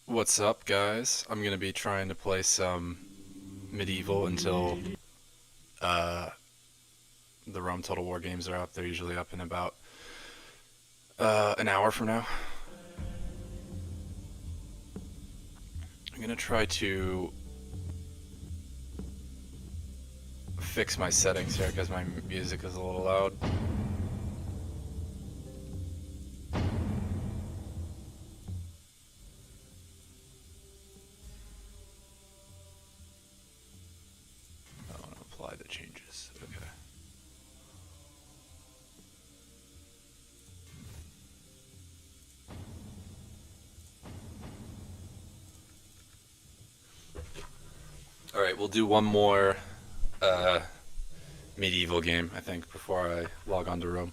What's up, guys? I'm gonna be trying to play some Medieval until uh, the Rome Total War games are up. They're usually up in about an hour from now. I'm gonna try to fix my settings here because my music is a little loud. I want to apply the changes. Okay. All right, we'll do one more uh, Medieval game, I think, before I log on to Rome.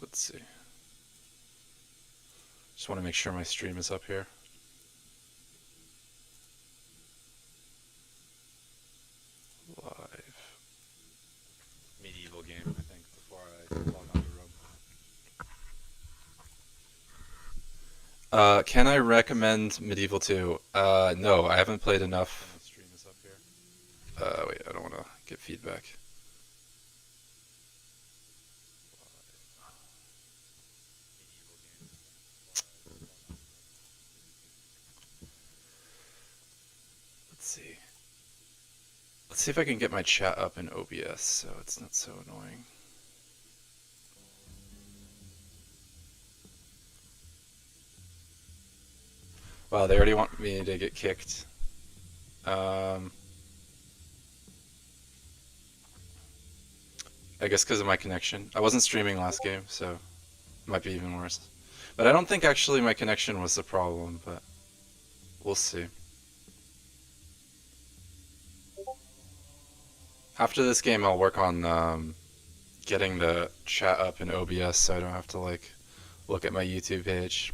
Let's see. Just want to make sure my stream is up here. Live Medieval game, I think, before I log on to Rome. Can I recommend Medieval 2? No, I haven't played enough. Stream is up here. Wait, I don't want to get feedback. Let's see. Let's see if I can get my chat up in OBS so it's not so annoying. Wow, they already want me to get kicked. I guess because of my connection. I wasn't streaming last game, so it might be even worse. But I don't think actually my connection was the problem, but we'll see. After this game, I'll work on getting the chat up in OBS so I don't have to like look at my YouTube page.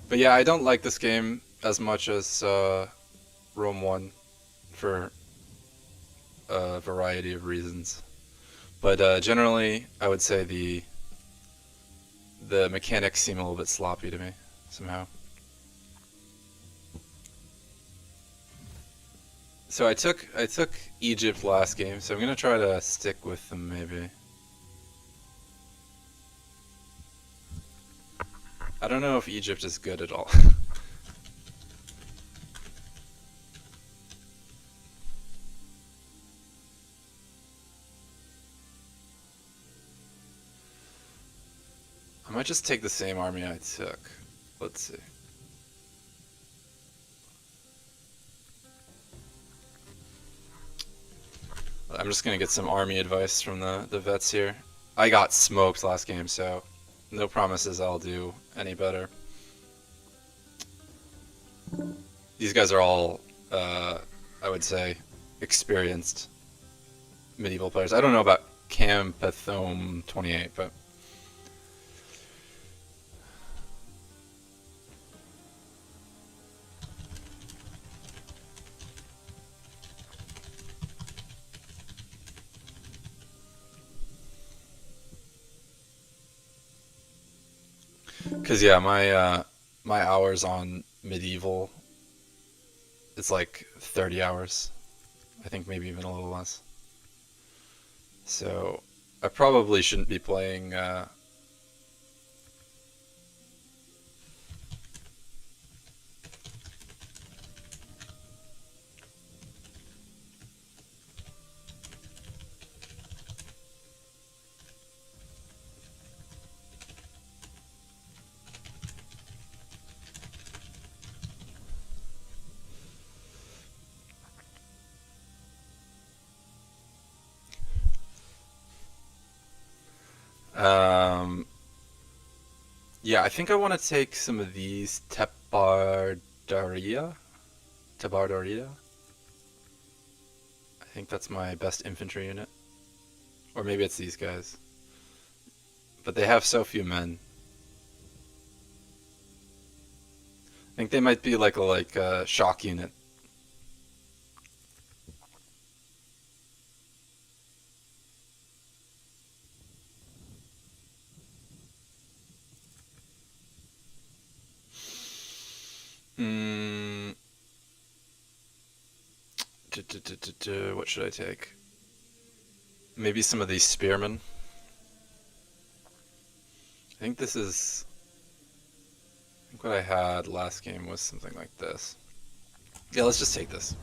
But yeah, I don't like this game as much as Rome 1 for a variety of reasons. But generally, I would say the mechanics seem a little bit sloppy to me somehow. So I took Egypt last game, so I'm gonna try to stick with them maybe. I don't know if Egypt is good at all. I might just take the same army I took. Let's see. I'm just gonna get some army advice from the vets here. I got smoked last game, so no promises I'll do any better. These guys are all, I would say, experienced medieval players. I don't know about Cam Pathome 28, but because yeah, my hours on medieval, it's like 30 hours. I think maybe even a little less. So I probably shouldn't be playing um yeah, I think I want to take some of these Tebardaria. Tebardaria. I think that's my best infantry unit. Or maybe it's these guys. But they have so few men. I think they might be like a shock unit. What should I take? Maybe some of these spearmen. I think this is... I think what I had last game was something like this. Yeah, let's just take this.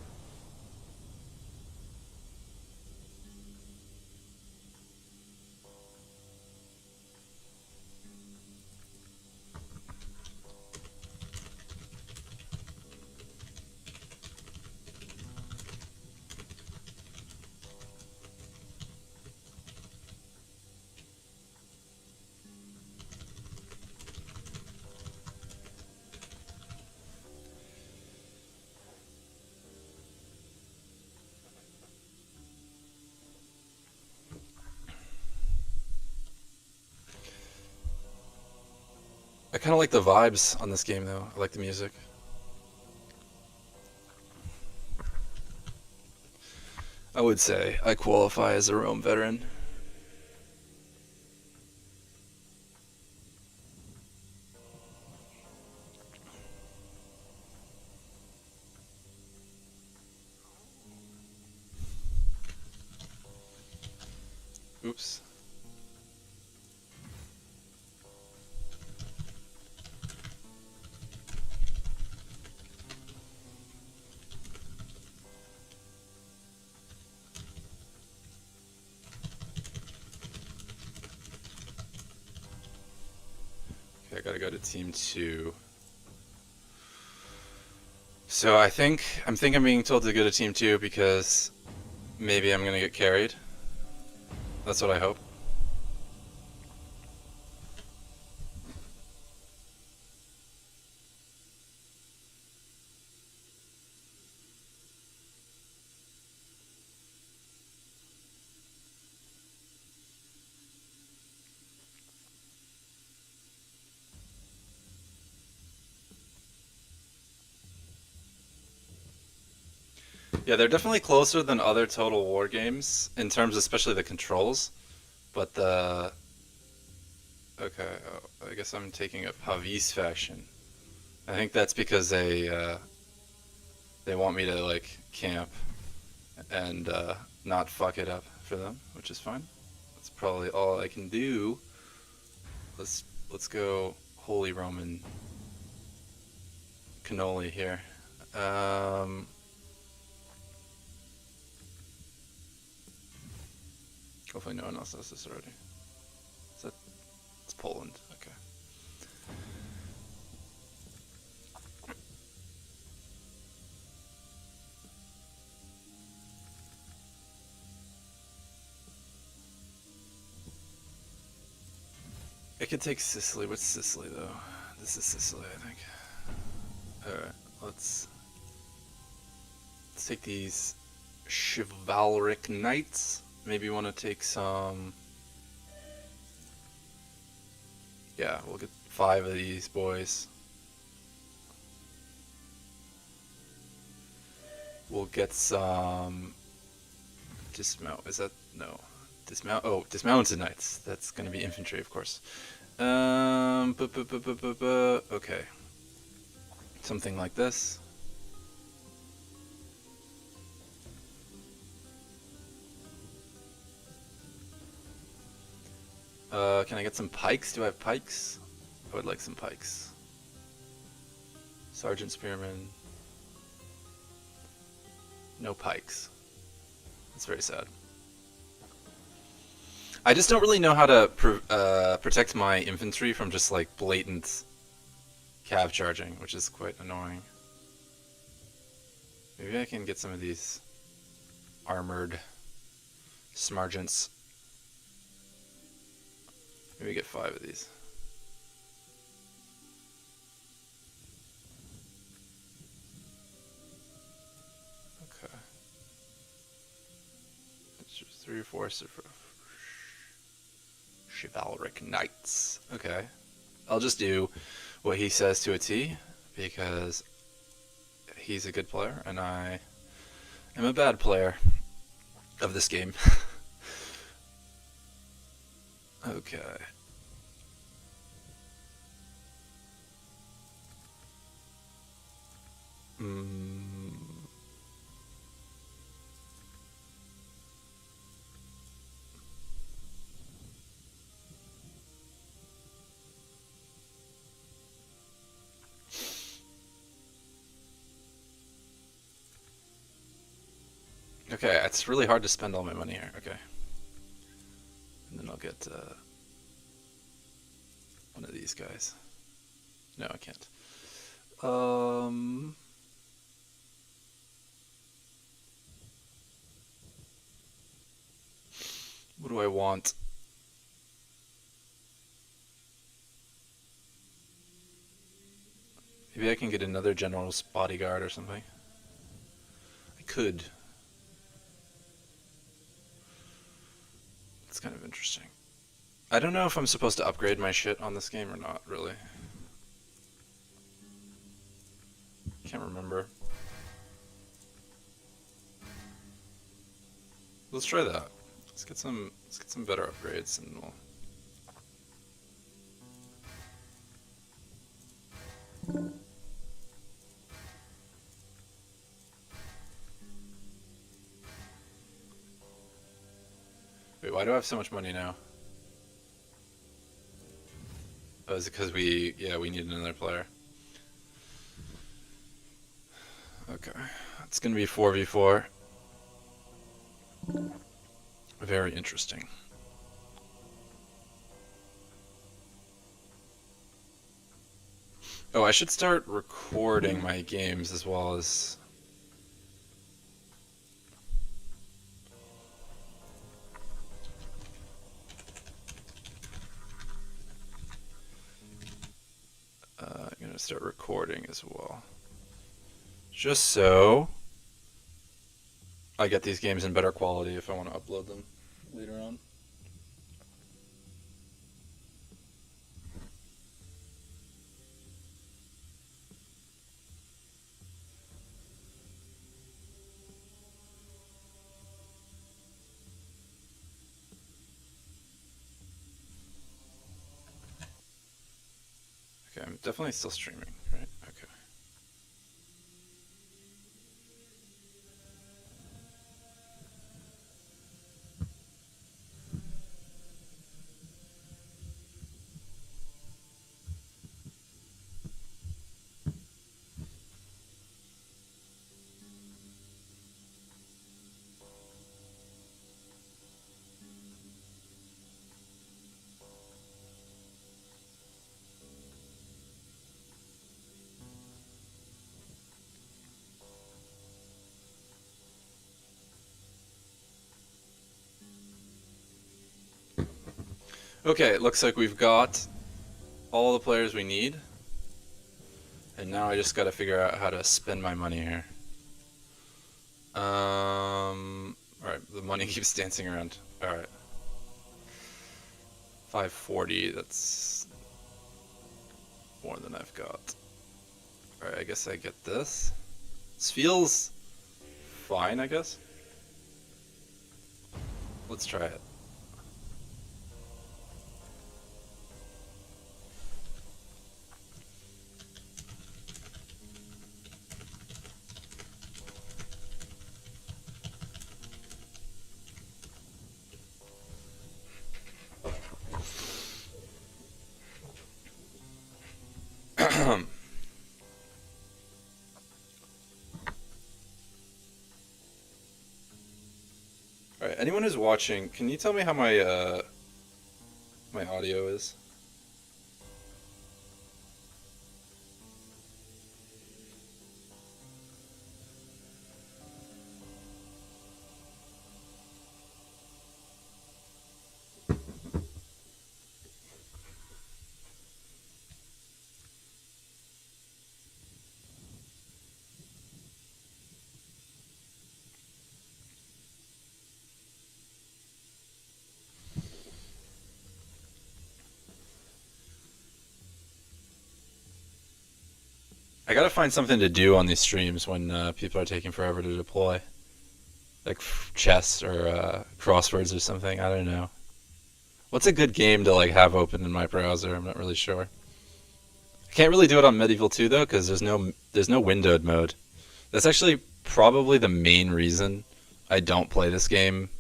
I kind of like the vibes on this game, though. I like the music. I would say I qualify as a Rome veteran. Oops. Okay, I gotta go to team 2. So I'm being told to go to team 2 because maybe I'm gonna get carried. That's what I hope. Yeah, they're definitely closer than other Total War games in terms, especially the controls. But the okay, I guess I'm taking a Pavis faction. I think that's because they want me to like camp and not fuck it up for them, which is fine. That's probably all I can do. Let's go Holy Roman cannoli here. Hopefully no one else knows this already. It's Poland. Okay. I could take Sicily. What's Sicily though? This is Sicily, I think. Alright, let's take these chivalric knights. Maybe want to take some... Yeah, we'll get 5 of these boys. We'll get some... Dismount. Is that... No. Dismount. Oh, dismounted knights. That's going to be infantry, of course. Okay. Something like this. Can I get some pikes? Do I have pikes? I would like some pikes. Sergeant Spearman. No pikes. That's very sad. I just don't really know how to protect my infantry from just like blatant cav charging, which is quite annoying. Maybe I can get some of these armored smargents. Maybe get 5 of these. Okay. It's just 3 or 4 chivalric knights. Okay. I'll just do what he says to a T, because he's a good player, and I am a bad player of this game. Okay. Okay, it's really hard to spend all my money here. Okay. And then I'll get one of these guys. No, I can't. What do I want? Maybe I can get another general's bodyguard or something. I could. It's kind of interesting. I don't know if I'm supposed to upgrade my shit on this game or not, really. Can't remember. Let's try that. Let's get some better upgrades and we'll Wait, why do I have so much money now? Oh, is it because we need another player. Okay. It's gonna be 4v4. Very interesting. Oh, I should start recording my games as well as... I'm gonna start recording as well. Just so I get these games in better quality if I want to upload them later on. Okay, I'm definitely still streaming, right? Okay. Okay, it looks like we've got all the players we need. And now I just gotta figure out how to spend my money here. Alright, the money keeps dancing around. Alright. 540, that's more than I've got. Alright, I guess I get this. This feels fine, I guess. Let's try it. Alright, anyone who's watching, can you tell me how my audio is? I gotta find something to do on these streams when people are taking forever to deploy. Like chess or crosswords or something, I don't know. What's a good game to like have open in my browser? I'm not really sure. I can't really do it on Medieval 2 though, because there's no windowed mode. That's actually probably the main reason I don't play this game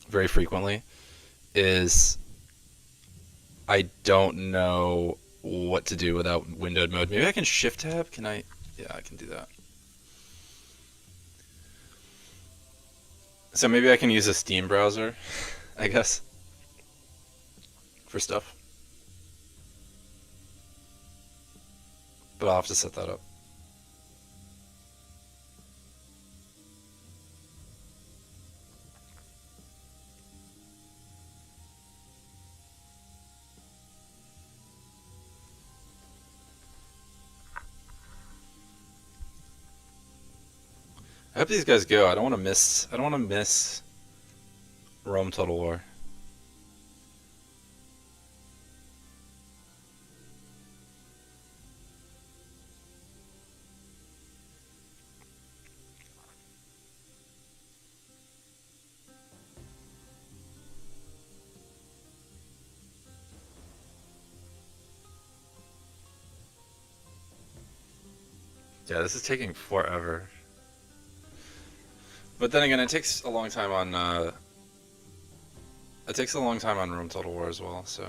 very frequently, is I don't know what to do without windowed mode. Maybe I can shift tab? Can I? Yeah, I can do that. So maybe I can use a Steam browser, I guess, for stuff. But I'll have to set that up. I hope these guys go. I don't want to miss. I don't want to miss Rome Total War. Yeah, this is taking forever. But then again, it takes a long time on. It takes a long time on Rome Total War as well. So,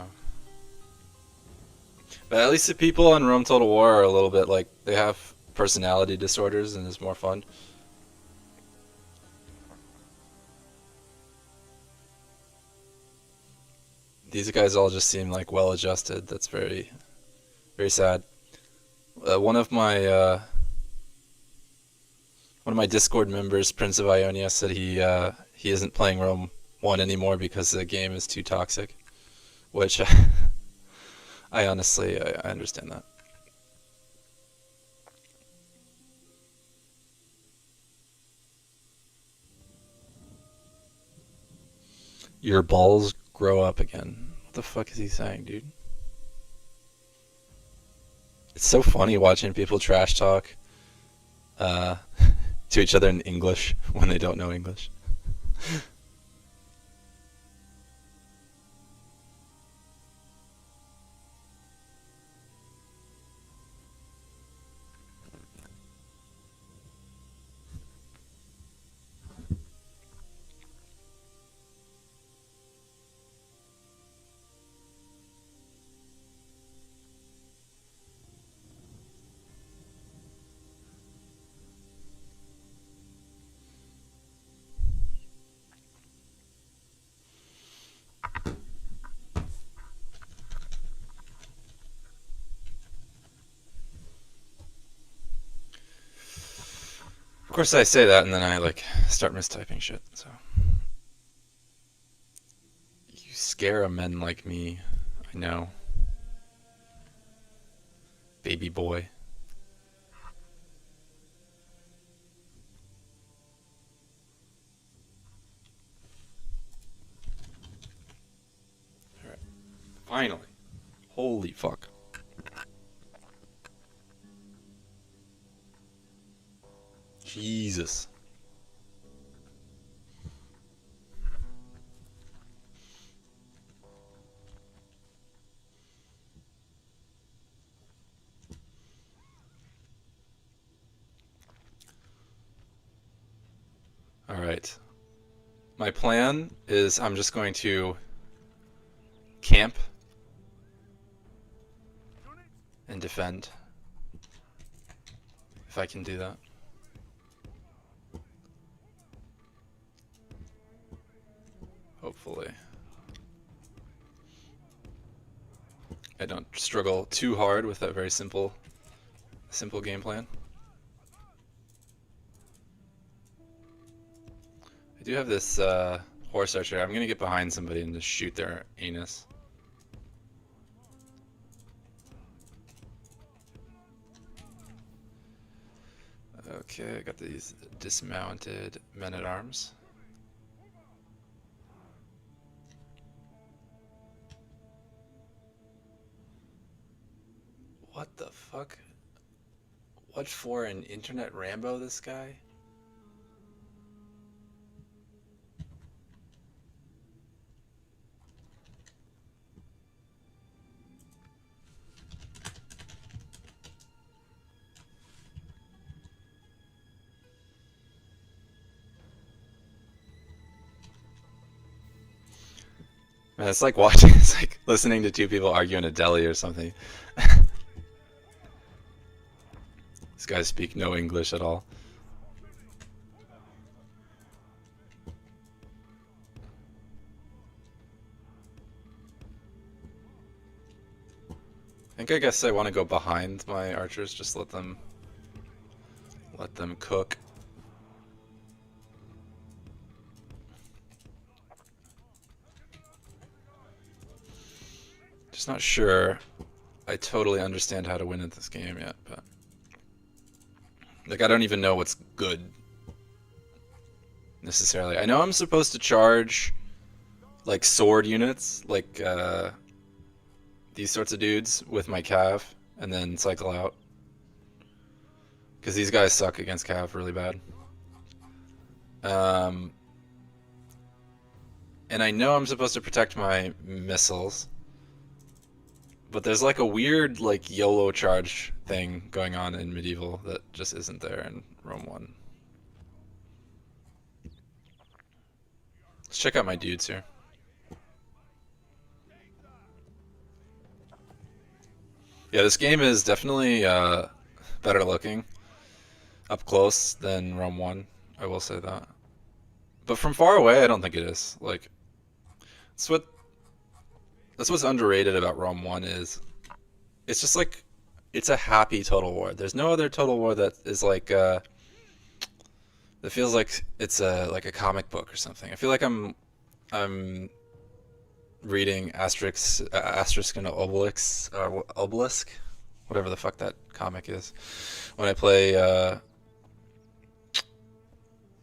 but at least the people on Rome Total War are a little bit like they have personality disorders and it's more fun. These guys all just seem like well adjusted. That's very, very sad. One of my Discord members, Prince of Ionia, said he isn't playing Rome 1 anymore because the game is too toxic, which I honestly I understand that. Your balls grow up again. What the fuck is he saying, dude? It's so funny watching people trash talk uh, to each other in English when they don't know English. Of course, I say that and then I like start mistyping shit. So you scare a men like me. I know, baby boy. All right, finally. Holy fuck. Jesus. All right. My plan is I'm just going to camp and defend. If I can do that. Hopefully. I don't struggle too hard with that very simple game plan. I do have this horse archer. I'm gonna get behind somebody and just shoot their anus. Okay, I got these dismounted men-at-arms. What the fuck? What for an internet Rambo, this guy? Man, it's like watching, it's like listening to two people argue in a deli or something. These guys speak no English at all. I guess I want to go behind my archers, just let them cook. Just not sure I totally understand how to win at this game yet, but like I don't even know what's good necessarily. I know I'm supposed to charge like sword units, like these sorts of dudes with my cav, and then cycle out. Because these guys suck against cav really bad. And I know I'm supposed to protect my missiles, but there's like a weird like YOLO charge thing going on in Medieval that just isn't there in Rome 1. Let's check out my dudes here. Yeah, this game is definitely better looking up close than Rome 1. I will say that. But from far away, I don't think it is. Like, that's what that's what's underrated about Rome 1 is it's just like it's a happy Total War. There's no other Total War that is like that feels like it's like a comic book or something. I feel like I'm reading Asterisk and Obelisk, whatever the fuck that comic is, when I play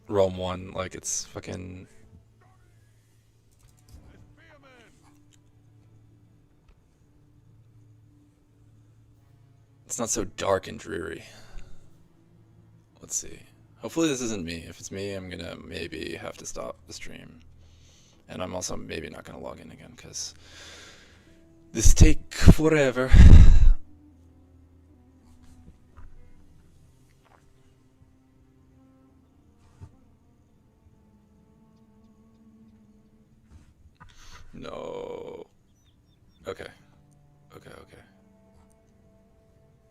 Rome 1. Like it's fucking. It's not so dark and dreary. Let's see. Hopefully this isn't me. If it's me, I'm gonna maybe have to stop the stream. And I'm also maybe not gonna log in again because this take forever. No. Okay. Okay.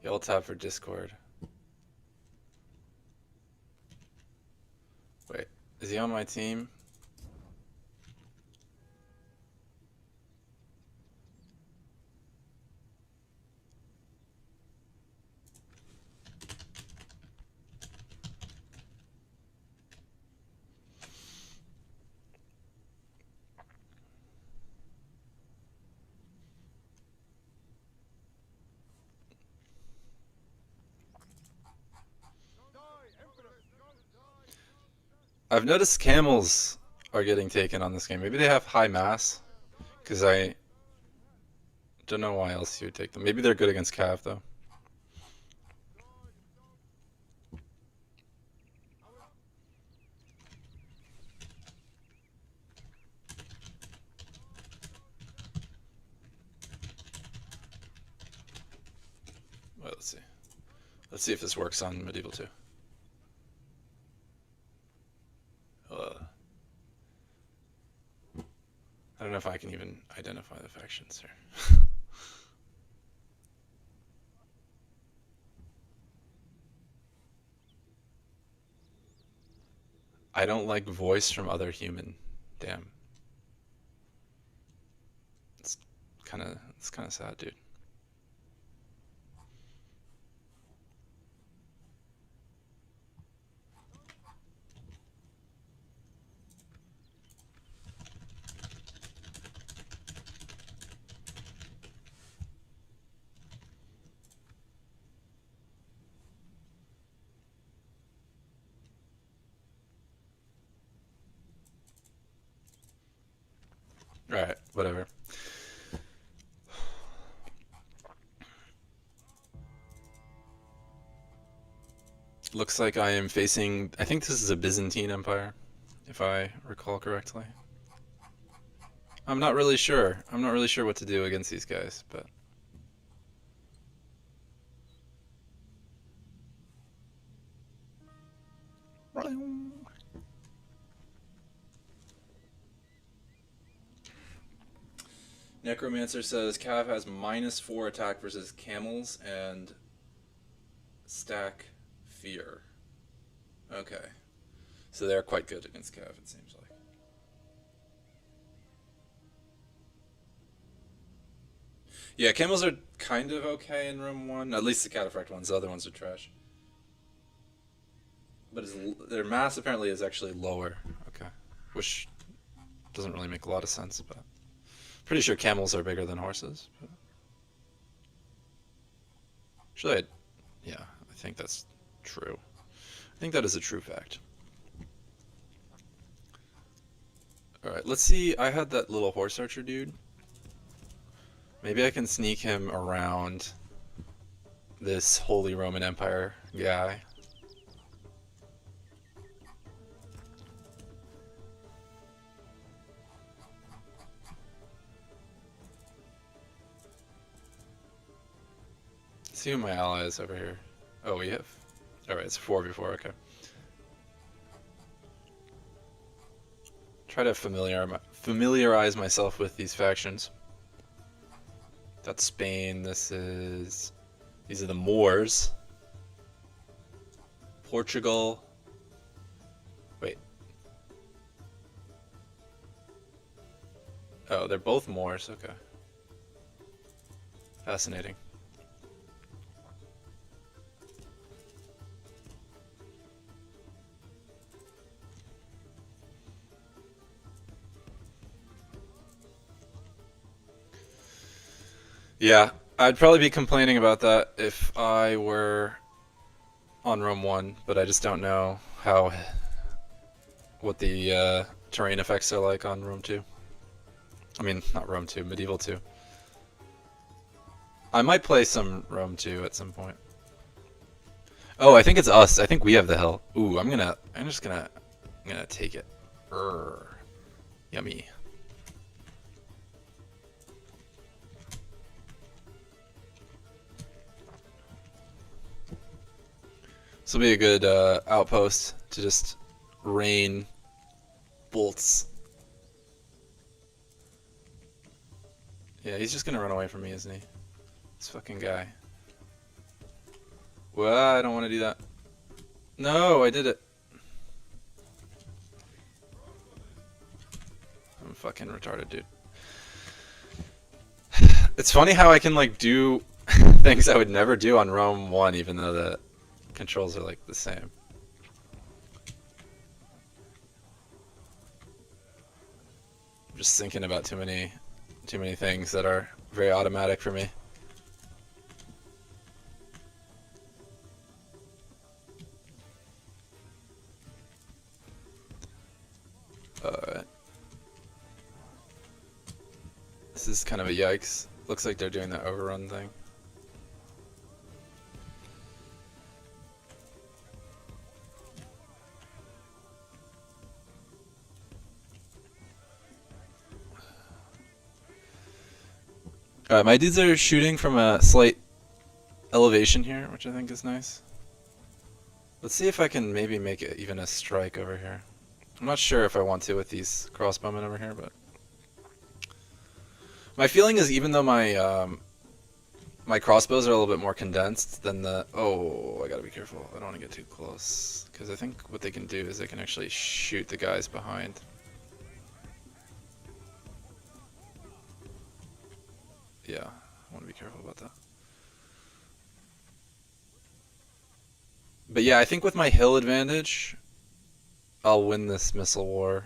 Y'all tap for Discord. Wait, is he on my team? I've noticed camels are getting taken on this game. Maybe they have high mass, because I don't know why else you would take them. Maybe they're good against cav though. Well, let's see. Let's see if this works on Medieval 2. I don't know if I can even identify the factions here. I don't like voice from other human. Damn. It's kind of sad, dude. Alright, whatever. Looks like I am facing, I think this is a Byzantine Empire, if I recall correctly. I'm not really sure. I'm not really sure what to do against these guys, but... Necromancer says Cav has -4 attack versus camels and stack fear. Okay. So they're quite good against Cav, it seems like. Yeah, camels are kind of okay in room one. At least the cataphract ones. The other ones are trash. But their mass apparently is actually lower. Okay. Which doesn't really make a lot of sense, but pretty sure camels are bigger than horses. But actually, yeah, I think that's true. I think that is a true fact. Alright, let's see. I had that little horse archer dude. Maybe I can sneak him around this Holy Roman Empire guy. See who my ally is over here. Oh, we have. Alright, it's 4v4, okay. Try to familiarize myself with these factions. That's Spain, this is. These are the Moors. Portugal. Wait. Oh, they're both Moors, okay. Fascinating. Yeah, I'd probably be complaining about that if I were on Rome 1, but I just don't know what the terrain effects are like on Rome 2. I mean, not Rome 2, Medieval 2. I might play some Rome 2 at some point. Oh, I think it's us. I think we have the hill. Ooh, I'm gonna take it. Urgh. Yummy. This will be a good outpost to just rain bolts. Yeah, he's just gonna run away from me, isn't he? This fucking guy. Well, I don't want to do that. No, I did it. I'm fucking retarded, dude. It's funny how I can like do things I would never do on Rome 1, even though the controls are like the same. I'm just thinking about too many things that are very automatic for me. Alright. This is kind of a yikes. Looks like they're doing that overrun thing. Alright, my dudes are shooting from a slight elevation here, which I think is nice. Let's see if I can maybe make it even a strike over here. I'm not sure if I want to with these crossbowmen over here, but my feeling is even though my crossbows are a little bit more condensed than the... Oh, I gotta be careful. I don't want to get too close. Because I think what they can do is they can actually shoot the guys behind. Yeah, I want to be careful about that. But yeah, I think with my hill advantage, I'll win this missile war.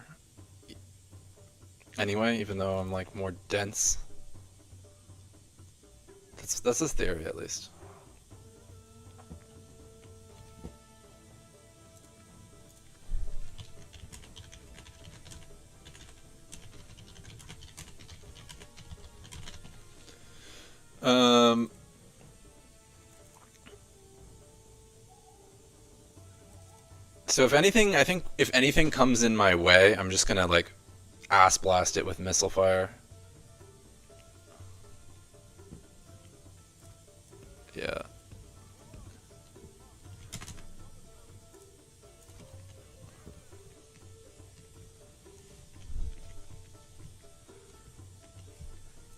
Anyway, even though I'm like more dense. That's a theory, at least. So if anything, I think if anything comes in my way, I'm just gonna like ass blast it with missile fire. Yeah.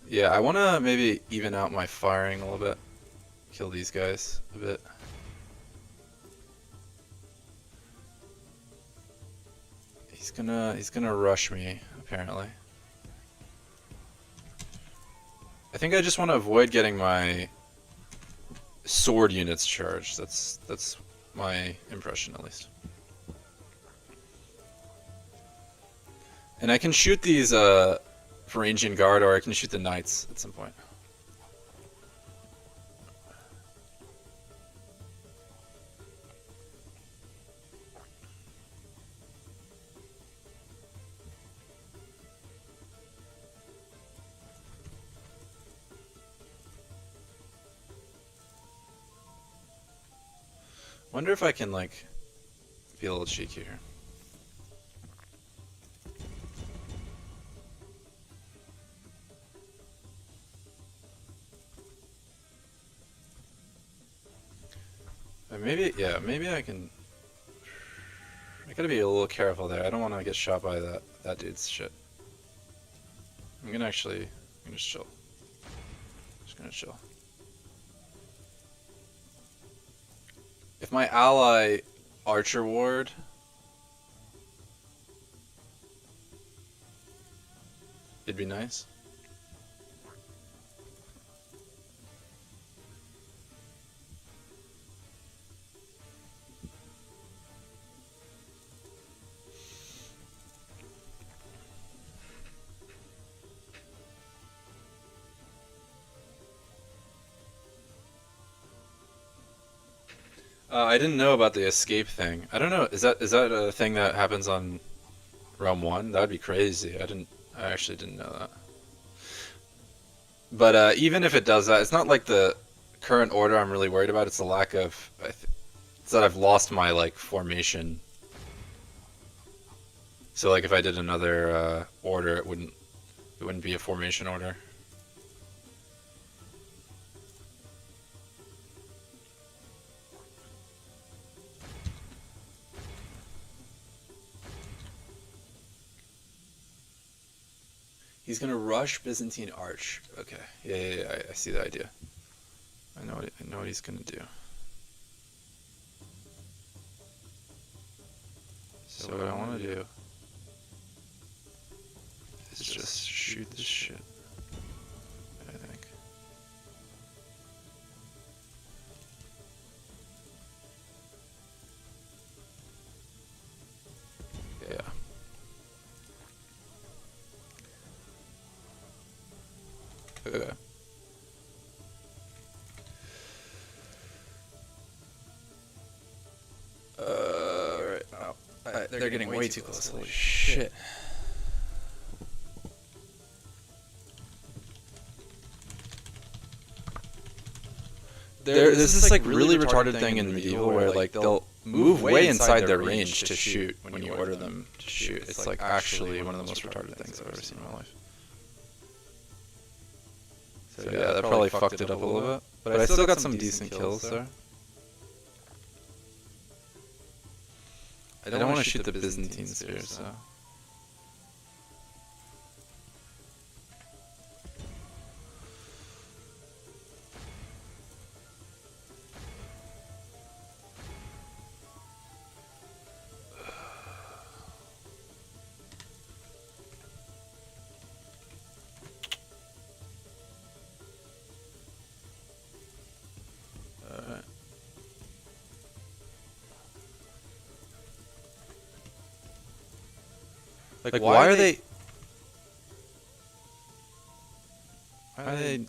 Yeah, I wanna maybe even out my firing a little bit. Kill these guys a bit. He's gonna rush me, apparently. I think I just want to avoid getting my sword units charged. That's my impression, at least. And I can shoot these Varangian Guard, or I can shoot the Knights at some point. Wonder if I can, like, be a little cheeky here. Maybe, yeah, maybe I can... I gotta be a little careful there. I don't want to get shot by that dude's shit. I'm gonna just chill. Just gonna chill. If my ally Archer Ward... It'd be nice. I didn't know about the escape thing. I don't know. Is that a thing that happens on Realm 1? That would be crazy. I actually didn't know that. But even if it does that, it's not like the current order I'm really worried about. It's the lack of... it's that I've lost my, like, formation. So, like, if I did another order, it wouldn't be a formation order. He's gonna rush Byzantine Arch. Okay, yeah. I see the idea. I know what he's gonna do. So what I want to do is just shoot this shit. I think. Yeah. Okay. Alright. Oh, they're getting way too close. Holy shit. There's this like really retarded thing in Medieval where like they'll move way inside their range to shoot when you order them to shoot. It's like actually one of the most retarded things I've ever seen in my life. So yeah, that probably fucked it up a little bit. But I still got some decent kills there. I don't want to shoot the Byzantine spears though. Like why are they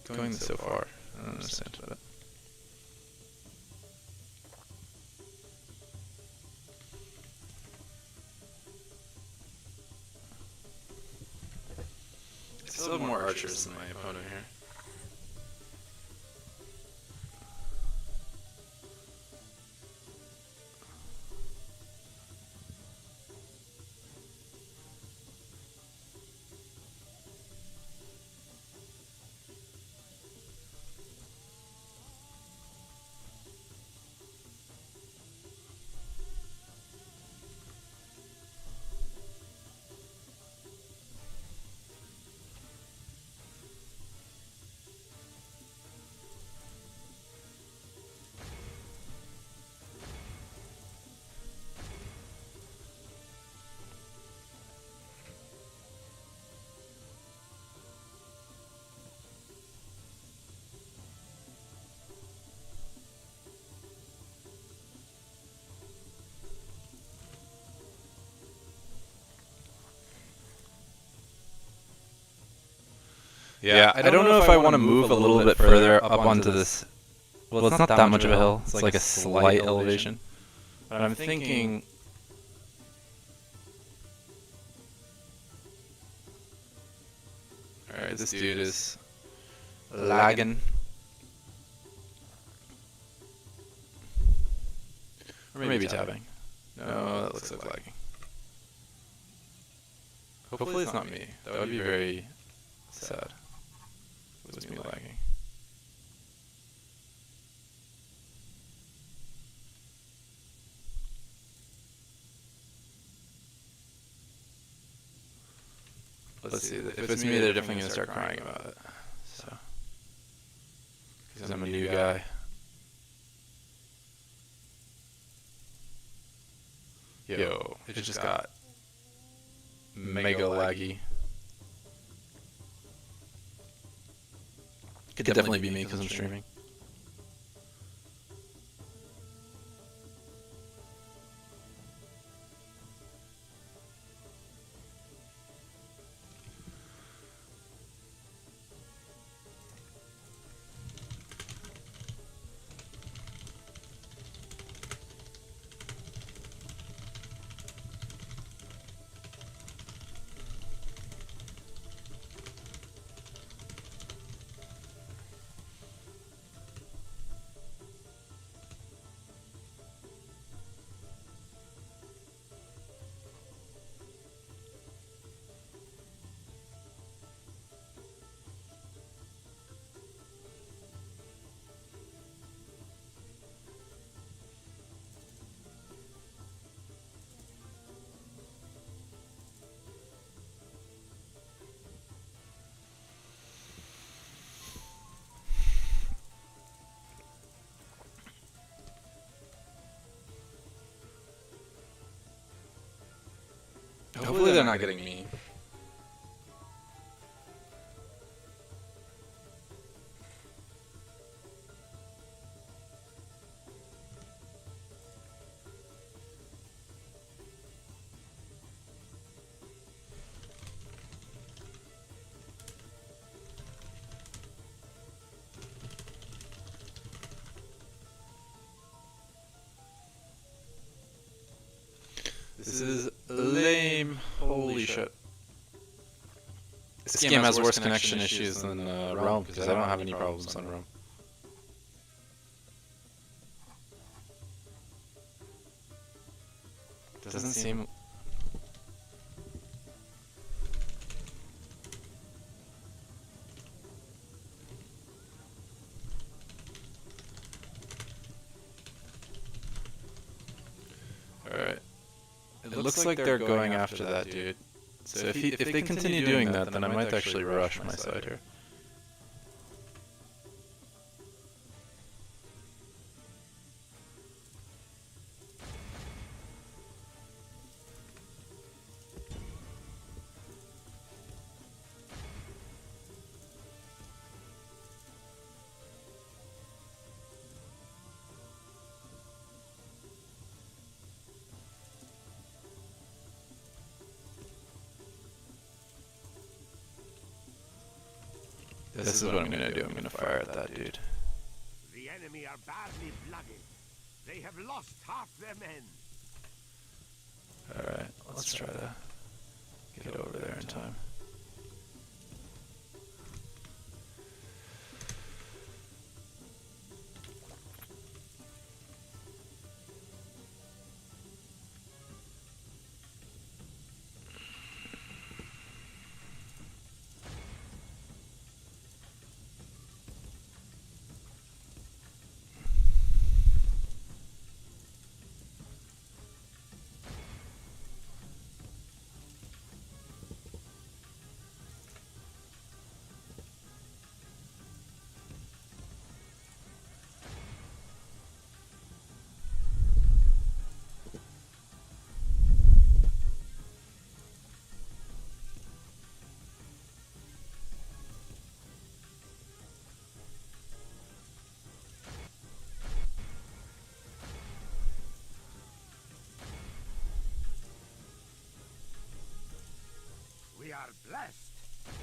going so far? I don't understand it. I still have more archers than my opponent here. Yeah, I don't know if I want to move a little bit further up onto this. Well, it's not that much of a hill. It's like a slight elevation. But I'm thinking... Alright, this dude is lagging. Or maybe tabbing. No, that looks like lagging. Hopefully it's not me. That would be very sad. It was me lagging. Let's see. If it's me, they're definitely going to start crying about it. So, because I'm a new guy. Yo, it just got mega laggy. Could definitely be me because I'm streaming. Hopefully they're not getting me. This is lame. Holy shit. This game has worse connection issues than Realm, because I don't have any problems on Realm. Doesn't seem... Alright. It looks like they're going after that dude. So if they continue doing that, then I might actually rush my side here. This is what I'm gonna do. I'm gonna fire at that dude. The enemy are badly blooded. They have lost half their men. Alright, let's try to get over there in time. We are blessed.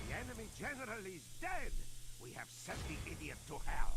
The enemy general is dead. We have sent the idiot to hell.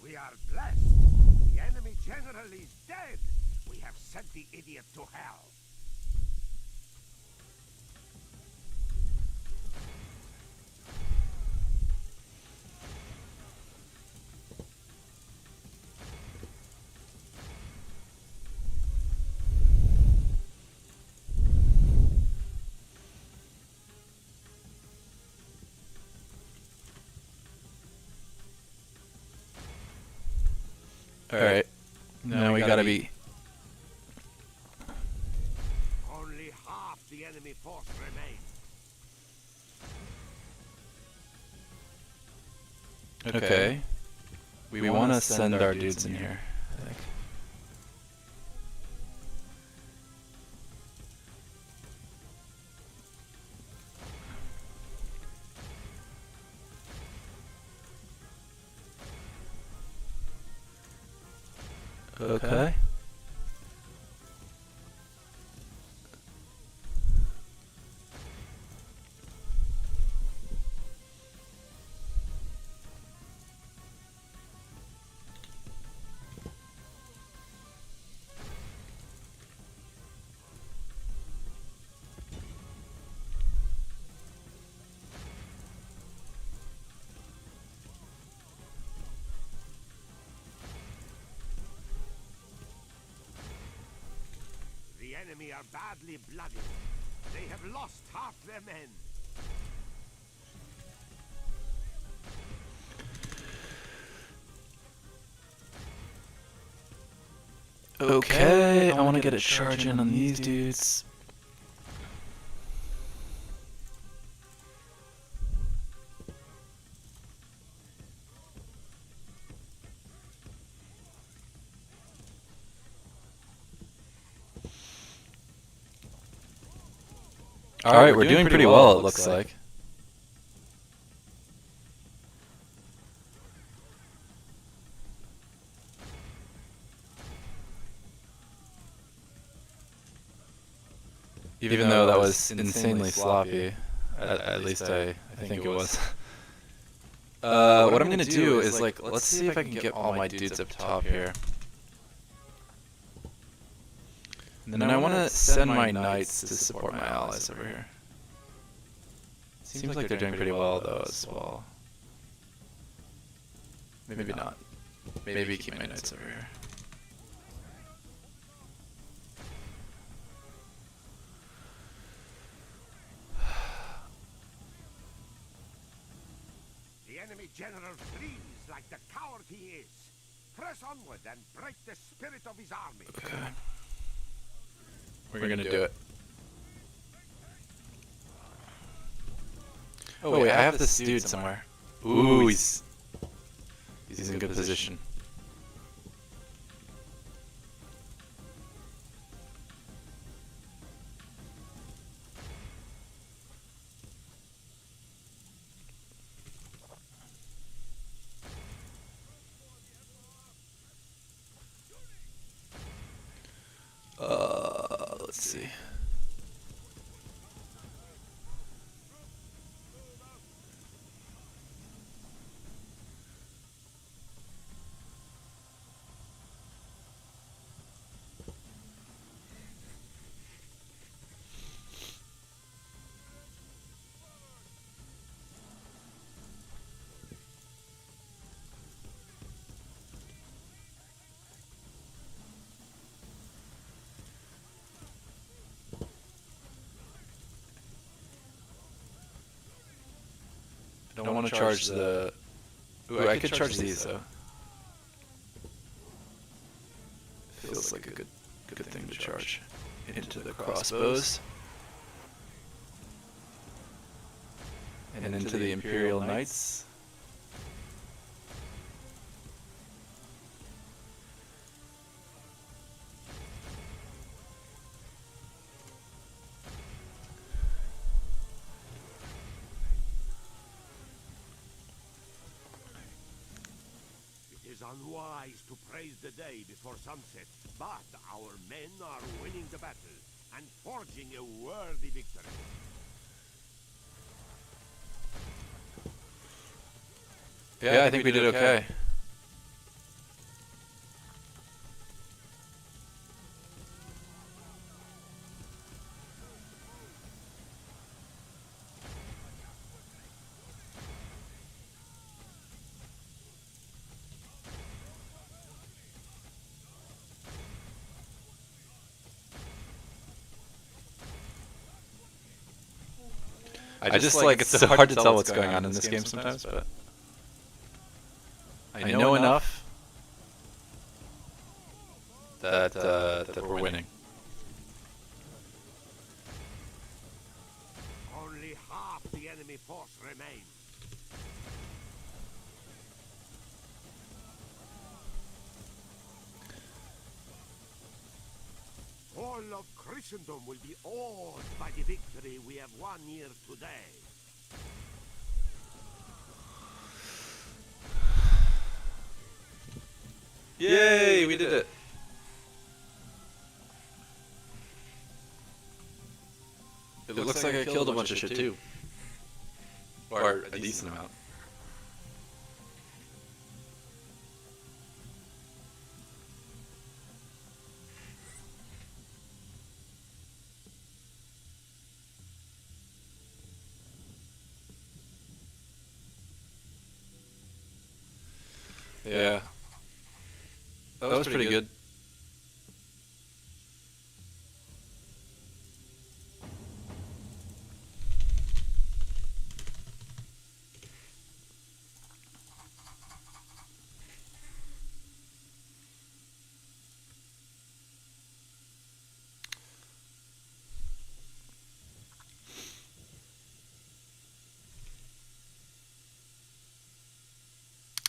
We are blessed. The enemy general is dead. We have sent the idiot to hell. Alright. Now we gotta be... Only half the enemy force remains. Okay. We wanna send our dudes in here, I think. Okay. The enemy are badly blooded. They have lost half their men. Okay, I wanna get a charge in on these dudes. Alright, we're doing pretty well, it looks like. Even though that was insanely sloppy, at least I think it was. What I'm gonna do is, like, let's see if I can get all my dudes up top here. And then I wanna send my knights to support my allies over here. Seems like they're doing pretty well though as well. Maybe not. Maybe keep my knights over here. The enemy general flees like the coward he is. Press onward and break the spirit of his army. Okay. We're gonna do it. Oh wait, I have this dude somewhere. Ooh, he's in good position. Let's see. I don't want to charge the... Ooh, I could charge these, though. Feels like a good thing to charge into the crossbows. And into the Imperial Knights. It is unwise to praise the day before sunset, but our men are winning the battle and forging a worthy victory. Yeah, I think we did okay. I just like it's so hard to tell what's going on in this game sometimes, but I know enough that we're winning. Only half the enemy force remains. All of Christendom will be awed by the victory we have won here today. Yay, we did it! It looks like I killed a bunch of shit too. Or a decent amount. Yeah. That was pretty good.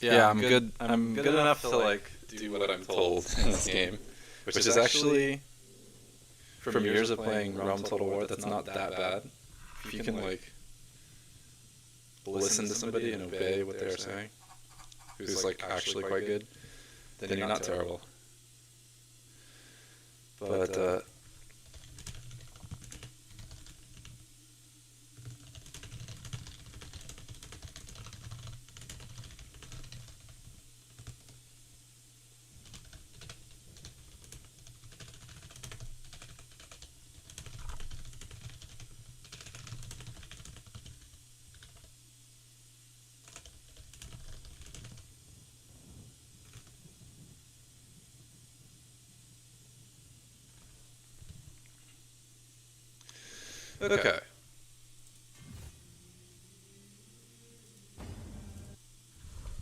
Yeah, I'm good. I'm good enough to like do what I'm told in this game, which is actually, from years of playing Realm Total War, that's not that bad. If you can like listen to somebody and obey what they're saying, who's like actually quite good, then you're not terrible. But okay.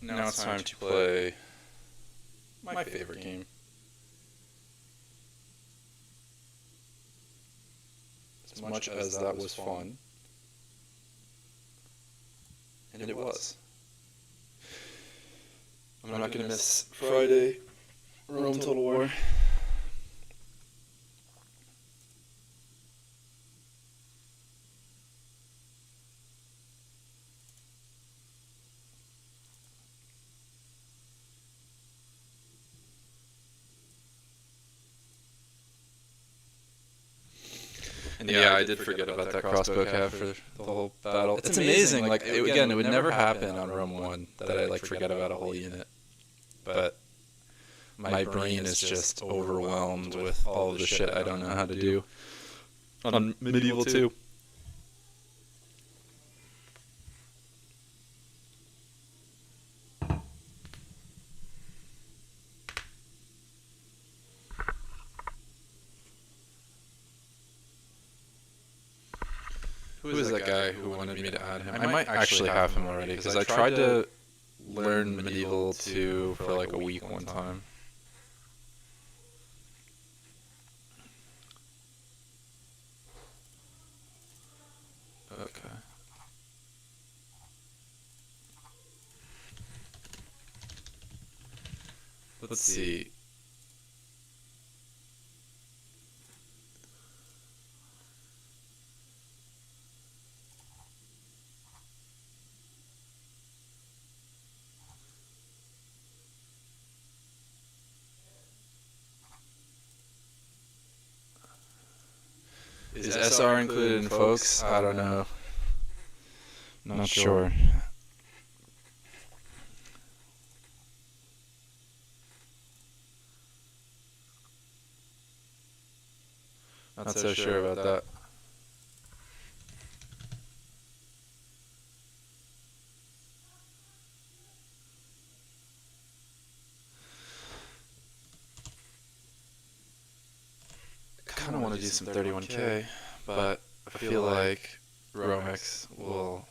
Now it's time to play my favorite game. As much as that was fun, and it was. I'm not gonna miss Friday, Rome Total War. And yeah, I did forget about that crossbow cav for the whole battle. It's amazing. Like again, it would never happen on Rome 1 that I like forget about a whole unit. But my brain is just overwhelmed with all of the shit I don't know how to do on Medieval 2. Who is that that guy who wanted me to add him. I might actually have him already because I tried to learn Medieval 2 for like a week one time. Okay. Let's see. Is SR included in folks? I don't know. Not sure. Not so sure about that. I kind of want to do some 31k, but I feel like Romex will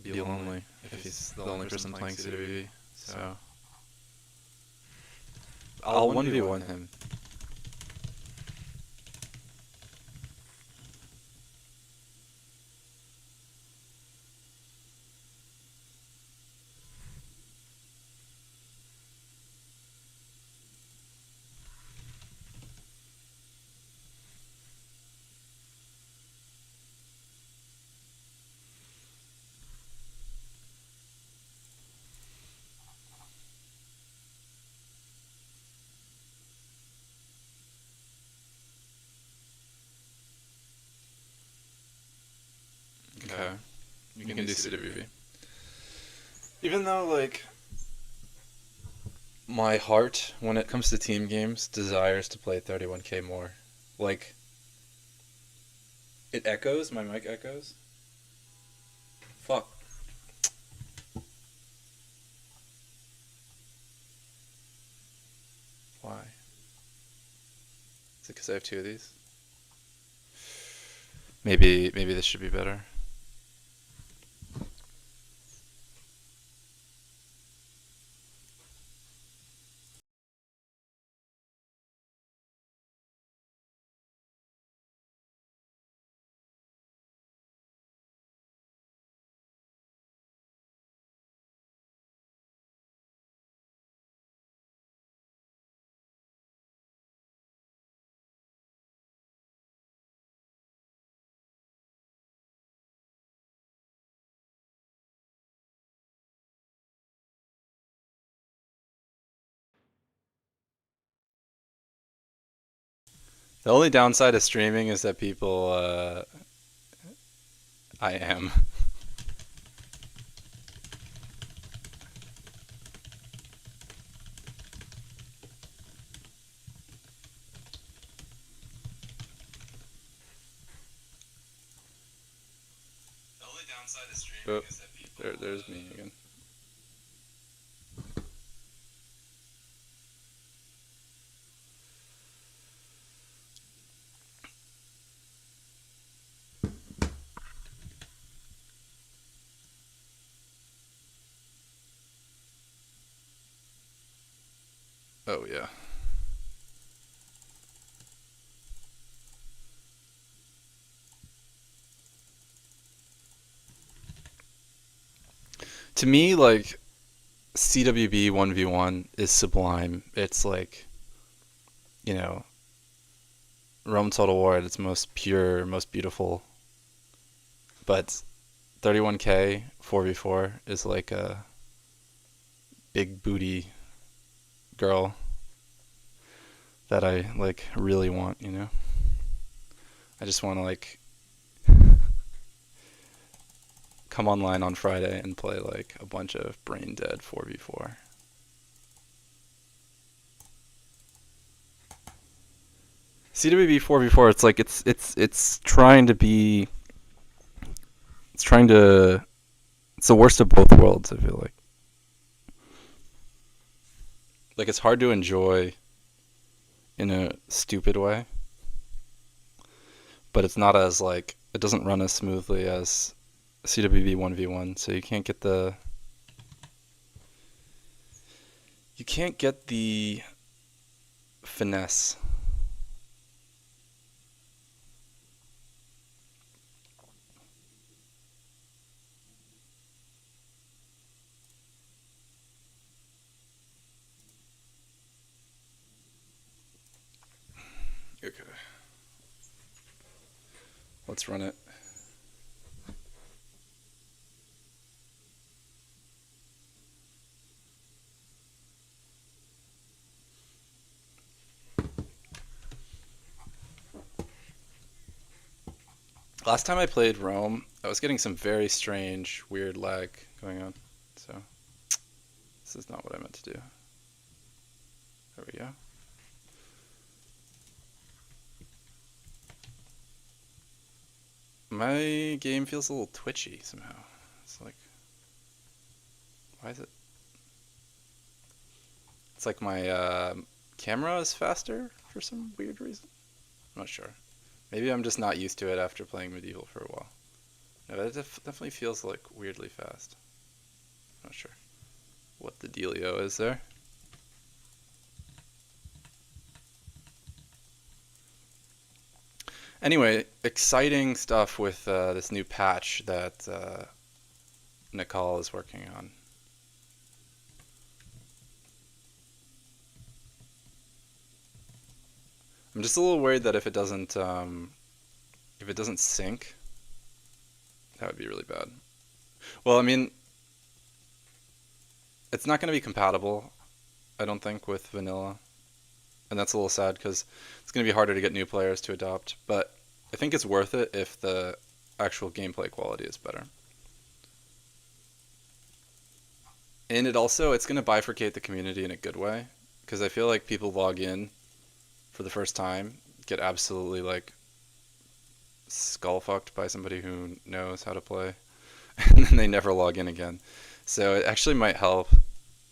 be lonely if he's the only person playing CWB. So I'll 1v1 him. Okay, you can do CWB. Even though, like, my heart, when it comes to team games, desires to play 31k more. Like, it echoes, my mic echoes. Fuck. Why? Is it because I have two of these? Maybe this should be better. The only downside of streaming is that people, I am. The only downside of streaming is that people, there's me again. Oh yeah. To me, like, CWB 1v1 is sublime. It's like, you know, Rome Total War at its most pure, most beautiful. But 31k 4v4 is like a big booty girl that I like really want, you know? I just want to like come online on Friday and play like a bunch of brain dead 4v4. CWB 4v4, it's like it's trying to be, it's the worst of both worlds, I feel like. Like, it's hard to enjoy in a stupid way, but it's not as like, it doesn't run as smoothly as CWB 1v1, so you can't get the finesse. Okay. Let's run it. Last time I played Rome, I was getting some very strange, weird lag going on. So, this is not what I meant to do. There we go. My game feels a little twitchy somehow. It's like, why is it? It's like my camera is faster for some weird reason. I'm not sure. Maybe I'm just not used to it after playing Medieval for a while. No, it definitely feels like weirdly fast. Not sure what the dealio is there. Anyway, exciting stuff with this new patch that Nicole is working on. I'm just a little worried that if it doesn't sync, that would be really bad. Well, I mean, it's not going to be compatible, I don't think, with vanilla, and that's a little sad because it's going to be harder to get new players to adopt. But I think it's worth it if the actual gameplay quality is better. And it's going to bifurcate the community in a good way, because I feel like people log in for the first time, get absolutely like skull fucked by somebody who knows how to play, and then they never log in again. So it actually might help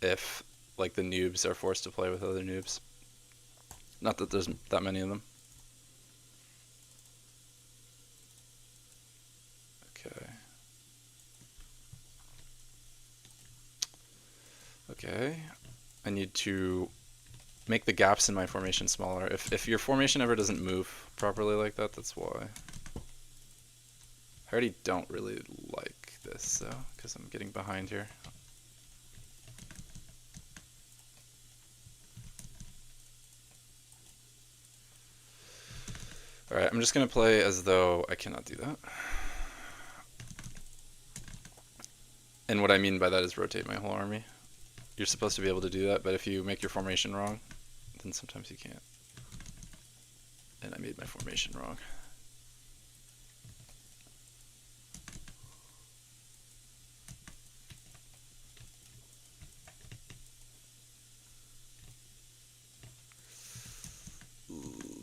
if like the noobs are forced to play with other noobs. Not that there's that many of them. Okay. Okay. I need to make the gaps in my formation smaller. If your formation ever doesn't move properly like that, that's why. I already don't really like this though, because I'm getting behind here. Alright, I'm just going to play as though I cannot do that. And what I mean by that is rotate my whole army. You're supposed to be able to do that, but if you make your formation wrong, then sometimes you can't. And I made my formation wrong.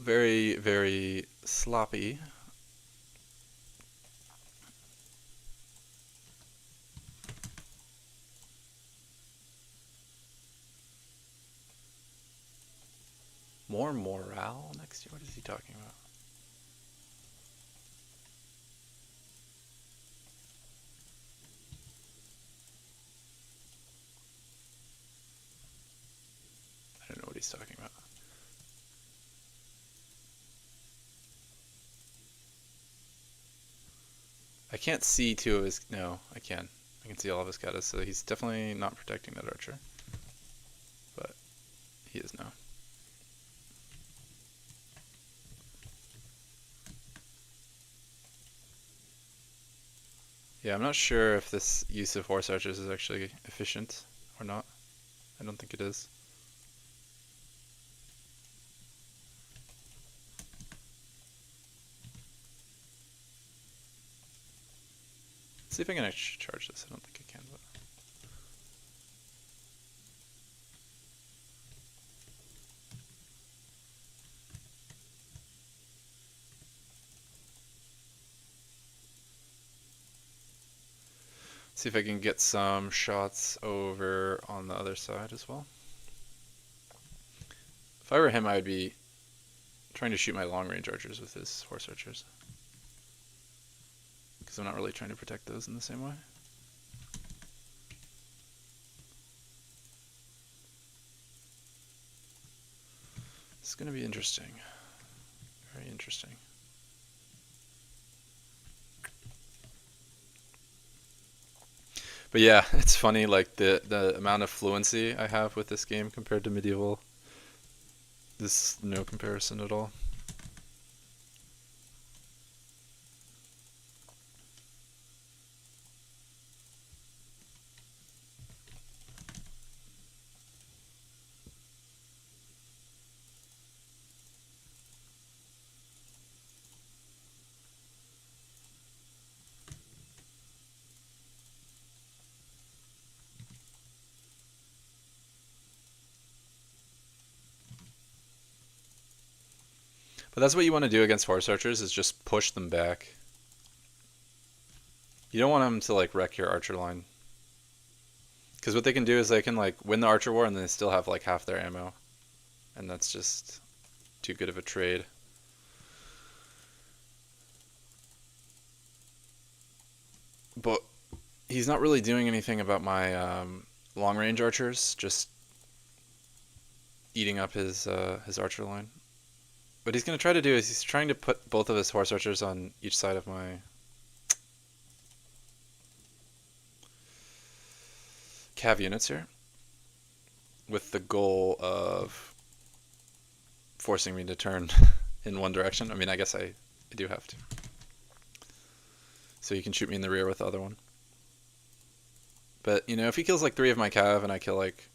Very, very sloppy. More morale next year? What is he talking about? I don't know what he's talking about. I can't see two of his... No, I can. I can see all of his catas, so he's definitely not protecting that archer. But he is now. Yeah, I'm not sure if this use of horse archers is actually efficient or not. I don't think it is. Let's see if I can actually charge this. I don't think I can, but... See if I can get some shots over on the other side as well. If I were him, I would be trying to shoot my long range archers with his horse archers. because I'm not really trying to protect those in the same way. It's going to be interesting. Very interesting. But yeah, it's funny, like the amount of fluency I have with this game compared to Medieval. This no comparison at all. But that's what you want to do against horse archers, is just push them back. You don't want them to like wreck your archer line. Because what they can do is they can like win the archer war and then they still have like half their ammo. And that's just too good of a trade. But he's not really doing anything about my long range archers, just eating up his archer line. What he's going to try to do is he's trying to put both of his horse archers on each side of my cav units here, with the goal of forcing me to turn in one direction. I mean, I guess I do have to. So he can shoot me in the rear with the other one. But, you know, if he kills like 3 of my cav and I kill like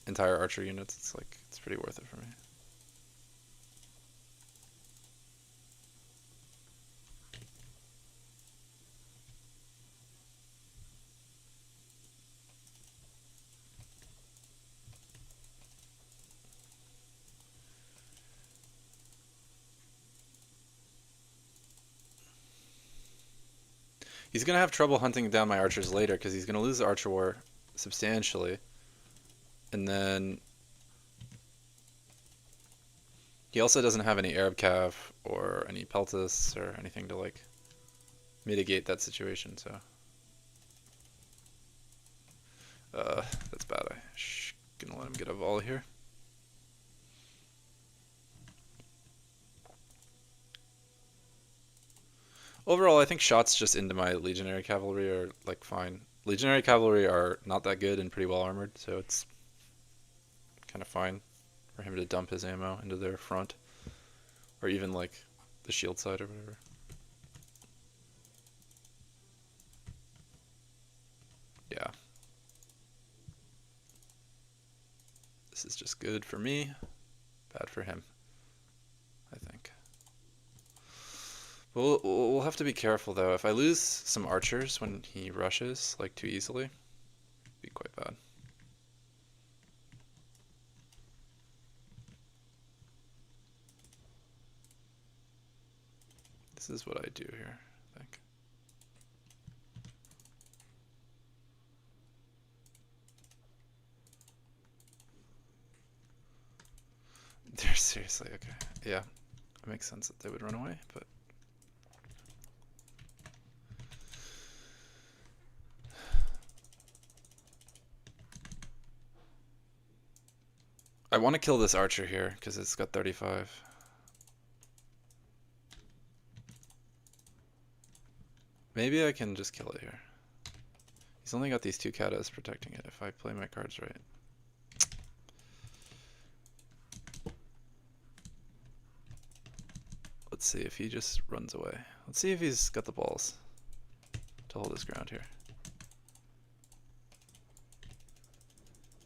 entire archer units, it's pretty worth it for me. He's going to have trouble hunting down my archers later because he's going to lose the archer war substantially. And then he also doesn't have any Arab cav or any peltas or anything to like mitigate that situation, so that's bad. I'm gonna let him get a volley here. Overall, I think shots just into my legionary cavalry are like fine. Legionary cavalry are not that good and pretty well armored, so it's kind of fine for him to dump his ammo into their front, or even like the shield side or whatever. Yeah. This is just good for me, bad for him, I think. We'll have to be careful though. If I lose some archers when he rushes like too easily, it'd be quite bad. This is what I do here, I think. They're seriously okay. Yeah, it makes sense that they would run away, but I want to kill this archer here because it's got 35. Maybe I can just kill it here. He's only got these 2 katas protecting it if I play my cards right. Let's see if he just runs away. Let's see if he's got the balls to hold his ground here.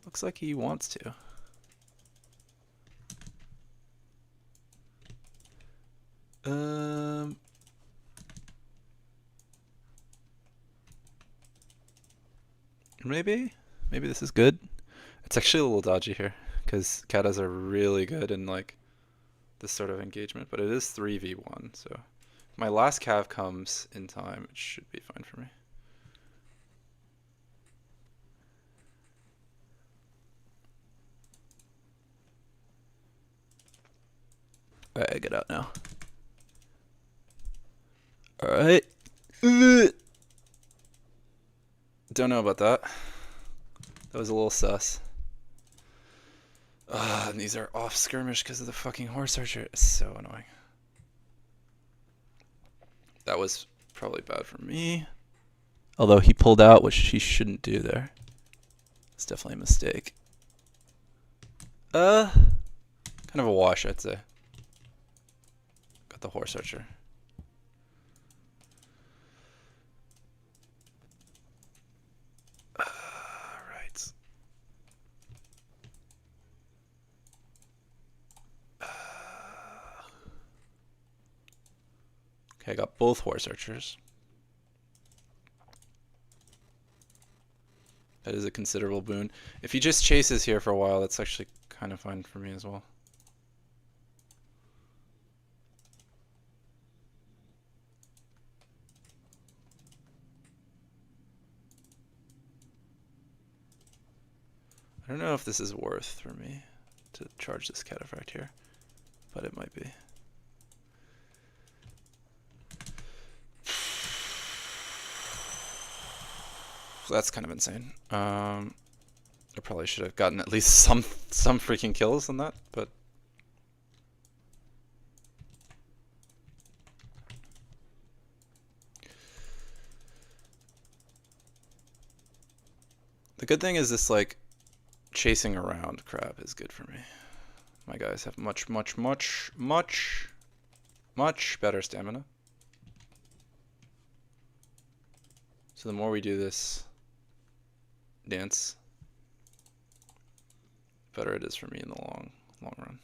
Looks like he wants to. Maybe this is good. It's actually a little dodgy here because katas are really good in like this sort of engagement, but it is 3v1, so if my last cav comes in time, it should be fine for me. Alright, get out now. Alright. Don't know about that. That was a little sus. And these are off skirmish because of the fucking horse archer. It's so annoying. That was probably bad for me. Although he pulled out, which he shouldn't do there. It's definitely a mistake. Kind of a wash, I'd say. Got the horse archer. Right. Okay, I got both horse archers. That is a considerable boon. If he just chases here for a while, that's actually kind of fine for me as well. I don't know if this is worth for me to charge this cataphract here, but it might be. That's kind of insane. I probably should have gotten at least some freaking kills on that, but the good thing is this like chasing around crap is good for me. My guys have much better stamina. So the more we do this dance, better it is for me in the long run.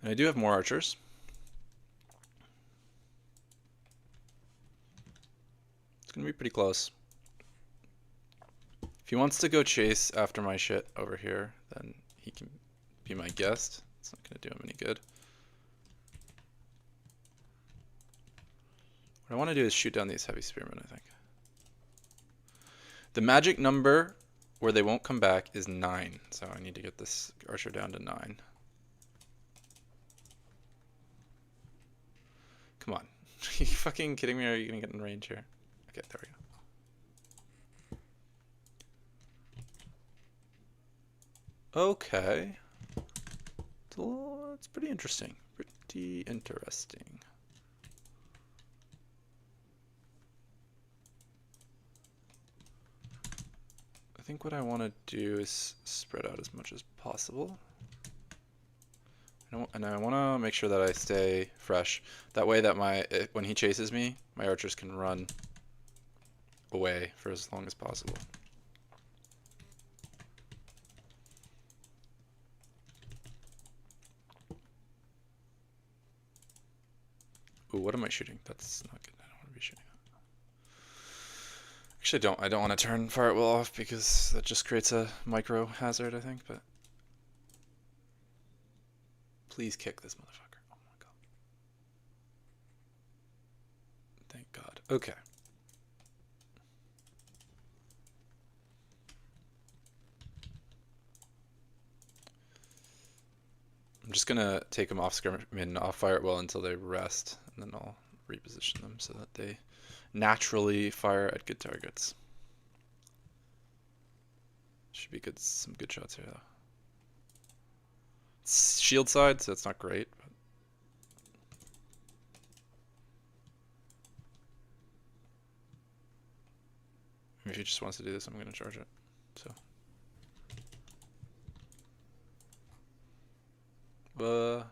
And I do have more archers. It's gonna be pretty close. If he wants to go chase after my shit over here, then he can be my guest. It's not gonna do him any good. What I want to do is shoot down these heavy spearmen, I think. The magic number where they won't come back is 9, so I need to get this archer down to 9. Come on. Are you fucking kidding me? Or are you gonna get in range here? Okay, there we go. Okay. It's pretty interesting. Pretty interesting. I think what I want to do is spread out as much as possible. And I want to make sure that I stay fresh. That way that when he chases me, my archers can run away for as long as possible. Ooh, what am I shooting? That's not good. I don't want to be shooting that. Actually, I don't want to turn fire at will off because that just creates a micro hazard, I think, but please kick this motherfucker. Oh my god. Thank god. Okay. I'm just gonna take them off fire at will until they rest, and then I'll reposition them so that they naturally fire at good targets. Should be good. Some good shots here though. It's shield side, so it's not great. But if he just wants to do this, I'm gonna charge it. So. Okay.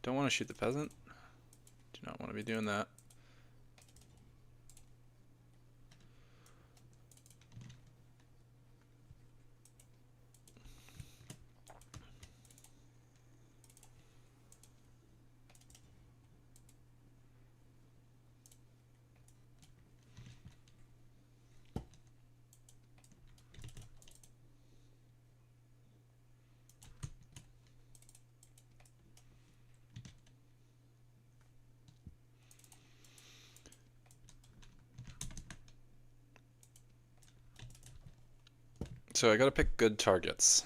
Don't want to shoot the peasant. Do not want to be doing that. So I gotta pick good targets.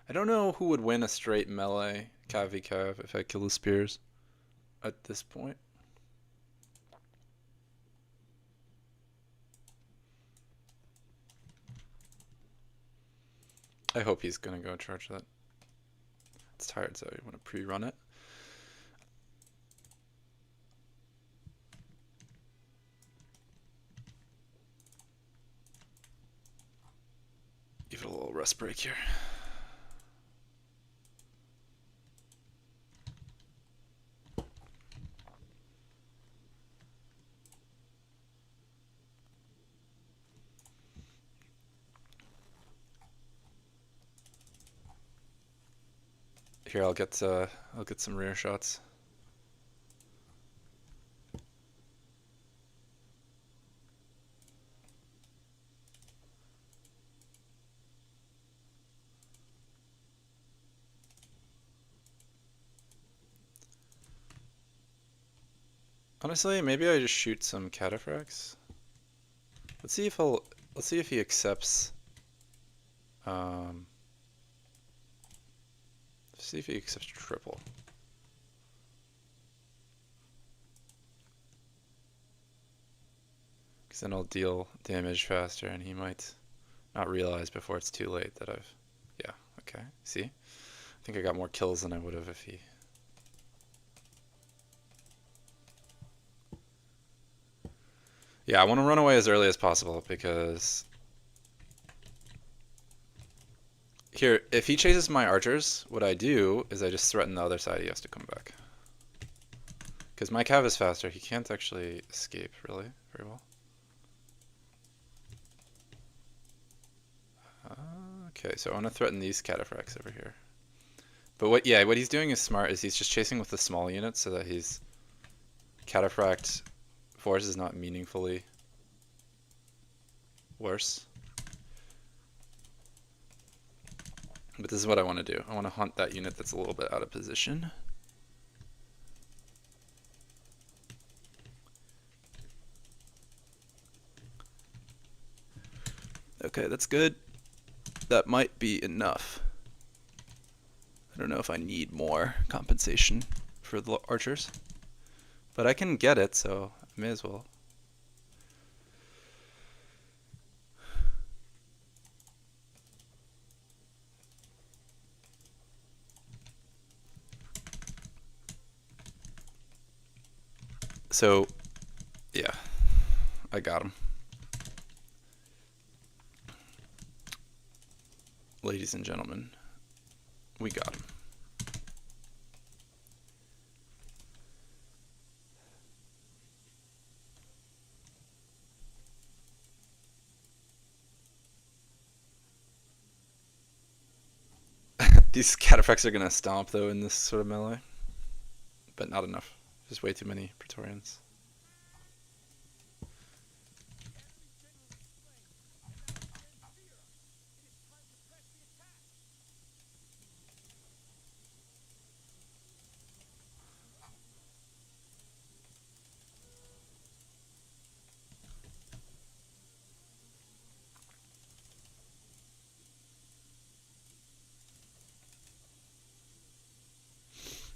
I don't know who would win a straight melee cav v cav if I kill the spears at this point. I hope he's gonna go charge that. It's tired, so I want to pre-run it. Give it a little rest break here. Here, I'll get some rear shots. Honestly, maybe I just shoot some cataphracts. Let's see if he accepts. See if he accepts triple. Because then I'll deal damage faster, and he might not realize before it's too late that I've. Yeah. Okay. See, I think I got more kills than I would have if he. Yeah, I want to run away as early as possible because here, if he chases my archers, what I do is I just threaten the other side he has to come back. Because my cav is faster, he can't actually escape really very well. Okay, so I want to threaten these cataphracts over here. But what he's doing is smart, is he's just chasing with the small units so that his cataphract force is not meaningfully worse. But this is what I want to do. I want to hunt that unit that's a little bit out of position. Okay, that's good. That might be enough. I don't know if I need more compensation for the archers. But I can get it, so I may as well. So, yeah, I got him. Ladies and gentlemen, we got him. These cataphracts are gonna stomp though in this sort of melee, but not enough. There's way too many Praetorians.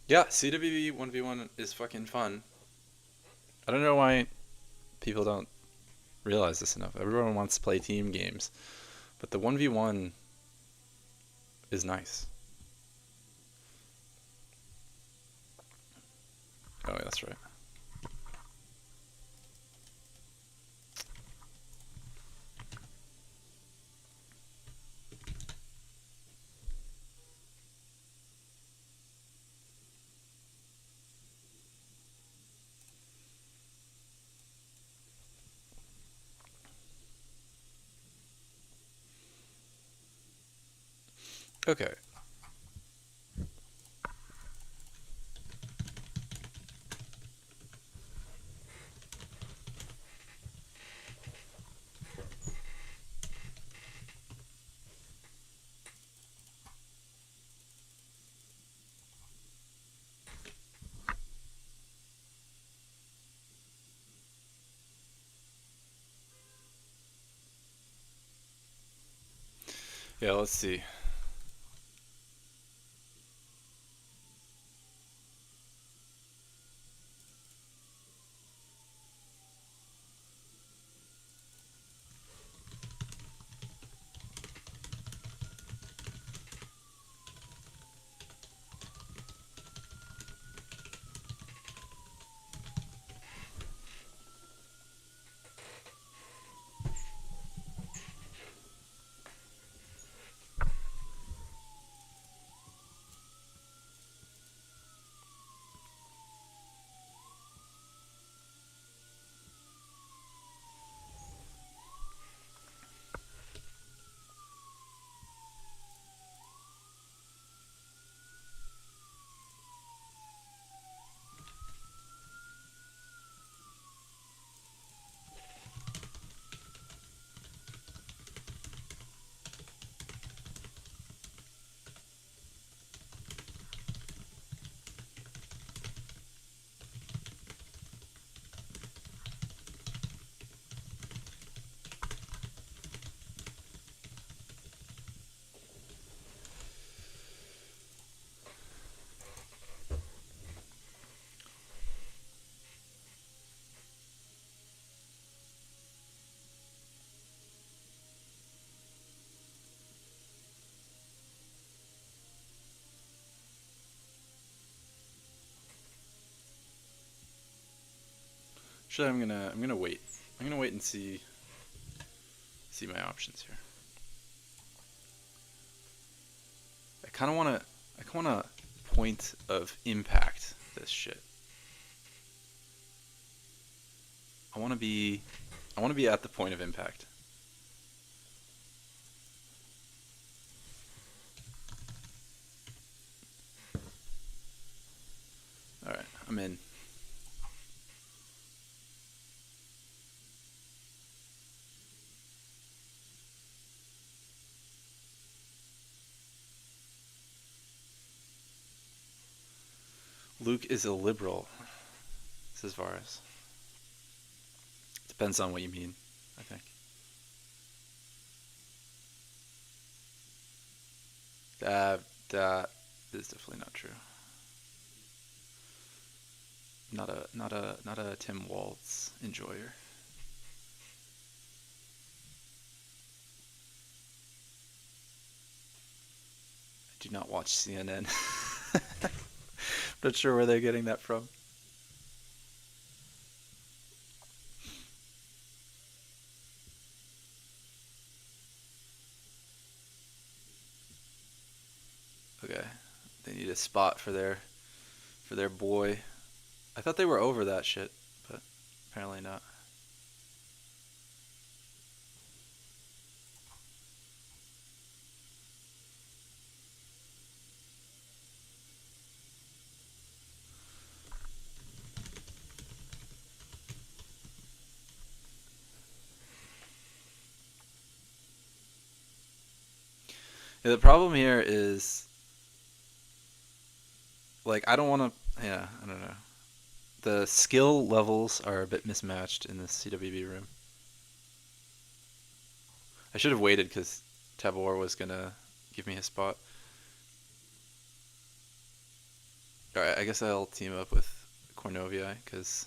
Yeah, CWB 1v1 is fucking fun. I don't know why people don't realize this enough. Everyone wants to play team games, but the 1v1 is nice. Oh, yeah, that's right. Okay. Yeah, let's see. Actually, I'm gonna wait. I'm gonna wait and see my options here. I kind of wanna point of impact this shit. I wanna be at the point of impact. All right, I'm in. Luke is a liberal, says Varus. Depends on what you mean, I think. That is definitely not true. Not a Tim Waltz enjoyer. I do not watch CNN. Not sure where they're getting that from. Okay, they need a spot for their boy. I thought they were over that shit, but apparently not. Yeah, the problem here is like I don't want to. Yeah, I don't know. The skill levels are a bit mismatched in this CWB room. I should have waited because Tabor was gonna give me his spot. Alright, I guess I'll team up with Cornovii because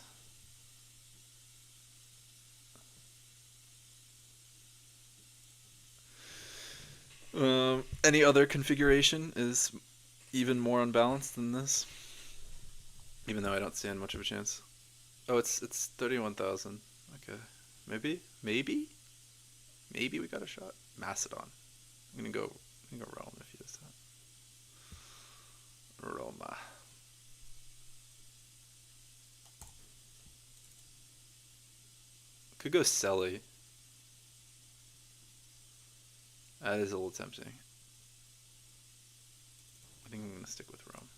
any other configuration is even more unbalanced than this. Even though I don't stand much of a chance. Oh, it's 31,000. Okay, maybe we got a shot. Macedon. I'm gonna go Realm if he does that. Roma. Could go Selly. That is a little tempting. I think I'm gonna stick with Rome.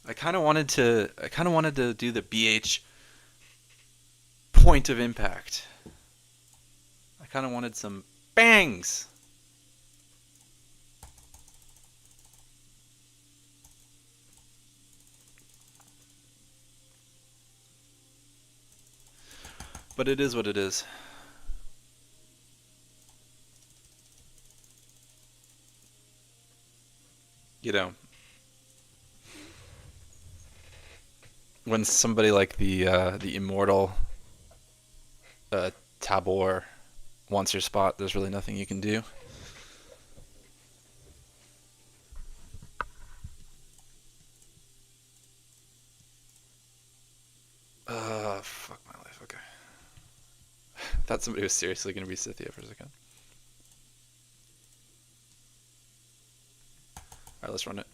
I kind of wanted to do the BH point of impact. I kind of wanted some bangs. But it is what it is. You know, when somebody like the immortal uh, Tabor wants your spot, there's really nothing you can do. Fuck my life. Okay. I thought somebody was seriously gonna be Scythia for a second. Alright, let's run it.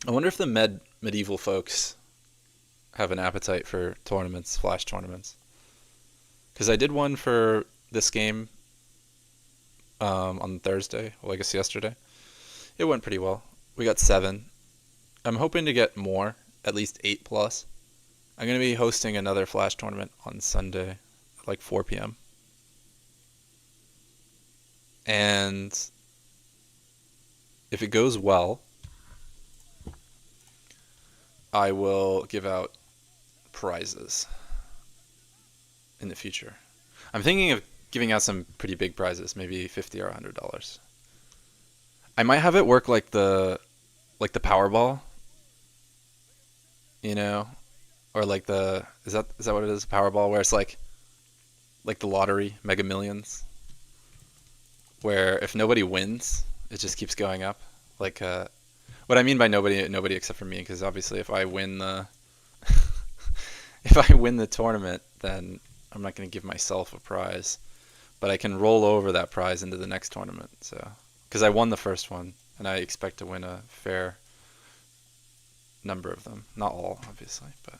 I wonder if the medieval folks have an appetite for tournaments, flash tournaments. Because I did one for this game on Thursday, well, I guess yesterday. It went pretty well. We got 7. I'm hoping to get more, at least 8 plus. I'm going to be hosting another flash tournament on Sunday at like 4 p.m. And if it goes well, I will give out prizes in the future. I'm thinking of giving out some pretty big prizes, maybe $50 or $100. I might have it work like the Powerball, you know, or like the is that what it is, Powerball, where it's like the lottery, Mega Millions, where if nobody wins, it just keeps going up. Like what I mean by nobody except for me, because obviously if I win the if I win the tournament, then I'm not going to give myself a prize, but I can roll over that prize into the next tournament. So, because I won the first one, and I expect to win a fair number of them. Not all, obviously, but.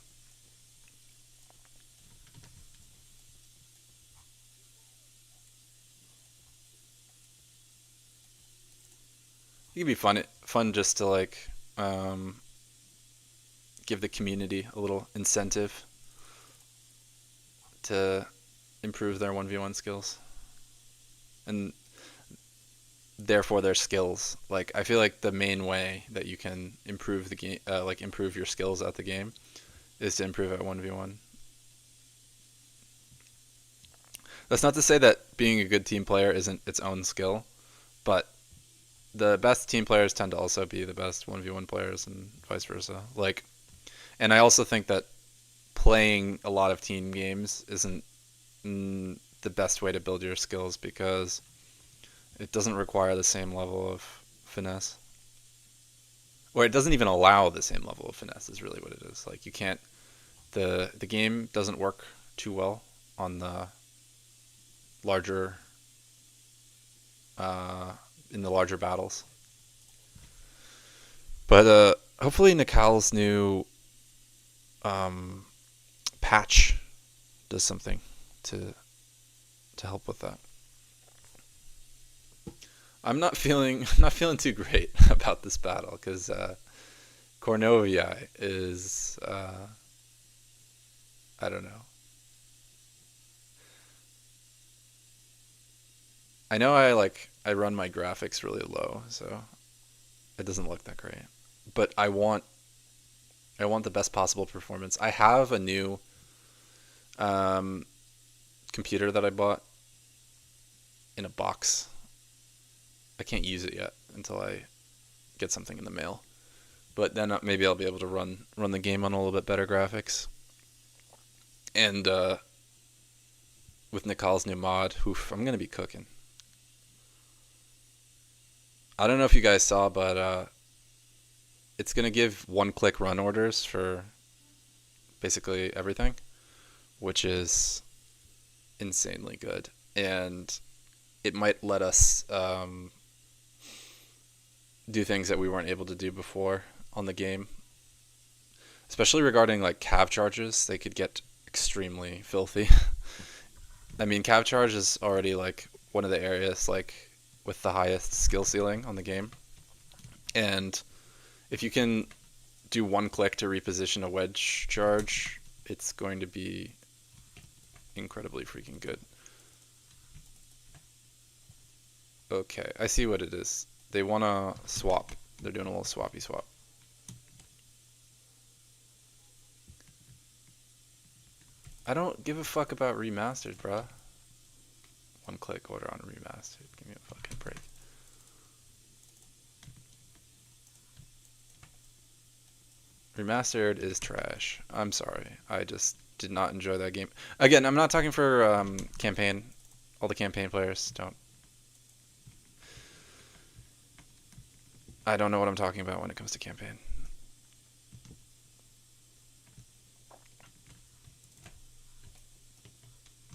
It could be fun just to like give the community a little incentive to improve their 1v1 skills, and therefore their skills. Like, I feel like the main way that you can improve the game, like improve your skills at the game, is to improve at 1v1. That's not to say that being a good team player isn't its own skill, but the best team players tend to also be the best 1v1 players, and vice versa. Like, and I also think that playing a lot of team games isn't the best way to build your skills, because it doesn't require the same level of finesse. Or it doesn't even allow the same level of finesse is really what it is. Like, you can't the game doesn't work too well on the larger in the larger battles. But hopefully Nikal's new patch does something to help with that. I'm not feeling too great about this battle, because Cornovia is I don't know. I know I run my graphics really low, so it doesn't look that great. But I want the best possible performance. I have a new computer that I bought in a box. I can't use it yet until I get something in the mail. But then maybe I'll be able to run the game on a little bit better graphics. And with Nikal's new mod, oof, I'm gonna be cooking. I don't know if you guys saw, but it's gonna give one-click run orders for basically everything, which is insanely good. And it might let us do things that we weren't able to do before on the game, especially regarding like cav charges. They could get extremely filthy. I mean, cav charge is already like one of the areas like with the highest skill ceiling on the game, and if you can do one click to reposition a wedge charge, it's going to be incredibly freaking good. Okay, I see what it is. They want to swap. They're doing a little swappy swap. I don't give a fuck about remastered, bruh. One click order on remastered. Give me a fucking break. Remastered is trash. I'm sorry. I just did not enjoy that game. Again, I'm not talking for campaign. All the campaign players don't. I don't know what I'm talking about when it comes to campaign.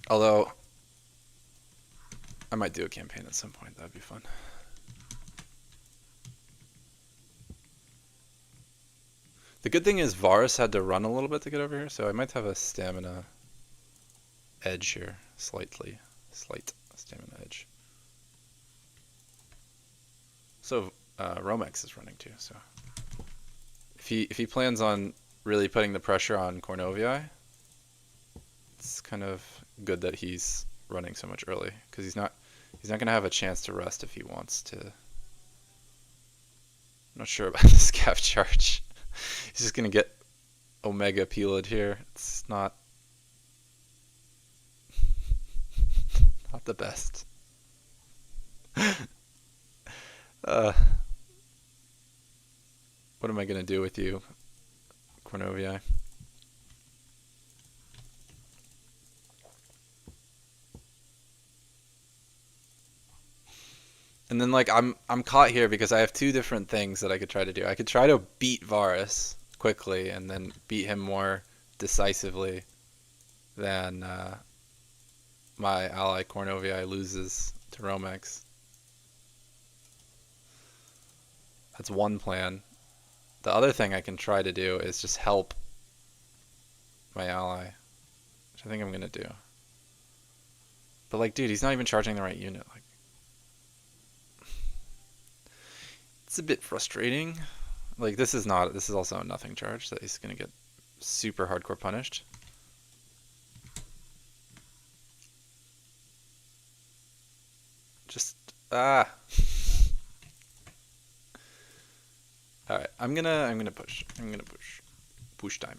Although, I might do a campaign at some point. That'd be fun. The good thing is Varus had to run a little bit to get over here, so I might have a stamina edge here. Slight stamina edge. So Romex is running too, so if he plans on really putting the pressure on Cornovii, it's kind of good that he's running so much early, because he's not gonna have a chance to rest if he wants to. I'm not sure about the scav charge. He's just gonna get Omega peeled here. It's not the best. What am I gonna do with you, Cornovii? And then like I'm caught here because I have two different things that I could try to do. I could try to beat Varus quickly and then beat him more decisively than my ally Cornovii loses to Romex. That's one plan. The other thing I can try to do is just help my ally, which I think I'm gonna do. But like, dude, he's not even charging the right unit. Like, it's a bit frustrating. Like, this is also a nothing charge that he's gonna get super hardcore punished. Just All right, I'm gonna push. Push time.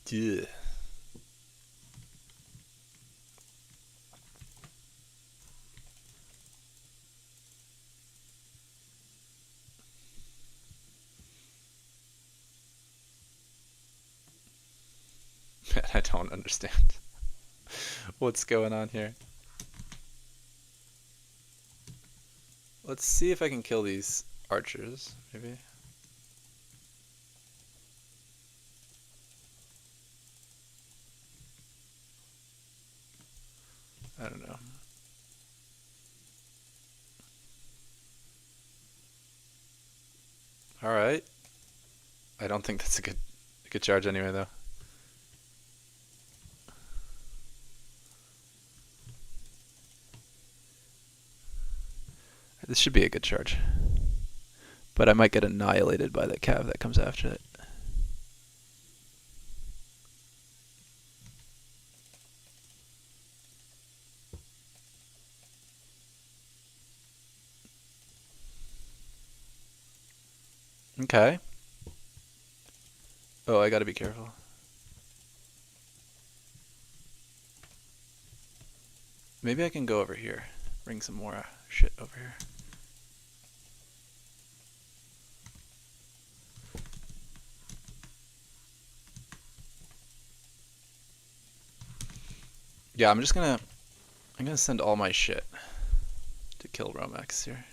Yeah. I don't understand what's going on here. Let's see if I can kill these archers, maybe. I don't know. All right. I don't think that's a good charge anyway, though. This should be a good charge. But I might get annihilated by that cav that comes after it. Okay. Oh, I gotta be careful. Maybe I can go over here. Bring some more shit over here. Yeah, I'm gonna send all my shit to kill Romex here.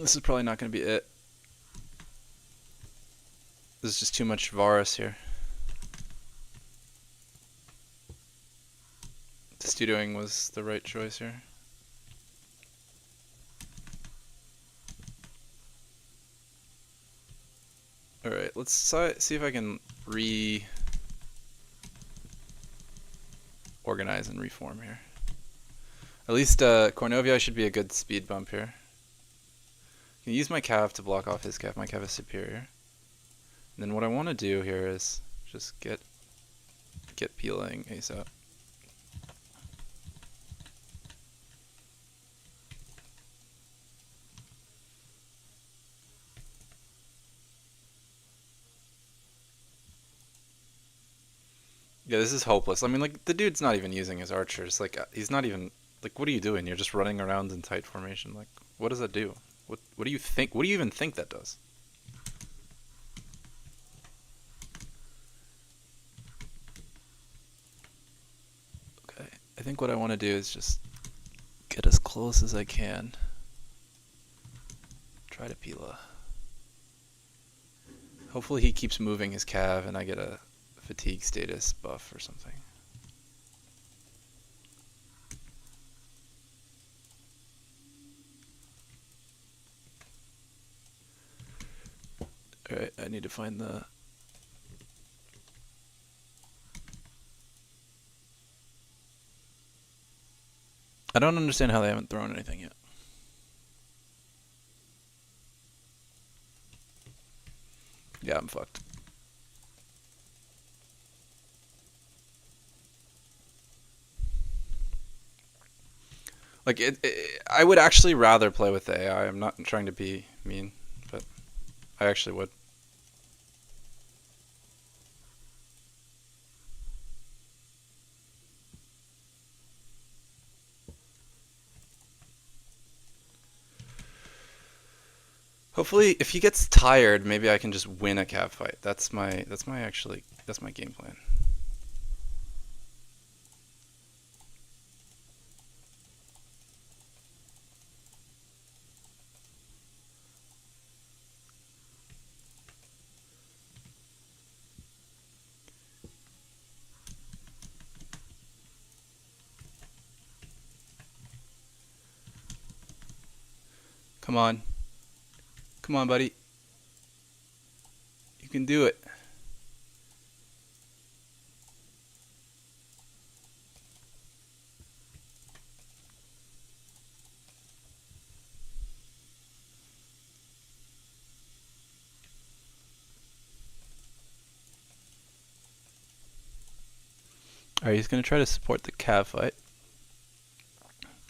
This is probably not going to be it. There's just too much Varus here. Studioing was the right choice here. Alright, let's see if I can reorganize and reform here. At least Cornovia should be a good speed bump here. I can use my cav to block off his cav. My cav is superior. And then what I want to do here is just get peeling ASAP. Yeah, this is hopeless. I mean, like, the dude's not even using his archers. Like, he's not even... Like, what are you doing? You're just running around in tight formation. Like, what does that do? What do you think? What do you even think that does? Okay, I think what I want to do is just get as close as I can. Try to Pila. Hopefully he keeps moving his cav and I get a fatigue status buff or something. Alright, I need to find the... I don't understand how they haven't thrown anything yet. Yeah, I'm fucked. Like, I would actually rather play with the AI. I'm not trying to be mean, but I actually would. Hopefully, if he gets tired, maybe I can just win a cav fight. That's my game plan. Come on. Come on, buddy. You can do it. Alright, he's going to try to support the cav fight.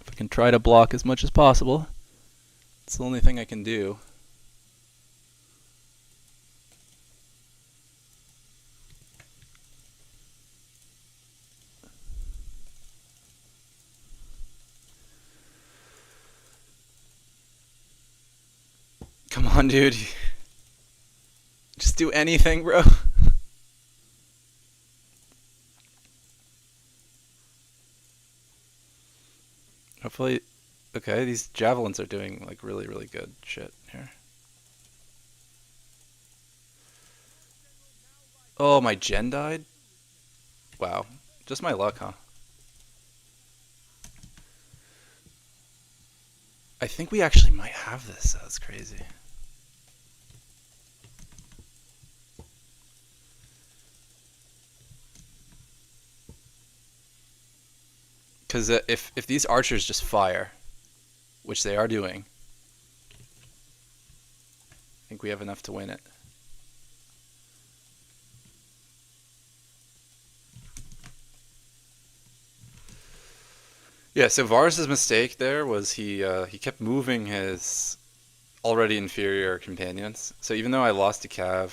If I can try to block as much as possible. It's the only thing I can do. Come on, dude. Just do anything, bro. Hopefully... Okay, these javelins are doing, like, really, really good shit here. Oh, my gen died? Wow. Just my luck, huh? I think we actually might have this. That's crazy. Because if these archers just fire, which they are doing, I think we have enough to win it. Yeah, so Varus' mistake there was he kept moving his already inferior companions. So even though I lost a cav,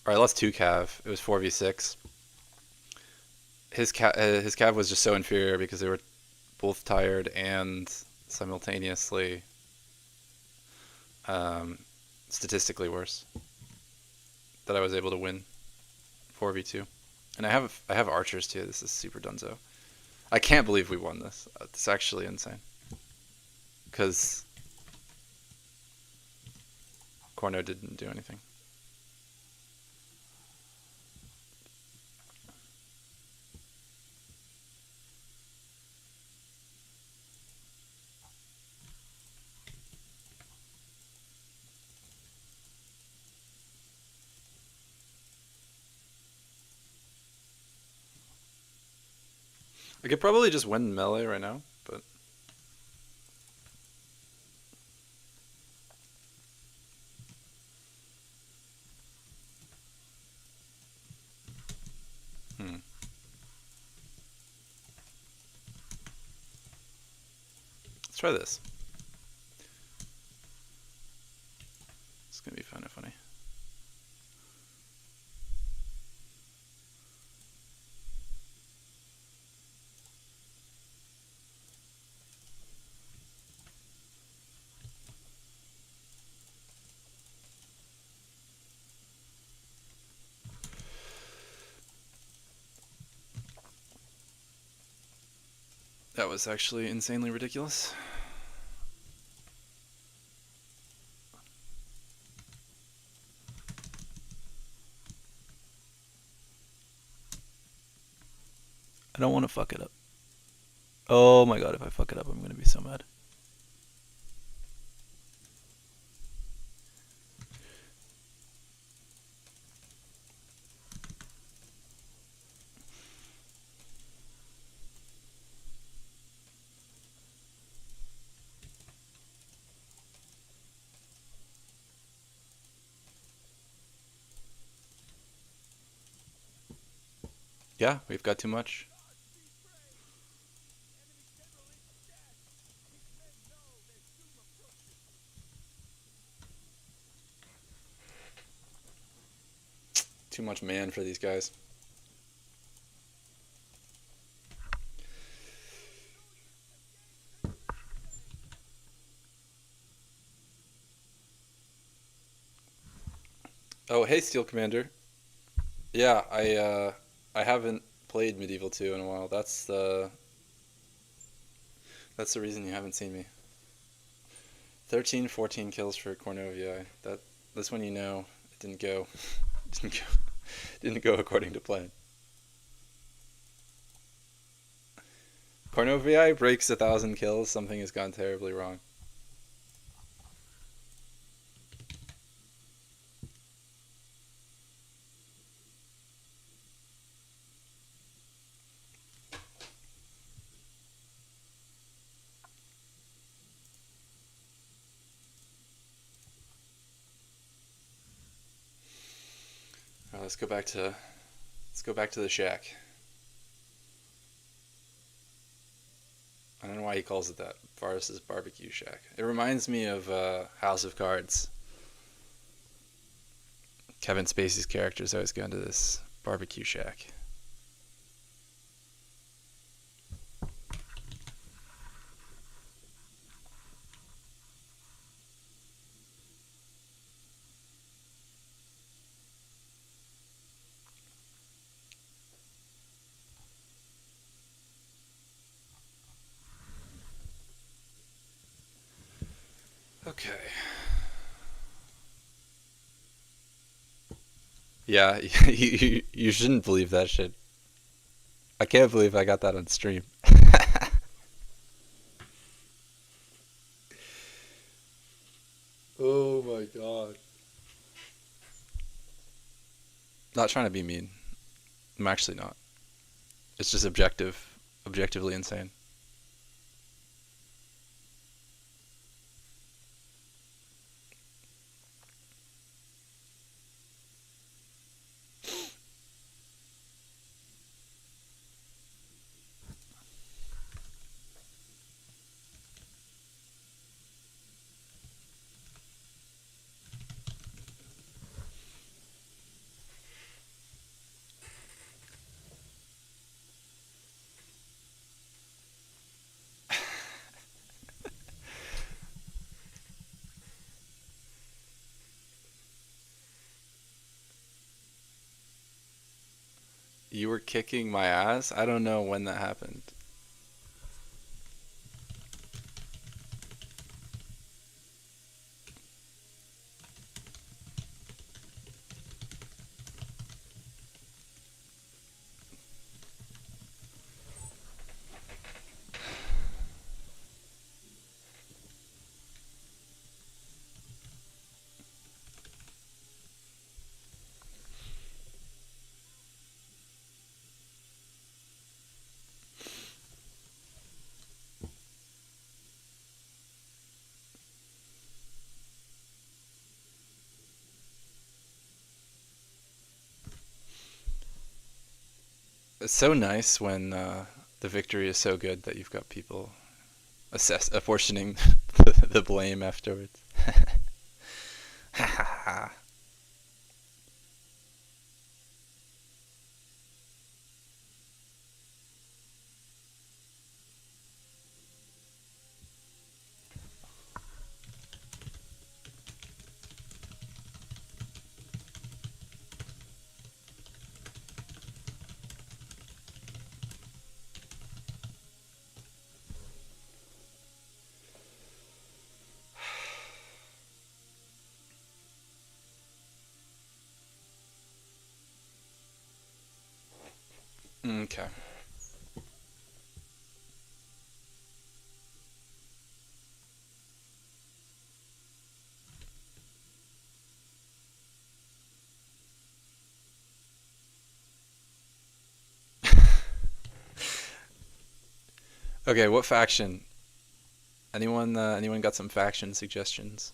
or I lost 2 cav, it was 4v6. His cav was just so inferior because they were both tired and simultaneously statistically worse, that I was able to win 4v2. And I have archers too. This is super dunzo. I can't believe we won this. It's actually insane. Because Corno didn't do anything. I could probably just win melee right now, but let's try this. It's gonna be kind of funny. That was actually insanely ridiculous. I don't want to fuck it up. Oh my god, if I fuck it up, I'm gonna be so mad. Yeah, we've got too much. Too much man for these guys. Oh, hey, Steel Commander. Yeah, I haven't played Medieval 2 in a while. That's the reason you haven't seen me. 13, 14 kills for Cornovia. That's when you know it didn't go didn't go according to plan. Cornovia breaks 1,000 kills. Something has gone terribly wrong. All right, let's go back to the shack. I don't know why he calls it that. Varus's barbecue shack. It reminds me of House of Cards. Kevin Spacey's characters always go into this barbecue shack. Okay. Yeah, you shouldn't believe that shit. I can't believe I got that on stream. Oh my god. Not trying to be mean. I'm actually not. It's just objectively insane. You were kicking my ass? I don't know when that happened. It's so nice when the victory is so good that you've got people apportioning the blame afterwards. Okay. Okay, what faction? Anyone got some faction suggestions?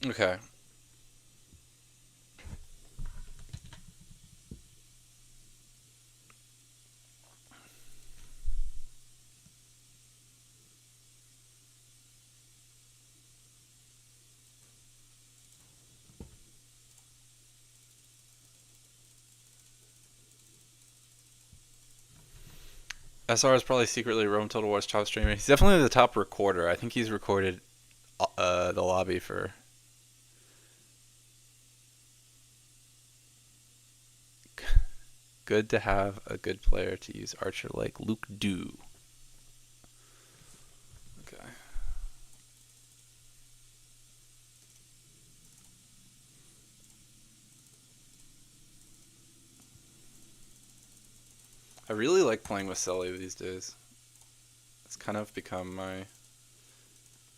Okay. SR is probably secretly Rome Total War's top streamer. He's definitely the top recorder. I think he's recorded the lobby for. Good to have a good player to use Archer like Luke Du. Okay. I really like playing with Sully these days. It's kind of become my.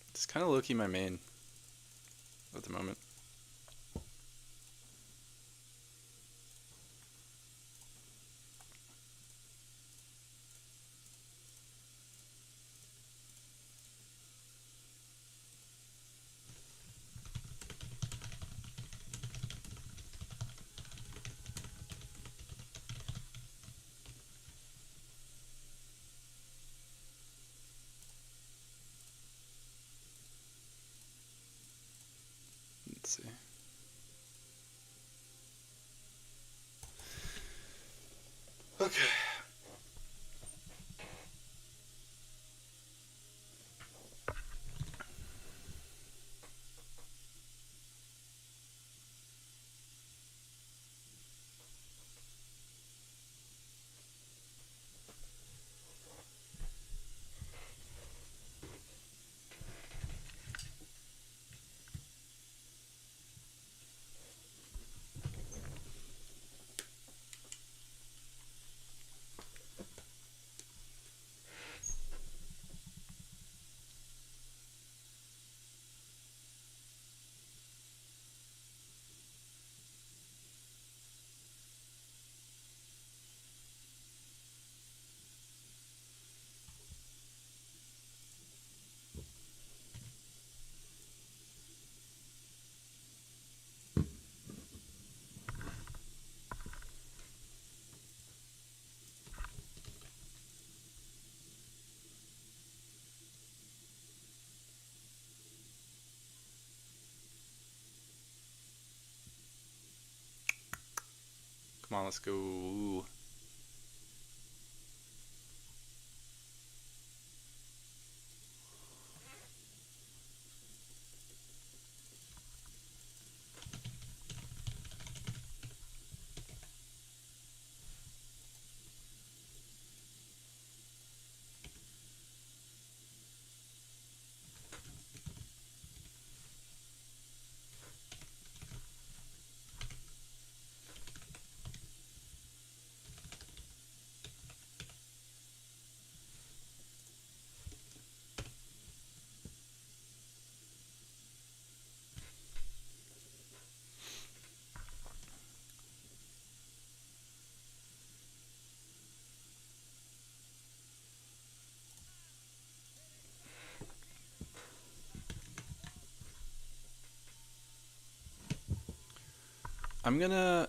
It's kind of low key my main at the moment. Let's see. Okay. Come on, let's go. I'm gonna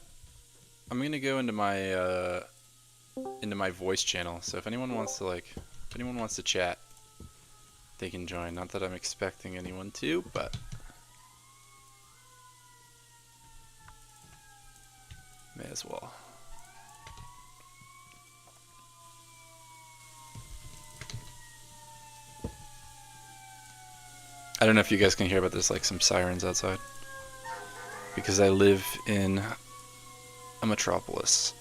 go into my voice channel. So if anyone wants to chat, they can join. Not that I'm expecting anyone to, but may as well. I don't know if you guys can hear, but there's like some sirens outside. Because I live in a metropolis.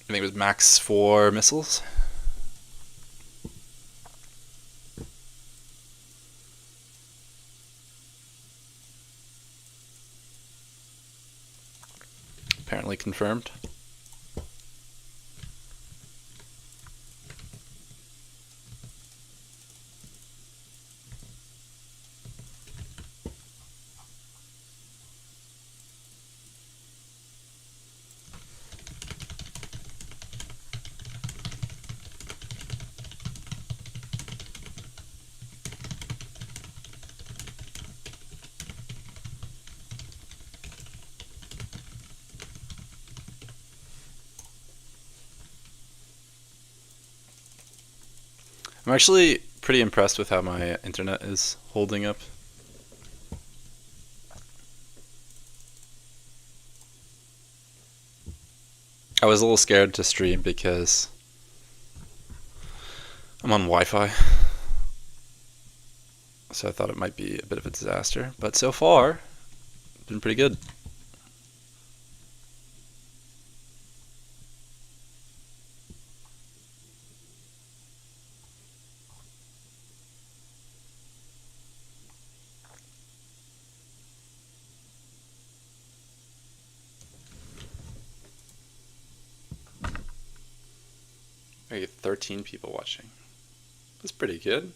I think it was max 4 missiles. Apparently confirmed. I'm actually pretty impressed with how my internet is holding up. I was a little scared to stream because I'm on Wi-Fi, so I thought it might be a bit of a disaster, but so far, it's been pretty good. I get 13 people watching. That's pretty good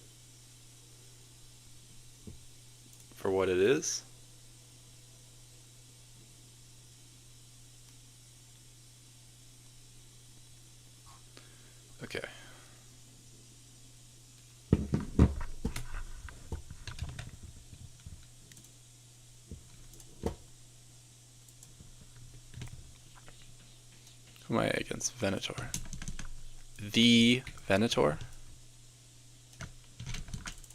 for what it is. Okay. Who am I against? Venator. The Venator?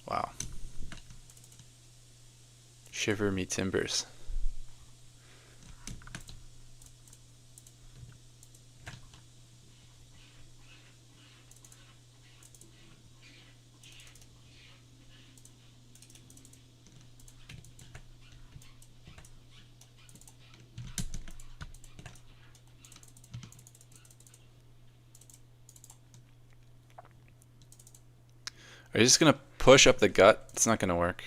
Wow. Shiver me timbers. Are you just gonna push up the gut? It's not gonna work.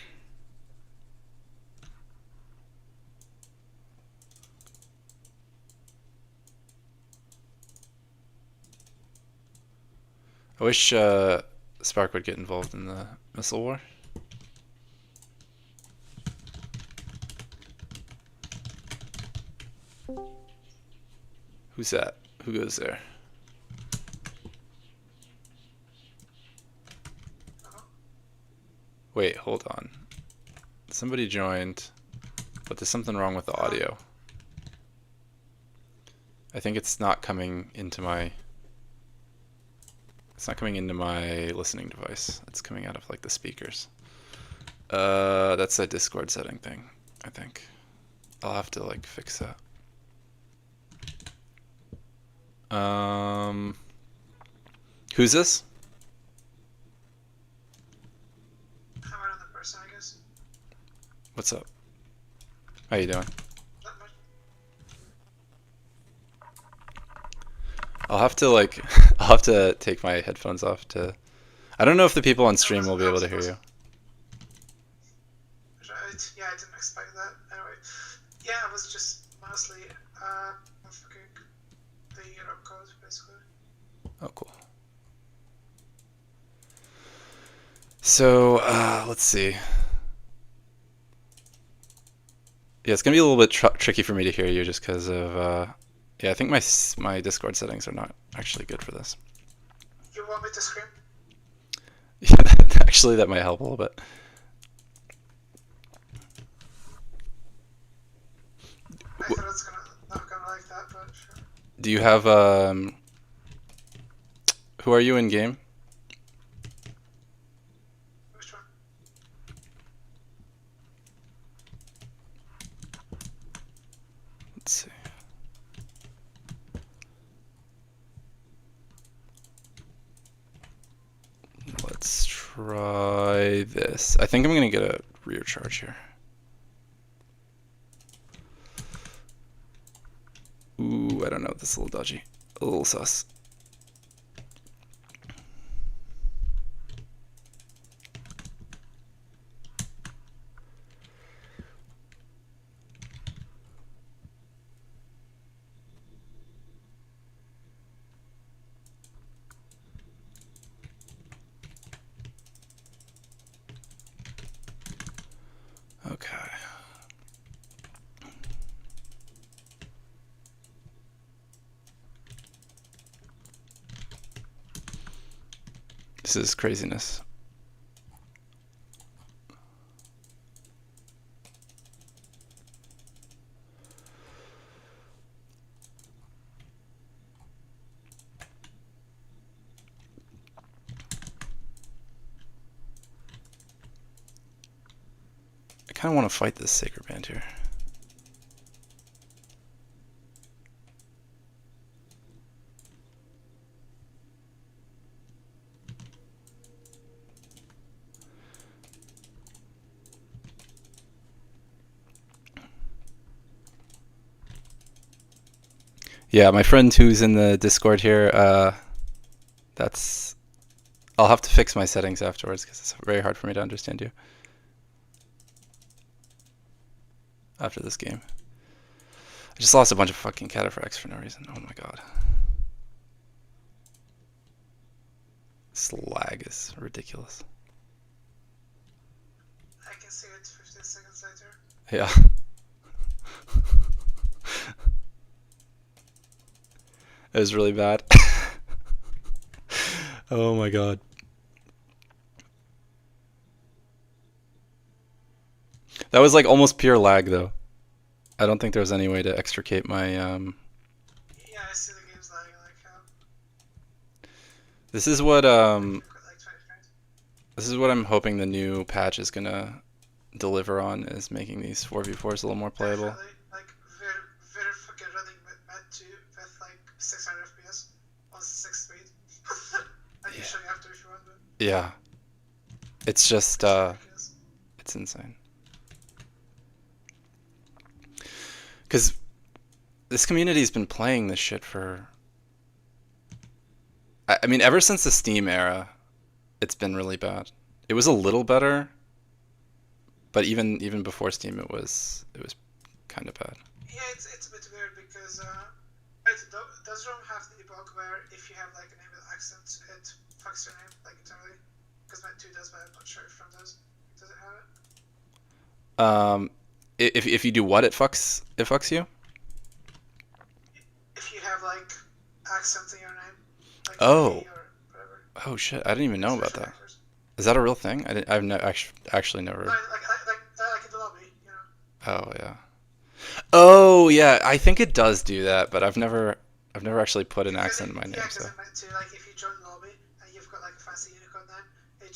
I wish Spark would get involved in the missile war. Who's that? Who goes there? Wait, hold on. Somebody joined, but there's something wrong with the audio. I think it's not coming into my... It's not coming into my listening device. It's coming out of like the speakers. That's a Discord setting thing, I think. I'll have to like fix that. Who's this? I'm another person, I guess. What's up? How you doing? Not much. I'll have to like I'll have to take my headphones off to I don't know if the people on stream will be able to hear you. Right. Yeah, I didn't expect that. Anyway, yeah, I was just mostly fucking the Europe code, basically. Oh, cool. So, let's see. Yeah, it's gonna be a little bit tricky for me to hear you just because of, yeah, I think my Discord settings are not actually good for this. You want me to scream? Yeah, actually, that might help a little bit. I thought it's not gonna like that, but sure. Do you have, who are you in game? Which one? Let's see. Let's try this. I think I'm gonna get a rear charge here. Ooh, I don't know. This is a little dodgy. A little sus. Okay. This is craziness. I kind of want to fight this Sacred Band here. Yeah, my friend who's in the Discord here, that's... I'll have to fix my settings afterwards because it's very hard for me to understand you after this game. I just lost a bunch of fucking cataphracts for no reason. Oh my god. This lag is ridiculous. I can see it 15 seconds later. Yeah. It was really bad. Oh my god. That was like almost pure lag though. I don't think there was any way to extricate my Yeah, I see the game's lagging like hell. This is what Like 20 frames. this is what I'm hoping the new patch is gonna deliver on, is making these 4v4s a little more playable. Definitely, like very fucking running Med 2 with like 600 FPS on 6 speed. I can show you after if you want, but Yeah. It's just ridiculous. it's insane. Cuz this community's been playing this shit for I mean ever since the Steam era, it's been really bad. It was a little better, but even before Steam it was kind of bad. Yeah, it's a bit weird because wait, does Rome have the bug where if you have like a name with accent, it fucks your name like internally? Because Med 2 does, but I'm not sure if Rome does. Does it have it? If you do what, it fucks you? If you have like accent in your name, like Oh. P or whatever. Oh shit, I didn't even know about Special that. characters. Is that a real thing? I've actually never. No, like in the lobby, you know. Oh yeah. Oh yeah, I think it does do that, but I've never actually put an accent in my name. Yeah, So because in Med 2, like if you join the lobby and you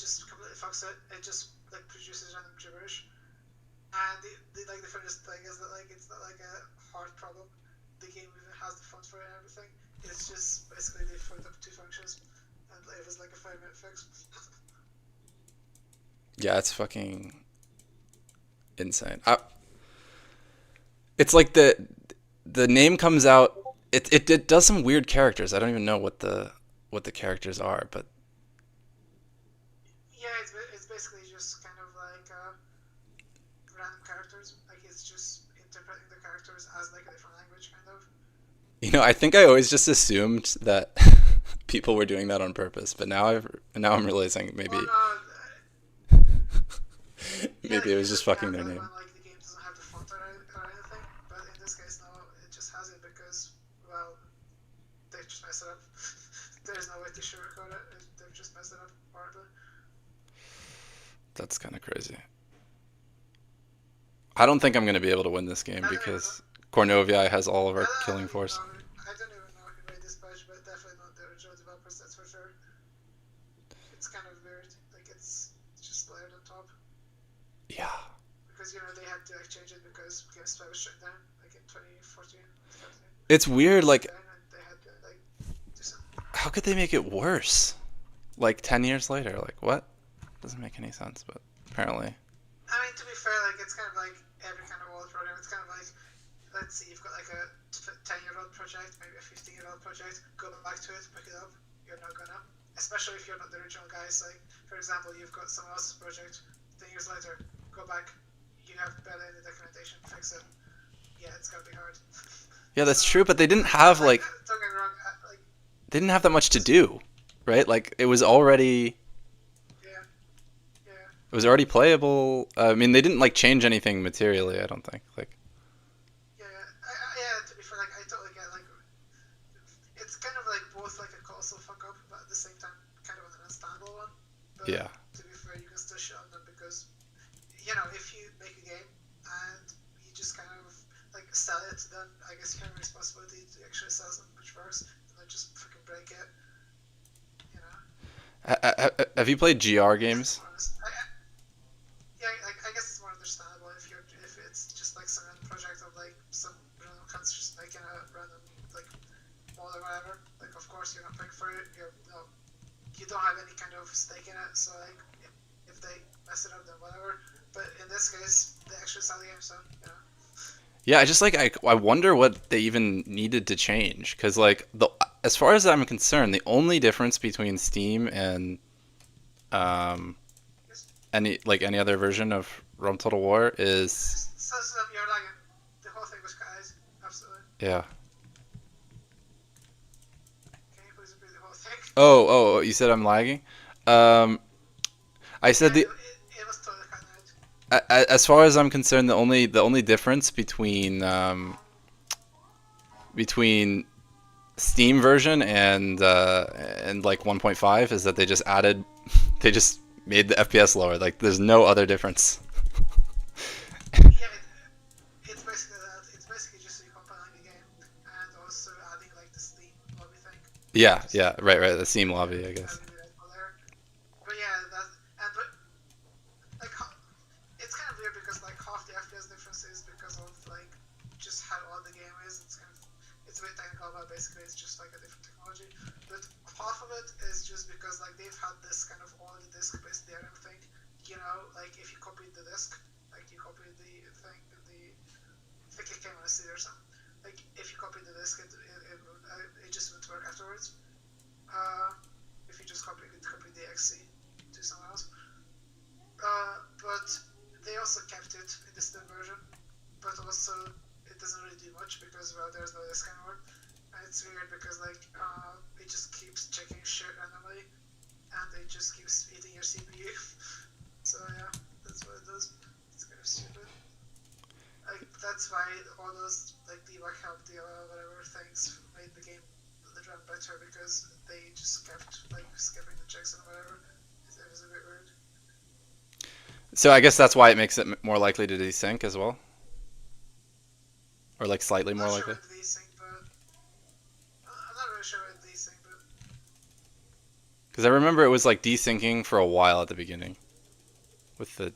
just completely fucks it. It just like produces random gibberish. And the funniest thing is that like it's not like a hard problem. The game even has the font for it and everything. It's just basically they fucked up 2 functions, and it was like a 5-minute fix. Yeah, it's fucking insane. It's like the name comes out. It does some weird characters. I don't even know what the characters are, but Yeah, it's basically just kind of like random characters. Like it's just interpreting the characters as like a different language, kind of. you know, I think I always just assumed that people were doing that on purpose, but now I'm realizing maybe Well, no, maybe it was just fucking their when, name. like the game doesn't have the font or anything, but in this case, no, it just has it because well, they just messed it up. There's no way to sugarcoat it. They've just messed it up horribly. That's kind of crazy. I don't think I'm gonna be able to win this game because Cornovia has all of our killing force. I don't even know who made this patch, but definitely not the original developers. That's for sure. It's kind of weird. Like it's just layered on top. Yeah. Because they had to like change it because GameSpy was shut down like in 2014. It's weird. Like, And they had to like do something. how could they make it worse? Like 10 years later. Like what? Doesn't make any sense. But apparently. I mean, to be fair, like it's kind of like every kind of old program. It's kind of like, let's see, you've got like a 10-year-old project, maybe a 15-year-old project. Go back to it, pick it up. You're not gonna, especially if you're not the original guys. Like, for example, you've got someone else's project. 10 years later, go back. You have barely any documentation. Fix it. Yeah, it's gonna be hard. Yeah, that's true. But they didn't have like Don't get me wrong. Like, they didn't have that much to do, right? Like it was already yeah, yeah. it was already playable. I mean, they didn't like change anything materially. I don't think. Like Yeah, yeah. To be fair, like I totally get like it's kind of like both like a colossal fuck up, but at the same time, kind of an understandable one. But yeah. to be fair, you can still shit on them because if you make a game and you just kind of like sell it, then I guess you have a responsibility to actually sell something which works, and not just fucking break it. You know. Have you played GR games? Yeah, like I guess it's more understandable if it's just like some random project of like some random cunts just making a random like mod or whatever. Like of course you're not paying for it. You don't have any kind of stake in it. So like if they mess it up, then whatever. But in this case, they actually sell the game, so Yeah, I just like I wonder what they even needed to change because like as far as I'm concerned, the only difference between Steam and any other version of Rome Total War is So you're lagging. The whole thing was cut. Absolutely. yeah. Can you please repeat the whole thing? Oh, you said I'm lagging. I said Yeah, the it was totally cut out. as far as I'm concerned, the only difference between Steam version and like 1.5 is that they just made the FPS lower. Like there's no other difference. Yeah, it's basically that. It's basically just recompiling the game and also adding like the Steam lobby thing. Yeah, right, the Steam lobby, I guess. But yeah, but like it's kind of weird because like half the FPS difference is because of like just how old the game is. It's a bit technical, but basically it's just like a different technology. But half of it is just because like they've had this kind of old disk-based DRM thing. Like if you copied the disk, like you copied the thing, I think it came on a CD or something. Like if you copied the disk, it just wouldn't work afterwards. If you just copied the XC to someone else. But they also kept it in the Steam version, but also it doesn't really do much because there's no disk anymore. And it's weird because like it just keeps checking shit randomly, and it just keeps eating your CPU. So yeah, that's what it does. It's kind of stupid. Like that's why all those like debug help, DLL, whatever things made the game run better because they just kept like skipping the checks and whatever. It was a bit weird. So I guess that's why it makes it more likely to desync as well, or like slightly more Not likely. sure with desync, but I'm not really sure with desync, but Because I remember it was like desyncing for a while at the beginning. With the...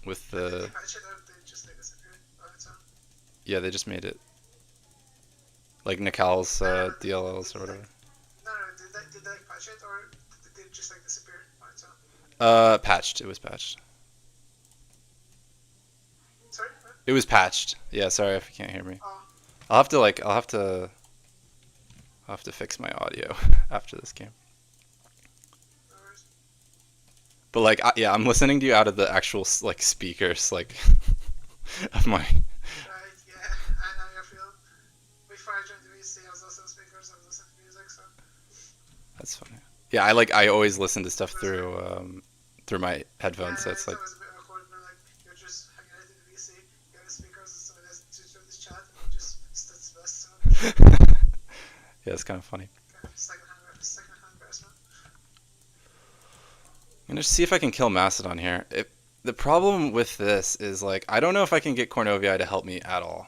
With Did they the... patch it or did it just like disappear on its own? Yeah, they just made it. Like Nikal's DLLs or whatever. No, did they like patch it or did it just like disappear on its own? Patched. It was patched. Sorry? What? It was patched. Yeah, sorry if you can't hear me. Oh, I'll have to like I'll have to fix my audio after this game. no worries. But like yeah, I'm listening to you out of the actual like speakers like of my Right, yeah, I know your feel. Before I joined the VC, I was also on speakers, I was listening to music, so. That's funny. Yeah, I always listen to stuff through my headphones, so Yeah, it's it's like always a bit awkward, but like, you're just hanging out in the VC, you have the speakers, and someone has to join this chat, and you just, that's the best, so. yeah, it's kind of funny. Kind of second-hand embarrassment. I'm gonna see if I can kill Mastodon here. The problem with this is like I don't know if I can get Cornovii to help me at all.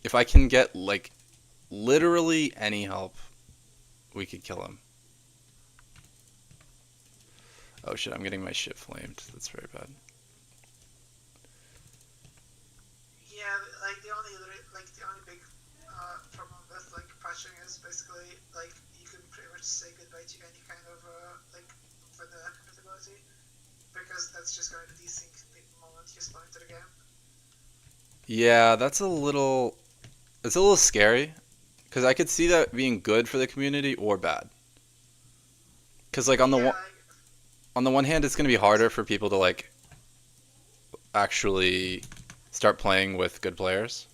If I can get like literally any help, we could kill him. Oh shit, I'm getting my shit flamed. That's very bad. Yeah, like the only big problem with like patching is basically like you can pretty much say goodbye to any kind of like vanilla compatibility because that's just going to desync the moment you spawn into the game. Yeah, it's a little scary because I could see that being good for the community or bad. Because like on the Yeah, on the one hand, it's going to be harder for people to like actually start playing with good players,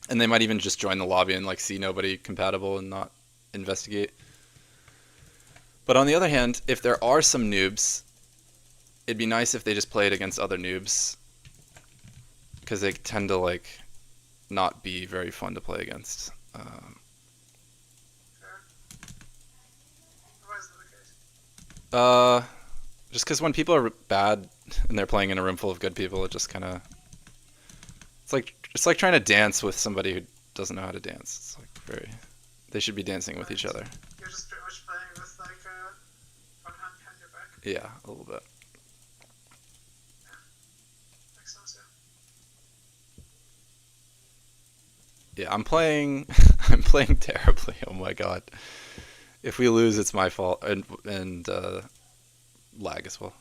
and they might even just join the lobby and like see nobody compatible and not investigate. But on the other hand, if there are some noobs, it'd be nice if they just played against other noobs, because they tend to like not be very fun to play against. fair. Why is that the case? Just because when people are bad and they're playing in a room full of good people, it just kind of it's like trying to dance with somebody who doesn't know how to dance. It's like they should be dancing with each other. You're just pretty much playing with like one hand behind your back. Yeah, a little bit. Makes sense, Yeah, I'm playing I'm playing terribly. Oh my god. If we lose, it's my fault and lag as well.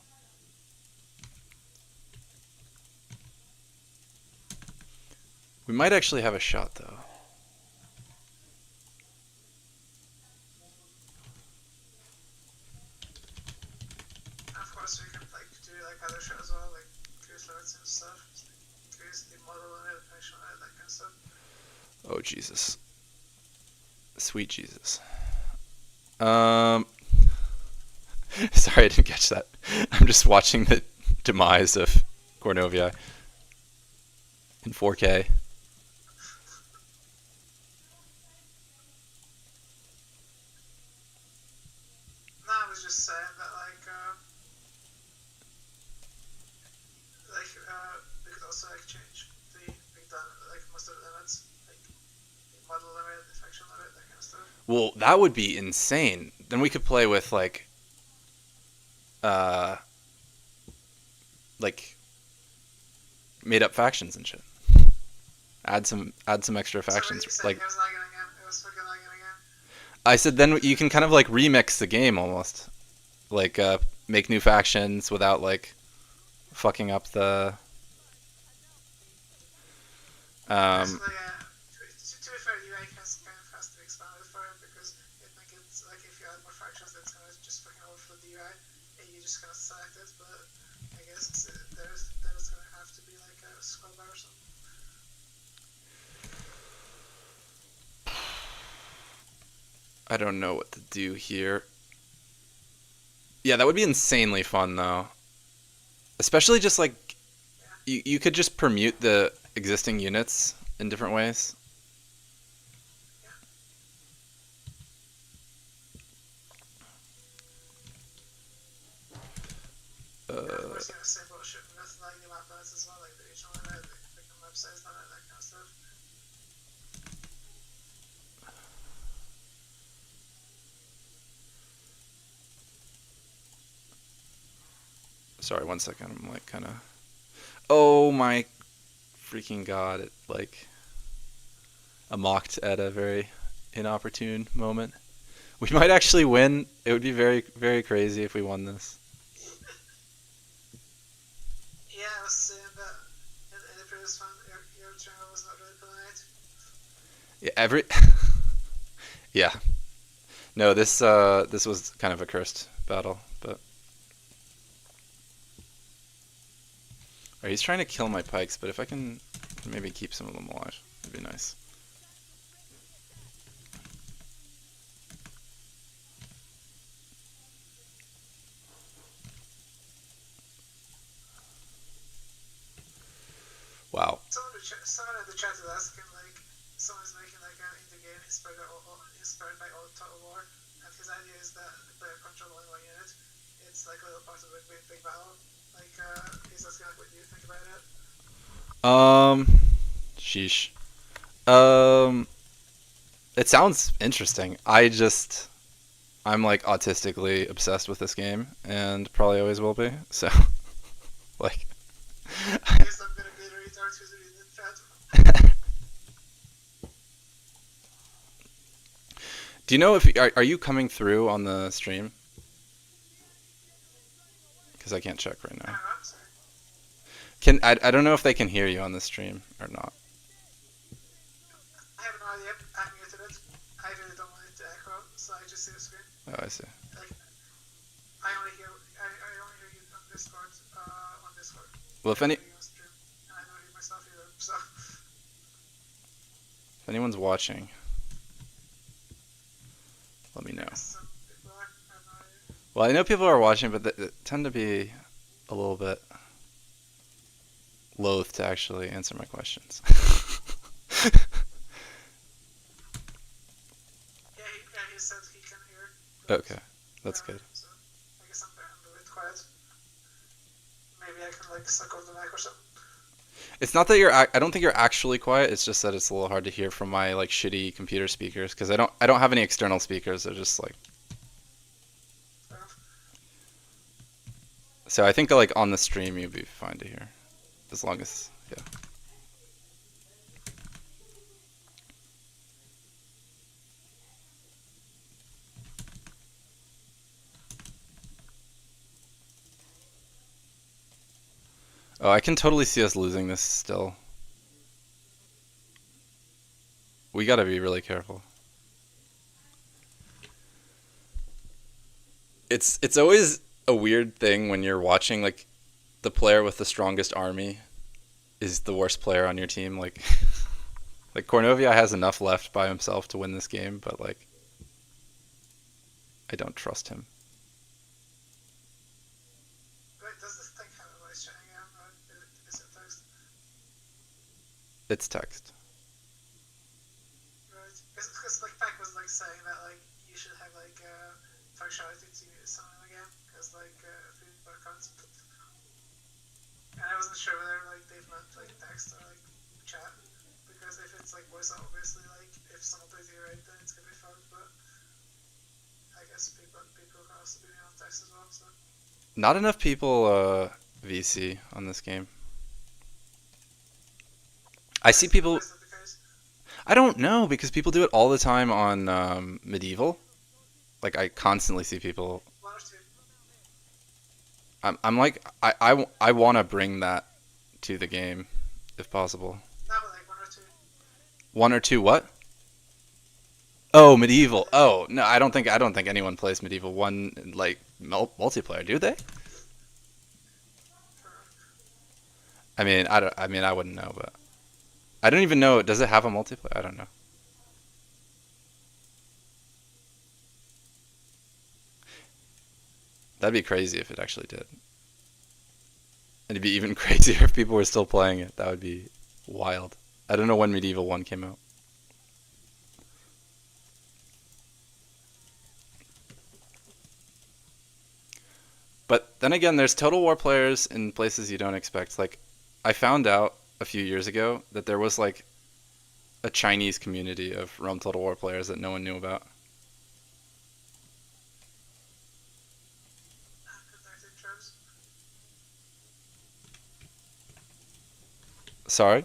We might actually have a shot though. And of course, we can like do like other shit as well, like increase limits and stuff, increase the model limit, function limit, that kind of stuff. Oh Jesus. Sweet Jesus. Sorry, I didn't catch that. I'm just watching the demise of Cornovii in 4K. No, I was just saying that we could also like change like most of the limits, like the model limit, the function limit, that kind of stuff. Well, that would be insane. Then we could play with like made up factions and shit. Add some extra factions. So Like it was lagging again. It was fucking lagging again. I said, then you can kind of like remix the game almost. Like make new factions without like fucking up the. Basically, to be fair, UI has to be expanded for it because it's like if you add more factions, it's gonna just fucking overflow the UI, and you just gonna select it. But I guess there's gonna have to be like a scroll bar or something. I don't know what to do here. Yeah, that would be insanely fun though. Especially just like you could just permute the existing units in different ways. Of course, same bullshit with like the map limits as well, like the regional limit, the map size limit, that kind of stuff. Sorry, 1 second. I'm like kind of. Oh my freaking god! It like mocked at a very inopportune moment. We might actually win. It would be very, very crazy if we won this. Yeah, I was saying that in the previous one, your channel was not really pulling it. Yeah, yeah. No, this was kind of a cursed battle, but Alright, he's trying to kill my pikes, but if I can maybe keep some of them alive, it'd be nice. Wow. Someone in the chat is asking, like, someone's making like an indie game inspired by old Total War, and his idea is that the player control only one unit. It's like a little part of a big battle. Like, he's asking, like, what do you think about it? Sheesh. It sounds interesting. I'm like autistically obsessed with this game, and probably always will be. So, like. I guess I'm gonna be the retard who's reading the chat. Do you know if are you coming through on the stream? Because I can't check right now. I don't know if they can hear you on the stream or not. I have no idea. I muted it. I really don't want it to echo, so I just see the screen. Oh, I see. Like, I only hear you on Discord. On Discord. Well, if any. On stream, and I don't hear myself either. So. If anyone's watching, let me know. Some people are. I have no idea. Well, I know people are watching, but they tend to be a little bit loath to actually answer my questions. Yeah, he said he can hear. Okay, that's good. So I guess I'm a bit quiet. Maybe I can like suck off the mic or something. It's not that I don't think you're actually quiet. It's just that it's a little hard to hear from my like shitty computer speakers because I don't have any external speakers. They're just like. Fair enough. So I think like on the stream you'd be fine to hear, as long as yeah. Oh, I can totally see us losing this still. We gotta be really careful. It's always a weird thing when you're watching like the player with the strongest army is the worst player on your team. Like like Cornovia has enough left by himself to win this game, but like I don't trust him. Wait, does this thing have a voice chat again, or is it text? It's text. Right. Because like Pac was like saying that like you should have like functionality to summon in the game, because like people can't. And I wasn't sure whether like they've meant like text or like chat, because if it's like voice, obviously like if someone plays you right, then it's gonna be fucked. But I guess people can also be on text as well. So. Not enough people VC on this game. I see people. Is that the case? I don't know because people do it all the time on Medieval. Like I constantly see people. One or two. I'm like I want to bring that to the game if possible. No, but like one or two. One or two what? Oh, Medieval. Oh no, I don't think anyone plays Medieval 1 like multiplayer, do they? I mean I wouldn't know, but I don't even know. Does it have a multiplayer? I don't know. That'd be crazy if it actually did. And it'd be even crazier if people were still playing it. That would be wild. I don't know when Medieval 1 came out. But then again, there's Total War players in places you don't expect. Like, I found out a few years ago that there was like a Chinese community of Rome Total War players that no one knew about. Sorry?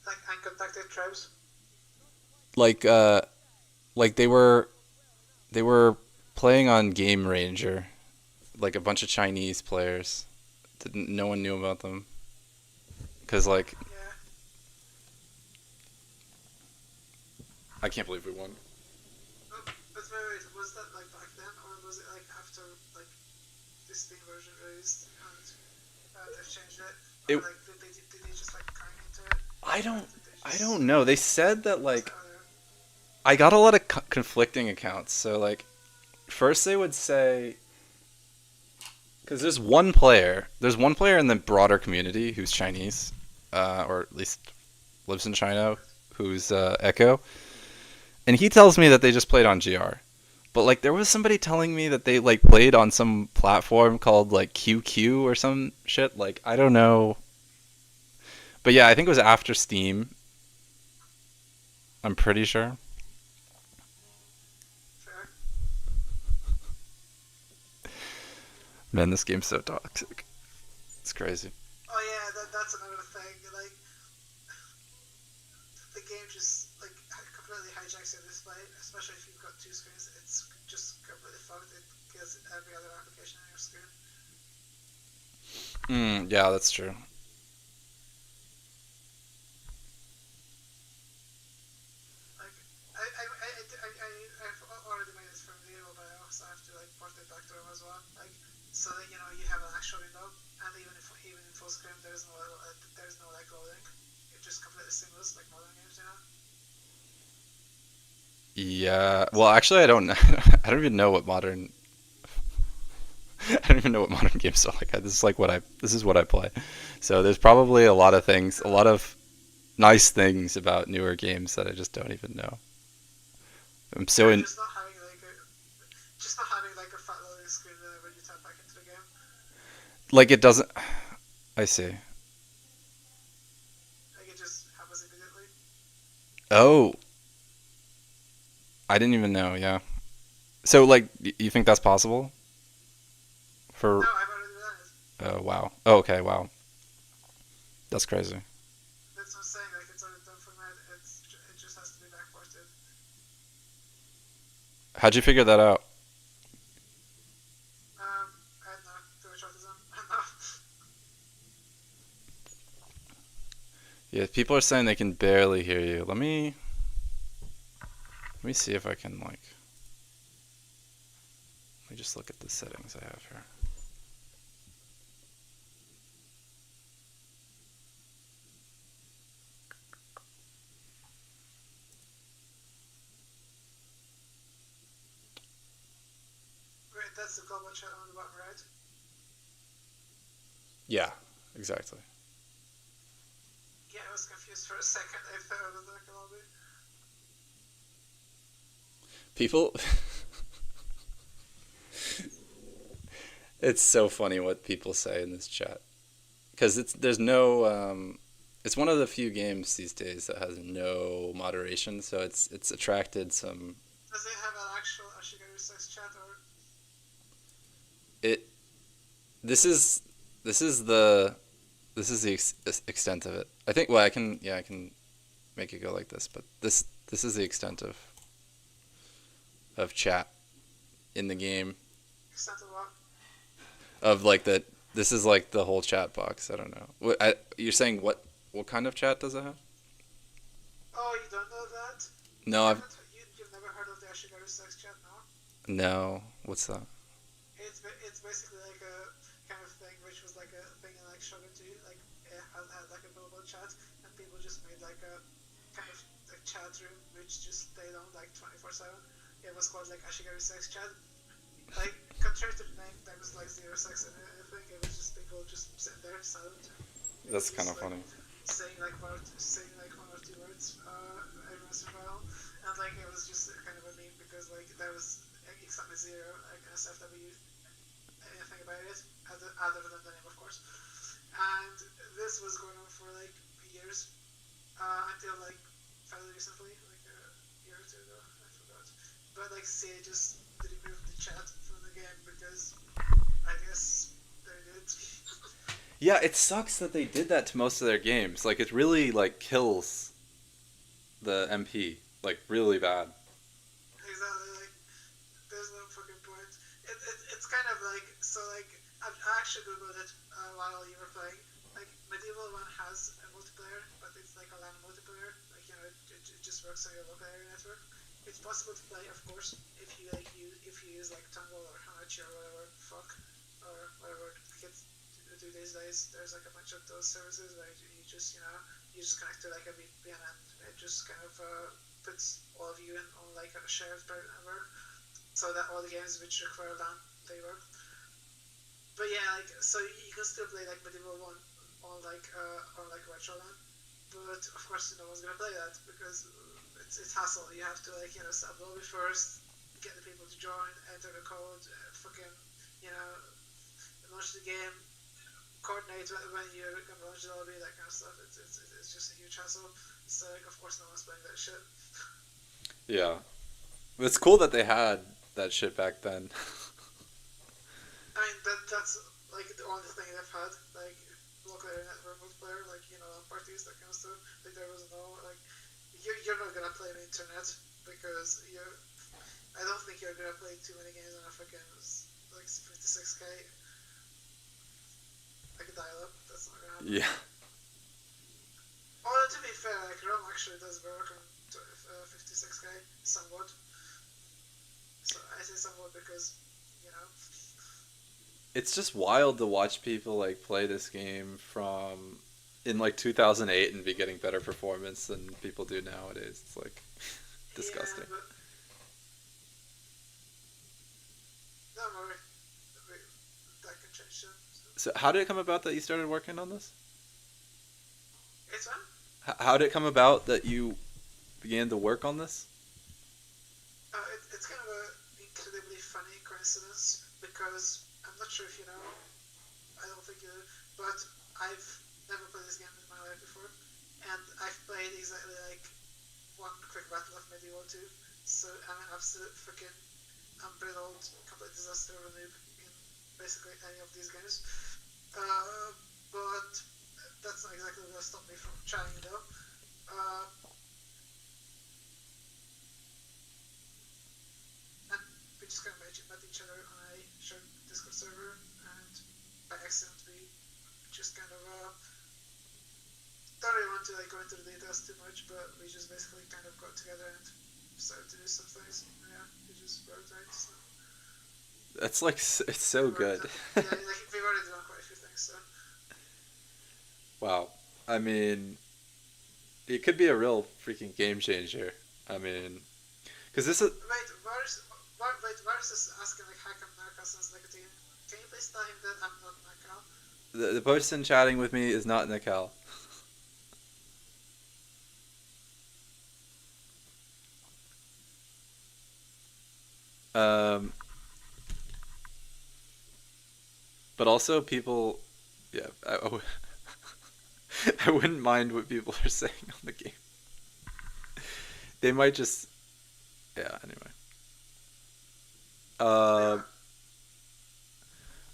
Like uncontacted tribes. Like like they were playing on Game Ranger, like a bunch of Chinese players. Didn't no one knew about them cuz like Yeah. I can't believe we won. But wait, was that like back then, or was it like after like the Steam version released and they've changed it, or It like did they just like kind into it, I or don't did they I just don't know. They said that was like it earlier? I got a lot of conflicting accounts. So like first they would say because there's one player in the broader community who's Chinese, or at least lives in China, who's Echo, and he tells me that they just played on GR. But like there was somebody telling me that they like played on some platform called like QQ or some shit. Like I don't know. But yeah, I think it was after Steam. I'm pretty sure. Fair. Man, this game's so toxic. It's crazy. Oh yeah, that's another thing. Like the game just like completely hijacks your display, especially if you've got two screens. It's just completely fucked. It kills every other application on your screen. Yeah, that's true. Like I've already made it from the mobile, so I have to like port it back to them as well. Like so that you know you have an actual window, and even in full screen there's no like loading. It's just completely seamless like modern games, you know. Yeah. Well, actually, I don't. I don't even know what modern. I don't even know what modern games are like. This is like what I. This is what I play. So there's probably a lot of things, a lot of nice things about newer games that I just don't even know. I'm so Yeah, in. just not having like a fat loading screen whenever you tap back into the game. Like it doesn't. I see. Like it just happens immediately. Oh, I didn't even know. Yeah. So like, you think that's possible? No, For I've already done it. wow. Oh, okay. Wow. That's crazy. That's what I'm saying. Like it's already done for me. It just has to be backported. How'd you figure that out? I don't know. Do which autism? I don't know. Yeah, people are saying they can barely hear you. Let me see if I can like. Let me just look at the settings I have here. Wait, that's the global chat on the bottom right. Yeah, exactly. Yeah, I was confused for a second. I thought it was like a lobby. People. It's so funny what people say in this chat because there's no it's one of the few games these days that has no moderation, so it's attracted some. Does it have an actual Ashigaru 6 chat or? It this is the extent of it. I think. Well, I can make it go like this, but this is the extent of chat in the game, Extent of what? of like the this is like the whole chat box. I don't know. You're saying what kind of chat does it have? Oh, you don't know that? No, You've never heard of the Ashigaru 6 chat, no? no. What's that? It's basically like a kind of thing which was like a thing in like Shogun 2, like it had like a global chat, and people just made like a kind of like chat room which just stayed on like 24/7. It was called like Ashigaru 6 chat. Like contrary to the name, there was like 06 in it. I think it was just people just sitting there silent. That's kind Just of like funny. saying like one or two words every once in a while, and like it was just kind of a meme because like there was like, exactly zero like SFW anything about it other than the name, of course. And this was going on for like years until like fairly recently, like a year or two ago. I forgot. But like CA just removed the chat from the game because I guess they did. Yeah, it sucks that they did that to most of their games. Like, it really like kills the MP like really bad. Exactly, like there's no fucking point. It's kind of like so like I actually googled it while you were playing. Like Medieval One has a multiplayer, but it's like a LAN multiplayer. Like it just works on your local area network. It's possible to play, of course, if you use like Tungle or Hanachi or whatever fuck or whatever kids do these days. There's like a bunch of those services where you just you just connect to like a VPN and it just kind of puts all of you in on like a shared private network, so that all the games which require LAN they work. But yeah, like so you can still play like Medieval One on like virtual LAN, but of course no one's gonna play that because it's hassle. You have to like set up lobby first, get the people to join, enter the code, fucking you know launch the game, coordinate when you're gonna launch the lobby, that kind of stuff. It's just a huge hassle. So like of course no one's playing that shit. Yeah, it's cool that they had that shit back then. I mean that's like the only thing they've had, like local area network multiplayer, like parties, that kind of stuff. Like there was no like you're not gonna play on the internet because I don't think you're gonna play too many games on a fucking like 56k like dial up. That's not gonna happen. Yeah. Although to be fair, like ROM actually does work on 56k somewhat. So I say somewhat because you know. It's just wild to watch people like play this game from in like 2008 and be getting better performance than people do nowadays. It's like disgusting. Yeah, but don't worry, that can change soon. So how did it come about that you started working on this? It's fun. How did it come about that you began to work on this? It's kind of an incredibly funny coincidence because I'm not sure if you know, I don't think you do, but I've never played this game in my life before, and I've played exactly like one quick battle of Medieval 2, so I'm an absolute freaking unbridled, complete disaster of a noob in basically any of these games. But that's not exactly what stopped me from trying though. And we just kind of met each other on a shared Discord server, and by accident we just kind of don't really want to like go into the details too much, but we just basically kind of got together and started to do some things. Yeah, we just worked right. So That's like it's so good. yeah, like we've already done quite a few things. So Wow. I mean, it could be a real freaking game changer. I mean, because this is Varus is asking like how come Narca sounds like a team. Can you please tell him that I'm not Narca? the person chatting with me is not Nikal. But also people, yeah, I wouldn't mind what people are saying on the game. They might just, yeah. Anyway, Yeah.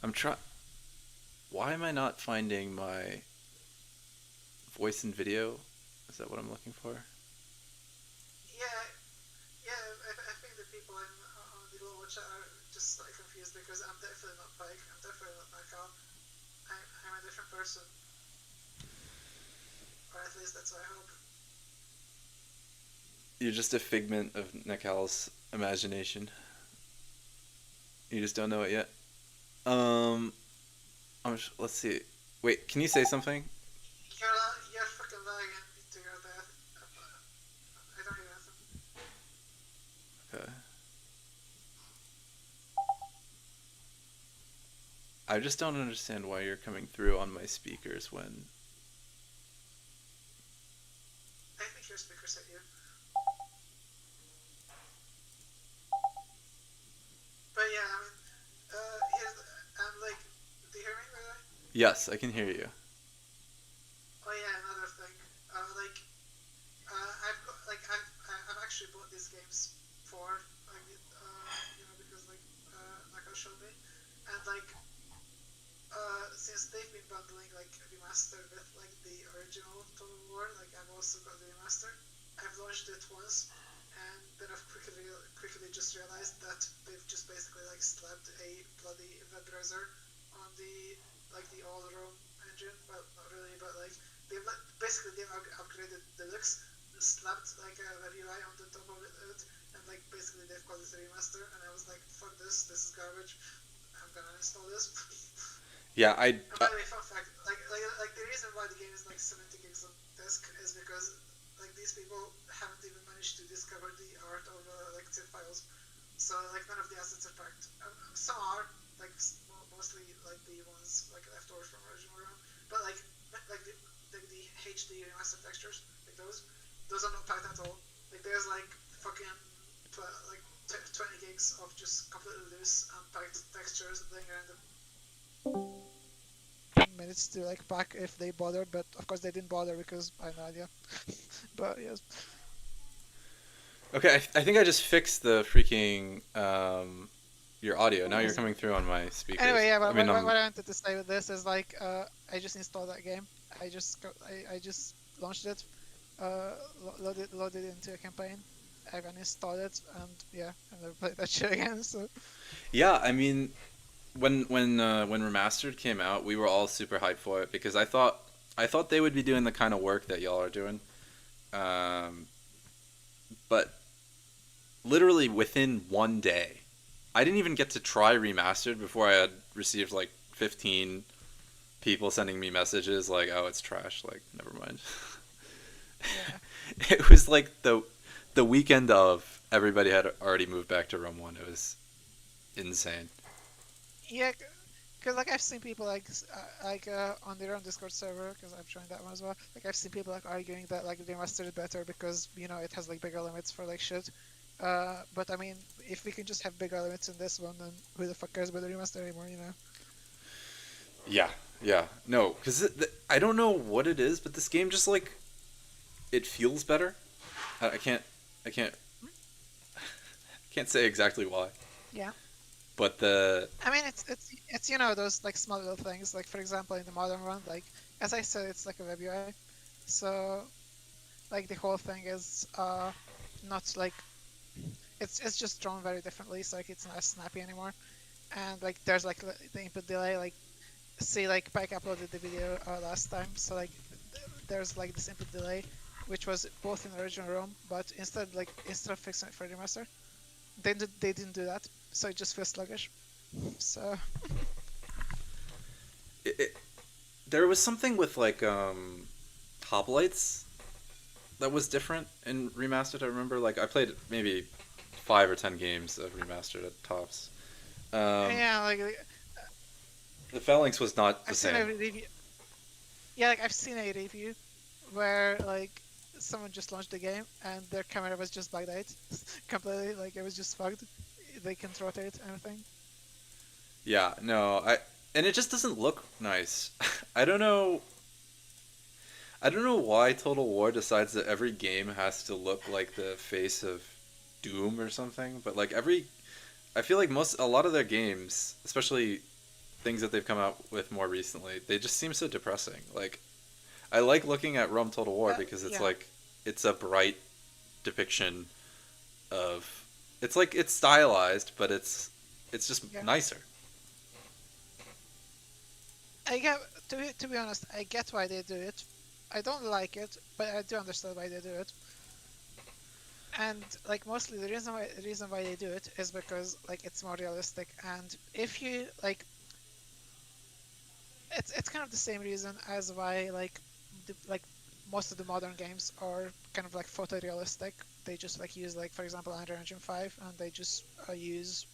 I'm trying. Why am I not finding my voice and video? Is that what I'm looking for? Yeah, I think the people on the global chat are just like confused because I'm definitely not Pike, I'm definitely not Nakal. I'm a different person. Or at least that's what I hope. You're just a figment of Nikal's imagination. You just don't know it yet. Let's see. Wait, can you say something? You're fucking lagging into your death. I don't hear anything. Okay. I just don't understand why you're coming through on my speakers when. I think your speakers at you. But yeah, I mean, I'm like, do you hear me by the way? Yes, I can hear you. Oh yeah, another thing. I've actually bought these games for because like Naka showed me, and like since they they've been bundling like remaster with like the original Total War. Like I've also got the remaster. I've launched it once, and then I've quickly just realized that they've just basically like slapped a bloody web browser on the old ROM engine. Well, not really, but like they've upgraded Deluxe, slapped like a web UI on the top of it, and like basically they've called it a remaster. And I was like, fuck this is garbage. I'm gonna install this. Yeah, And by the way, fun fact, like the reason why the game is like 70 gigs on disk is because like these people haven't even managed to discover the art of like zip files. So like none of the assets are packed. Some are like mostly like the ones like left over from original ROM, but like the HD remastered textures, like those are not packed at all. Like there's like fucking 20 gigs of just completely loose unpacked textures laying around them. Minutes to like pack if they bothered, but of course they didn't bother because I have no idea. But yes. Okay, I think I just fixed the freaking your audio. Now you're coming through on my speakers. Anyway, yeah, but I mean, what I wanted to say with this is like I just installed that game. I just launched it, loaded into a campaign. I uninstalled it, and yeah, I never played that shit again. So yeah, I mean, when Remastered came out, we were all super hyped for it because I thought they would be doing the kind of work that y'all are doing, but literally within one day, I didn't even get to try Remastered before I had received like 15 people sending me messages like, "Oh, it's trash." Like, never mind. yeah. It was like the weekend of everybody had already moved back to Rome 1. It was insane. Yeah, because like I've seen people on their own Discord server, because I've joined that one as well. Like I've seen people like arguing that like they mastered it better because it has like bigger limits for like shit. But I mean, if we can just have bigger limits in this one, then who the fuck cares about the remaster anymore? Yeah. No, because I don't know what it is, but this game just like it feels better. I can't I can't say exactly why. Yeah. But the I mean, it's those like small little things. Like for example, in the modern one, like as I said, it's like a web UI, so like the whole thing is not like it's just drawn very differently. So like it's not as snappy anymore, and like there's like the input delay. Like say like Pike uploaded the video last time, so like there's like this input delay, which was both in the original ROM, but instead of fixing it for the remaster, they didn't do that, so it just feels sluggish. So there was something with like hoplites that was different in Remastered. I remember like I played maybe 5 or 10 games of Remastered at tops. yeah, like The phalanx was not the I've seen a same. review. Yeah, like I've seen a review where like someone just launched the game and their camera was just bugged out completely. Like it was just fucked. They can't rotate anything. Yeah, no, and it just doesn't look nice. I don't know. I don't know why Total War decides that every game has to look like the face of Doom or something, but like I feel like a lot of their games, especially things that they've come out with more recently, they just seem so depressing. Like I like looking at Rome Total War because it's Yeah. like it's a bright depiction of it's stylized, but it's just Yeah. nicer. I get to be honest, I get why they do it. I don't like it, but I do understand why they do it. And like mostly the reason why they do it is because like it's more realistic. And if you like, it's kind of the same reason as why like most of the modern games are kind of like photorealistic. They just like use like for example Unreal Engine 5, and they just use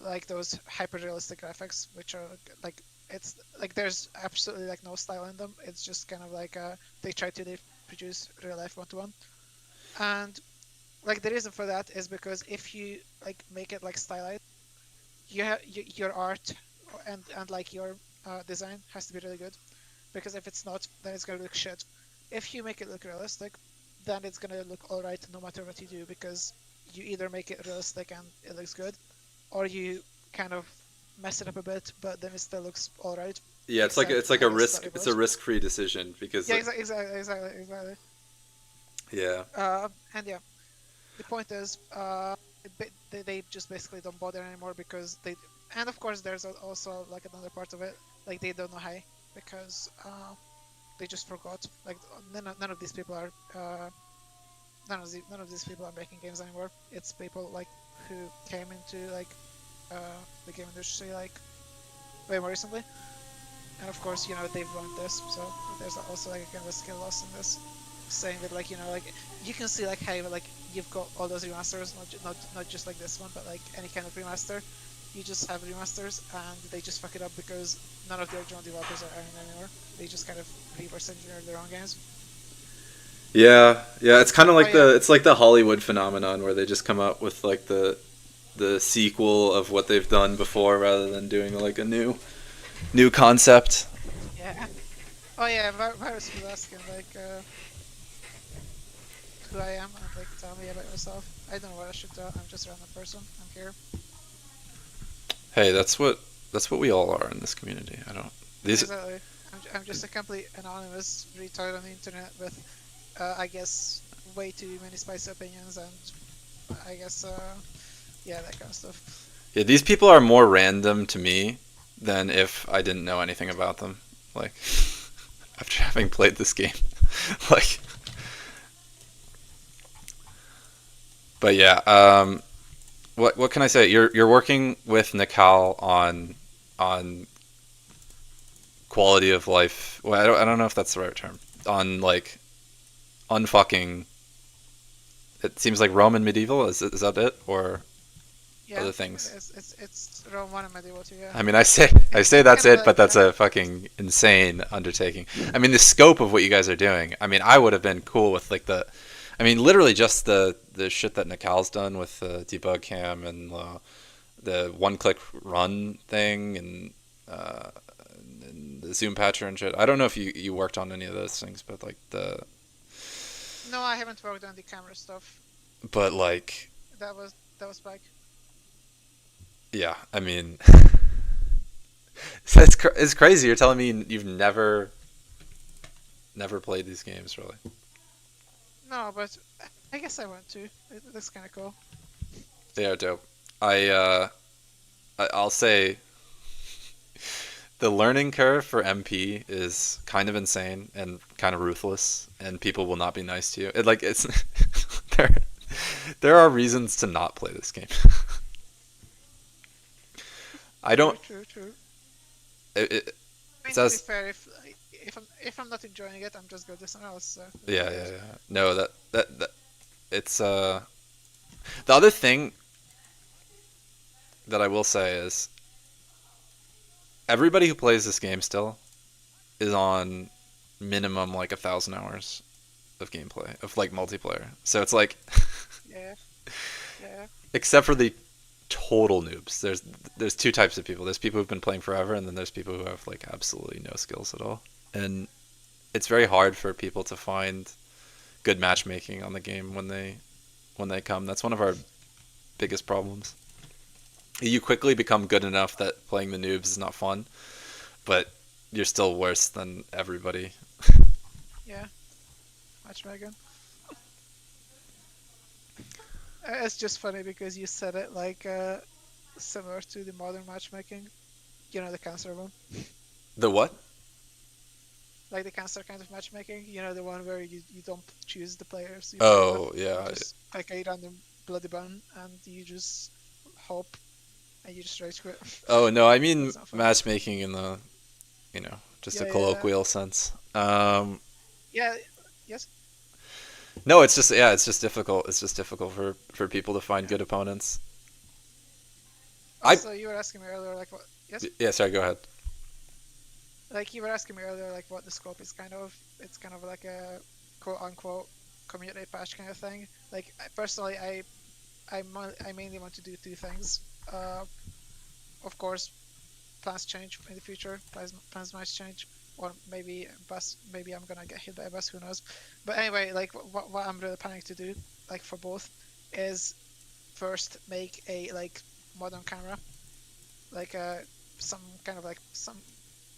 like those hyper realistic graphics, which are like it's like there's absolutely like no style in them. It's just kind of like they try to produce real life one to one. And like the reason for that is because if you like make it like stylized, your art and like your design has to be really good, because if it's not, then it's gonna look shit. If you make it look realistic, then it's gonna look alright no matter what you do, because you either make it realistic and it looks good, or you kind of mess it up a bit, but then it still looks alright. Yeah, it's like except, I a guess, risk. story It's a modes. risk-free decision because Yeah, exactly. yeah, And yeah, the point is, they just basically don't bother anymore because they, and of course there's also like another part of it, like they don't know how because they just forgot. Like none of these people are none of these people are making games anymore. It's people like who came into like the game industry like way more recently, and of course they've learned this, so there's also like a kind of a skill loss in this, saying that like like you can see like how like you've got all those remasters, not just like this one, but like any kind of remaster, you just have remasters and they just fuck it up because none of the original developers are earning anymore. They just kind of reverse engineer their own games. yeah, yeah. It's kind of Oh like yeah, the Hollywood phenomenon where they just come up with like the sequel of what they've done before rather than doing like a new concept. yeah. Oh yeah, Virus was asking like who I am and like tell me about myself. I don't know what I should do. I'm just a random person. I'm here. Hey, that's what we all are in this community. I don't these Exactly. I'm just a complete anonymous retard on the internet with, I guess, way too many spicy opinions and I guess, yeah, that kind of stuff. yeah, these people are more random to me than if I didn't know anything about them. Like after having played this game, like. But yeah, what can I say? You're working with Nikal on quality of life. Well, I don't know if that's the right term. On like unfucking. It seems like Roman medieval. Is that it or Yeah, other things? it's Rome 1 and Medieval 2, yeah. I mean, I It's say that's kind of it, but like, that's a fucking insane undertaking. I mean, the scope of what you guys are doing. I mean, I would have been cool with like I mean, literally just the shit that Nikal's done with debug cam and the one-click run thing and the zoom patcher and shit. I don't know if you worked on any of those things, but like no, I haven't worked on the camera stuff. but like, That was Spike. yeah, I mean, it's crazy. You're telling me you've never played these games, really? No, but I guess I want to. That's kind of cool. They are dope. I'll say the learning curve for MP is kind of insane and kind of ruthless, and people will not be nice to you. It's there. There are reasons to not play this game. I don't. True. It I mean, to be says fair, if I'm not enjoying it, I'm just going to do something else. So yeah. No, that it's the other thing that I will say is everybody who plays this game still is on minimum like 1,000 hours of gameplay of like multiplayer. So it's like yeah, yeah, except for the total noobs. There's two types of people. There's people who've been playing forever, and then there's people who have like absolutely no skills at all. And it's very hard for people to find good matchmaking on the game when they come. That's one of our biggest problems. You quickly become good enough that playing the noobs is not fun, but you're still worse than everybody. yeah. Matchmaking. It's just funny because you said it like similar to the modern matchmaking. You know, the cancer one, The what? like the cancer kind of matchmaking. You know, the one where you don't choose the players. You play with. Oh yeah. You just like a random bloody bun, and you just hope, and you just rage quit. Oh no, I mean That's not fun. matchmaking in the just a Yeah, colloquial sense. yeah. Yes. No, it's just it's just difficult. It's just difficult for people to find Yeah. good opponents. Also, you were asking me earlier, like what? Yes. Yeah, sorry, go ahead. Like you were asking me earlier, like what the scope is kind of. It's kind of like a quote unquote community patch kind of thing. Like personally, I mainly want to do two things. Of course, plans change in the future. Plans might change, or maybe I'm gonna get hit by a bus. Who knows? But anyway, like what I'm really planning to do, like for both, is first make a like modern camera, like some kind of like some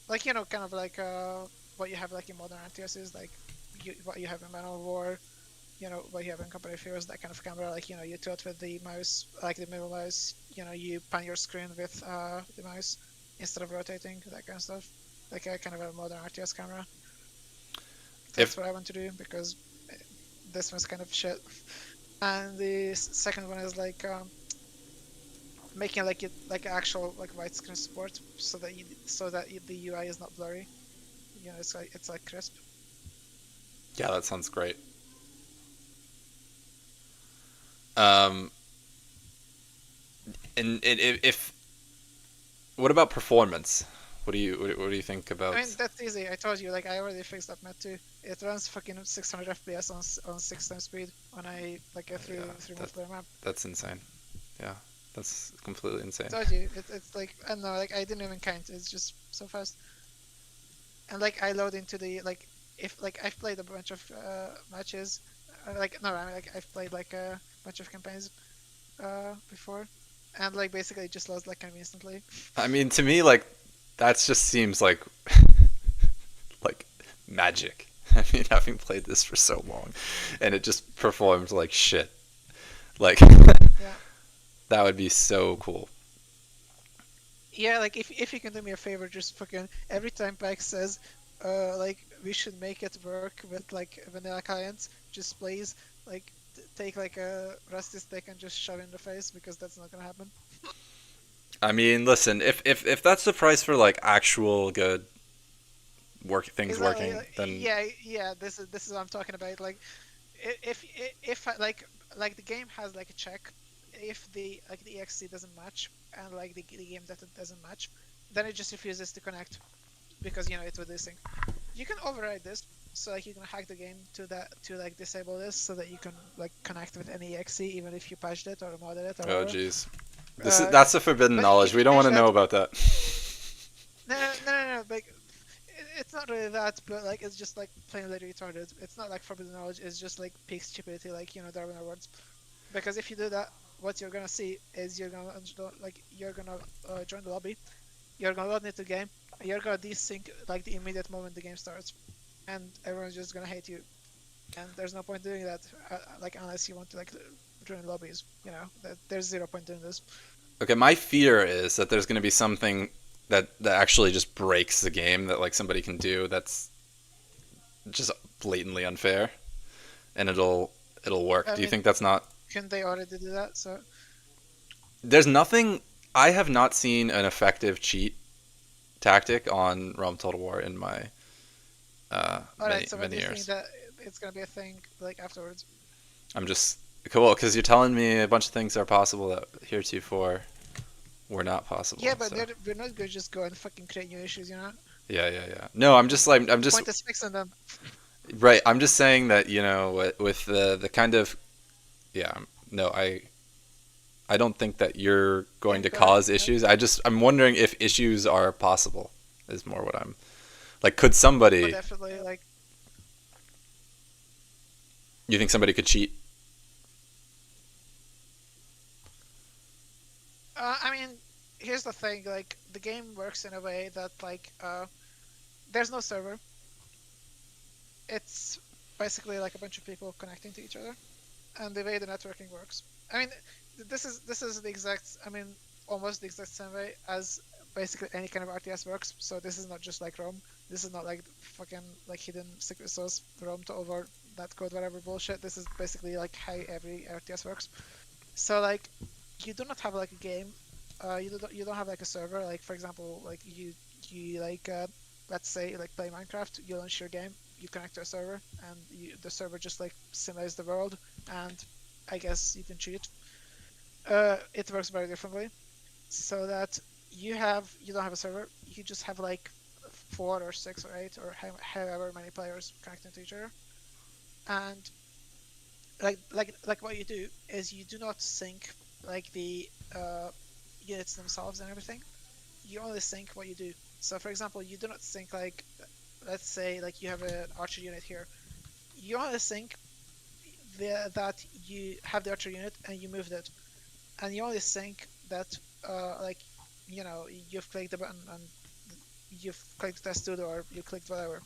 like kind of like what you have like in modern RTSs, like what you have in Man of War, what you have in Company of Heroes, that kind of camera, like you tilt with the mouse, like the middle mouse, you pan your screen with the mouse instead of rotating, that kind of stuff, like a kind of a modern RTS camera. That's If what I want to do because this one's kind of shit. And the second one is like making like it like actual like widescreen support, so that the UI is not blurry. It's like crisp. Yeah, that sounds great. Um, and if what about performance? What do you think about? I mean, that's easy. I told you, like, I already fixed that map too. It runs fucking 600 FPS on 6 times speed when I like get through Yeah, multiplayer map. that's insane. Yeah, that's completely insane. I told you, it's like I don't know, like I didn't even count. It's just so fast. And like I load into the like if like I've played a bunch of matches, like no, I mean like I've played like a bunch of campaigns before, and like basically it just loads like kind of instantly. I mean, to me, like that just seems like like magic. I mean, having played this for so long, and it just performs like shit. Like Yeah. that would be so cool. Yeah, like if you can do me a favor, just fucking every time Pike says, like we should make it work with like vanilla clients, just please like take like a rusty stick and just shove it in the face because that's not gonna happen. I mean, listen, if that's the price for like actual good things Exactly. working, then Yeah. This is what I'm talking about. Like, if the game has like a check, if the EXC doesn't match and like the game data doesn't match, then it just refuses to connect because it will desync. You can override this, so like you can hack the game to like disable this so that you can like connect with any EXE even if you patched it or modded it or oh whatever. jeez, Uh, that's a forbidden but knowledge. if We you don't want patch to know that, about that. no, like it's not really that, but like it's just like plainly retarded. It's not like forbidden knowledge. It's just like peak stupidity, like Darwin Awards. Because if you do that, what you're gonna see is you're gonna join the lobby. You're gonna log into the game. You're gonna desync like the immediate moment the game starts, and everyone's just gonna hate you. And there's no point doing that, like unless you want to like join lobbies. There's zero point doing this. Okay, my fear is that there's going to be something that actually just breaks the game that like somebody can do that's just blatantly unfair, and it'll work. I Do you mean, think that's not? can they already do that? So There's nothing. I have not seen an effective cheat tactic on Realm Total War in my alright. So when many do you think years. that it's gonna be a thing like afterwards? I'm just cool because you're telling me a bunch of things are possible that heretofore were not possible. Yeah, but so. we're not gonna just go and fucking create new issues, Yeah. No, I'm just like I'm The just point is fixing them. right. I'm just saying that with the kind of yeah. No, I don't think that you're going to Yeah, go ahead. cause issues. I'm wondering if issues are possible. Is more what I'm like. Could But somebody? definitely, like, You think somebody could cheat? I mean, here's the thing: like, the game works in a way that, like, there's no server. It's basically like a bunch of people connecting to each other, and the way the networking works. I mean, this is the exact. I mean, almost the exact same way as basically any kind of RTS works. So this is not just like Rome. This is not like fucking like hidden secret source Rome to over that code whatever bullshit. This is basically like how every RTS works. So like, you do not have like a game. You don't have like a server. Like for example, like you like let's say like play Minecraft. You launch your game. You connect to a server, and the server just like simulates the world, and I guess you can cheat. It works very differently, so that you don't have a server. You just have like 4 or 6 or 8 or however many players connecting to each other, and like what you do is you do not sync like the units themselves and everything. You only sync what you do. So for example, you do not sync like let's say like you have an archer unit here. You only sync that you have the archer unit and you moved it, and you only sync that like you've clicked the button and you've clicked test studio or you clicked whatever.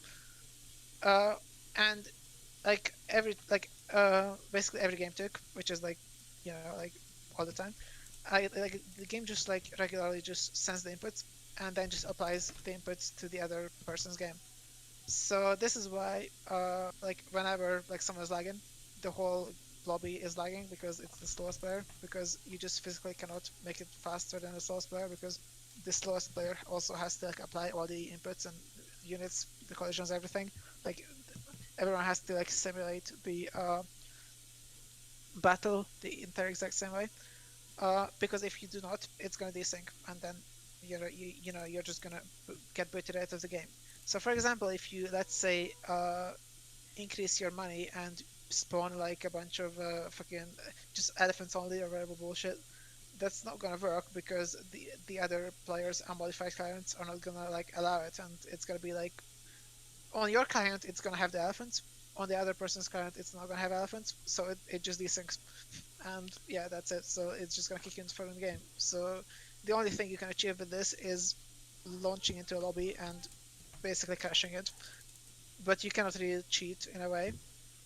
And like basically every game took, which is like, like all the time. I like the game just like regularly just sends the inputs and then just applies the inputs to the other person's game. So this is why like whenever like someone is lagging, the whole lobby is lagging because it's the slowest player, because you just physically cannot make it faster than the slowest player, because the slowest player also has to like apply all the inputs and units, the collisions, everything. Like everyone has to like simulate the battle the entire exact same way. Because if you do not, it's gonna desync, and then you're just gonna get booted out of the game. So for example, if you, let's say, increase your money and spawn like a bunch of fucking just elephants only or whatever bullshit, that's not gonna work because the other players unmodified clients are not gonna like allow it, and it's gonna be like on your client it's gonna have the elephants, on the other person's client it's not gonna have elephants, so it just desyncs, and yeah, that's it. So it's just gonna kick you into the game. So the only thing you can achieve with this is launching into a lobby and basically crashing it, but you cannot really cheat in a way.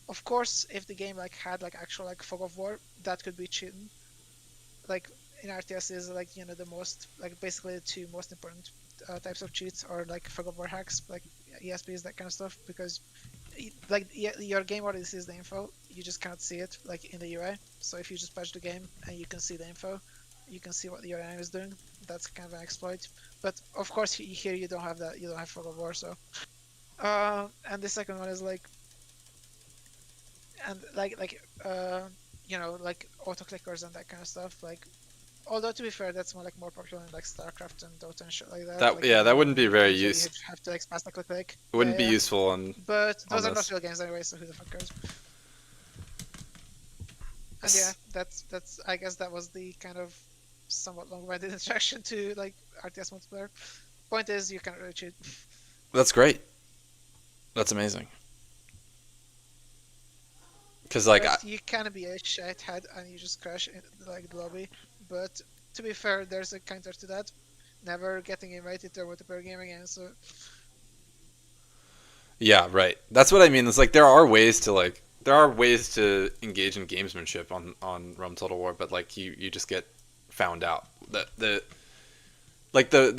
Of course, if the game like had like actual like fog of war, that could be cheating. Like in RTS is like the most like basically the two most important types of cheats are like fog of war hacks, like ESPs, that kind of stuff, because like your game already sees the info, you just cannot see it like in the UI. So if you just patch the game and you can see the info, you can see what your enemy is doing. That's kind of an exploit. But of course here you don't have that. You don't have fog of war. So and the second one is like, and like auto clickers and that kind of stuff. Like, although to be fair, that's more popular in like StarCraft and Dota and shit like that. That Like, yeah, that wouldn't be very games where you useful. have to like spastically click. It wouldn't Yeah, be yeah. useful on But those on are not this. real games anyway, so who the fuck cares? And yeah, that's I guess that was the kind of somewhat long-winded introduction to like RTS multiplayer. Point is, you can't really cheat. That's great. That's amazing. Because like But you can be a shithead and you just crash in like the lobby. But to be fair, there's a counter to that. Never getting invited to a multiplayer game again. So yeah, right. That's what I mean. It's like there are ways to engage in gamesmanship on Rome Total War, but like you just get found out. The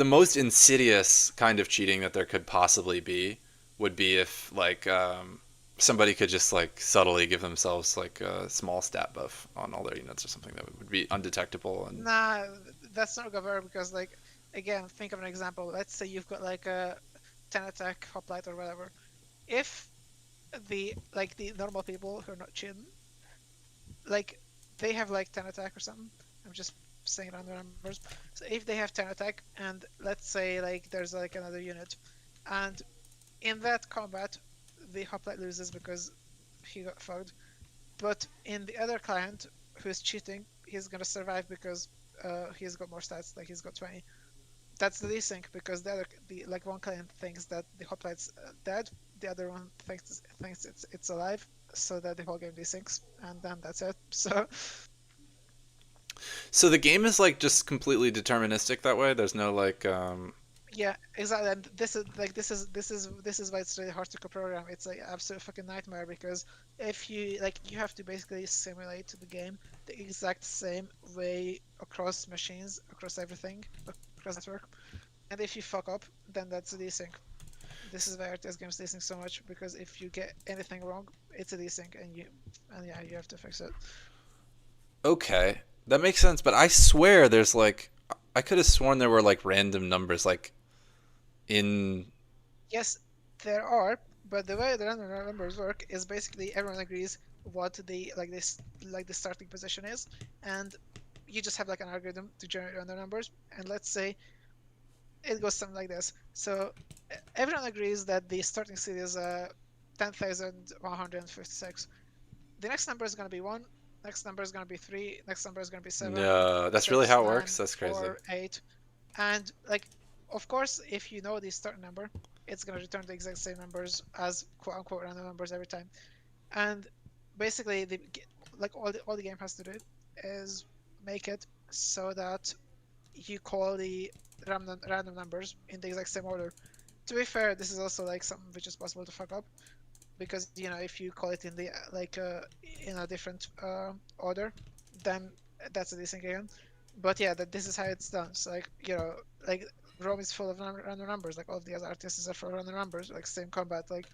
most insidious kind of cheating that there could possibly be would be if like somebody could just like subtly give themselves like a small stat buff on all their units or something that would be undetectable and nah, that's not gonna work because like again, think of an example. Let's say you've got like a 10 attack hoplite or whatever. If the normal people who are not cheating, like they have like 10 attack or something. I'm just saying random numbers. So if they have 10 attack and let's say like there's like another unit, and in that combat the hoplite loses because he got fogged, but in the other client who's cheating, he's gonna survive because he's got more stats, like he's got 20. That's the desync because the like one client thinks that the hoplite's dead, the other one thinks it's alive, so that the whole game desyncs, and then that's it. so the game is like just completely deterministic that way. There's no like Yeah, exactly. And this is why it's really hard to program. It's like absolute fucking nightmare because if you like you have to basically simulate the game the exact same way across machines, across everything, across network. And if you fuck up, then that's a desync. This is why RTS games desync so much, because if you get anything wrong, it's a desync, and yeah, you have to fix it. okay, that makes sense, but I swear there's like I could have sworn there were like random numbers like in Yes, there are, but the way the random numbers work is basically everyone agrees what the starting position is, and you just have like an algorithm to generate random numbers. And let's say it goes something like this. So everyone agrees that the starting seed is 10,156. The next number is going to be 1, next number is going to be 3, next number is going to be 7, no, that's really 6, how it 9, works. That's crazy. 4, 8. And like, of course, if you know the starting number, it's going to return the exact same numbers as quote unquote random numbers every time. And basically, all the game has to do is make it so that you call the random numbers in the exact same order. To be fair, this is also like something which is possible to fuck up because if you call it in the in a different order, then that's a decent game. But yeah, that this is how it's done. So like like Rome is full of random numbers. Like all of the other artists are full of random numbers. Like same combat. Like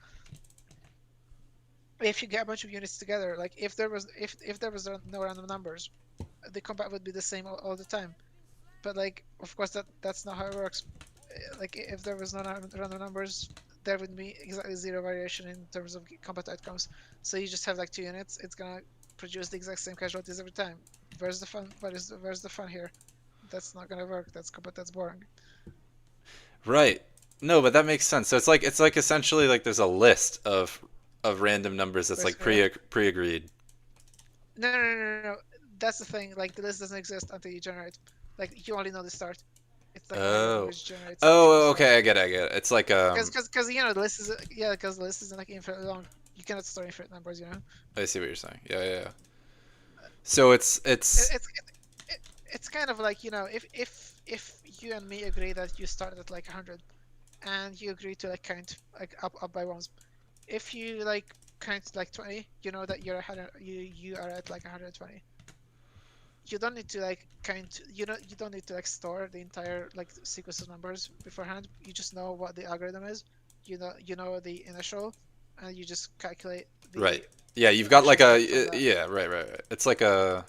if you get a bunch of units together, like if there was no random numbers, the combat would be the same all the time. But like of course that's not how it works. Like if there was no random numbers, there would be exactly zero variation in terms of combat outcomes. So you just have like two units. It's gonna produce the exact same casualties every time. Where's the fun? Where's the fun here? That's not gonna work. That's combat. That's boring. Right. No, but that makes sense. So it's like essentially like there's a list of random numbers that's like Basically, yeah. pre-agreed. No. That's the thing. Like the list doesn't exist until you generate. Like you only know the start. It's like manual Oh. which generates it from the Oh, start. okay, I get it, I get it. It's like Because the list is because the list isn't like infinitely long. You cannot store infinite numbers. I see what you're saying. Yeah, yeah, yeah. So It, it's it's it, it's kind of like if you and me agree that you started at like 100 and you agree to like count like up by ones. If you like count like 20, you know that you are at like 120. You don't need to like count. You don't need to like store the entire like sequence of numbers beforehand. You just know what the algorithm is. You know the initial, and you just calculate right. the Yeah, you've got like actual count from a that. yeah, right. It's like a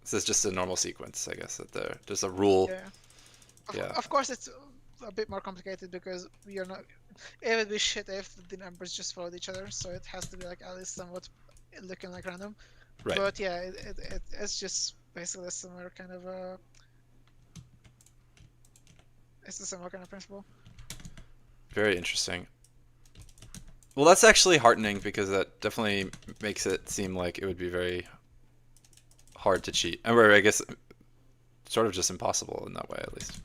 this is just a normal sequence, I guess. That there's a rule. Yeah. Yeah. Of course, it's a bit more complicated because we are not. It would be shit if the numbers just followed each other, so it has to be like at least somewhat looking like random. Right. But yeah, it's just basically a similar kind of it's a similar kind of principle. Very interesting. Well, that's actually heartening because that definitely makes it seem like it would be very hard to cheat. Or I guess sort of just impossible in that way, at least.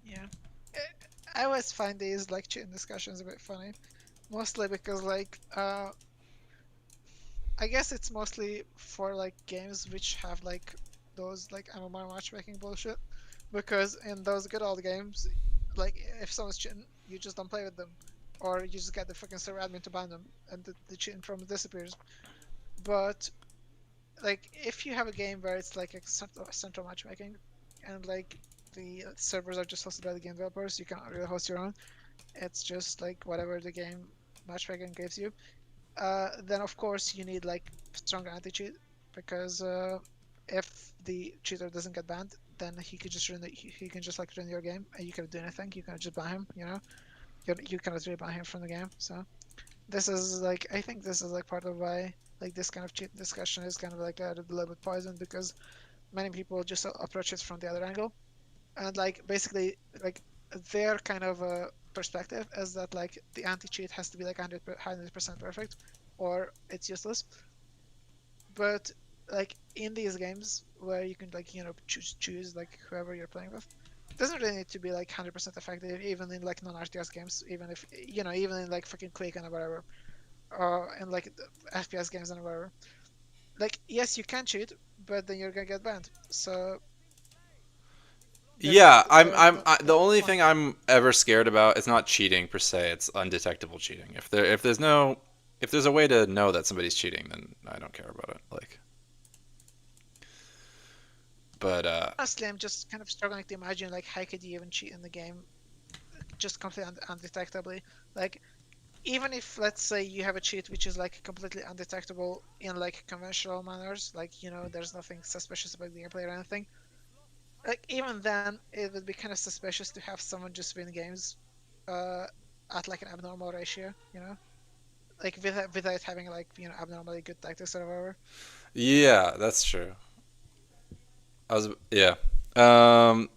Yeah, I always find these like cheating discussions a bit funny, mostly because like I guess it's mostly for like games which have like those like MMR matchmaking bullshit. Because in those good old games, like if someone's cheating, you just don't play with them, or you just get the fucking server admin to ban them, and the cheating problem disappears. But like if you have a game where it's like a central matchmaking, and like the servers are just hosted by the game developers, you can't really host your own. It's just like whatever the game matchmaking gives you. Then of course you need like strong anti-cheat because if the cheater doesn't get banned, then he could just he can just like run your game and you cannot do anything. You can just ban him. You cannot really ban him from the game. So this is like I think this is like part of why like this kind of cheat discussion is kind of like a little bit poisoned because many people just approach it from the other angle and like basically like their kind of perspective is that like the anti-cheat has to be like 100% perfect or it's useless. But like in these games where you can like choose like whoever you're playing with, it doesn't really need to be like 100% effective even in like non-RTS games, even if even in like fucking Quake and whatever, or in like FPS games and whatever. Like yes, you can cheat, but then you're gonna get banned. So there's Yeah, the the whole only point. thing I'm ever scared about is not cheating per se. It's undetectable cheating. If there's a way to know that somebody's cheating, then I don't care about it. Like, but Honestly, I'm just kind of struggling to imagine like how could you even cheat in the game just completely undetectably. Like even if let's say you have a cheat which is like completely undetectable in like conventional manners, like there's nothing suspicious about the gameplay or anything. Like even then, it would be kind of suspicious to have someone just win games uh, at like an abnormal ratio. Like without having like abnormally good tactics or whatever. yeah, that's true. Yeah. Um,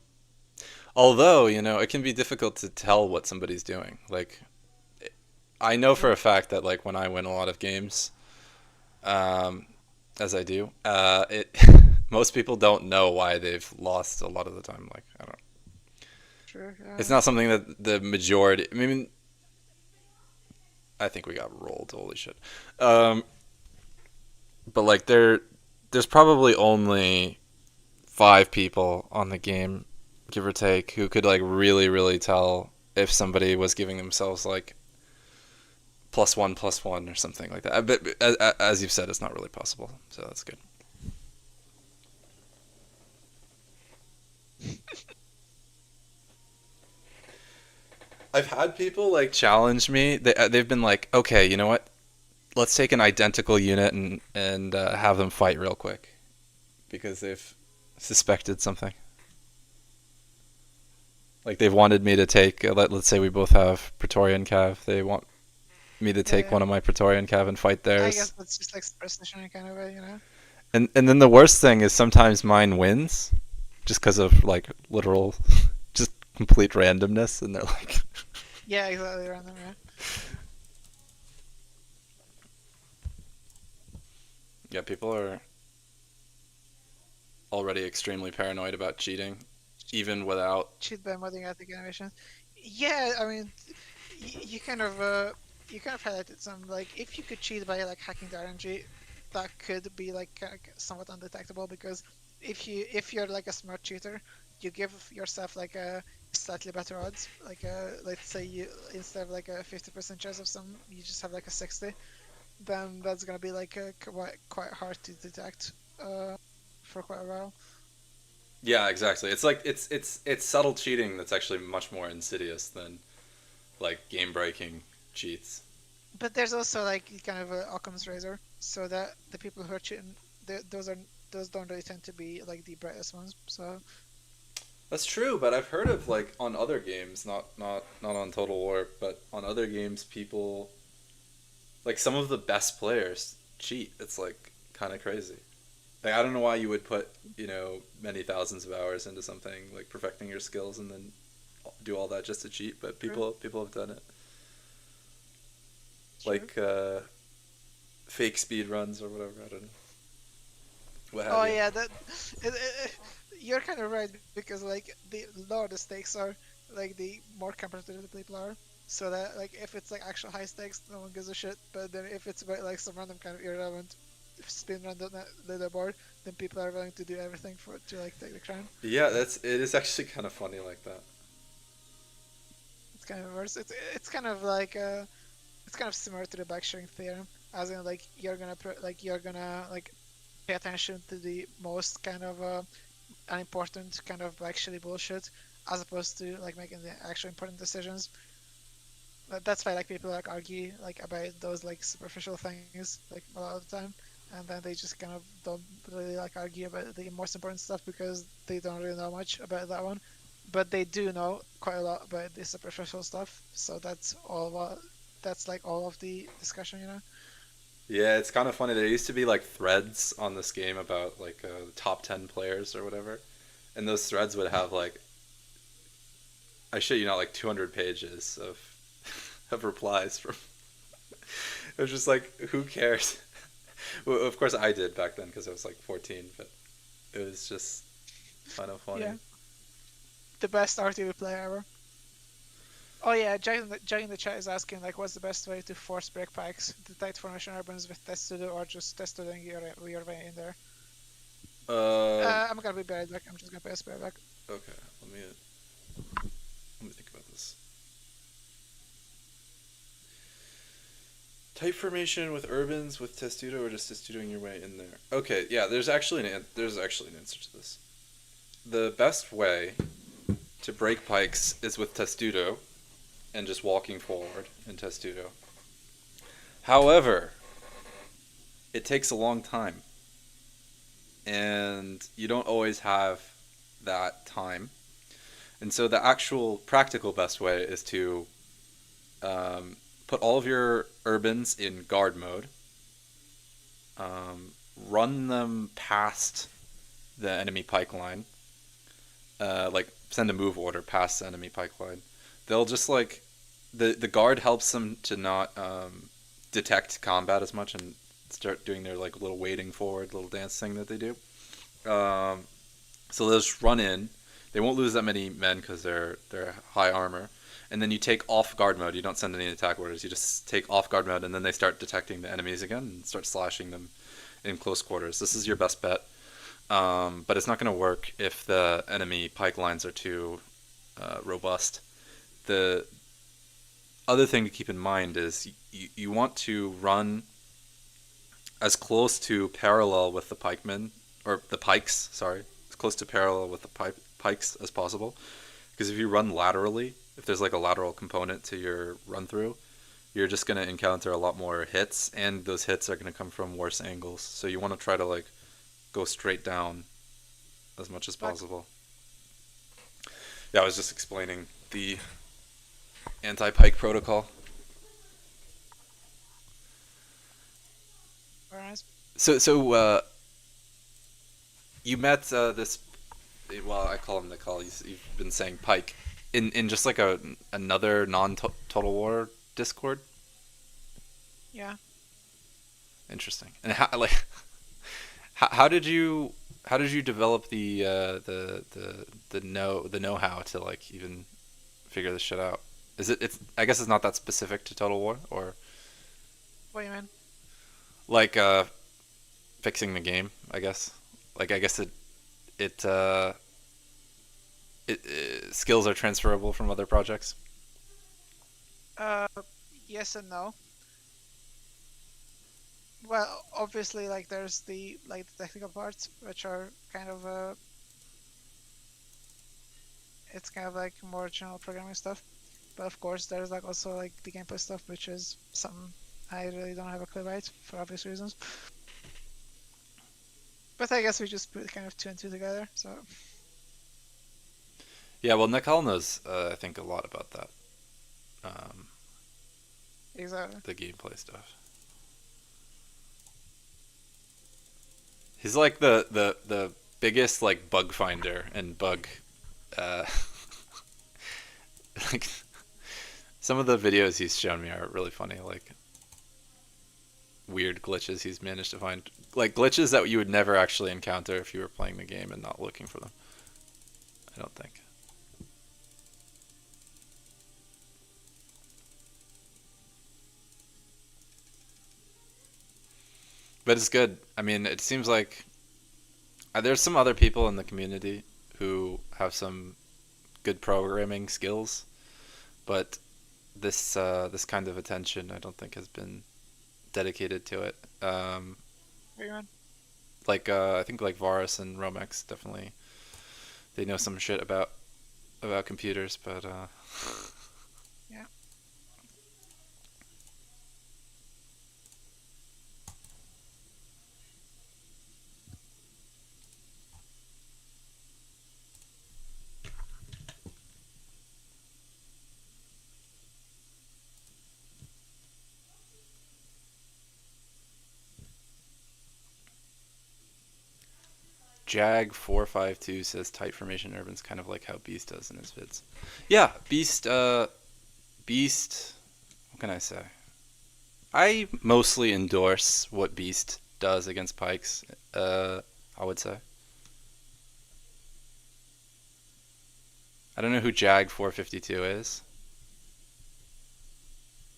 Although it can be difficult to tell what somebody's doing. Like, I know for True. a fact that like when I win a lot of games, um, as I do, it most people don't know why they've lost a lot of the time. Like, I don't. True. It's Yeah. not something that the majority. I mean, I think we got rolled. Holy shit. Um, but like there's probably only 5 people on the game, give or take, who could like really, really tell if somebody was giving themselves like +1/+1 or something like that. But as you've said, it's not really possible, so that's good. I've had people like challenge me. They've been like, okay, you know what? Let's take an identical unit and have them fight real quick, because they've suspected something. Like they've wanted me to take. Let's say we both have Praetorian Cav. They want me to take Yeah. one of my Praetorian Cav and fight I theirs. guess that's just like superstition kind of way, you know. And then the worst thing is sometimes mine wins, just because of like literal, just complete randomness, and they're like, Yeah, exactly, random. Yeah. yeah, people are already extremely paranoid about cheating, even without. Cheat by modding out the animation. Yeah, I mean, you kind of highlighted some like if you could cheat by like hacking the RNG, that could be like somewhat undetectable because if you're like a smart cheater, you give yourself like a slightly better odds. Like let's say you instead of like a 50% chance of some, you just have like a 60. Then that's gonna be like quite hard to detect for quite a while. Yeah, exactly. It's like it's subtle cheating that's actually much more insidious than like game breaking cheats. But there's also like kind of a Occam's razor, so that the people who are cheating, those don't really tend to be like the brightest ones. So That's true, but I've heard of like on other games, not on Total War, but on other games, people like some of the best players cheat. It's like kind of crazy. Like I don't know why you would put many thousands of hours into something like perfecting your skills and then do all that just to cheat, but people have done it. true. Like fake speed runs or whatever. I don't know. What have Oh you? yeah, you're kind of right because like the lower the stakes are, like the more competitive the people are. So that like if it's like actual high stakes, no one gives a shit. But then if it's about like some random kind of irrelevant spin run leaderboard, then people are willing to do everything to like take the crown. Yeah, it is actually kind of funny like that. It's kind of worse. It's kind of like it's kind of similar to the backsharing theorem, as in like you're gonna like pay attention to the most kind of unimportant kind of actually bullshit, as opposed to like making the actual important decisions. That's why like people like argue like about those like superficial things like a lot of the time, and then they just kind of don't really like argue about the most important stuff because they don't really know much about that one, but they do know quite a lot about the superficial stuff. So that's like all of the discussion, you know. Yeah, it's kind of funny. There used to be like threads on this game about like the top 10 players or whatever. And those threads would have like, I shit you not, like 200 pages of of replies from. It was just like, who cares? Well, of course I did back then because I was like 14, but it was just kind of funny. Yeah, the best RTV player ever. Oh yeah, Jay in the chat is asking like, what's the best way to force break pikes, detect formation urbans with testudo, or just testudoing your way in there? Uh, I'm gonna be right back. I'm just gonna pay a spare back. okay, let me think about this. Type formation with urbans, with testudo, or just testudoing your way in there. Okay, yeah, there's actually an answer to this. The best way to break pikes is with testudo and just walking forward in testudo. However, it takes a long time, and you don't always have that time. And so the actual practical best way is to put all of your urbans in guard mode, run them past the enemy pike line, like send a move order past the enemy pike line. They'll just like the guard helps them to not detect combat as much and start doing their like little wading forward little dance thing that they do. So they'll just run in. They won't lose that many men because they're high armor. And then you take off guard mode. You don't send any attack orders. You just take off guard mode, and then they start detecting the enemies again and start slashing them in close quarters. This is your best bet. but it's not going to work if the enemy pike lines are too robust. The other thing to keep in mind is you want to run as close to parallel with the pikemen, or the pikes, sorry, as close to parallel with the pikes as possible. Because if you run laterally, if there's like a lateral component to your run through, you're just going to encounter a lot more hits, and those hits are going to come from worse angles. So you want to try to like go straight down as much as possible. Yeah, I was just explaining the anti-pike protocol. Very nice. So you met this. Well, I call him Nicole. You've been saying Pike in just like another non-Total War Discord. Yeah. Interesting. And how like how did you develop the know-how to like even figure this shit out? It's I guess it's not that specific to Total War, or What do you mean? like fixing the game, I guess. Like I guess it skills are transferable from other projects. Uh, yes and no. Well, obviously, like there's the technical parts, which are kind of it's kind of like more general programming stuff. But of course, there's like also like the gameplay stuff, which is something I really don't have a clue about for obvious reasons. But I guess we just put kind of two and two together. So Yeah, well, Nicole knows I think a lot about that, exactly. the gameplay stuff. He's like the biggest like bug finder and bug uh, like some of the videos he's shown me are really funny, like weird glitches he's managed to find, like glitches that you would never actually encounter if you were playing the game and not looking for them. I don't think. But it's good. I mean, it seems like there's some other people in the community who have some good programming skills, but this kind of attention I don't think has been dedicated to it. Very good. Like I think like Varus and Romex definitely they know some shit about computers, but Yeah. Jag452 says tight formation urban's kind of like how Beast does in his vids. Yeah, Beast what can I say? I mostly endorse what Beast does against Pikes, I would say. I don't know who Jag452 is,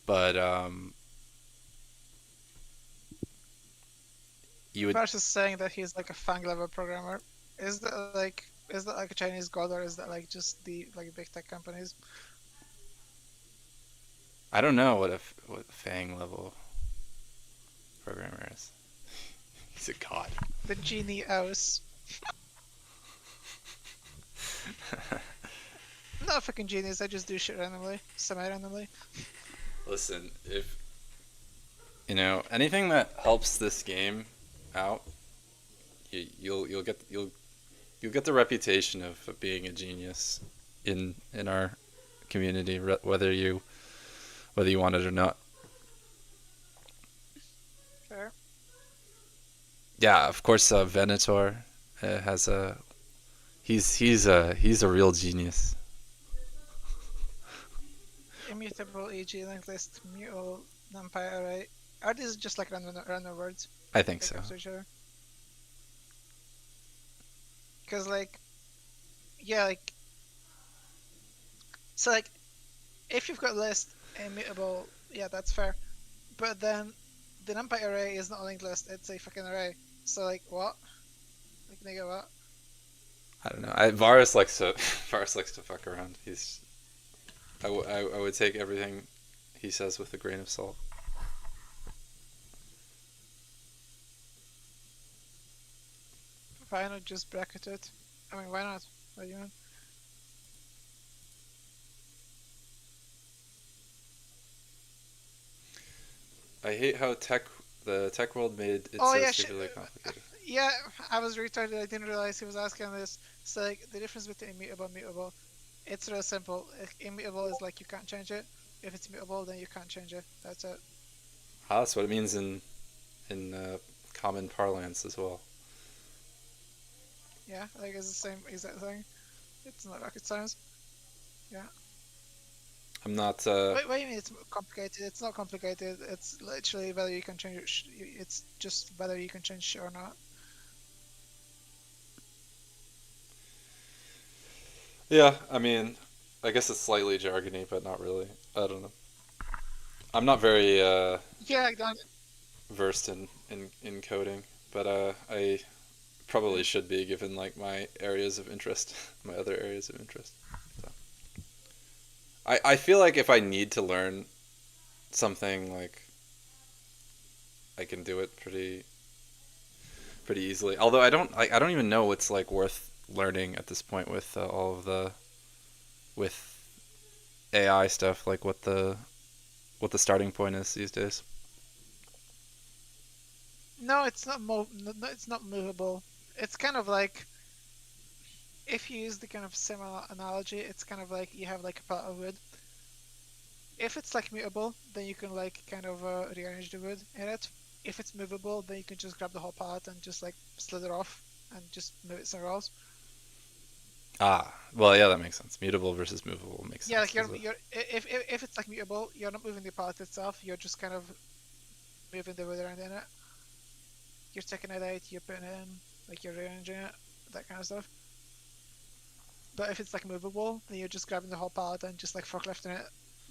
but you would. Bash is saying that he's like a fang level programmer. Is that like a Chinese god, or is that like just the like big tech companies? I don't know what Fang level programmer is. He's a god. The genie Aus. I'm not a fucking genius. I just do shit randomly, semi-randomly. Listen, if you know anything that helps this game out, you'll get the reputation of being a genius in our community, whether you want it or not. Fair. Yeah, of course, Venator has a he's a real genius. Immutable EG linked list mutal numpy array. Are these just like random words? I think so. Next to each other? Because like, yeah, like, so like, if you've got list immutable, yeah, that's fair. But then the numpy array is not a linked list; it's a fucking array. So like, what? Like nigga what? I don't know. Varus likes to Varus likes to fuck around. I would take everything he says with a grain of salt. Why not just bracket it? I mean, why not? What do you mean? I hate how the tech world made it Oh so yeah, stupidly complicated. yeah. I was retarded. I didn't realize he was asking this. So like the difference between immutable and mutable, it's real simple. Immutable is like you can't change it. If it's mutable, then you can't change it. That's it. Ah, that's what it means in common parlance as well. Yeah, like it's the same exact thing. It's not rocket science. Yeah. I'm not. What do you mean it's complicated? It's not complicated. It's literally whether you can change it. It's just whether you can change shit or not. Yeah, I mean, I guess it's slightly jargony, but not really. I don't know. I'm not very Yeah, like that. versed in coding, but I probably should be given like my areas of interest, my other areas of interest. So. I feel like if I need to learn something, like I can do it pretty easily. Although I don't even know what's like worth learning at this point with all of the with AI stuff. Like what the starting point is these days. No, it's not it's not movable. It's kind of like if you use the kind of similar analogy, it's kind of like you have like a pallet of wood. If it's like mutable, then you can like kind of rearrange the wood in it. If it's movable, then you can just grab the whole pallet and just like slit it off and just move it somewhere else. Ah, well, yeah, that makes sense. Mutable versus movable makes Yeah, sense. like if it's like mutable, you're not moving the pallet itself. You're just kind of moving the wood around in it. You're taking it out, you're putting it in, like you're rearranging it, that kind of stuff. But if it's like movable, then you're just grabbing the whole pallet and just like forklifting it,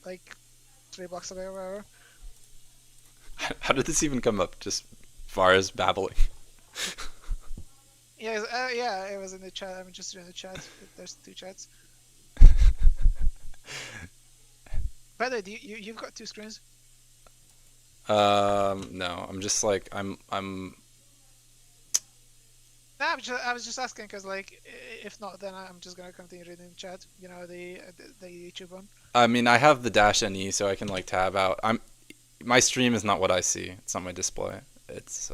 like 3 blocks away or wherever. How did this even come up? Just Vara's babbling. Yeah, yeah, it was in the chat. I'm just in the chat. There's 2 chats. By the way, you've got 2 screens? No, I'm just like I'm. Nah, I was just asking because like if not, then I'm just gonna continue reading the chat. You know the YouTube one. I mean, I have the dash NE, so I can like tab out. My stream is not what I see. It's not my display. It's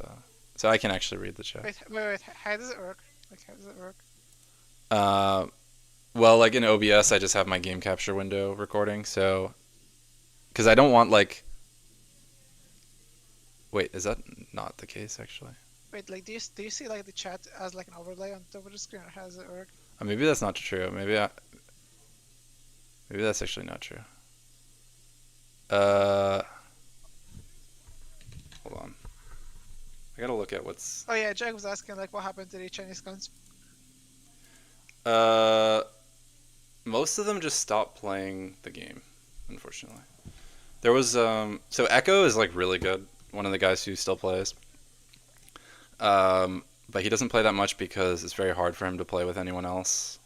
so I can actually read the chat. Wait. How does it work? Like how does it work? Well, like in OBS, I just have my game capture window recording. So, because I don't want like. Wait, is that not the case actually? Wait, like do you see like the chat as like an overlay on top of the screen, or how does it work? Maybe that's not true. Maybe that's actually not true. Hold on. I gotta look at what's. Oh yeah, Jack was asking like what happened to the Chinese cons. Most of them just stopped playing the game, unfortunately. There was so Echo is like really good. One of the guys who still plays. But he doesn't play that much because it's very hard for him to play with anyone else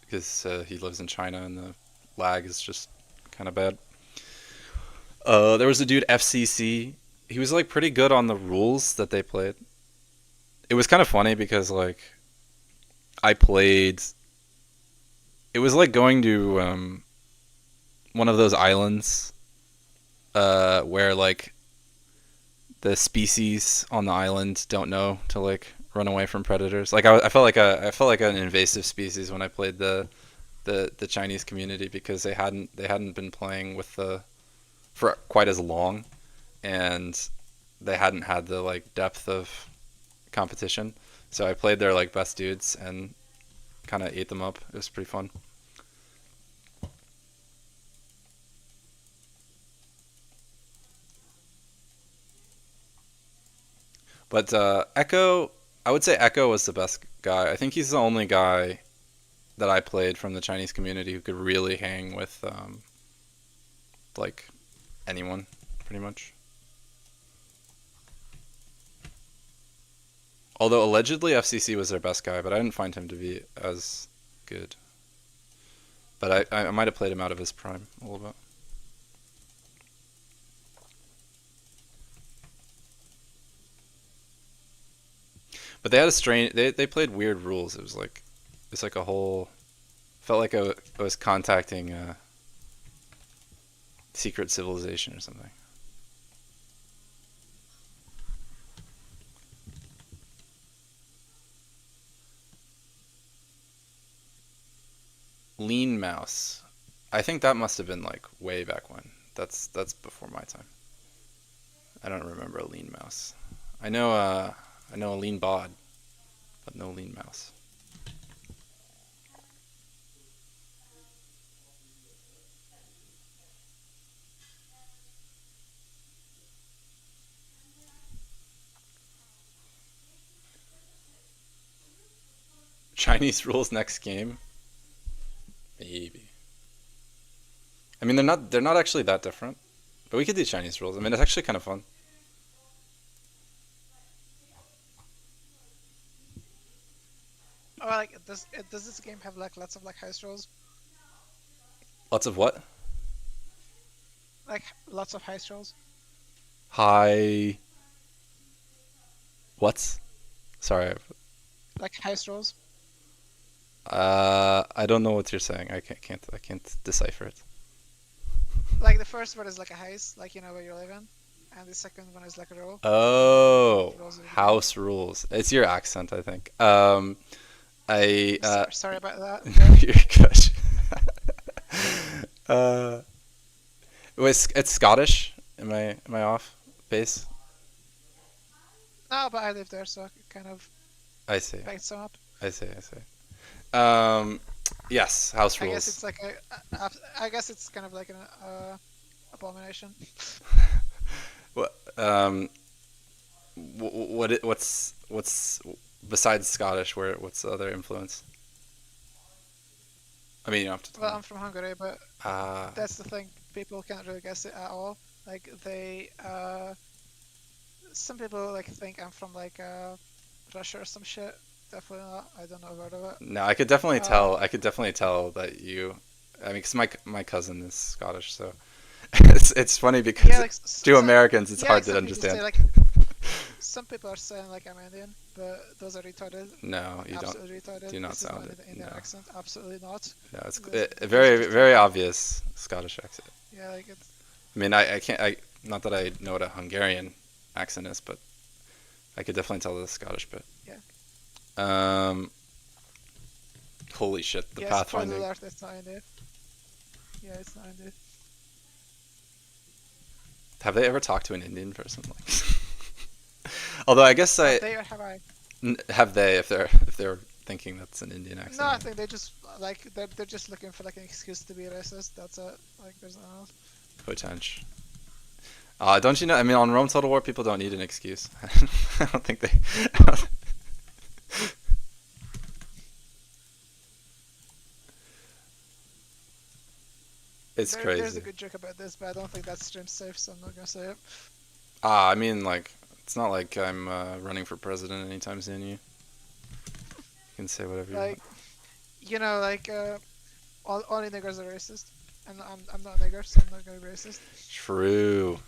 because he lives in China and the lag is just kind of bad. There was a dude FCC. He was like pretty good on the rules that they played. It was kind of funny because like I played. It was like going to one of those islands where like the species on the island don't know to like run away from predators. Like I felt like an invasive species when I played the Chinese community because they hadn't been playing with the for quite as long, and they hadn't had the like depth of competition. So I played their like best dudes and kind of ate them up. It was pretty fun. But Echo, I would say Echo was the best guy. I think he's the only guy that I played from the Chinese community who could really hang with like anyone, pretty much. Although allegedly FCC was their best guy, but I didn't find him to be as good. But I might have played him out of his prime a little bit. But they had a strange. They played weird rules. It's like a whole. Felt like I was contacting a secret civilization or something. Lean mouse. I think that must have been like way back when. That's before my time. I don't remember a lean mouse. I know a lean bod, but no lean mouse. Chinese rules next game? Maybe. I mean, they're not actually that different, but we could do Chinese rules. I mean, it's actually kind of fun. Oh, like does this game have like lots of like heist rolls? Lots of what? Like lots of heist rolls? Hi. What? Sorry. Like heist rolls? I don't know what you're saying. I can't decipher it. Like the first one is like a heist, like you know where you live in, and the second one is like a roll. Oh, Rolls of the game. house rules. It's your accent, I think. Sorry about that. You're good. It's Scottish. Am I off base? No, but I live there, so I kind of I see. picked some up. I see. Yes, house I rules. guess it's like I guess it's kind of like an abomination. What what's besides Scottish? What's the other influence? I mean, you don't have to tell Well, me. I'm from Hungary, but Ah, that's the thing. People can't really guess it at all. Like some people like think I'm from like Russia or some shit. Definitely not. I don't know a word of it. no, I could definitely tell. Uh, I could definitely tell that you. I mean, 'cause my cousin is Scottish, so it's funny because Yeah, like to Americans it's yeah, hard like to some people understand. say, like some people are saying like I'm Indian, but those are retarded. No, you don't. Absolutely retarded. do not This sound is it, not an Indian no. accent. Absolutely not. No, it's This is very just very obvious Scottish accent. yeah, like it's I mean, I can't. Not that I know what a Hungarian accent is, but I could definitely tell the Scottish bit. yeah. Holy shit, the Yes, spoiler pathfinding. alert, it's not India. Yeah, it's not India. Have they ever talked to an Indian person? Like, although I guess I They or have I? have they if they're thinking that's an Indian accent. No, I think they just like they're just looking for like an excuse to be racist. That's it. Like there's nothing else. Potential. Don't you know? I mean, on Rome Total War, people don't need an excuse. I don't think they. It's There's crazy. a good joke about this, but I don't think that's stream safe, so I'm not gonna say it. I mean, like, it's not like I'm running for president anytime soon. You can say whatever you Like, want. you know, like only niggers are racist, and I'm not a nigger, so I'm not gonna be racist. True.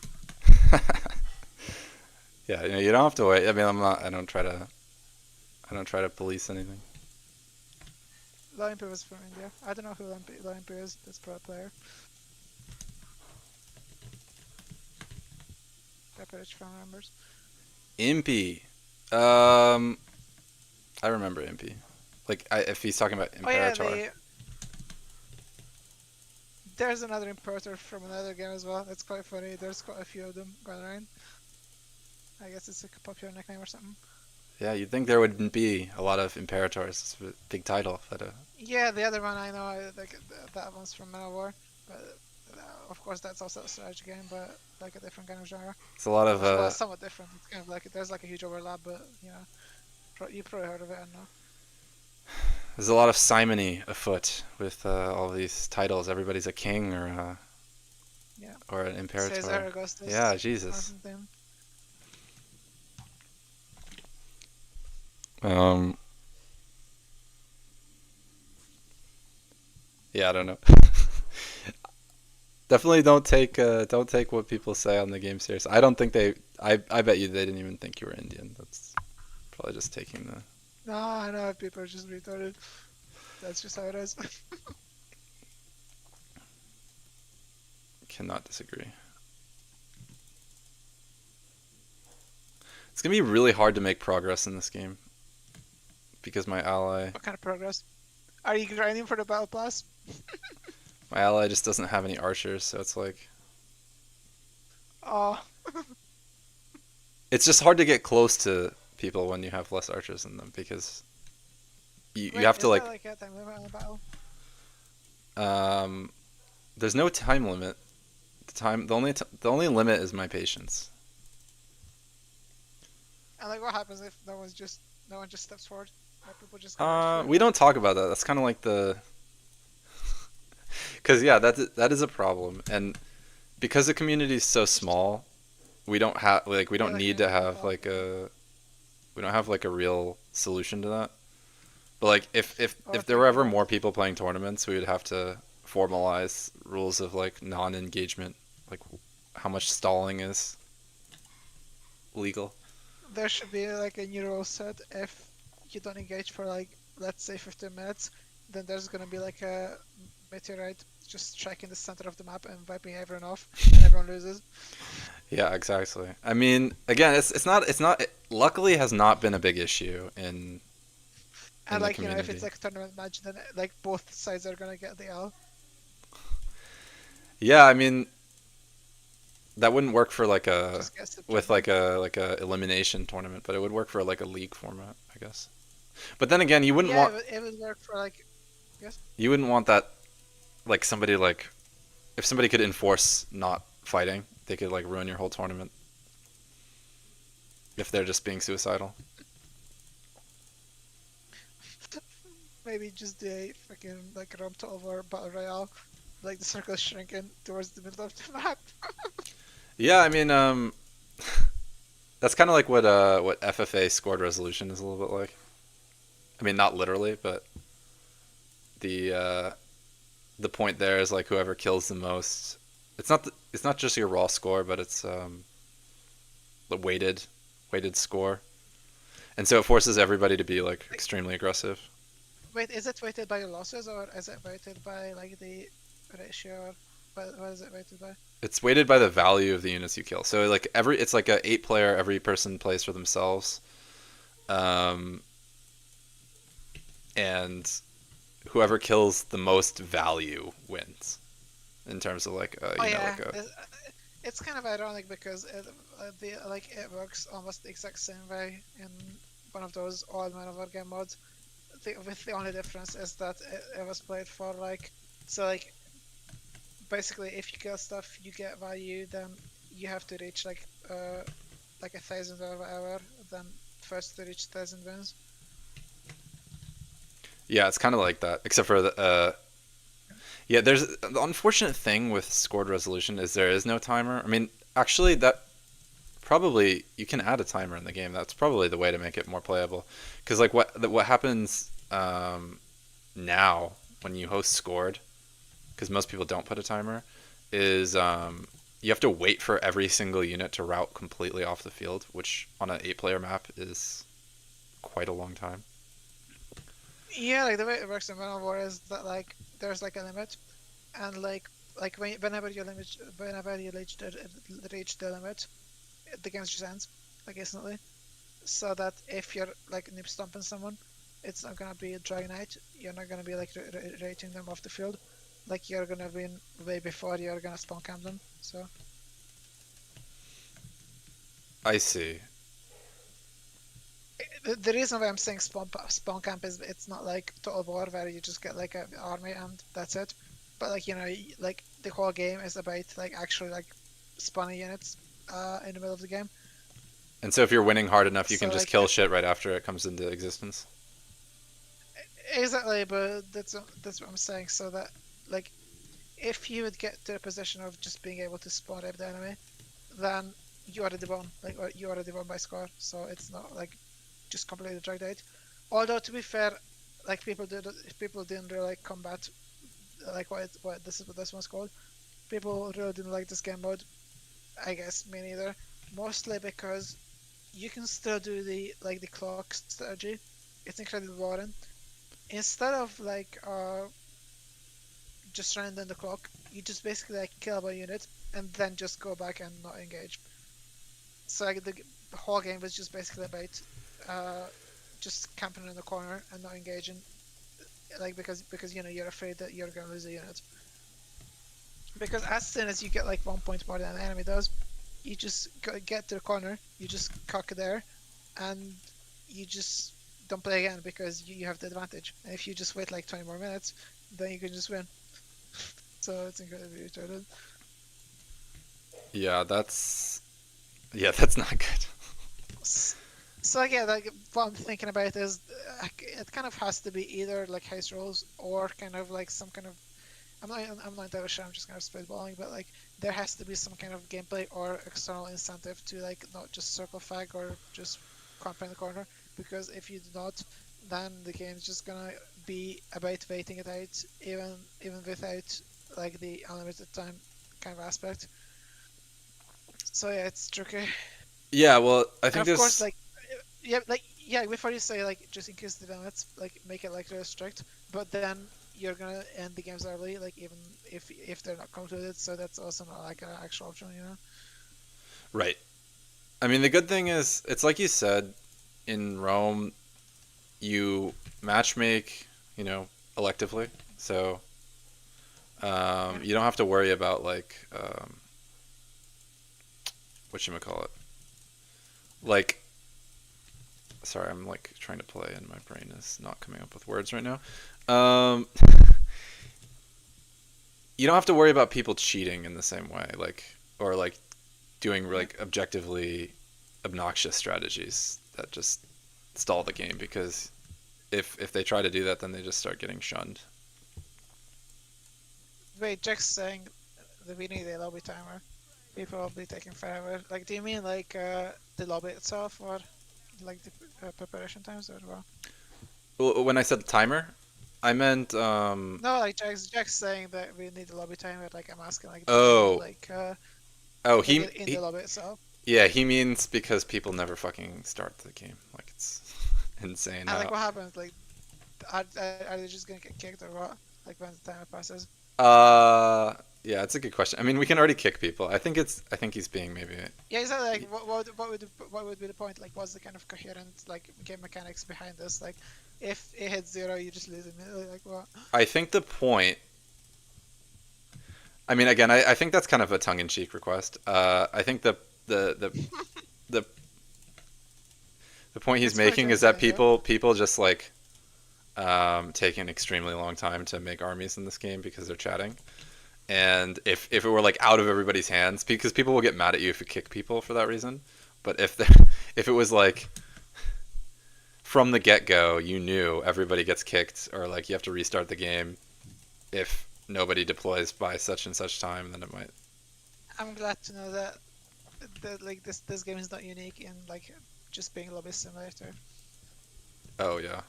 Yeah, you don't have to wait. I mean, I don't try to police anything. Limpu is from India. I don't know who Limpu is. That's pro player. Pepperidge Farm members. Impy. I remember Impy. Like, if he's talking about Oh yeah, Imperator. there's another importer from another game as well. It's quite funny. There's quite a few of them going around. I guess it's like a popular nickname or something. Yeah, you'd think there wouldn't be a lot of Imperators. It's a big title. But, Yeah, the other one I know, that one's from Manowar, but of course that's also a strategy game, but like a different kind of genre. it's a lot of. Well, somewhat different. It's kind of like there's like a huge overlap, but you know, you probably heard of it. I don't know. There's a lot of simony afoot with all these titles. Everybody's a king Yeah. or an Imperator. Caesar Augustus. Yeah, Jesus. Constantine. Um, yeah, I don't know. Definitely don't take what people say on the game serious. I don't think they. I bet you they didn't even think you were Indian. That's probably just taking the. No, I know people are just retarded. That's just how it is. Cannot disagree. It's gonna be really hard to make progress in this game because What kind of progress? Are you grinding for the battle pass? my ally just doesn't have any archers, so it's like Oh, it's just hard to get close to people when you have less archers in them because you wait, have to is like there like a time limit on the battle? um there's no time limit. The only limit is my patience. And like, what happens if no one just steps forward? Like, people just go right through We it? don't talk about that. That's kind of like the because yeah, that is a problem, and because the community is so small, we don't have like we Yeah, don't like, need to have like a we don't have like a real solution to that. But like if there were ever more people playing tournaments, we would have to formalize rules of like non-engagement, like how much stalling is legal. There should be like a new rule set. If you don't engage for like, let's say 15 minutes, then there's gonna be like a meteorite just striking the center of the map and wiping everyone off, and everyone loses. Yeah, exactly. I mean, again, it's not luckily has not been a big issue in And the like, you know, if community. it's like a tournament match, then like both sides are gonna get the L. Yeah, I mean that wouldn't work for like a Just get with September. like a elimination tournament, but it would work for like a league format, I guess. But then again, Yeah, it would work for like, yes. you wouldn't want that like somebody like if somebody could enforce not fighting, they could like ruin your whole tournament if they're just being suicidal. Maybe just do a fucking like Rome over battle royale, like the circle shrinking towards the middle of the map. Yeah, I mean that's kind of like what FFA scored resolution is a little bit like. I mean not literally, but the point there is like whoever kills the most. It's not just your raw score, but it's the weighted score, and so it forces everybody to be like extremely aggressive. Wait, is it weighted by your losses or is it weighted by like the ratio? Or what is it weighted by? It's weighted by the value of the units you kill. So like it's like a 8 player. Every person plays for themselves, um, and whoever kills the most value wins. In terms of like Oh you know yeah, like a it's kind of ironic because it works almost the exact same way in one of those old man over game modes. With the only difference is that it was played for like, so like basically if you kill stuff you get value, then you have to reach like 1,000 or whatever, then first to reach 1,000 wins. yeah, it's kind of like that, except for the yeah. There's the unfortunate thing with scored resolution is there is no timer. I mean, actually, that probably you can add a timer in the game. That's probably the way to make it more playable. Because like what happens now when you host scored, because most people don't put a timer, is you have to wait for every single unit to route completely off the field, which on an 8 player map is quite a long time. Yeah, like the way it works in World War is that like there's like a limit, and whenever you reach the limit, the game just ends like instantly. So that if you're like nip stomping someone, it's not gonna be a dry night. You're not gonna be like rating them off the field. Like you're gonna win way before you're gonna spawn camp them. So I see. the reason why I'm saying spawn camp is it's not like Total War where you just get like an army and that's it. But like you know, like the whole game is about like actually like spawning units in the middle of the game. And so if you're winning hard enough, you So can just like kill shit right after it comes into existence. exactly, but that's what I'm saying. So that like if you would get to a position of just being able to spawn up the enemy, then you already won. Like or you already won by score. So it's not like just completely dragged out. Although to be fair, like people didn't really like combat like what this one's called. People really didn't like this game mode. I guess me neither. Mostly because you can still do the clock strategy. It's incredibly boring. Instead of just running down the clock, you just basically like kill a unit and then just go back and not engage. So like the whole game was just basically about uh, just camping in the corner and not engaging, like because you're afraid that you're gonna lose a unit. Because as soon as you get like 1 point more than the enemy does, you just get to the corner, you just cock there, and you just don't play again because you have the advantage. And if you just wait like 20 more minutes, then you can just win. So it's incredibly retarded. Yeah, that's not good. So yeah, like what I'm thinking about is it kind of has to be either like heist rolls or kind of like some kind of I'm not entirely sure. I'm just kind of spitballing, but like there has to be some kind of gameplay or external incentive to like not just circle fag or just camp in the corner. Because if you do not, then the game's just gonna be about waiting it out, even without like the unlimited time kind of aspect. So yeah, it's tricky. Yeah, well, I And think of course, this. yeah, before you say like just increase the limits, like make it like really strict, but then you're gonna end the games early, like even if they're not concluded. So that's also not like an actual option, you know. Right. I mean, the good thing is, it's like you said, in Rome, you matchmake, electively. So you don't have to worry about like whatchamacallit. Like, sorry, I'm like trying to play and my brain is not coming up with words right now. Um, you don't have to worry about people cheating in the same way, like, or like doing like objectively obnoxious strategies that just stall the game, because if they try to do that, then they just start getting shunned. Wait, Jack's saying that we need a lobby timer. People will be taking forever. Like, do you mean like the lobby itself, or like the preparation times, or what? When I said timer, I meant No, like Jack's saying that we need a lobby timer. Like I'm asking, like, do you mean oh oh like he, in he the lobby itself? yeah, he means because people never fucking start the game. Like, it's insane. And like, what happens? Like, are they just gonna get kicked or what? Like when the timer passes? Yeah, it's a good question. I mean, we can already kick people. I think he's being maybe. Yeah, is that like what would be the point? Like, what's the kind of coherent like game mechanics behind this? Like, if it hits 0, you just lose immediately. Like what? I think the point. I mean, again, I think that's kind of a tongue-in-cheek request. I think the the the point he's It's quite making is that genuine, yeah. people just like take an extremely long time to make armies in this game because they're chatting. And if it were like out of everybody's hands, because people will get mad at you if you kick people for that reason. But if it was like from the get go, you knew everybody gets kicked, or like you have to restart the game if nobody deploys by such and such time, then it might. I'm glad to know that like this game is not unique in like just being lobby simulator. Oh yeah,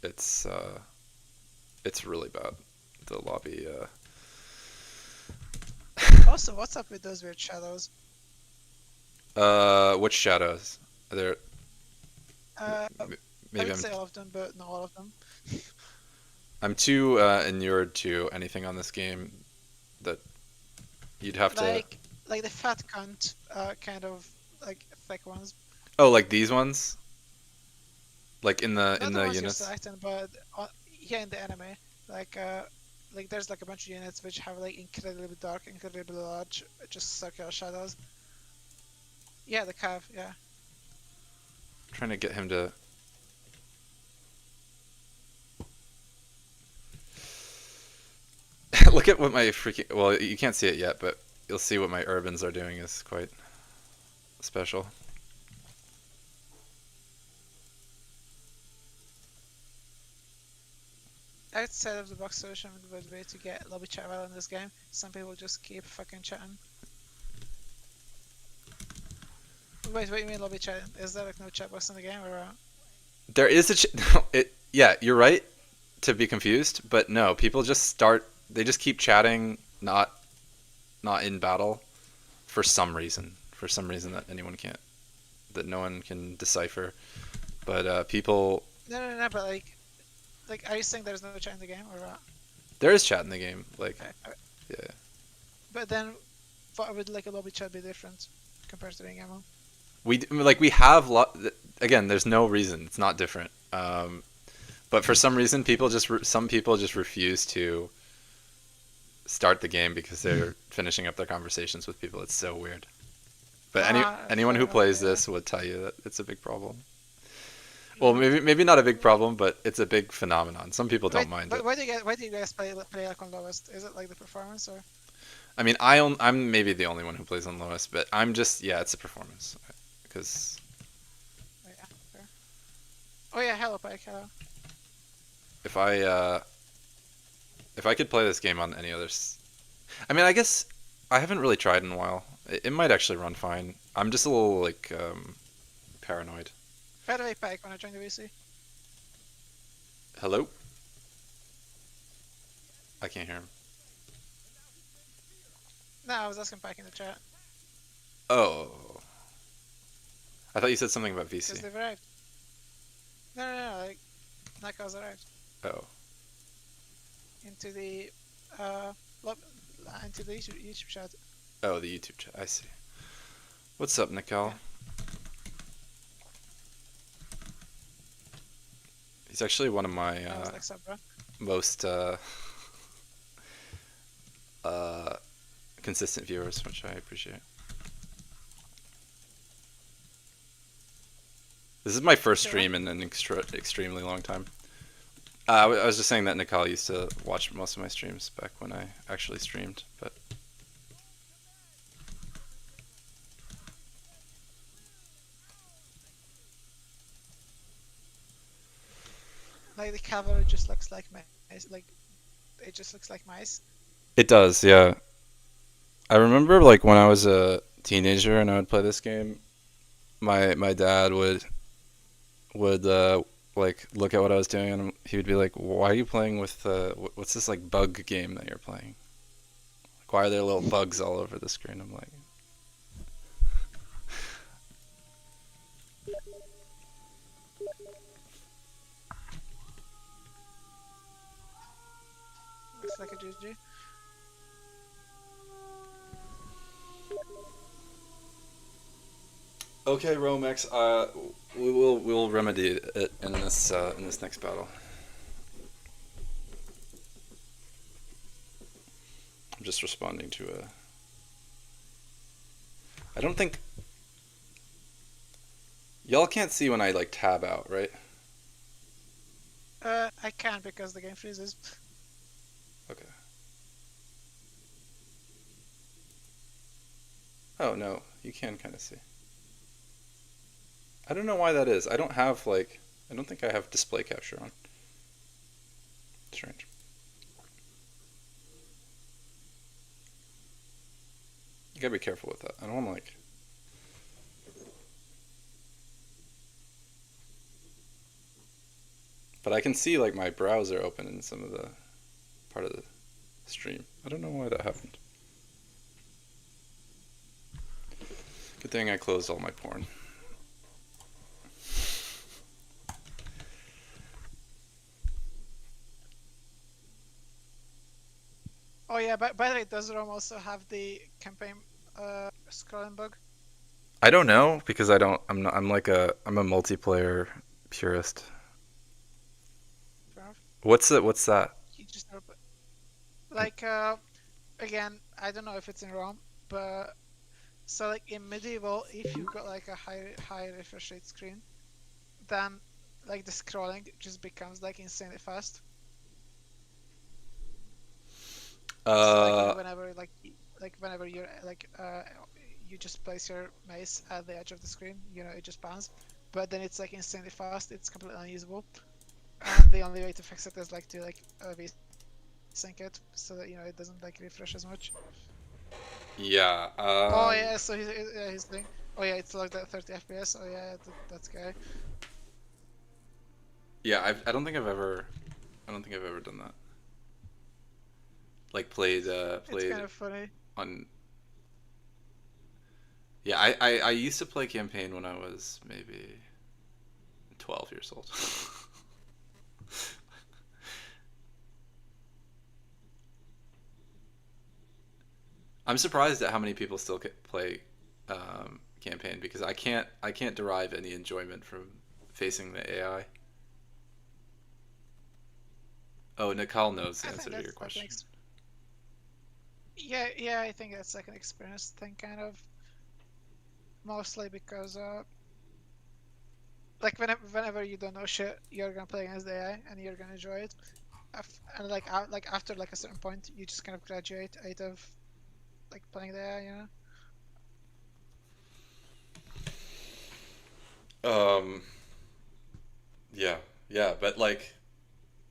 it's really bad. The lobby. Also, what's up with those weird shadows? Which shadows? Are there? I Maybe would say all of them, but not all of them. I'm too inured to anything on this game that you'd have to. Like the fat cunt, kind of like thick ones. Oh, like these ones? Like in the Not the ones you're units? selecting, but here in the anime, like like there's like a bunch of units which have like incredibly dark, incredibly large, just circular shadows. Yeah, the cav, yeah. Trying to get him to. Look at what my freaking. Well, you can't see it yet, but you'll see what my urbans are doing is quite special. Outside of the box solution would be to get lobby chat well in this game. Some people just keep fucking chatting. Wait, what do you mean lobby chat? Is there like no chat box in the game or what? There is a yeah, you're right to be confused, but no, people just start. They just keep chatting, not in battle, for some reason. For some reason that no one can decipher. But people, No, but like, are you saying there's no chat in the game or what? there is chat in the game. Like, Okay. yeah, But then, what would like a lobby chat be different compared to the MMO? we have again. There's no reason. It's not different. But for some reason, some people just refuse to start the game because they're finishing up their conversations with people. It's so weird. But anyone Fair who enough, plays yeah. this would tell you that it's a big problem. Well, maybe not a big problem, but it's a big phenomenon. Some people don't mind but it. why do you guys play like on lowest? Is it like the performance or? I mean, I'm maybe the only one who plays on lowest, but I'm just it's a performance because Oh, yeah, fair. Oh yeah, hello Pike, hello. if I could play this game on any other, I mean, I guess I haven't really tried in a while. It might actually run fine. I'm just a little like paranoid. By the way, Pike, wanna join the VC? Hello? I can't hear him. No, I was asking Pike in the chat Oh, I thought you said something about because VC. they've arrived. No, like Naka's arrived Oh, into the uh lob- into the YouTube chat. oh, the YouTube chat. I see. What's up, Nicole? Yeah. He's actually one of my I was like, sup, bro? most consistent viewers, which I appreciate. This is my first Sure. stream in an extremely long time. I was just saying that Nicole used to watch most of my streams back when I actually streamed, but Like the cavalry just looks like mice. Like it just looks like mice. it does, yeah. I remember like when I was a teenager and I would play this game, my dad would like look at what I was doing and he would be like, "Why are you playing with what's this like bug game that you're playing? Like, why are there little bugs all over the screen?" I'm like, Looks like a GG. "Okay, Romex, we'll remedy it in this next battle." I'm just responding to a. I don't think y'all can't see when I like tab out, right? I can't because the game freezes. Okay. Oh no, you can kind of see. I don't know why that is. I don't think I have display capture on. Strange. You gotta be careful with that. I don't want to like. But I can see like my browser open in some of the part of the stream. I don't know why that happened. Good thing I closed all my porn. Oh yeah, by the way, does Rome also have the campaign scrolling bug? I don't know because I don't. I'm not. I'm a multiplayer purist. Fair enough. What's that? You just never put... Like again, I don't know if it's in Rome, but so like in medieval, if you've got like a high refresh rate screen, then like the scrolling just becomes like insanely fast. So like whenever you're like you just place your mace at the edge of the screen, it just pans. But then it's like insanely fast. It's completely unusable. And the only way to fix it is like to sync it so that it doesn't like refresh as much. Yeah. Oh yeah, so he's doing. Oh yeah, it's logged at 30 FPS. Oh yeah, that's okay. Yeah, I don't think I've ever, I don't think I've ever done that. Like It's played kind of funny. on. Yeah, I used to play campaign when I was maybe 12 years old. I'm surprised at how many people still play campaign because I can't derive any enjoyment from facing the AI. Oh, Nicole knows the I think answer to your that's like question. yeah, I think that's like an experience thing, kind of mostly because like whenever you don't know shit, you're gonna play against the AI and you're gonna enjoy it. And like like after like a certain point, you just kind of graduate out of like playing the AI, you know. Um, yeah, yeah, but like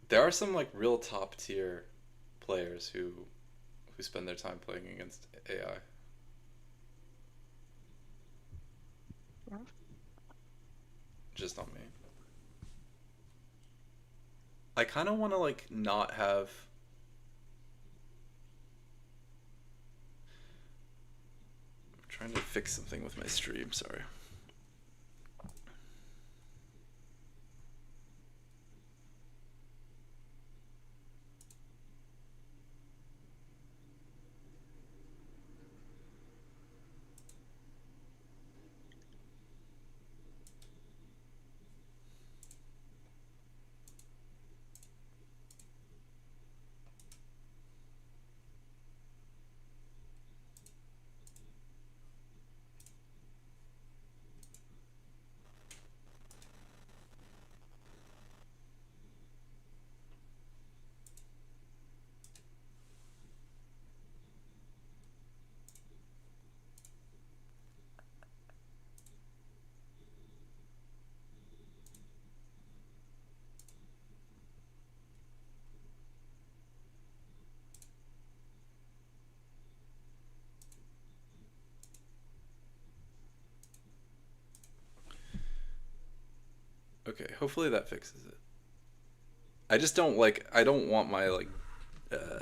there are some like real top tier players who spend their time playing against AI. Mhm. Just not me. I kind of want to like not have. I'm trying to fix something with my stream. Sorry. Okay, hopefully that fixes it. I just don't like. I don't want my like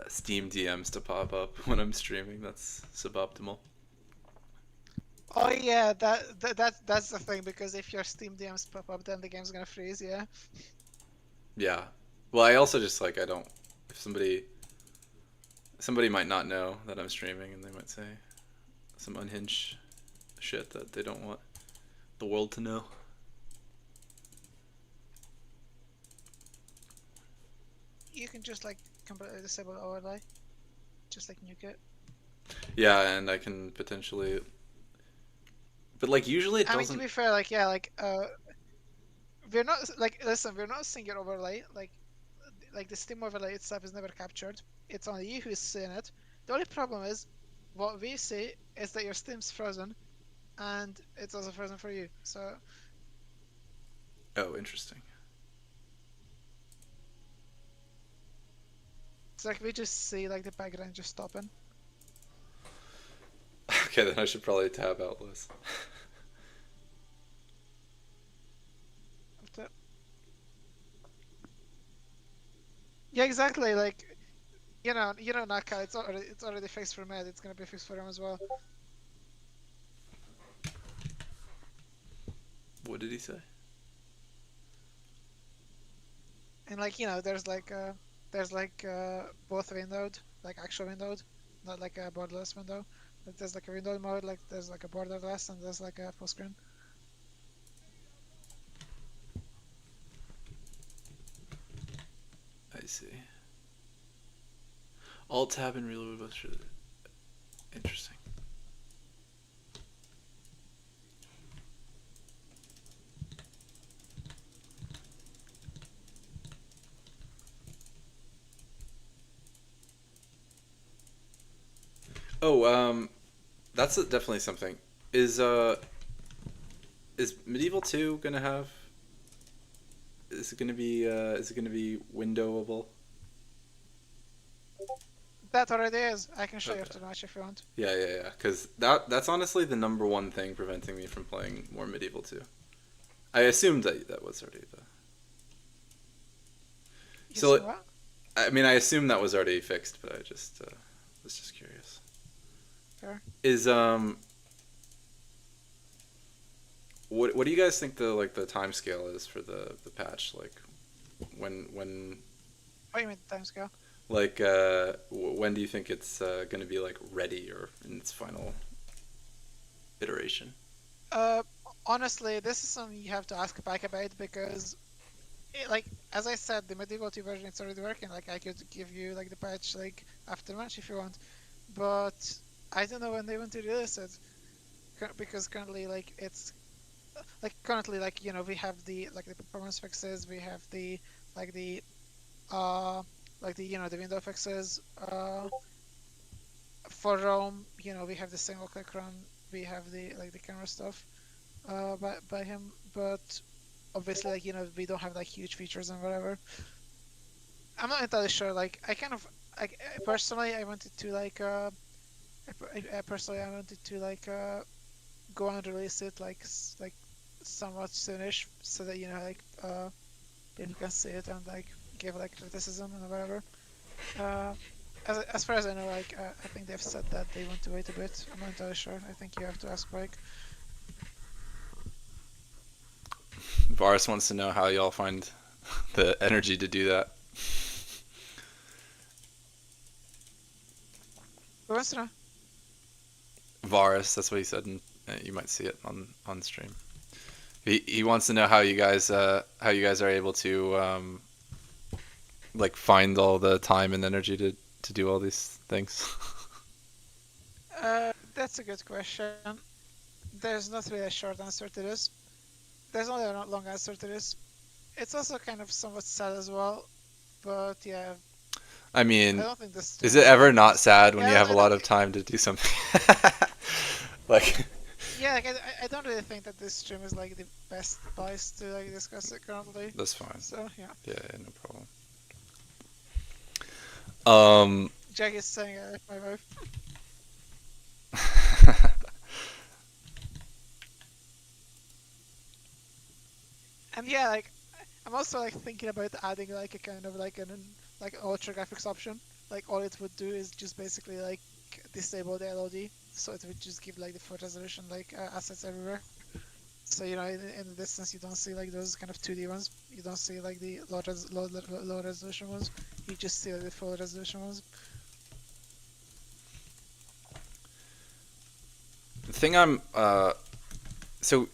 Steam DMs to pop up when I'm streaming. That's suboptimal. Oh yeah, that's the thing, because if your Steam DMs pop up, then the game's gonna freeze. Yeah. Yeah. Well, I also just like I don't. If somebody might not know that I'm streaming, and they might say some unhinged shit that they don't want the world to know. You can just like completely disable overlay, just like nuke it. Yeah, and I can potentially. But like usually it I mean, to doesn't. be fair, like yeah, like we're not like listen, we're not seeing your overlay. Like the Steam overlay itself is never captured. It's only you who's seeing it. The only problem is, what we see is that your Steam's frozen, and it's also frozen for you. So Oh, interesting. it's like we just see like the background just stopping. Okay, then I should probably tab out list. Yeah, exactly. Like Naka, it's already fixed for Med. It's gonna be fixed for him as well. What did he say? And like there's both windowed, like actual windowed, not like a borderless window. But there's like a windowed mode, like there's like a borderless, and there's like a full screen. I see. Alt tab and reload both should. Interesting. Oh, that's definitely something. Is uh, is Medieval 2 gonna have? Is it gonna be windowable? That already is. I can show you Okay. after the match if you want. Yeah, yeah, yeah. Because that's honestly the number one thing preventing me from playing more Medieval 2. I assumed that was already the. You So, see what? I mean, I assume that was already fixed, but I just was just curious. Fair. Is what do you guys think the time scale is for the patch? Like, when What do you mean timescale? like when do you think it's gonna be like ready or in its final iteration? Uh, Honestly, this is something you have to ask back about because, like as I said, the medieval 2 version it's already working. Like I could give you like the patch like after match if you want, but I don't know when they want to release it because currently like we have the like the performance fixes, we have the like the uh like the window fixes for Rome. We have the single click run, we have the like the camera stuff by him, but obviously like we don't have like huge features and whatever. I'm not entirely sure. Like I kind of like personally I wanted to like personally I wanted to like go and release it like somewhat soonish so that people can see it and like give like criticism and whatever. Uh, as far as I know, like I think they've said that they want to wait a bit. I'm not entirely sure. I think you have to ask Mike. Varus wants to know how y'all find the energy to do that. Who wants to know? Varus, that's what he said, and you might see it on stream. He wants to know how you guys are able to like find all the time and energy to do all these things. That's a good question. There's not really a short answer to this. There's only a long answer to this. It's also kind of somewhat sad as well, but yeah, I I mean, don't think this. is it ever not sad when Yeah, you have a I lot don't. of time to do something? Like, Yeah, like I don't really think that this stream is like the best place to like discuss it currently. that's fine. So yeah, Yeah, no problem. Jack is saying I like my wife. And yeah, like I'm also like thinking about adding like a kind of like an ultra graphics option. Like all it would do is just basically like disable the LOD, so it would just give like the full resolution like assets everywhere. So in the distance you don't see like those kind of 2D ones. You don't see like the low resolution ones. You just see like, the full resolution ones. The thing so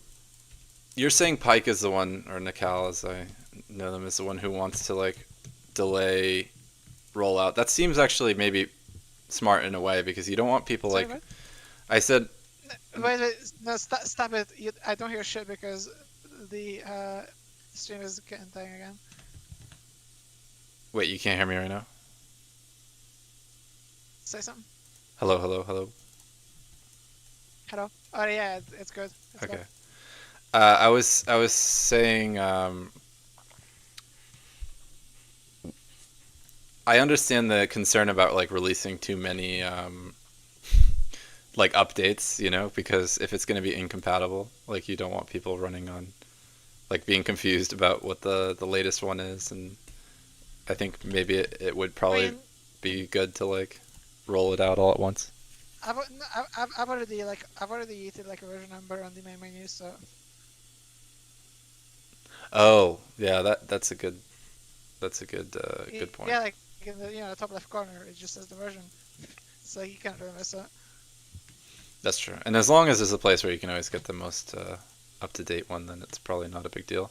you're saying Pike is the one, or Nikal as I know them, is the one who wants to like delay rollout. That seems actually maybe smart in a way because you don't want people Sorry, like what? I said. Wait, no, stop it. I don't hear shit because the stream is getting dying again. Wait, you can't hear me right now? Say something. Hello, hello, hello. Hello. Oh yeah, it's good. It's Okay. good. I was saying I understand the concern about like releasing too many like updates, because if it's going to be incompatible, like you don't want people running on like being confused about what the latest one is, and I think maybe it would probably be good to like roll it out all at once. I've already eaten like a version number on the main menu, so Oh, yeah, that's a good good point. yeah, like in the top left corner, it just says the version, so you can't really miss it. That's true. And as long as there's a place where you can always get the most up-to-date one, then it's probably not a big deal.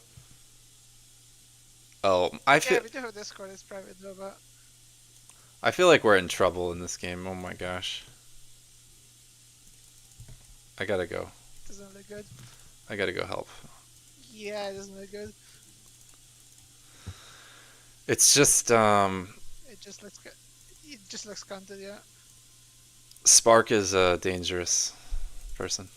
Oh, Yeah, we do have Discord. It's private though, but I feel like we're in trouble in this game. Oh my gosh. I gotta go. it doesn't look good. I gotta go help. Yeah, it doesn't look good. It's just It just looks good. It just looks content, yeah. Spark is a dangerous person.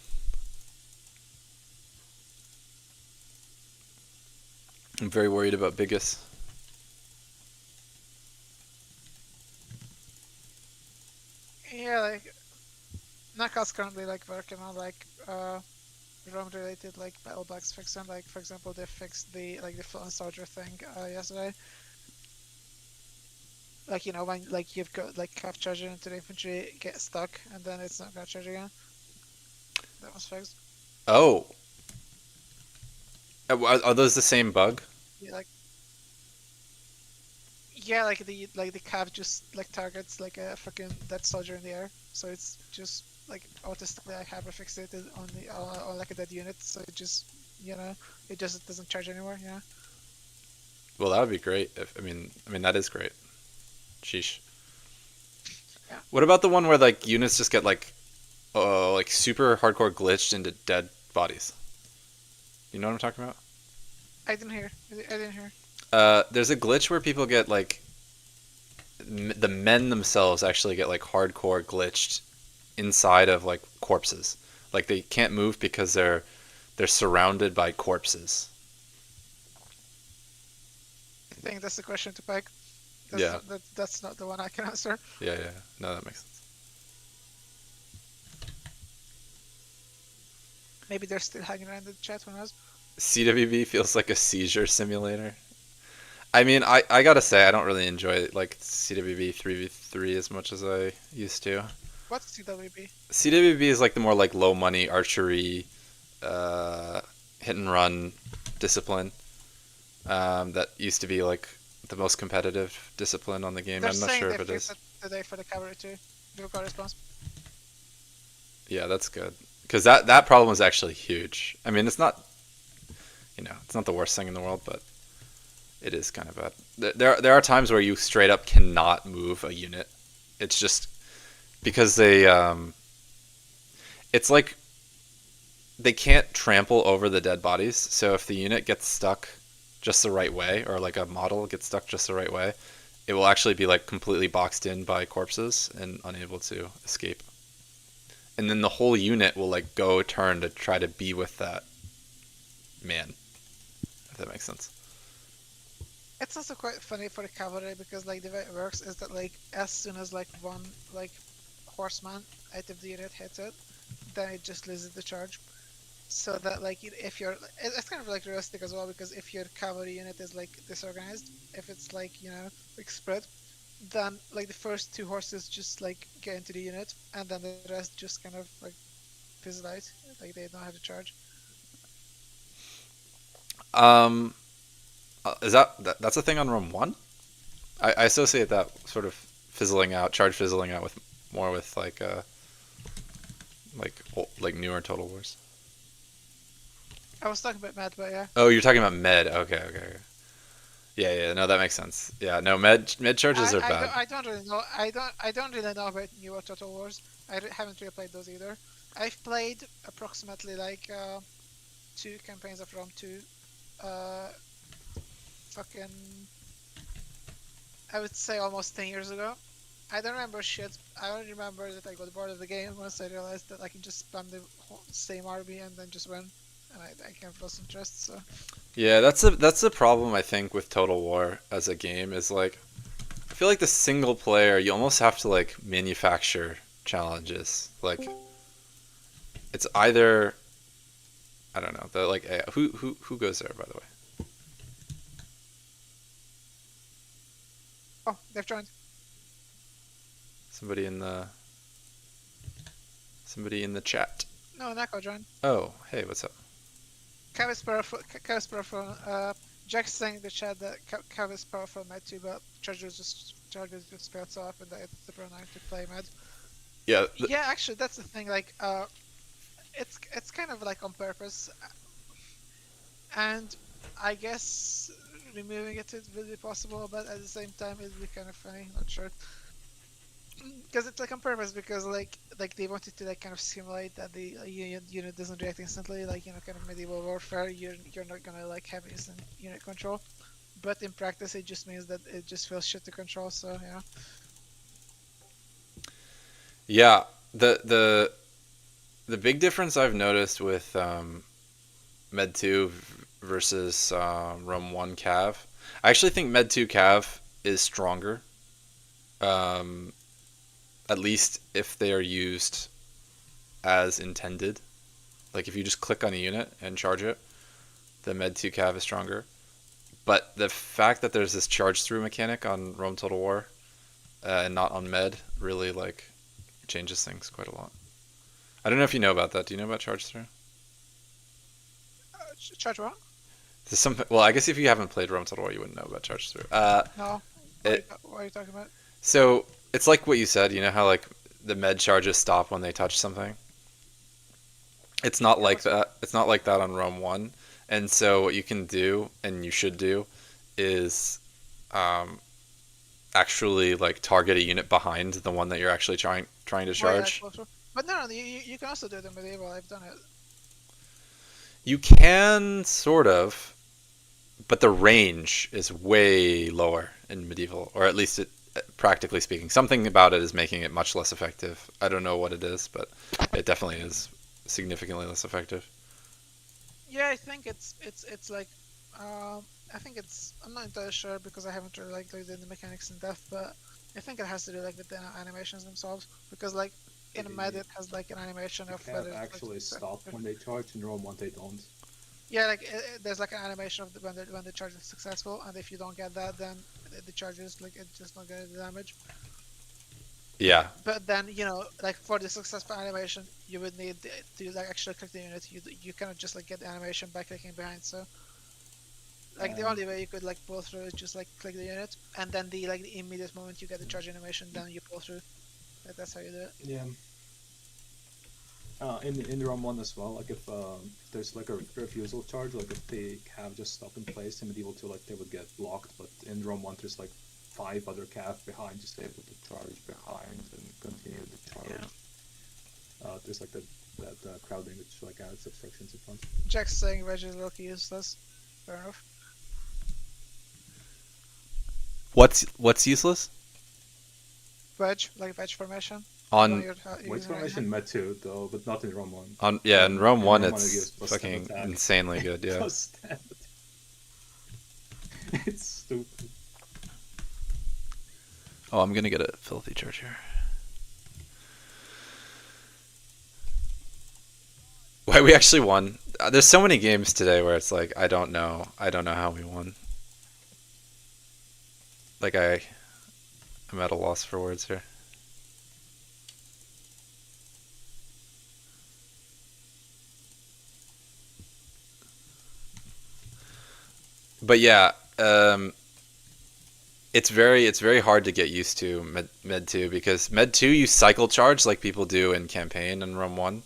I'm very worried about Biggest. Yeah, like Knockout's currently like working on like ROM related like battle bugs fixing. Like for example, they fixed the flow and soldier thing yesterday. Like when like you've got like half charger into the infantry get stuck and then it's not gonna charge again. That was fixed. Oh, are those the same bug? Yeah, yeah, like the cav just like targets like a fucking dead soldier in the air, so it's just like autistically I have fixated on the on like a dead unit, so it just it just doesn't charge anymore. Yeah, Well, that would be great. I mean that is great. Sheesh. yeah. What about the one where like units just get like super hardcore glitched into dead bodies? You know what I'm talking about? I didn't hear. I didn't hear. There's a glitch where people get like the men themselves actually get like hardcore glitched inside of like corpses. Like they can't move because they're surrounded by corpses. I think that's the question to Pike. Yeah. That's not the one I can answer. Yeah, yeah. No, that makes sense. Maybe they're still hanging around in the chat. Who knows? CWB feels like a seizure simulator. I mean, I gotta say, I don't really enjoy like CWB 3v3 as much as I used to. What's CWB? CWB is like the more like low money archery, hit and run discipline. That used to be like the most competitive discipline on the game. They're I'm not saying sure they if it fixed is. it today for the cavalry too. Do got response. Yeah, that's good. Because that problem was actually huge. I mean, it's not, it's not the worst thing in the world, but it is kind of bad. There are times where you straight up cannot move a unit. It's just because it's like they can't trample over the dead bodies. So if the unit gets stuck just the right way, or like a model gets stuck just the right way, it will actually be like completely boxed in by corpses and unable to escape. And then the whole unit will like go turn to try to be with that man. If that makes sense. It's also quite funny for the cavalry because like the way it works is that like as soon as like one like horseman out of the unit hits it, then it just loses the charge. So that like if you're, it's kind of like realistic as well because if your cavalry unit is like disorganized, if it's like like spread, then like the first two horses just like get into the unit and then the rest just kind of like fizzle out, like they don't have to charge. Is that's a thing on Rome 1? I associate that sort of fizzling out, charge fizzling out with more with like newer Total Wars. I was talking about Mad, but yeah. Oh, you're talking about med. Okay. Yeah, yeah. No, that makes sense. Yeah, no, med charges are bad. I don't really know. I don't really know about newer Total Wars. Haven't really played those either. I've played approximately like 2 campaigns of Rome 2. Fucking, I would say almost 10 years ago. I don't remember shit. I only remember that I got bored of the game once I realized that I can just spam the same army and then just win, and I kind of lost interest. So Yeah, that's the problem I think with Total War as a game is like I feel like the single player you almost have to like manufacture challenges. Like it's either I don't know, the like who goes there by the way? oh, they've joined. Somebody in the chat. No, Nako joined. Oh, hey, what's up? Cav is powerful. Jack's saying in the chat that Cav is powerful Med too, but chargers just spelled so often that it's super annoying to play Med. Yeah. Yeah, actually, that's the thing. Like, it's kind of like on purpose, and I guess removing it will be possible, but at the same time, it'll be kind of funny. Not sure. Because it's like on purpose, because like they wanted to like kind of simulate that the unit doesn't react instantly, like kind of medieval warfare. You're not gonna like have instant unit control, but in practice it just means that it just feels shit to control. So yeah. Yeah, the big difference I've noticed with Med 2 versus Rome 1 Cav, I actually think Med 2 Cav is stronger. At least if they are used as intended. Like if you just click on a unit and charge it, the Med 2 Cav is stronger. But the fact that there's this charge through mechanic on Rome Total War and not on med really like changes things quite a lot. I don't know if you know about that. Do you know about charge through? Charge what? There's something. Well, I guess if you haven't played Rome Total War, you wouldn't know about charge through. No. It- What are you talking about? So it's like what you said. You know how like the med charges stop when they touch something. It's not Yeah, like that. It's not like that on Rome One. And so what you can do, and you should do, is actually like target a unit behind the one that you're actually trying to Oh, yeah, charge. close. But no, you can also do it in medieval. I've done it. You can sort of, but the range is way lower in medieval, or at least it, practically speaking. Something about it is making it much less effective. I don't know what it is, but it definitely is significantly less effective. Yeah, I think it's like, I think it's, I'm not entirely sure because I haven't really like looked into the mechanics in depth, but I think it has to do like with the animations themselves because like in med it has like an animation of Cav whether actually stop when they charge, in Rome 1 they don't. yeah, like there's like an animation of when the charge is successful, and if you don't get that, then the charge is like it just not get the damage. Yeah, But then like for the successful animation, you would need to like actually click the unit. You cannot just like get the animation by clicking behind. So like the only way you could like pull through is just like click the unit, and then the immediate moment you get the charge animation, then you pull through. Like, that's how you do it. Yeah. In Rome 1 as well, like if there's like a refusal charge, like if the Cav just stop in place in Medieval 2, like they would get blocked, but in Rome 1 there's like 5 other Cav behind just able to charge behind and continue the charge. There's like that crowding which like adds obstructions in front. Jack's saying Reg is low-key useless. Fair enough. what's useless Wedge formation. on You're White using right formation Met 2 though, but not in Rome 1. on yeah in Rome In One Rome 1 it it's gives plus 10 fucking attack. insanely good. Yeah. Plus 10. It's stupid. Oh, I'm gonna get a filthy charge here. Why we actually won? There's so many games today where it's like I don't know how we won. Like I'm at a loss for words here. But yeah, it's very hard to get used to med 2 because med 2 you cycle charge like people do in campaign in Rome 1.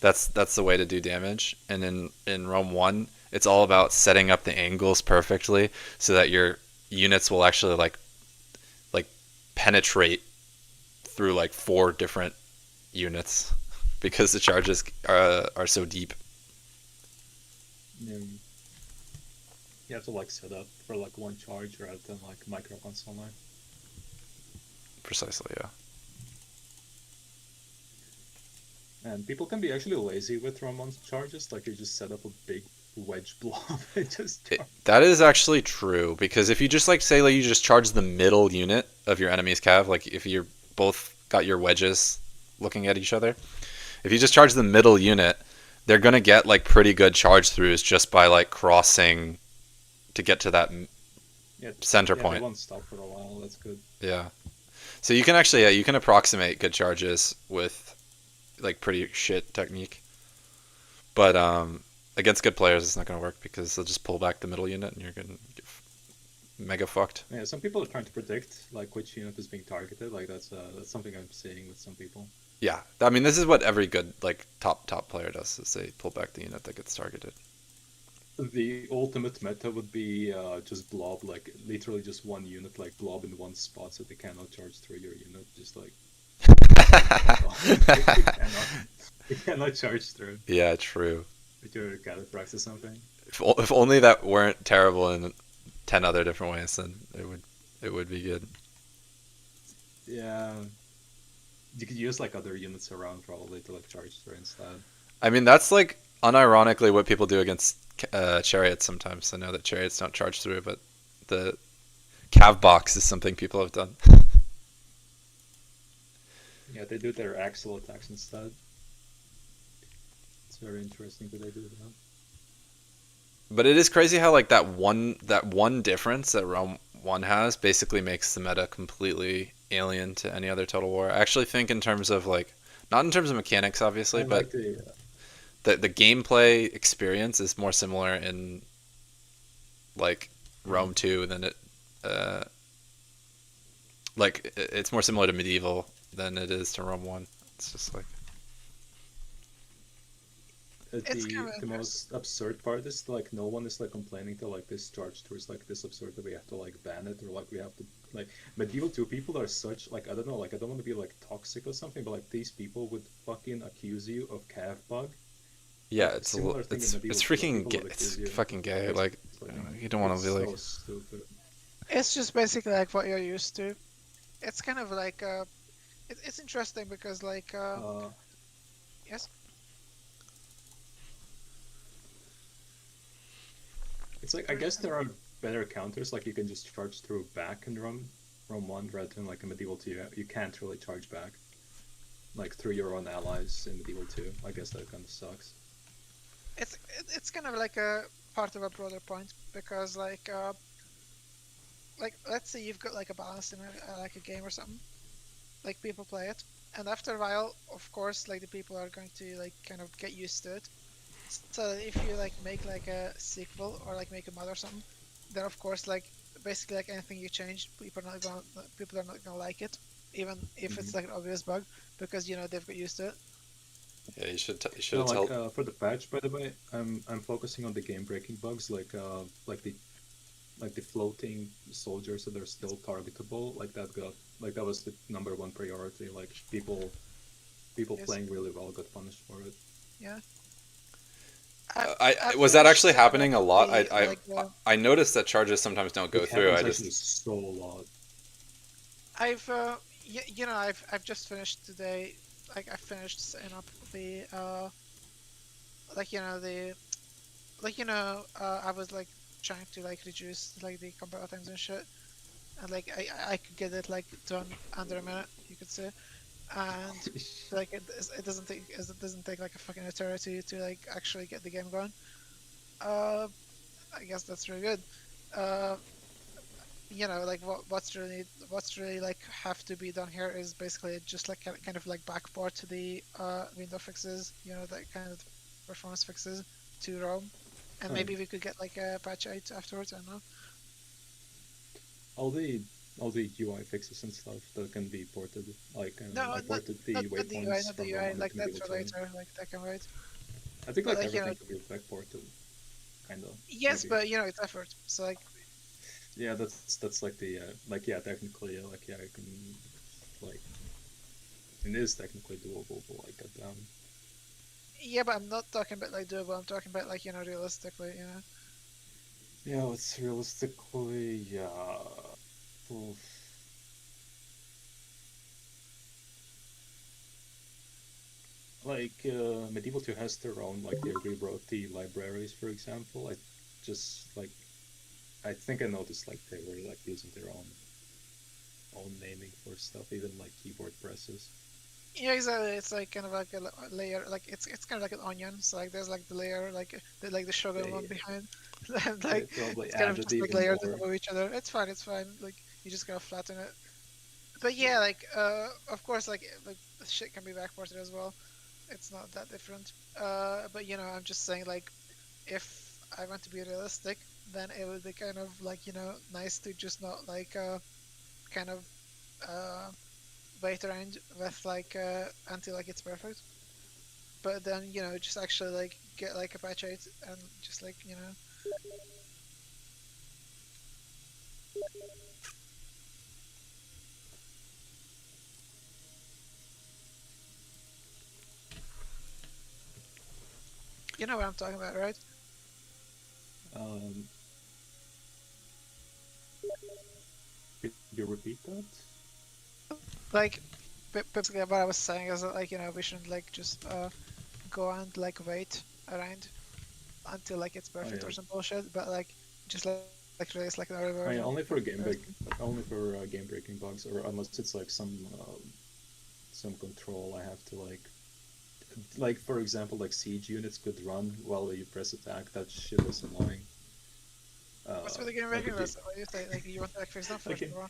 That's the way to do damage. And in Rome 1, it's all about setting up the angles perfectly so that your units will actually like penetrate through like 4 different units because the charges are so deep. Yeah. You have to like set up for like one charge rather than like micro console line. Precisely, yeah. And people can be actually lazy with Rome 1 charges, like you just set up a big wedge blob and just charge. That is actually true because if you just like say like you just charge the middle unit of your enemy's cav, like if you're both got your wedges looking at each other, if you just charge the middle unit, they're gonna get like pretty good charge throughs just by like crossing to get to that center They point. won't stop for a while, that's good. Yeah. So you can actually you can approximate good charges with like pretty shit technique. But against good players it's not going to work because they'll just pull back the middle unit and you're going to get mega fucked. Yeah, some people are trying to predict like which unit is being targeted, like that's something I'm seeing with some people. Yeah. I mean this is what every good like top player does is they pull back the unit that gets targeted. The ultimate meta would be just blob, like literally just one unit, like blob in one spot so they cannot charge through your unit, just like you cannot charge through Yeah, true. with your Cataphrax or something. If only that weren't terrible in 10 other different ways, then it would be good. Yeah, you could use like other units around probably to like charge through instead. I mean that's like unironically what people do against chariots sometimes. I know that chariots don't charge through, but the cav box is something people have done. Yeah, they do their axle attacks instead. It's very interesting that they do that. But it is crazy how like that one difference that Rome 1 has basically makes the meta completely alien to any other Total War. I actually think in terms of like, not in terms of mechanics obviously, I but like the the gameplay experience is more similar in like Rome 2 than it it's more similar to Medieval than it is to Rome 1. It's just like It's kind of the interesting. most absurd part is like no one is like complaining to like this charge tour is like this absurd that we have to like ban it or like we have to like Medieval 2 people are such like I don't know like I don't want to be like toxic or something but like these people would fucking accuse you of cav bug yeah, like similar thing in it's Medieval 2 like freaking people would it's accuse you fucking gay. it's Like like you don't want it's to be like so stupid. It's just basically like what you're used to. It's kind of like it's interesting because like Uh, yes, it's like I you're guess saying? there are better counters like you can just charge through back in Rome 1 rather than like in Medieval 2 you can't really charge back like through your own allies in Medieval 2. I guess that kind of sucks. It's kind of like a part of a broader point because like let's say you've got like a balance in like a game or something, like people play it, and after a while, of course, like the people are going to like kind of get used to it. So if you like make like a sequel or like make a mod or something, then of course like basically like anything you change, people are not gonna like it, even if Hmm. it's like an obvious bug, because you know they've got used to it. yeah, you should No, have like told for the patch, by the way, I'm focusing on the game breaking bugs, like the floating soldiers that are still targetable. Like that got like that was the number one priority. Like people Yes, playing really well got punished for it. yeah. I I I was that finished actually happening a lot. the like I noticed that charges sometimes don't go It through. happens I actually just so a lot. I've you know I've just finished today. Like I finished setting up the like you know the like I was like trying to like reduce like the combat times and shit, and like I could get it like done under a minute, you could say, and like it doesn't take like a fucking eternity to like actually get the game going. Uh, I guess that's really good. Uh, like what's really like have to be done here is basically just like kind of like backport to the window fixes, that kind of performance fixes to Rome, and Right. maybe we could get like a patch 8 afterwards. I don't know. All the all the UI fixes and stuff that can be ported. Like No, I not ported the not the UI, waypoints not from the Rome UI. 1 Like into that's Medieval for 2. later. Like that can wait. I think But like like everything could be backported, kind of yes, maybe. but it's effort. So like Yeah, that's like the like yeah technically like yeah I can like it is technically doable, but like yeah, but I'm not talking about like doable. I'm talking about like realistically. yeah, it's realistically yeah. Oof. Like Medieval 2 has their own like they rewrote the libraries for example. I just like I think I noticed like they were like using their own naming for stuff, even like keyboard presses. Yeah, exactly. It's like kind of like a layer, like it's kind of like an onion. So like there's like the layer, like the Shogun one They behind, and they like probably it's kind of added just like even layers on more. top of each other. It's fine, it's fine. Like you just gotta flatten it. But yeah, like of course, like the shit can be backported as well. It's not that different. But I'm just saying like if I want to be realistic, then it would be kind of like nice to just not like kind of uh wait around with like until like it's perfect, but then just actually like get like a patch 8 and just like you know what I'm talking about, right? Um, could you repeat that? Like basically what I was saying is that like we shouldn't like just go and like wait around until like it's Oh perfect or yeah. some bullshit, but like just like release like another I mean, version. only for First. only for game breaking bugs, or unless it's like some control I have to like for example like siege units could run while you press attack. That shit was annoying. What's with the game like breaking? if you, What do you say? Like you want to like fix them like first, or?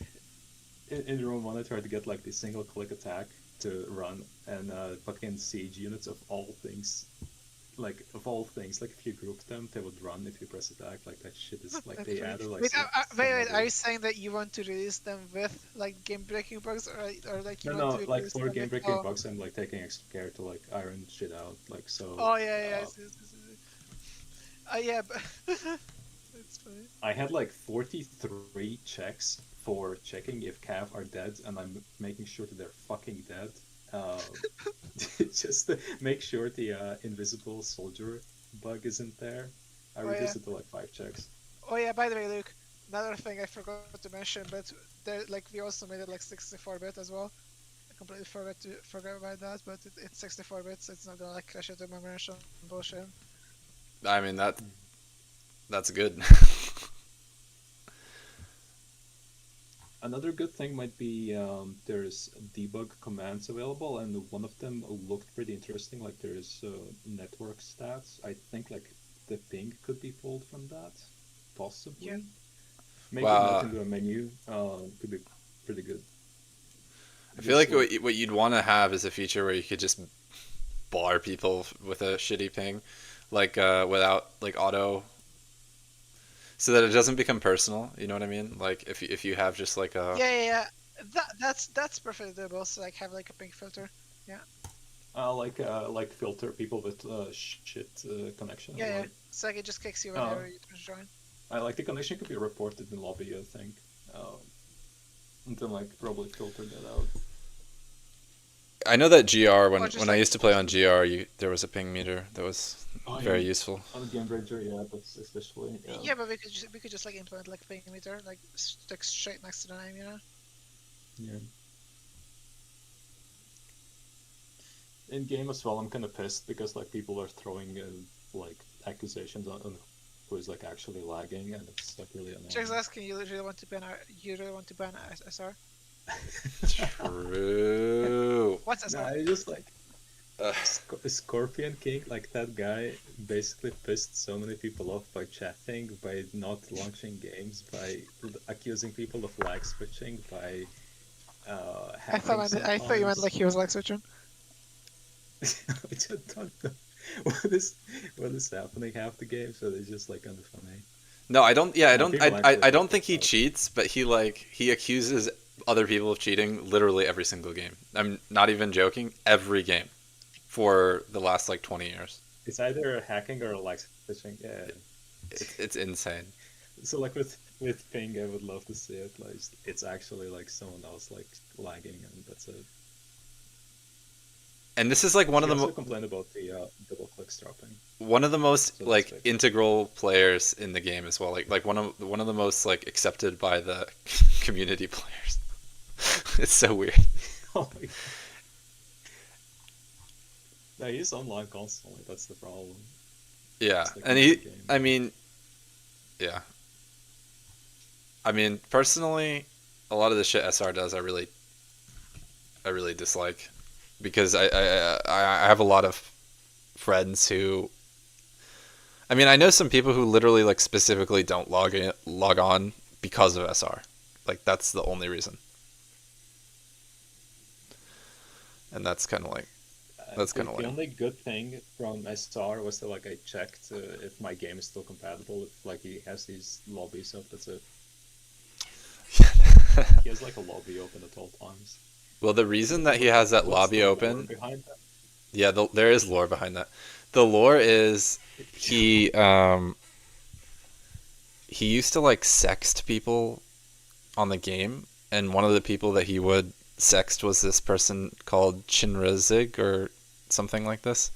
in Rome 1, I tried to get like the single click attack to run, and fucking siege units of all things, like if you group them, they would run if you press attack. Like that shit is like That's they funny. added like Wait, some wait, are other. you saying that you want to release them with like game breaking bugs, or like you No, want no, to like release for them game with breaking bugs, I'm like taking extra care to like iron shit out. Like so, Oh yeah, yeah, I see, I see, yeah, but it's funny. I had like 43 checks for checking if Cav are dead, and I'm making sure that they're fucking dead. Um, just to make sure the invisible soldier bug isn't there. I Oh yeah, reduced it to like 5 checks. oh yeah. By the way, Luke, another thing I forgot to mention, but there, like we also made it like 64-bit as well. I completely forgot about that, but it's 64 bits. It's not gonna like crash into memory and bullshit. I mean that's good. Another good thing might be there's debug commands available, and one of them looked pretty interesting. Like there's network stats. I think like the ping could be pulled from that, possibly. Yeah. Making that Wow. into a menu could be pretty good. I feel Just like what you'd want to have is a feature where you could just bar people with a shitty ping, like without like auto, so that it doesn't become personal. You know what I mean? Like if you have just like a Yeah. That's perfectly doable. So like have like a pink filter. Yeah. like filter people with shit connection. Yeah, Or yeah. what? So like it just kicks you Uh, whenever you join. I like the connection could be reported in lobby. I think. Um, and then like probably filter that out. I know that GR Or when just I like used to play on GR, there was a ping meter that was Oh, very yeah. useful. On the Game Ranger, yeah, that's especially. yeah, but we could just like implement like ping meter like stick straight next to the name, you know. Yeah. In game as well, I'm kind of pissed because like people are throwing like accusations on who is like actually lagging, and it's like really Jack's annoying. asking you really want to ban you really want to ban SR? True. What's No, SR? I just like Uh, Scorpion King, like that guy basically pissed so many people off by chatting, by not launching games, by accusing people of lag switching, by hacking I thought you meant sometimes. like he was like switching. I just don't know what is happening half the game, so it's just like kind of funny. no, I don't. Yeah, People actually I get don't think he pissed off. cheats, but he accuses other people of cheating literally every single game. I'm not even joking. Every game for the last like 20 years. It's either hacking or lag switching. Yeah. It's insane. So like with ping, I would love to see it. Like it's actually like someone else like lagging, and that's it. And this is like one of He the also complained about the double clicks dropping. one of the most So that's like fixed. integral players in the game as well. Like one of the most like accepted by the community players. It's so weird. Oh my god. No, he's online constantly. That's the problem. Yeah, It's like and in the game. I mean, yeah. I mean, personally, a lot of the shit SR does, I really dislike, because I have a lot of friends who, I mean, I know some people who literally like specifically don't log on because of SR, like that's the only reason, and that's kind of like The only good thing from SR was that like I checked if my game is still compatible. If like he has these lobbies up, that's it. He has like a lobby open at all times. Well, the reason that he has that What's lobby the lore open, behind that? yeah, there is lore behind that. The lore is he used to like sext people on the game, and one of the people that he would sext was this person called Chinrazig or something like this,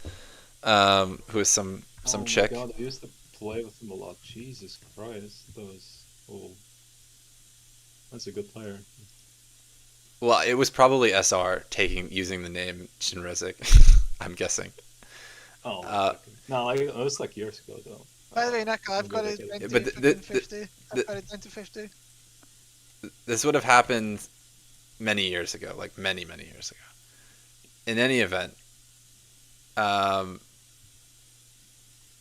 who is some Oh chick. my god, I used to play with him a lot. Jesus Christ, that was oh, that's a good player. Well, it was probably SR using the name Chinrazig. I'm guessing. Oh, Uh, okay. No, it was like years ago though. By the way, Naka, I'm I've got good it at Yeah, it. 20, but fucking 50. the, I've got it 2050. this would have happened many years ago, like many years ago. In any event,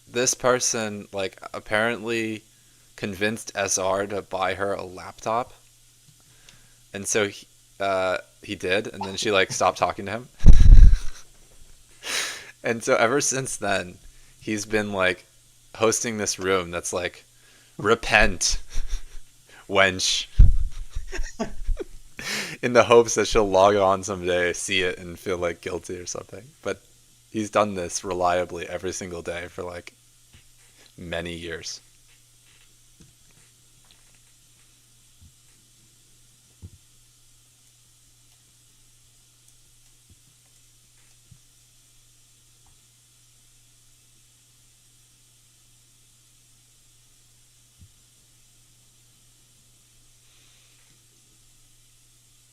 this person like apparently convinced SR to buy her a laptop, and so he did, and then she like stopped talking to him. And so ever since then, he's been like hosting this room that's like, repent, wench, in the hopes that she'll log on someday, see it, and feel like guilty or something. But he's done this reliably every single day for like many years.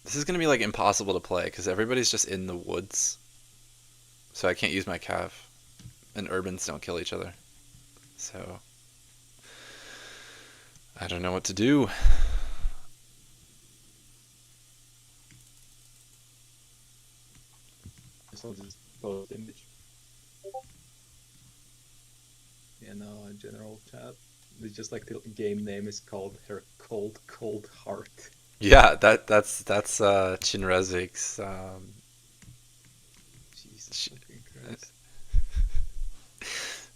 This is gonna be like impossible to play because everybody's just in the woods, so I can't use my cav, and urbans don't kill each other. So I don't know what to do. So just post image. In general chat, it's just like the game name is called her cold heart. Yeah, that's Chinrezik's. Jesus fucking Christ.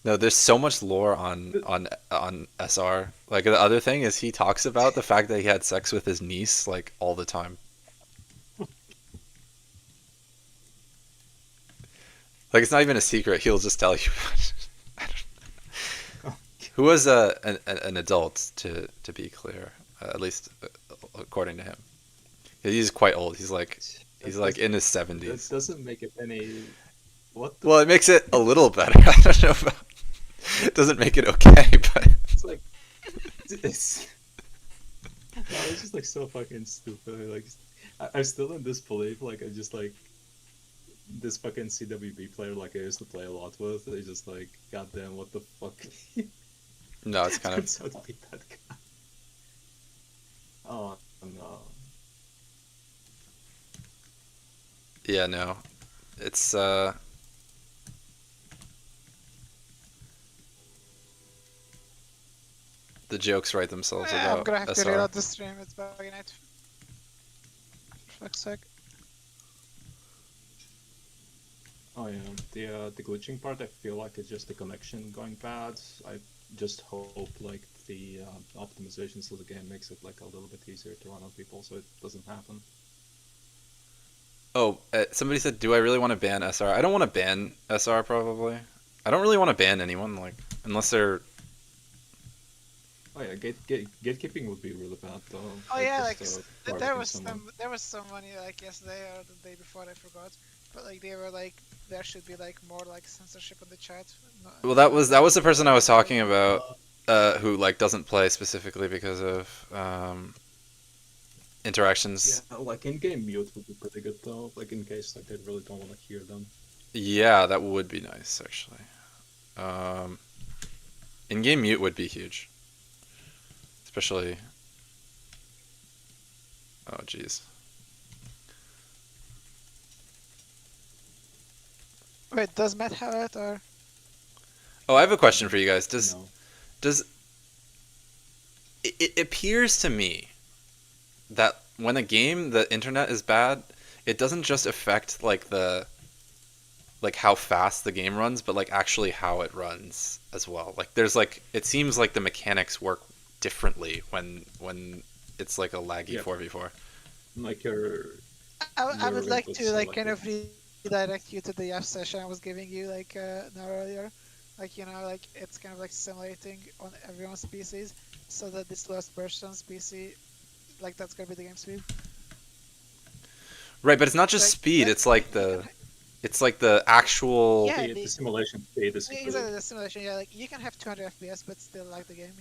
No, there's so much lore on SR. Like the other thing is he talks about the fact that he had sex with his niece like all the time. Like it's not even a secret. He'll just tell you. I don't know. Who was an adult to be clear, at least according to him. He's quite old. He's like in his 70s. That doesn't make it any. What? The Well, it makes it a little better. I don't know about. It doesn't make it okay, but It's like it's. No, it's just like so fucking stupid. Like I'm still in this belief. Like I just like this fucking CWB player. Like I used to play a lot with. They just like, goddamn, what the fuck? no, it's kind of. Turns out to be that guy. Oh no. Yeah, no, it's the jokes write themselves Yeah, I'm about gonna have to SR. reload the stream. It's bugging out. For fuck's sake. Oh yeah, the glitching part. I feel like it's just the connection going bad. I just hope like the optimizations of the game makes it like a little bit easier to run on people, so it doesn't happen. Oh, somebody said, "Do I really want to ban SR?" I don't want to ban SR. Probably. I don't really want to ban anyone, like unless they're. Oh yeah, gatekeeping would be really bad though. Oh yeah, just, there targeting was someone. there was someone like yesterday or the day before, I forgot, but like they were like there should be like more like censorship in the chat. Well, that was the person I was talking about, who like doesn't play specifically because of interactions. Yeah, like in-game mute would be pretty good though. Like in case like they really don't want to hear them. Yeah, that would be nice actually. In-game mute would be huge, especially. Oh jeez. Wait, does Matt have it or? Oh, I have a question for you guys. No. Does it appears to me that when a game, the internet is bad, it doesn't just affect like how fast the game runs, but like actually how it runs as well. Like there's like it seems like the mechanics work differently when it's like a laggy Yeah. 4v4. Like your I would Your like inputs to are like like kind a- of redirect you to the F session I was giving you like an hour earlier. Like like it's kind of like simulating on everyone's PCs, so that this last person's PC, like that's gonna be the game speed. Right, but it's not just Like, speed. that- It's like it's like the actual. Yeah, the simulation speed is Exactly, the simulation. Yeah, like you can have 200 FPS, but still like the game.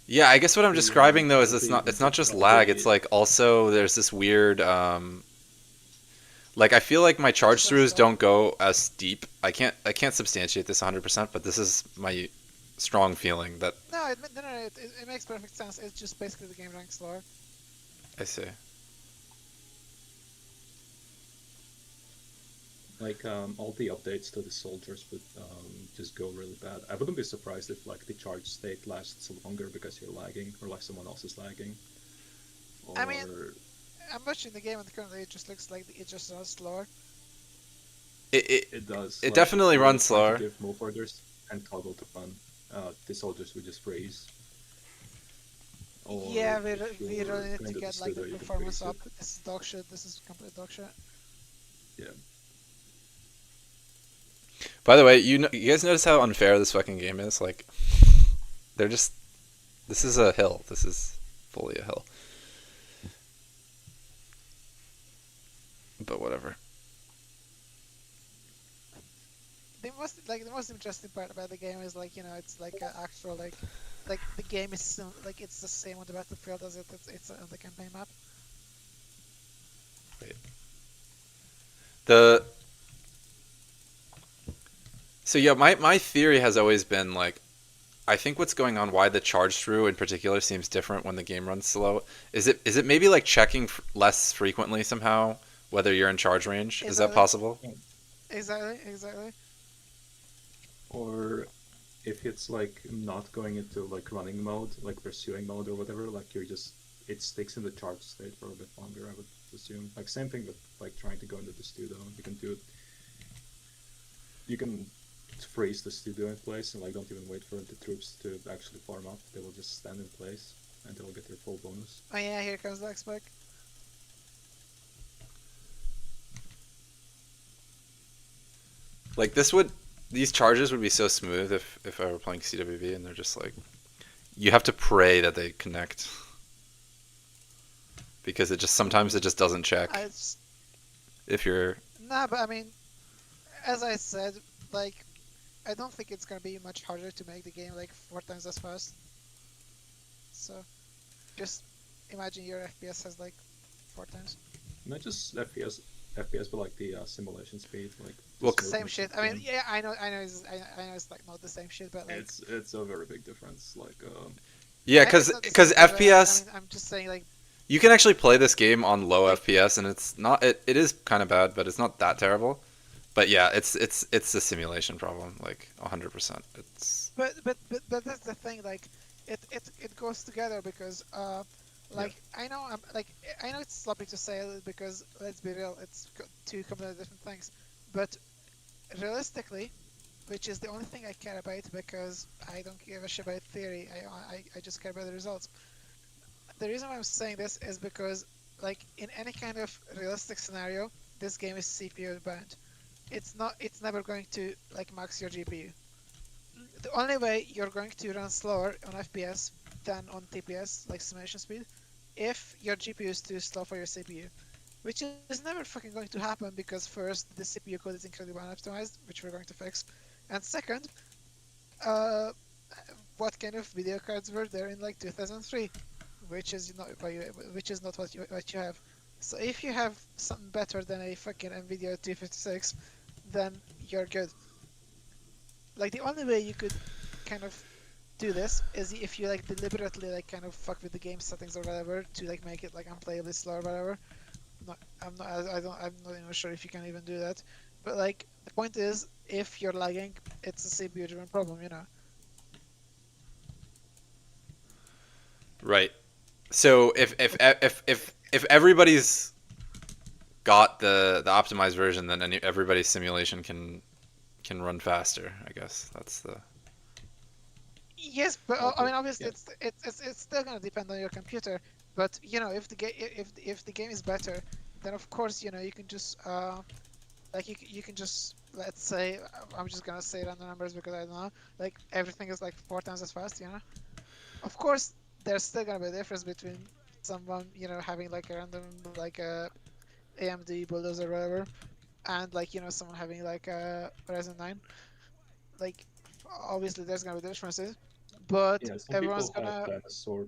Yeah, I guess what I'm The, describing though is the- it's not just the- lag. It's like also there's this weird like I feel like my charge throughs don't go as deep. I can't substantiate this 100%, but this is my strong feeling that No, it makes perfect sense. It's just basically the game running slower. I see. Like all the updates to the soldiers would just go really bad. I wouldn't be surprised if like the charge state lasts longer because you're lagging or like someone else is lagging. Or I mean, I'm watching the game and currently it just looks like it just runs slower. it does. It like, definitely if you runs try to slower. give move orders and toggle to run, the soldiers would just freeze. Or Yeah, if we you're really need going to the get like the pseudo, you can performance freeze up. it. This is dog shit. This is complete dog shit. Yeah. By the way, you guys notice how unfair this fucking game is? Like, they're just. This is a hill. This is fully a hill. But whatever. The most interesting part about the game is like, you know, it's like an actual like the game is like it's the same on the battlefield as it's on the campaign map. So yeah, my theory has always been like, I think what's going on, why the charge through in particular seems different when the game runs slow. Is it maybe like checking less frequently somehow whether you're in charge range? Is that Exactly. possible? Exactly. Or if it's like not going into like running mode, like pursuing mode or whatever, like you're just it sticks in the charge state for a bit longer, I would assume. Like same thing with like trying to go into the studio. You can do it. You can freeze the studio in place and like don't even wait for the troops to actually form up. They will just stand in place and they'll get their full bonus. Oh yeah, here comes the X-Pac. Like these charges would be so smooth if I were playing CWV and they're just like, you have to pray that they connect. Because sometimes it just doesn't check if you're. Nah, but I mean, as I said, like, I don't think it's gonna be much harder to make the game like 4 times as fast. So, just imagine your FPS has like 4 times. Not just FPS, but like the simulation speed, like the Well, Same smoothness shit. of the I mean, game. yeah, I know it's like not the same shit, but like. It's a very big difference. Like Yeah, I know it's because not the same shit, but, FPS, I mean, I'm just saying like. you can actually play this game on low FPS, and it's not. It is kind of bad, but it's not that terrible. But yeah, it's a simulation problem, like 100%. It's But that's the thing. Like, it goes together because like I know it's sloppy to say it because let's be real, it's two completely different things. But realistically, which is the only thing I care about because I don't give a shit about theory. I just care about the results. The reason why I'm saying this is because like in any kind of realistic scenario, this game is CPU bound. It's never going to like max your GPU. The only way you're going to run slower on FPS than on TPS, like simulation speed, if your GPU is too slow for your CPU, which is never fucking going to happen because first, the CPU code is incredibly unoptimized, which we're going to fix, and second, uh, what kind of video cards were there in like 2003, which is not what you have. So if you have something better than a fucking Nvidia 256, then you're good. Like the only way you could kind of do this is if you like deliberately like kind of fuck with the game settings or whatever to like make it like unplayably slow or whatever. I'm not even sure if you can even do that. But like the point is, if you're lagging, it's a CPU driven problem, you know. right. So if everybody's got the optimized version, then everybody's simulation can run faster. I guess that's the. Yes, but I Okay, mean obviously yeah. it's still gonna depend on your computer. But you know, if the game is better, then of course you know you can just like you can just let's say I'm just gonna say random numbers because I don't know, like everything is like 4 times as fast, you know. Of course, there's still gonna be a difference between someone you know having like a random like a AMD bulldozer or whatever, and like you know someone having like a Ryzen 9. Like obviously there's gonna be differences, but Yeah, some everyone's people have gonna dinosaur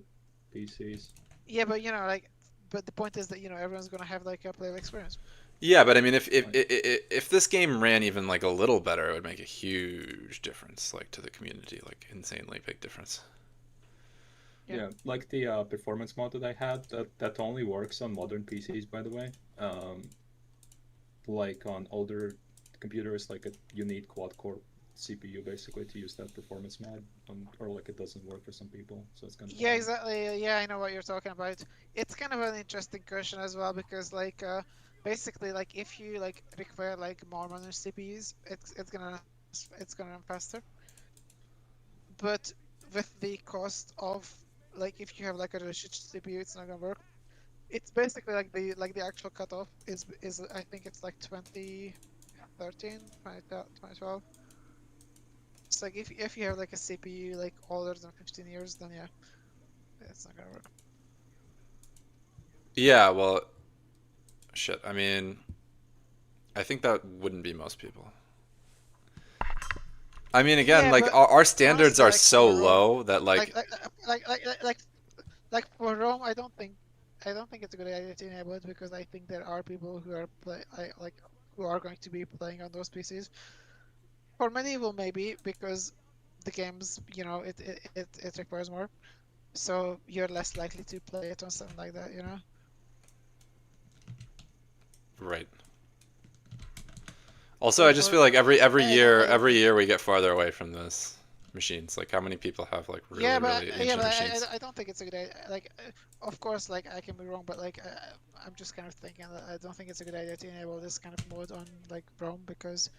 PCs. yeah, but you know like but the point is that you know everyone's gonna have like a playable experience. Yeah, but I mean, Right. if this game ran even like a little better, it would make a huge difference, like to the community, like insanely big difference. Yeah. Yeah, like the performance mod that I had, that only works on modern PCs, by the way. Like on older computer is like you need quad core CPU basically to use that performance mod, or like it doesn't work for some people, so it's kind of Yeah, hard. exactly. Yeah, I know what you're talking about. It's kind of an interesting question as well because basically like if you like require like more modern CPUs, it's gonna run faster. But with the cost of like if you have like a really shit CPU, it's not gonna work. It's basically like the actual cutoff is I think it's like 2013, 2012. It's like if you have like a CPU like older than 15 years, then yeah, it's not gonna work. Yeah, well, shit. I mean, I think that wouldn't be most people. I mean, again, Yeah, like but our standards honestly, are like so for Rome, low that like like like like like like like, like for Rome, I don't think it's a good idea to enable it because I think there are people who are who are going to be playing on those PCs. For medieval, maybe because the games, it requires more, so you're less likely to play it on something like that, you know. right. Also, I But just for feel like every I don't think. year we get farther away from this machines. Like how many people have like Yeah, really yeah, ancient but machines? I don't think it's a good idea. Like, of course, like I can be wrong, but like I'm just kind of thinking that I don't think it's a good idea to enable this kind of mode on like Rome because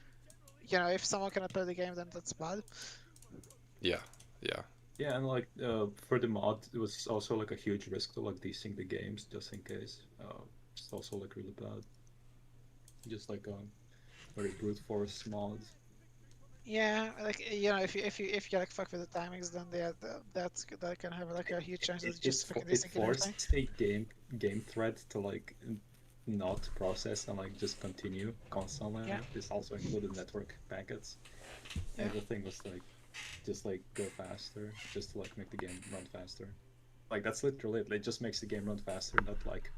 if someone cannot play the game, then that's bad. Yeah, yeah. Yeah, and like for the mod, it was also like a huge risk to like desync the games just in case. It's also like really bad. Just like very brute force mod. Yeah, like if you like fuck with the timings, then that can have like a huge chance of just fucking It desyncing everything. forced a game thread to like not process and like just continue constantly. Yeah, This also included network packets. yeah. Everything was like just like go faster, just to like make the game run faster. Like that's literally it. It just makes the game run faster, not like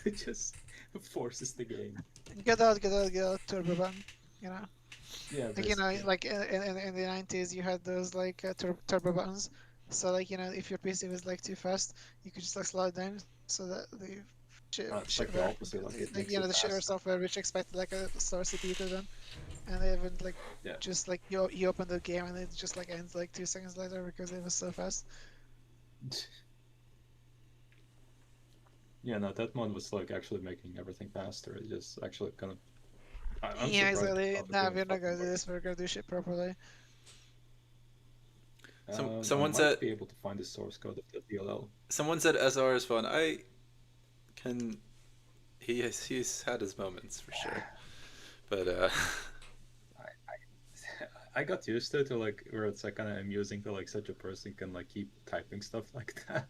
it just forces the game. Get out, turbo button. You know, Yeah, like basically. like in the 90s, you had those like turbo buttons. So like if your PC was like too fast, you could just like slow it down so that the It's like the shiver, opposite. Like it the, makes it the shiver faster. software which expected like a slower CPU to run, and they haven't like Yeah. just like you open the game and it just like ends like 2 seconds later because it was so fast. Yeah, no, that mod was like actually making everything faster. It just actually kind of. I'm Yeah, surprised exactly. how it Nah, even we're not fucking gonna do worked. this. We're gonna do shit properly. I Someone might said be able to find the source code of the DLL. SR is fun. I can. He's had his moments for sure, but I got used to it to like where it's like kind of amusing to like such a person can like keep typing stuff like that.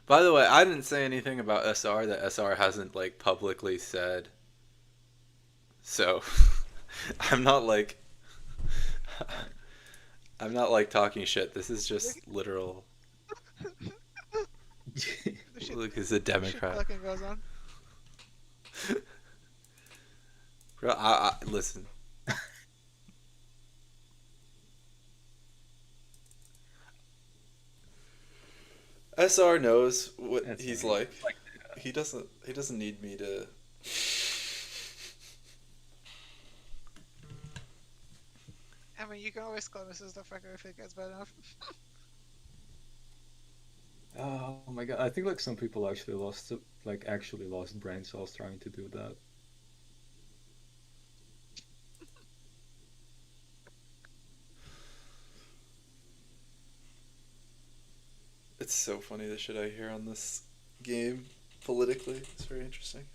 by the way, I didn't say anything about SR that SR hasn't like publicly said. So I'm not like I'm not like talking shit. This is Look, just literal. the shit, Look, he's a shit Democrat. talking goes on. Bro, listen. SR knows what That's he's funny. like. He doesn't. He doesn't need me to. I mean, you can always call Mrs. the fucker if it gets bad enough. Oh my god! I think like some people actually lost brain cells trying to do that. It's so funny the shit I hear on this game politically. It's very interesting.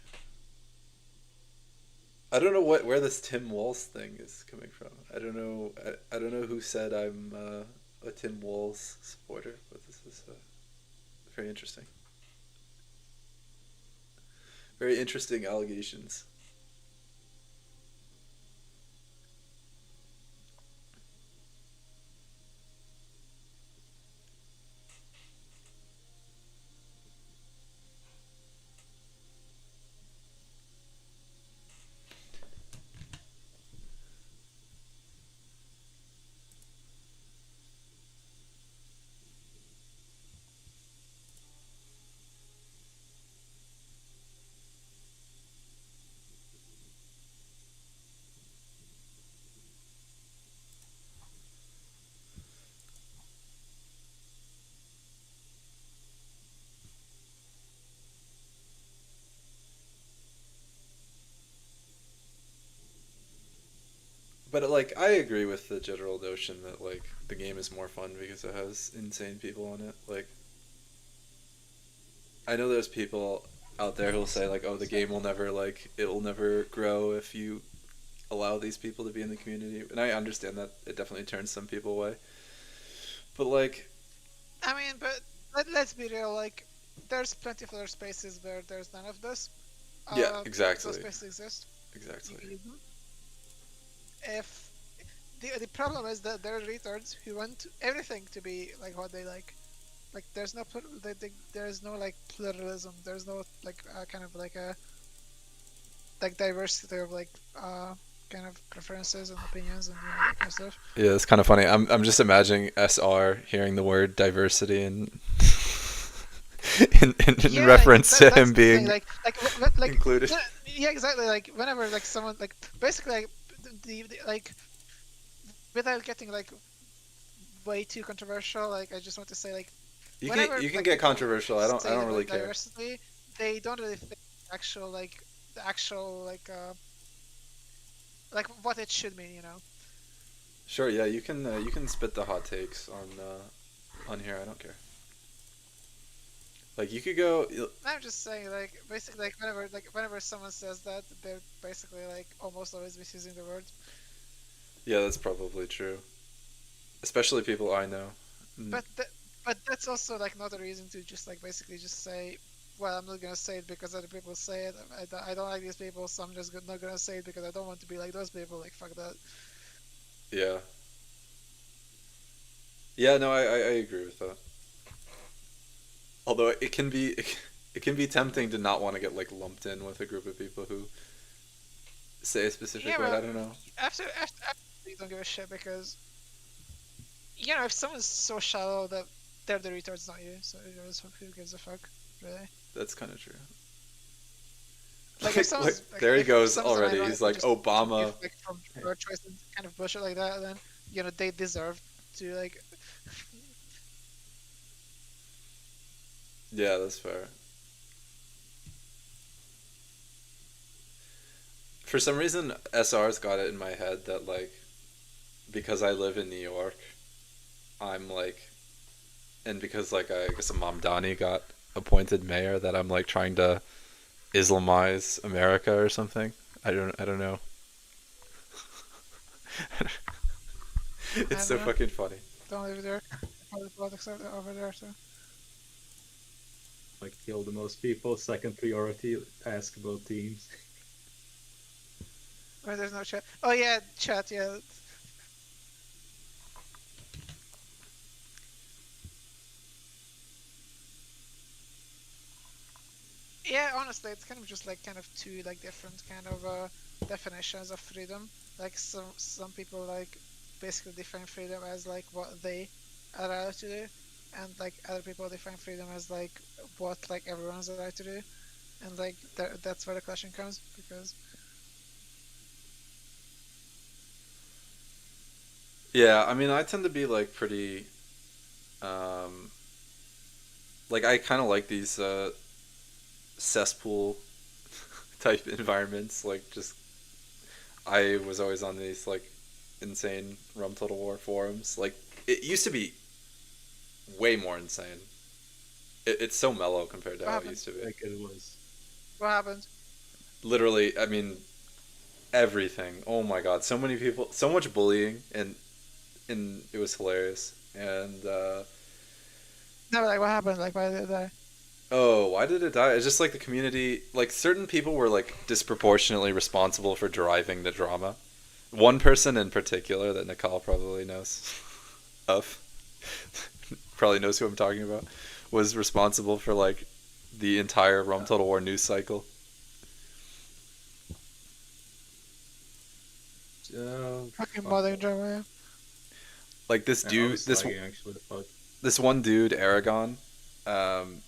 I don't know where this Tim Walz thing is coming from. I don't know. I don't know who said I'm a Tim Walz supporter, but this is very interesting. Very interesting allegations. But like, I agree with the general notion that like the game is more fun because it has insane people on it. Like, I know there's people out there who'll say like, oh, the game will never like it will never grow if you allow these people to be in the community, and I understand that it definitely turns some people away. But like, I mean, but let's be real. Like, there's plenty of other spaces where there's none of this. yeah, Those exactly, spaces exist. You exactly. can use them. If the problem is that there are retards who want everything to be like what they like. Like, there's no there's no like pluralism. There's no like kind of like a like diversity of like kind of preferences and opinions and that kind of stuff. Yeah, it's kind of funny. I'm just imagining SR hearing the word diversity and in Yeah, reference to that's him the thing, being like included. yeah, exactly. Like whenever like someone like basically like the like without getting like way too controversial, like I just want to say like You whenever can you can like get people controversial. I say the don't really word care. diversity, they don't really think actual like the actual like what it should mean, you know. Sure, yeah, you can spit the hot takes on here. I don't care. Like you could go. I'm just saying like basically like whenever someone says that, they're basically like almost always misusing the word. Yeah, that's probably true. Especially people I know. But but that's also like not a reason to just like basically just say, well, I'm not gonna say it because other people say it. I don't like these people, so I'm just not gonna say it because I don't want to be like those people. Like fuck that. Yeah. Yeah, no, I agree with that. Although it can be tempting to not want to get like lumped in with a group of people who say a specific Yeah, word. I but don't know. after you don't give a shit because you know if someone's so shallow that they're the retards, not you. So who gives a fuck, really? That's kind of true. Like if someone's Like, there he if goes someone's already. ironic He's and like just Obama. give, like from your choice and kind of bullshit like that, then you know they deserve to like. Yeah, that's fair. For some reason, SR's got it in my head that like because I live in New York, I'm like, and because like I guess Mamdani got appointed mayor, that I'm like trying to Islamize America or something. I don't know. It's so know. fucking funny. Don't live there. All the politics are over there, so. Like kill the most people. Second priority, ask about teams. Where there's no chat. Oh yeah, chat. Yeah. Yeah, honestly, it's kind of just like kind of two like different kind of definitions of freedom. Like some people like basically define freedom as like what they are allowed to do, and like other people define freedom as like what like everyone's allowed to do, and like that's where the clashing comes because Yeah, I mean, I tend to be like pretty, um, like I kind of like these cesspool type environments. Like just I was always on these like insane Rum Total War forums. Like it used to be way more insane. It's so mellow compared to what how it happened? used to be. Like it was. What happened? Literally, I mean, everything. Oh my god, so many people, so much bullying, and it was hilarious. And No, like what happened? Like why did it die? oh, why did it die? It's just like the community, like certain people were like disproportionately responsible for driving the drama. One person in particular that Nicole probably knows of, probably knows who I'm talking about, was responsible for like the entire Rum Total War news cycle. Fucking Fuck. modding drama. Yeah. Like this Yeah, I dude, was this lagging, actually, the fuck. this one dude, Aragon, um,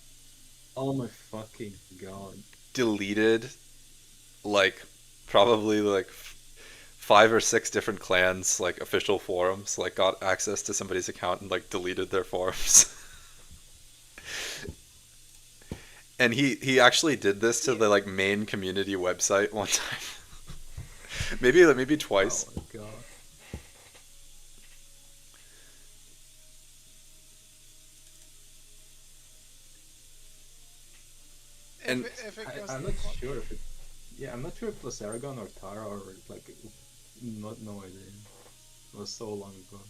Oh my fucking god. deleted like probably like 5 or 6 different clans like official forums, like got access to somebody's account and like deleted their forums. And he actually did this to the like main community website one time. Maybe Oh twice. my god. I'm not sure if it. Yeah, I'm not sure if it was Aragon or Tara or like, not no idea. It was so long ago.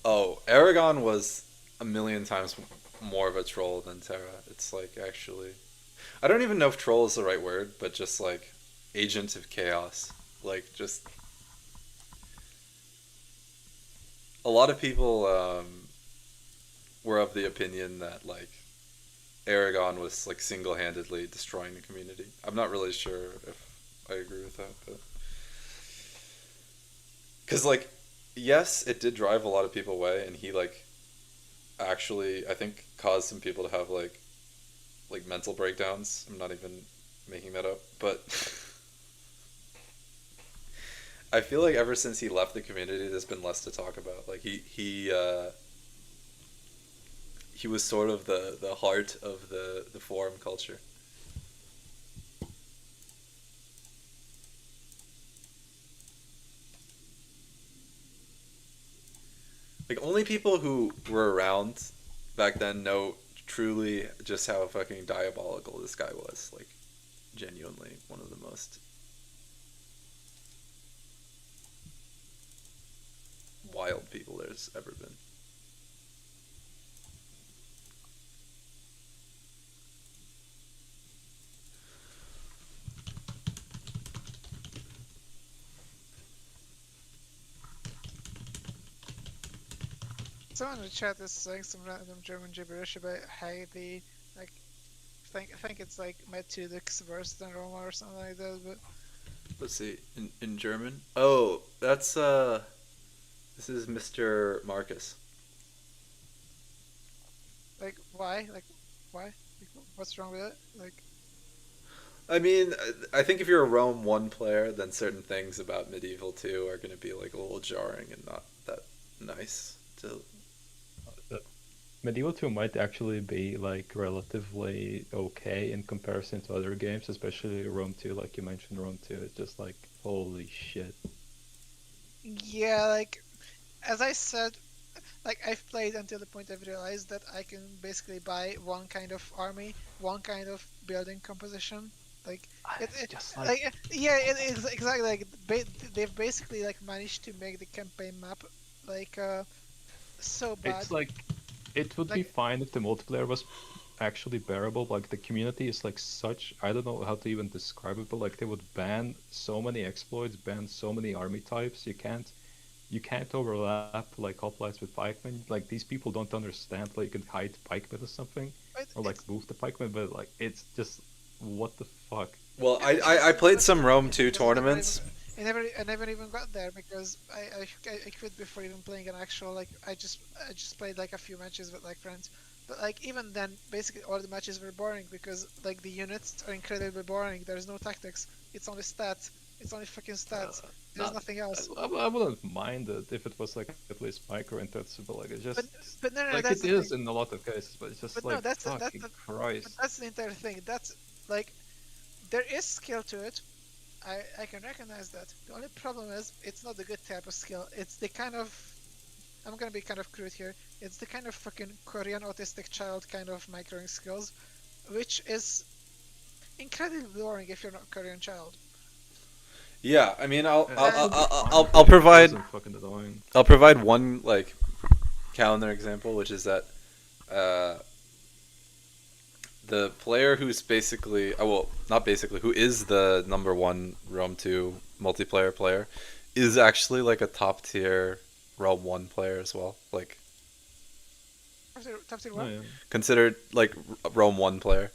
Oh, Aragon was a million times more of a troll than Terra. It's like actually, I don't even know if troll is the right word, but just like agent of chaos. Like just a lot of people were of the opinion that like Aragon was like single-handedly destroying the community. I'm not really sure if I agree with that, but because like yes, it did drive a lot of people away, and he like actually I think caused some people to have like mental breakdowns. I'm not even making that up, but I feel like ever since he left the community, there's been less to talk about. Like he was sort of the heart of the forum culture. Like only people who were around back then know truly just how fucking diabolical this guy was. Like genuinely one of the most wild people there's ever been. Someone in the chat is saying some random German gibberish about how the like I think it's like Metudix worse than Roma or something like that, but Let's see in German. Oh, that's this is Mr. Marcus. like why? Like why? Like, what's wrong with it? Like I mean, I think if you're a Rome 1 player, then certain things about Medieval 2 are going to be like a little jarring and not that nice to. Medieval 2 might actually be like relatively okay in comparison to other games, especially Rome 2. Like you mentioned, Rome 2 is just like holy shit. yeah, like as I said, like I've played until the point I've realized that I can basically buy one kind of army, one kind of building composition. Like It's just like like yeah, it is exactly like they've basically like managed to make the campaign map like so bad. it's like it would be Like fine if the multiplayer was actually bearable. Like the community is like such, I don't know how to even describe it, but like they would ban so many exploits, ban so many army types. You can't overlap like hoplites with pikemen. Like these people don't understand like you can hide pikemen or something, or like it's move the pikemen, but like it's just what the fuck. Well, yeah, it's just I played that's some Rome it's 2 because tournaments. I never even got there because I quit before even playing an actual like I just played like a few matches with like friends. But like even then, basically all the matches were boring because like the units are incredibly boring. There's no tactics. It's only stats. It's only fucking stats. There's Not, nothing else. I wouldn't mind it if it was like at least micro intensive, but like it's But just but no, like that's it the thing. is in a lot of cases, but it's just But no, like fucking but Christ. that's the entire thing. That's like there is skill to it. I can recognize that. The only problem is it's not the good type of skill. It's the kind of I'm gonna be kind of crude here. It's the kind of fucking Korean autistic child kind of microing skills, which is incredibly boring if you're not a Korean child. Yeah, I mean, It would be fine if I'll it provide wasn't fucking annoying. I'll provide one like calendar example, which is that uh, the player who's basically, oh, well, not basically, who is the number one Rome 2 multiplayer player, is actually like a top tier Rome 1 player as well. Like Top tier Oh, what? yeah. considered like Rome 1 player.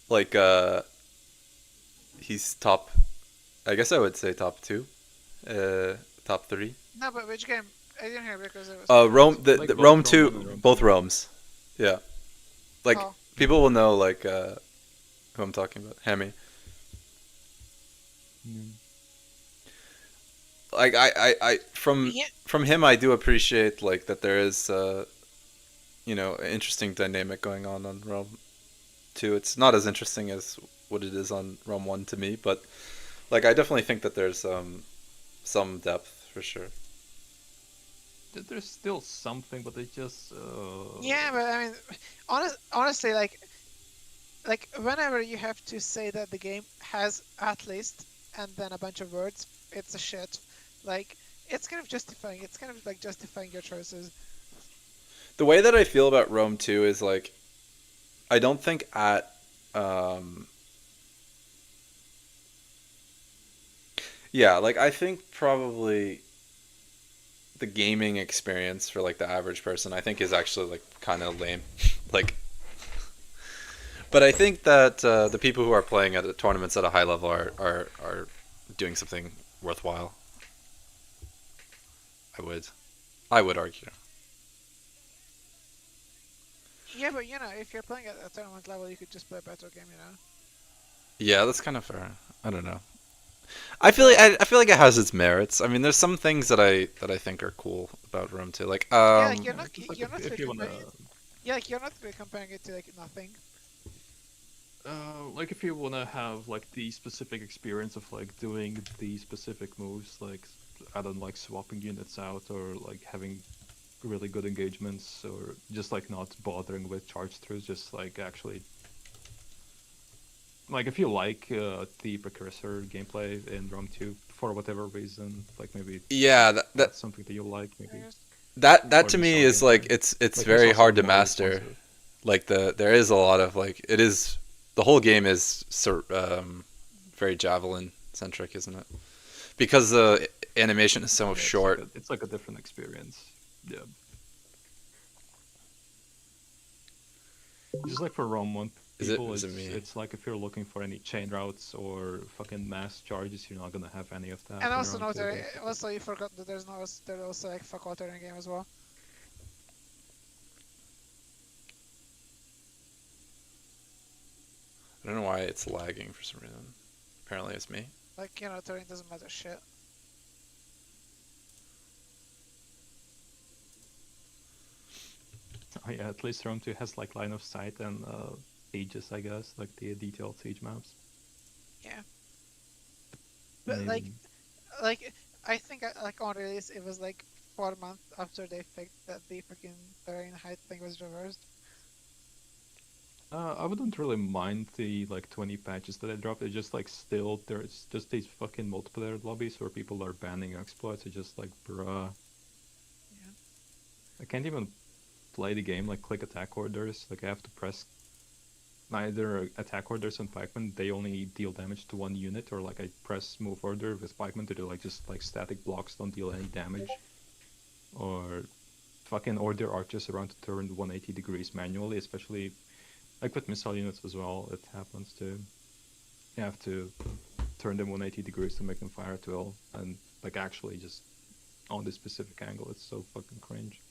Like he's top. I guess I would say top 2, top 3. No, but which game? I didn't hear because it was. Rome, Like the both Rome Rome 2, 1 and Rome both 2. Romes. Yeah, like Oh. people will know like who I'm talking about. Hemi. Mm. Like I Yeah. from him I do appreciate like that there is an interesting dynamic going on Rome 2. It's not as interesting as what it is on Rome 1 to me, but like I definitely think that there's some depth for sure. There's still something, but it just. Yeah, but I mean, honestly, like like whenever you have to say that the game has at least and then a bunch of words, it's a shit. Like it's kind of justifying. It's kind of like justifying your choices. The way that I feel about Rome 2 is like I don't think at um yeah, like I think probably the gaming experience for like the average person I think is actually like kind of lame. like but I think that the people who are playing at the tournaments at a high level are doing something worthwhile. I would I would argue. Yeah, but if you're playing at a tournament level, you could just play a better game. Yeah, that's kind of fair. I don't know. I feel like it has its merits. I mean, there's some things that I think are cool about Rome 2. Like Yeah, like Yeah, just like you're not if really you wanna, comparing. Yeah, like you're not really comparing it to like nothing. like if you wanna have like the specific experience of like doing the specific moves, like I don't like swapping units out or like having really good engagements or just like not bothering with charge throughs, just like actually like if you like the precursor gameplay in Rome 2 for whatever reason, like maybe yeah, that's something that you like, I maybe. guess. that Or to just me some is like gameplay. it's Like very it's also hard to more master. responsive. Like there is a lot of like it is the whole game is very javelin centric, isn't it? Because the animation is so Yeah, short. it's like a different experience. Yeah. Just like for Rome 1 people, Is it me? it's like if you're looking for any chain routes or fucking mass charges, you're not gonna have any of that And in also Rome note 2, there, basically. also you forgot that there's also like fuck water in the game as well. I don't know why it's lagging for some reason. Apparently it's me. Like terrain doesn't matter shit. Oh yeah, at least Rome 2 has like line of sight and sieges, I guess, like the detailed siege maps. Yeah, but Amazing. like I think like on release it was like 4 months after they fixed that the freaking terrain height thing was reversed. I wouldn't really mind the like 20 patches that I dropped. It's just like still there's just these fucking multiplayer lobbies where people are banning exploits. It's just like bruh. Yeah. I can't even play the game like click attack orders. Like I have to press either attack orders and pikemen. They only deal damage to one unit, or like I press move order with pikemen to do like just like static blocks don't deal any damage, or fucking order archers around to turn 180 degrees manually, especially like with missile units as well. It happens too. You have to turn them 180 degrees to make them fire at will, and like actually just on this specific angle. It's so fucking cringe.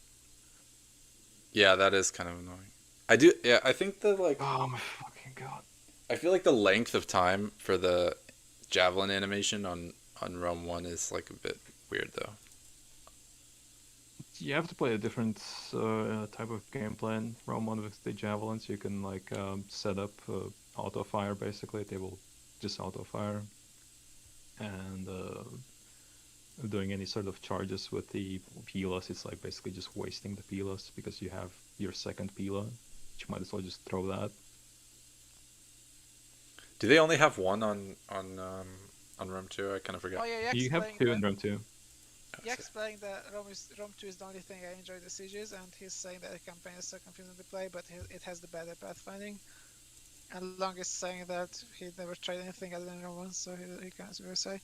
Yeah, that is kind of annoying. I do. Yeah, I think the like. Oh my fucking god. I feel like the length of time for the javelin animation on Realm 1 is like a bit weird though. You have to play a different type of gameplay in Realm 1 with the javelins. You can like set up auto fire basically. They will just auto fire, and doing any sort of charges with the Pilas, it's like basically just wasting the Pilas because you have your second Pila. You might as well just throw that. Do they only have one on Realm 2? I kind of forget. Oh yeah, You have two in Realm 2. Yak's playing that Rome 2 is the only thing I enjoy the sieges, and he's saying that the campaign is so confusing to play, but it has the better pathfinding. And Long is saying that he never tried anything other than Rome 1, so he can't really say.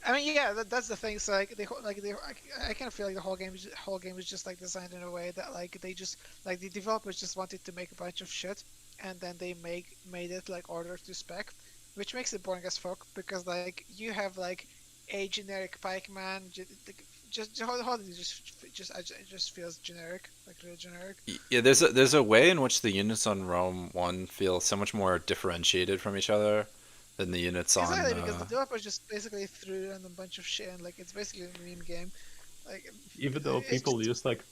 I mean, yeah, that's the thing. So I kind of feel like the whole game is just like designed in a way that like they just like the developers just wanted to make a bunch of shit, and then they made it like order to spec, which makes it boring as fuck because like you have like a generic pikeman, just how it just feels generic, like really generic. Yeah, there's a way in which the units on Realm 1 feel so much more differentiated from each other than the units on. Exactly, because the developers just basically threw in a bunch of shit, and like it's basically a meme game. Like Even though it's people just, use like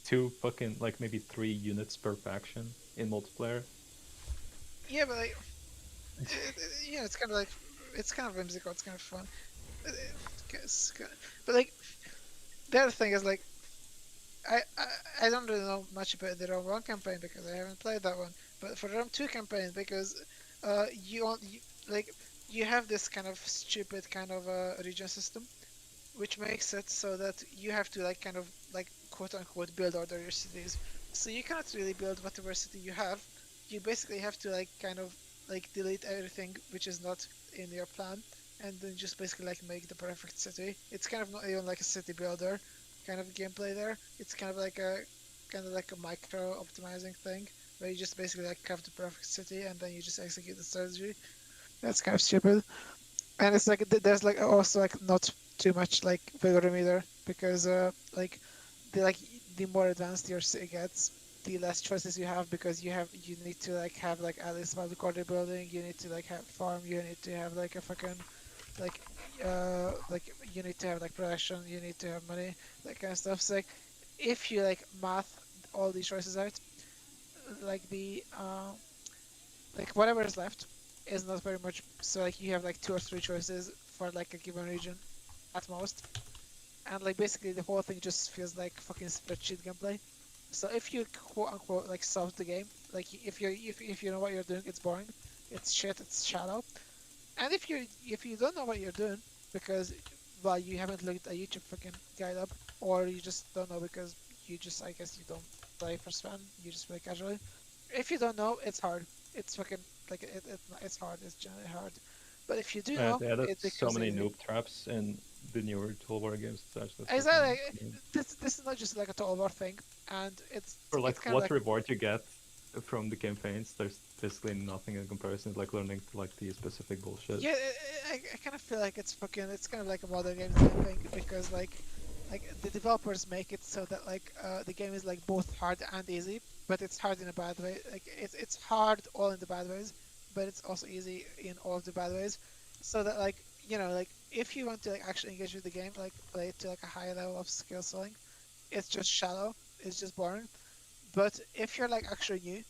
two fucking like maybe 3 units per faction in multiplayer. yeah, but like yeah, it's kind of whimsical. It's kind of fun. But like the other thing is like I don't really know much about the Rogue One campaign because I haven't played that one. But for Rome 2 campaign, because like you have this kind of stupid kind of region system, which makes it so that you have to like kind of like quote unquote build order your cities. So you cannot really build whatever city you have. You basically have to like kind of like delete everything which is not in your plan, and then just basically like make the perfect city. It's kind of not even like a city builder kind of gameplay there. It's kind of like a micro optimizing thing where you just basically like have the perfect city and then you just execute the strategy. That's kind of stupid. And it's like there's like also like not too much like wiggle either, because like the more advanced your city gets, the less choices you have, because you need to like have like at least one quarter building, you need to like have farm, you need to have like a fucking like like you need to have like production, you need to have money, that kind of stuff. So like if you like math all these choices out, like the like whatever is left is not very much. So like you have like 2 or 3 choices for like a given region at most, and like basically the whole thing just feels like fucking spreadsheet gameplay. So if you quote unquote like solve the game, like if you know what you're doing, it's boring, it's shit, it's shallow. And if you don't know what you're doing because well you haven't looked a YouTube fucking guide up, or you just don't know because you just I guess you don't play for fun, you just play casually. If you don't know, it's hard. It's fucking like it's hard. It's generally hard. But if you do know, They added it so becomes many easy. noob traps in the newer Tool War games. It's actually Exactly. fucking This is not just like a total war thing, and for it's like kind of what like reward you get from the campaigns. There's basically nothing in comparison. It's like learning like the specific bullshit. yeah. I kind of feel like it's kind of like a modern game design thing, because like the developers make it so that like the game is like both hard and easy, but it's hard in a bad way. Like it's hard all in the bad ways, but it's also easy in all of the bad ways. So that like like if you want to like actually engage with the game, like play it to like a high level of skill selling, it's just shallow. It's just boring. But if you're like actually new,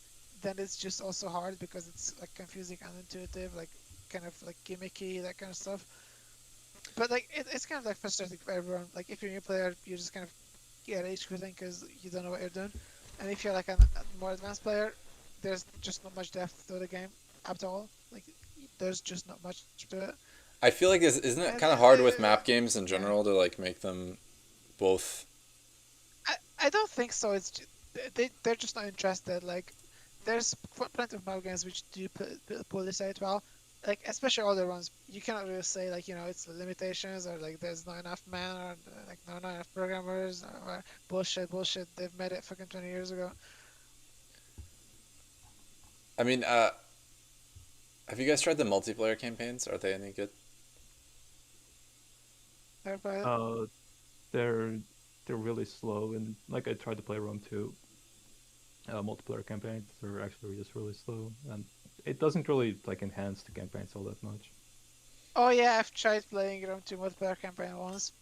then it's just also hard because it's like confusing and intuitive, like kind of like gimmicky, that kind of stuff. But like it's kind of like frustrating for everyone. Like if you're a new player, you just kind of get rage quitting because you don't know what you're doing. And if you're like a more advanced player, there's just not much depth to the game at all. Like there's just not much to it. I feel like isn't it And kind of hard with map games in yeah. general to like make them both. I don't think so. They're just not interested. Like there's plenty of mobile games which do pull this out well. Like especially older ones, you cannot really say like it's the limitations, or like there's not enough men, or like not enough programmers, or bullshit. They've made it fucking 20 years ago. I mean, have you guys tried the multiplayer campaigns? Are they any good? But Uh, they're they're really slow, and like I tried to play Rome 2 multiplayer campaigns. They're actually just really slow, and it doesn't really like enhance the campaigns all that much. oh yeah, I've tried playing Rome 2 multiplayer campaign once,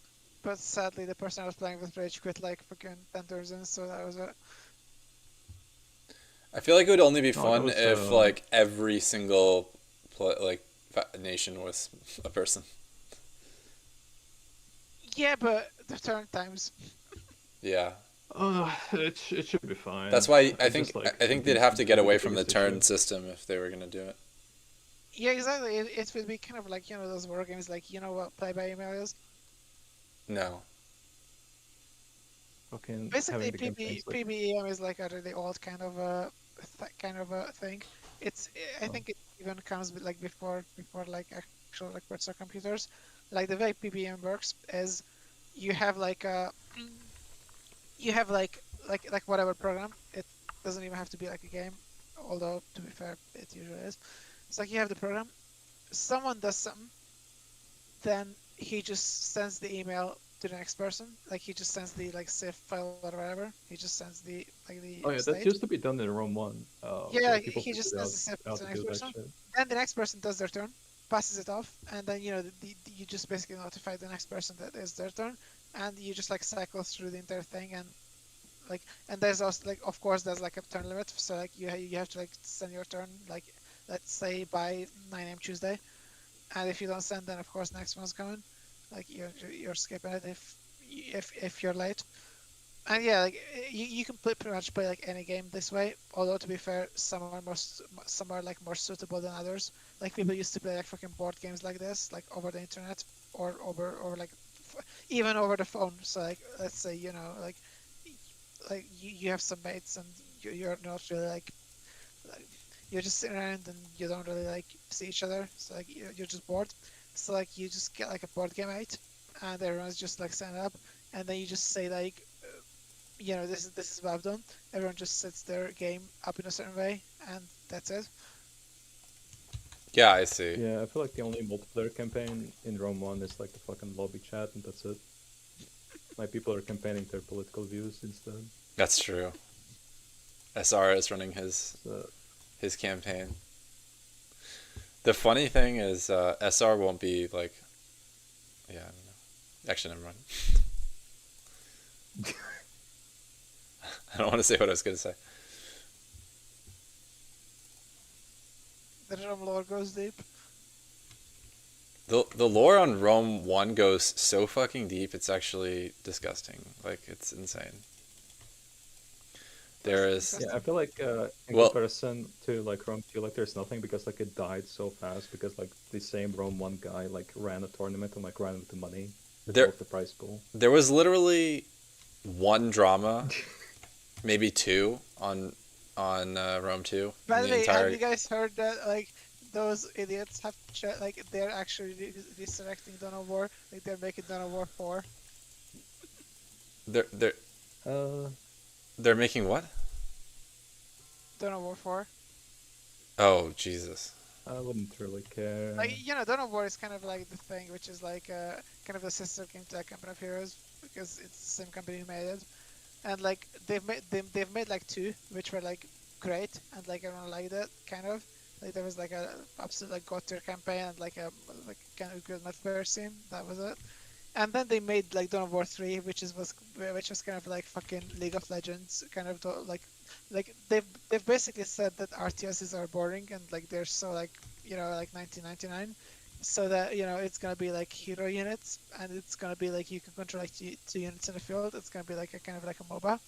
but sadly the person I was playing with rage quit like fucking 10 turns in, so that was it. I feel like it would only be No, that fun was if like every single nation was a person. Yeah, but the turn times. Yeah. it should be fine. That's why I It's think just, like, I think the- they'd have to get the away from the biggest turn issue. system if they were gonna do it. Yeah, exactly. It would be kind of like those war games, like what play by email is. No. Fucking Basically, having the campaigns like PBEM is like a really old kind of a thing. I think it even comes with like before like actual like personal computers. Like the way PBEM works is you have like a you have like whatever program. It doesn't even have to be like a game, although to be fair, it usually is. It's like you have the program. Someone does something, then he just sends the email to the next person. Like he just sends the like CIF file or whatever. He just sends the like the oh yeah, that state. used to be done in Rome 1. Yeah, like, people he just figured sends the CIF out to the to next do that person. shit. Then the next person does their turn, passes it off, and then you just basically notify the next person that it's their turn, and you just like cycle through the entire thing. And there's also like of course there's like a turn limit, so like you have to like send your turn like let's say by 9 a.m. Tuesday, and if you don't send, then of course next one's coming. Like you're skipping it if you're late. And yeah, like you can pretty much play like any game this way. Although to be fair, some are like more suitable than others. Like people used to play like fucking board games like this, like over the internet or like even over the phone. So like let's say like you have some mates and you're not really like you're just sitting around and you don't really like see each other. So like you're just bored. So like you just get like a board game out and everyone's just like setting up and then you just say like this is what I've done. Everyone just sets their game up in a certain way, and that's it. Yeah, I see. Yeah, I feel like the only multiplayer campaign in Rome 1 is like the fucking lobby chat, and that's it. Like people are campaigning their political views instead. That's true. SR is running So, his campaign. The funny thing is, SR won't be like. Yeah, I don't know. Actually, never mind. I don't want to say what I was gonna say. The drum lore goes deep. The lore on Rome 1 goes so fucking deep, it's actually disgusting. Like, it's insane. There is. yeah, I feel like in Well- comparison to like Rome 2, like there's nothing because like it died so fast because like the same Rome 1 guy like ran a tournament and like ran with the money. With There- both the prize pool. There was literally one drama, maybe two on Rome 2. By in the the way, entire. have you guys heard that like those idiots have like they're actually resurrecting Dawn of War? Like they're making Dawn of War 4. They're Uh, they're making what? Dawn of War 4. Oh Jesus. I wouldn't really care. Like Dawn of War is kind of like the thing, which is like kind of a sister game to Company of Heroes because it's the same company who made it, and like they've made like two, which were like great, and like everyone liked it, kind of. Like there was like a absolute like god tier campaign and like a like kind of good multiplayer scene. That was it. And then they made like Dawn of War 3, which was kind of like fucking League of Legends, kind of like they've basically said that RTSs are boring and like they're so like like 1999, so that it's gonna be like hero units and it's gonna be like you can control like two units in the field. It's gonna be like a kind of like a MOBA,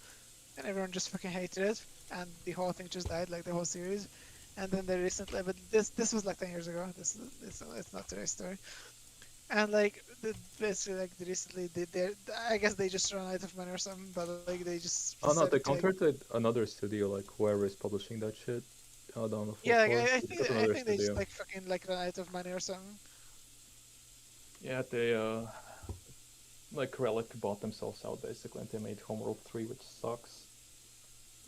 and everyone just fucking hated it, and the whole thing just died, like the whole series. And then they recently, but this was like 10 years ago. It's not today's story. And like basically like recently they I guess they just ran out of money or something, but like they just oh no, they decided to, like, contracted another studio, like whoever is publishing that shit. Oh, down the yeah, like, floor. I It's think another they just studio. like fucking like ran out of money or something. Yeah, they like Relic bought themselves out basically, and they made Homeworld 3, which sucks.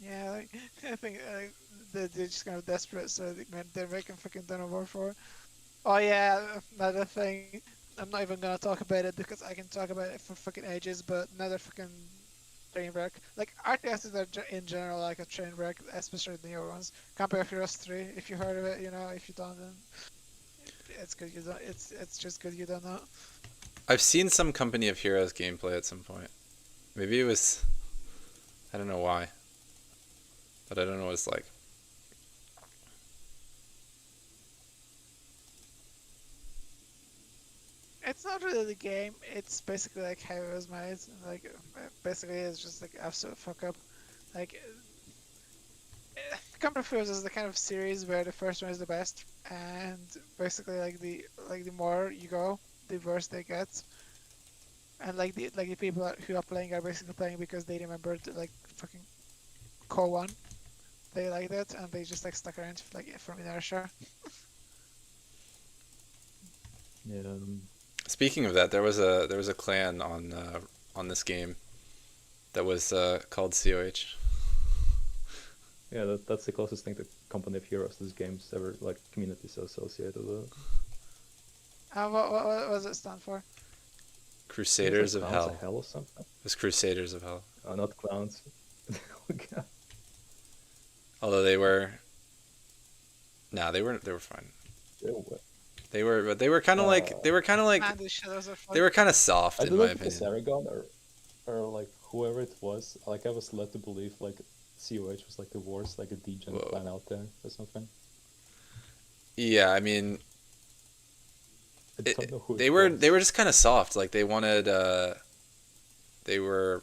Yeah, like I think they're just kind of desperate, so they're making fucking Dawn of War 4. Oh yeah, another thing. I'm not even gonna talk about it because I can talk about it for fucking ages. But another fucking train wreck. Like RTSs are in general like a train wreck, especially the newer ones. Compare of Heroes 3. If you heard of it, if you don't, then it's good. You don't. It's just good you don't know. I've seen some Company of Heroes gameplay at some point. Maybe it was. I don't know why. But I don't know what it's like. It's not really the game. It's basically like how it was made. Like basically, it's just like absolute fuck up. Like Company of Heroes is the kind of series where the first one is the best, and basically like the more you go, the worse they get. And like the people who are playing are basically playing because they remembered like fucking Core 1. They liked it and they just like stuck around like from inertia. Yeah. Speaking of that, there was a clan on this game that was called COH. Yeah, that's the closest thing to Company of Heroes this game's ever like communities associated with. What does it stand for? Crusaders of Clowns Hell. of Hell or something. It was Crusaders of Hell. Oh, not clowns. Okay. Although they were. Nah, they were fine. They were kind of like Man, these shadows are they were kind of soft I in don't my know if it was opinion. Aragon or like whoever it was. Like I was led to believe like COH was like the worst, like a degen Whoa. clan out there or something. Yeah, I mean, I don't know who they it were was. they were just kind of soft. Like they wanted they were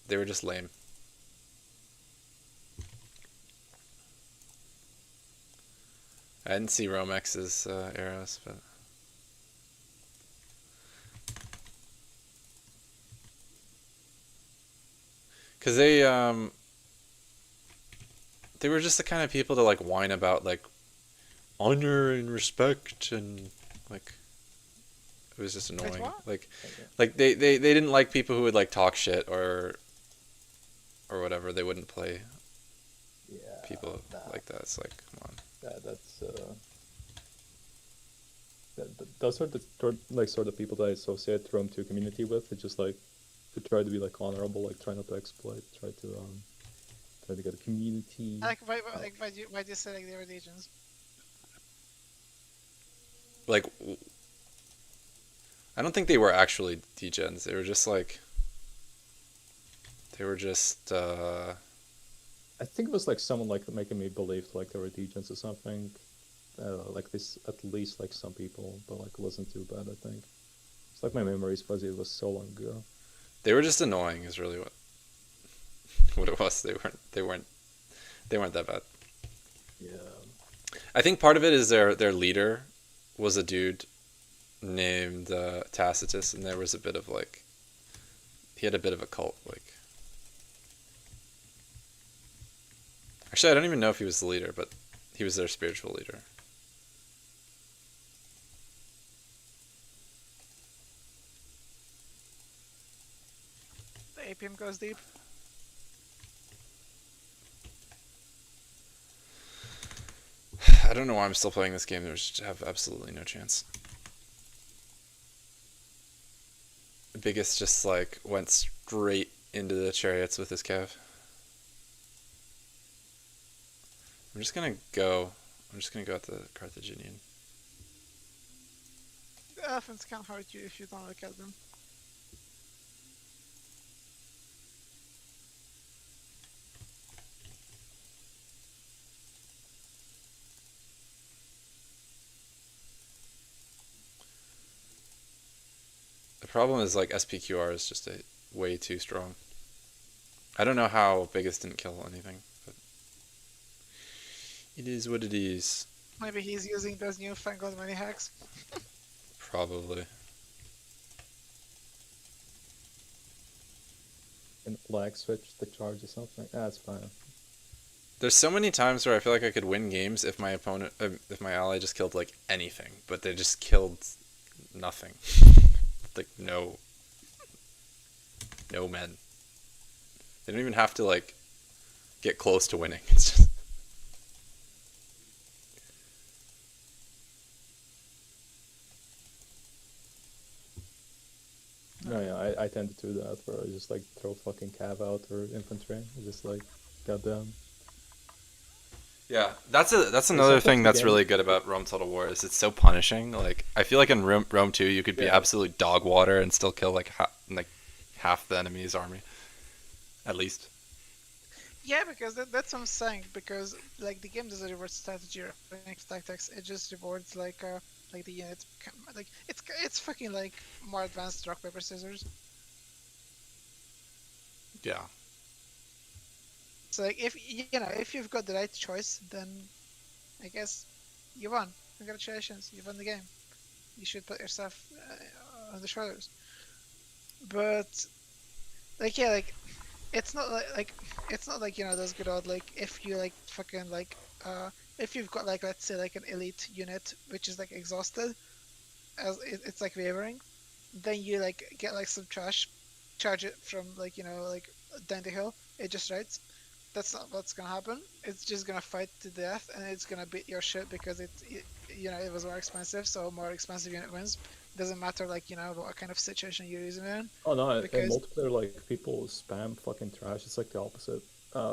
they were just lame. I didn't see Romex's arrows, but because they were just the kind of people to like whine about like honor and respect and like it was just annoying. what? Like they didn't like people who would like talk shit or whatever. They wouldn't play Yeah. people like that. It's like, come on. That's those are the sort of people that I associate Rome 2 community with. It's just like to try to be like honorable, like try not to exploit, try to get a community. Like why do you say like they were legions? Like, I don't think they were actually degens. They were just like, they were just. I think it was like someone like making me believe like they were degens or something. Like this, at least like some people, but like it wasn't too bad. I think it's like my memory's fuzzy. It was so long ago. They were just annoying. Is really what it was. They weren't that bad. Yeah. I think part of it is their leader was a dude named Tacitus, and there was a bit of like, he had a bit of a cult. Like, actually, I don't even know if he was the leader, but he was their spiritual leader. The APM goes deep. I don't know why I'm still playing this game. There's have absolutely no chance. Biggest just like went straight into the chariots with his cav. I'm just gonna go at the Carthaginian. The elephants can hurt you if you don't look at them. The problem is like SPQR is just way too strong. I don't know how Biggest didn't kill anything, but it is what it is. Maybe he's using those newfangled mini hacks. Probably. And lag switch the charge or something. That's fine. There's so many times where I feel like I could win games if my opponent, if my ally just killed like anything, but they just killed nothing. Like no men. They don't even have to like get close to winning. It's just No, yeah, I tend to do that where I just like throw fucking cav out or infantry. I just like, goddamn. yeah. That's another thing that's really good about Rome Total War is it's so punishing. Like I feel like in Rome 2 you could be absolute dog water and still kill like half the enemy's army, at least. Yeah, because that's what I'm saying. Because like the game doesn't reward strategy or tactics. It just rewards like the units. Like it's fucking like more advanced rock paper scissors. Yeah. So like if if you've got the right choice, then I guess you won. Congratulations, you won the game. You should put yourself on the shoulders. But like yeah, like it's not like it's not like those good old like if you like fucking like if you've got like let's say like an elite unit which is like exhausted as it's like wavering, then you like get like some trash, charge it from like like down the hill. It just rides. That's not what's gonna happen. It's just gonna fight to death and it's gonna beat your shit because it was more expensive. So more expensive unit wins. Doesn't matter like what kind of situation you're using it in. Oh no, in Because- multiplayer like people spam fucking trash. It's like the opposite.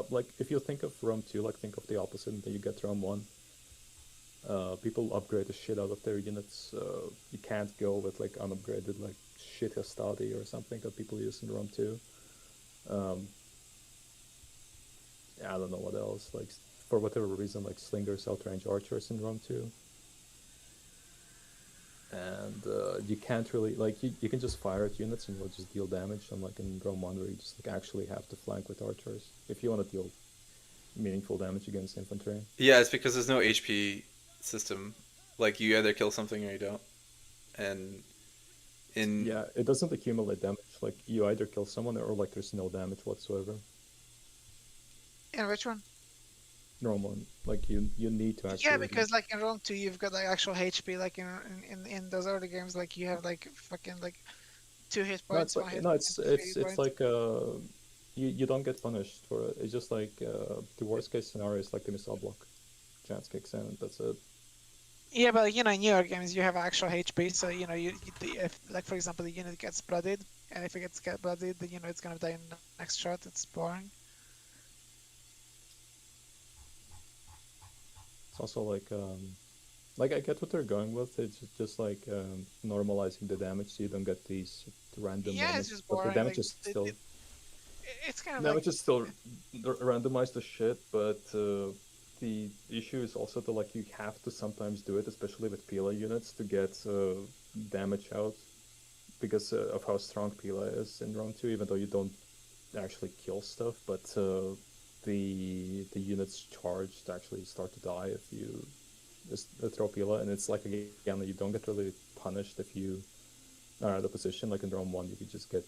Like if you think of Rome 2, like think of the opposite, and then you get to Rome 1. People upgrade the shit out of their units. You can't go with like unupgraded like shit Hastati or something that people use in Rome 2. Yeah, I don't know what else. Like for whatever reason, like slingers outrange archers in Rome 2. and you can't really like you can just fire at units and you'll just deal damage. Unlike in Rome 1, where you just like actually have to flank with archers if you want to deal meaningful damage against infantry. Yeah, it's because there's no HP system. Like you either kill something or you don't. And in Yeah, it doesn't accumulate damage. Like you either kill someone or like there's no damage whatsoever. In which one? Normal, like you need to actually. Yeah, because like in Rome 2, you've got like actual HP. Like in those early games, like you have like fucking like 2 hit No, points, it's 1 like hit no, point, it's 3 it's hit it's points. like you don't get punished for it. It's just like the worst case scenario is like the missile block, chance kicks in, and that's it. Yeah, but you know, in newer games you have actual HP, so you know if like for example the unit gets blooded, and if it gets blooded, then you know it's gonna die in the next shot. It's boring. It's also like I get what they're going with. It's just like normalizing the damage so you don't get these random Yeah, moments. it's just But the boring. damage Like is still it's kind of damage like is still randomized as shit. But the issue is also that like you have to sometimes do it, especially with Pila units, to get damage out because of how strong Pila is in round 2. Even though you don't actually kill stuff, but the units charged actually start to die if you just throw Pila, and it's like again you don't get really punished if you are out of position. Like in round 1, you could just get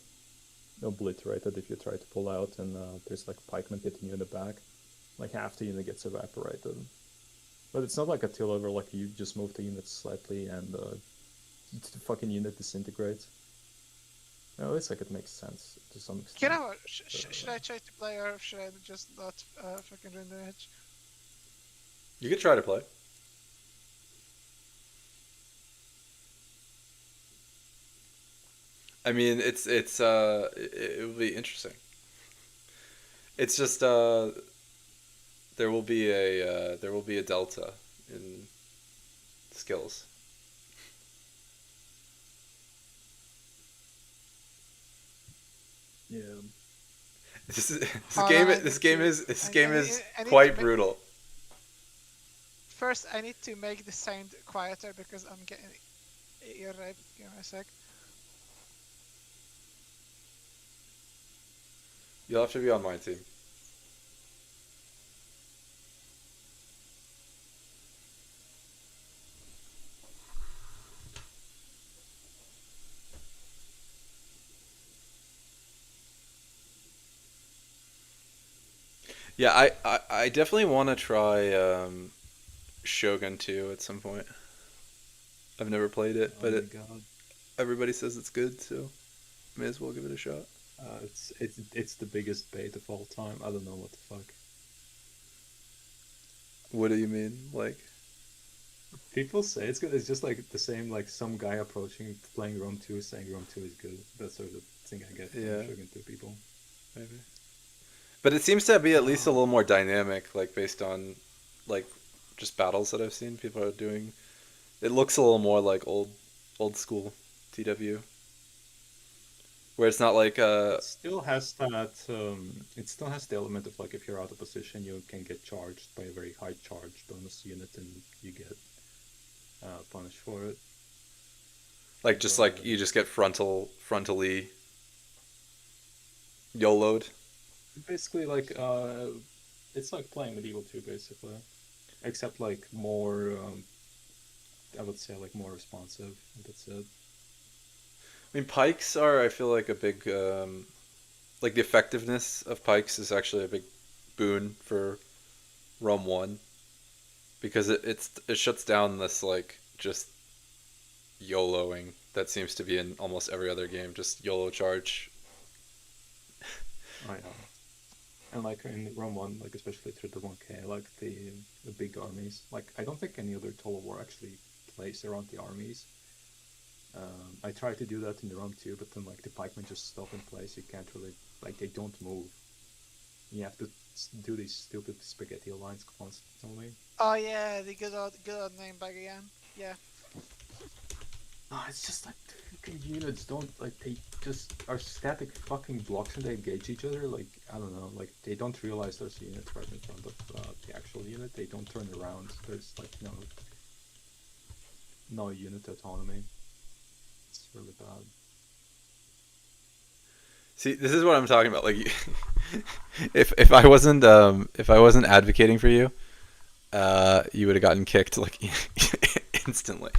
obliterated if you try to pull out, and there's like pikemen hitting you in the back. Like half the unit gets evaporated. But it's not like a Attila where like you just move the unit slightly and the fucking unit disintegrates. At least like it makes sense to some extent. you know what? Should I try to play or should I just not fucking ruin the match? you could try to play. I mean, it will be interesting. It's just there will be a delta in skills. Yeah. Hold on, I This need game to- is I need quite to make- brutal. First, I need to make the sound quieter because I'm getting ear rape. Give me a sec. You'll have to be on my team. Yeah, I definitely want to try Shogun 2 at some point. I've never played it, but Oh my god. everybody says it's good, so may as well give it a shot. It's the biggest bait of all time. I don't know what the fuck. What do you mean? Like, People say it's good. It's just like the same, like some guy approaching playing Rome 2 saying Rome 2 is good. That's sort of the thing I get from Yeah. Shogun 2 people. maybe. But it seems to be at least a little more dynamic, like based on like just battles that I've seen people are doing. It looks a little more like old school TW. Where it's not like It still has that. It still has the element of like if you're out of position, you can get charged by a very high charge bonus unit, and you get punished for it. like just like you just get frontally YOLO'd. Basically, like it's like playing Medieval 2, basically, except like more. I would say like more responsive. That's it. I mean, pikes are, I feel like, a big, like the effectiveness of pikes is actually a big boon for Rome 1. Because it shuts down this, like, just YOLOing that seems to be in almost every other game. Just YOLO charge. I know. And like in Rome 1, like especially through the 1K, like the big armies. Like I don't think any other Total War actually plays around the armies. I tried to do that in the Rome 2, but then like the pikemen just stop in place. You can't really like they don't move. You have to do these stupid spaghetti lines constantly. Oh yeah, the good old name back again. Yeah. No, it's just like the fucking units don't like they just are static fucking blocks and they engage each other. Like I don't know, like they don't realize there's a unit right in front of the actual unit. They don't turn around. There's like no. no unit autonomy. It's really bad. See, this is what I'm talking about. Like, if I wasn't advocating for you, you would have gotten kicked like instantly.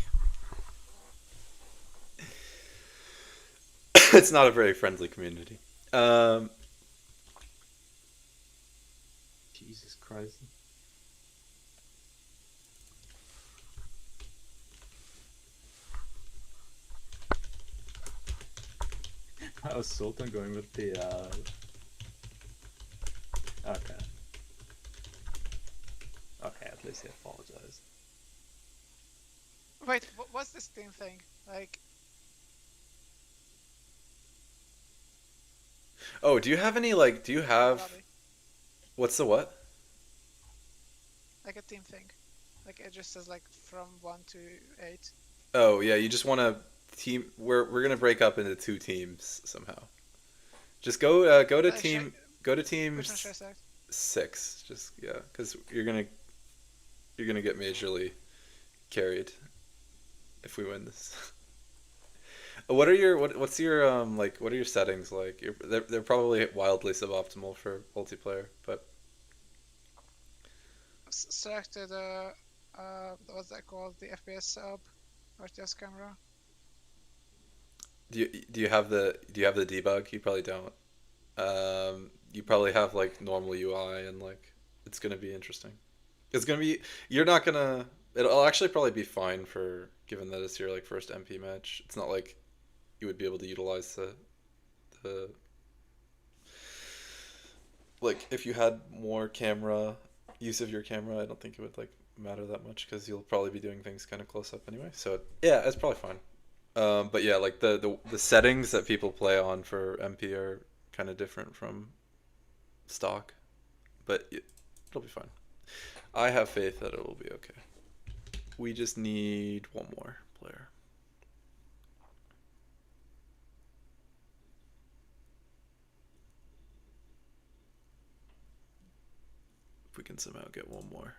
It's not a very friendly community. Jesus Christ. How is Sultan going with the okay. Okay, at least he apologized. Wait, what's this team thing? Like, Oh, do you have any like? Do you have Robbie, what's the what? like a team thing. Like it just says like from 1 to 8. Oh yeah, you just want to team. We're gonna break up into 2 teams somehow. Just go to team team Which one should I select? 6. Just yeah, because you're gonna get majorly carried if we win this. What are your what's your like what are your settings like? They're probably wildly suboptimal for multiplayer, but Selected what's that called? The FPS sub, RTS camera. do you have the debug? You probably don't. You probably have like normal UI and like it's gonna be interesting. It's gonna be you're not gonna. It'll actually probably be fine for given that it's your like first MP match. It's not like you would be able to utilize the like if you had more camera use of your camera. I don't think it would like matter that much because you'll probably be doing things kind of close up anyway. So yeah, it's probably fine. But yeah, like the settings that people play on for MP are kind of different from stock, but it'll be fine. I have faith that it will be okay. We just need one more player. If we can somehow get one more.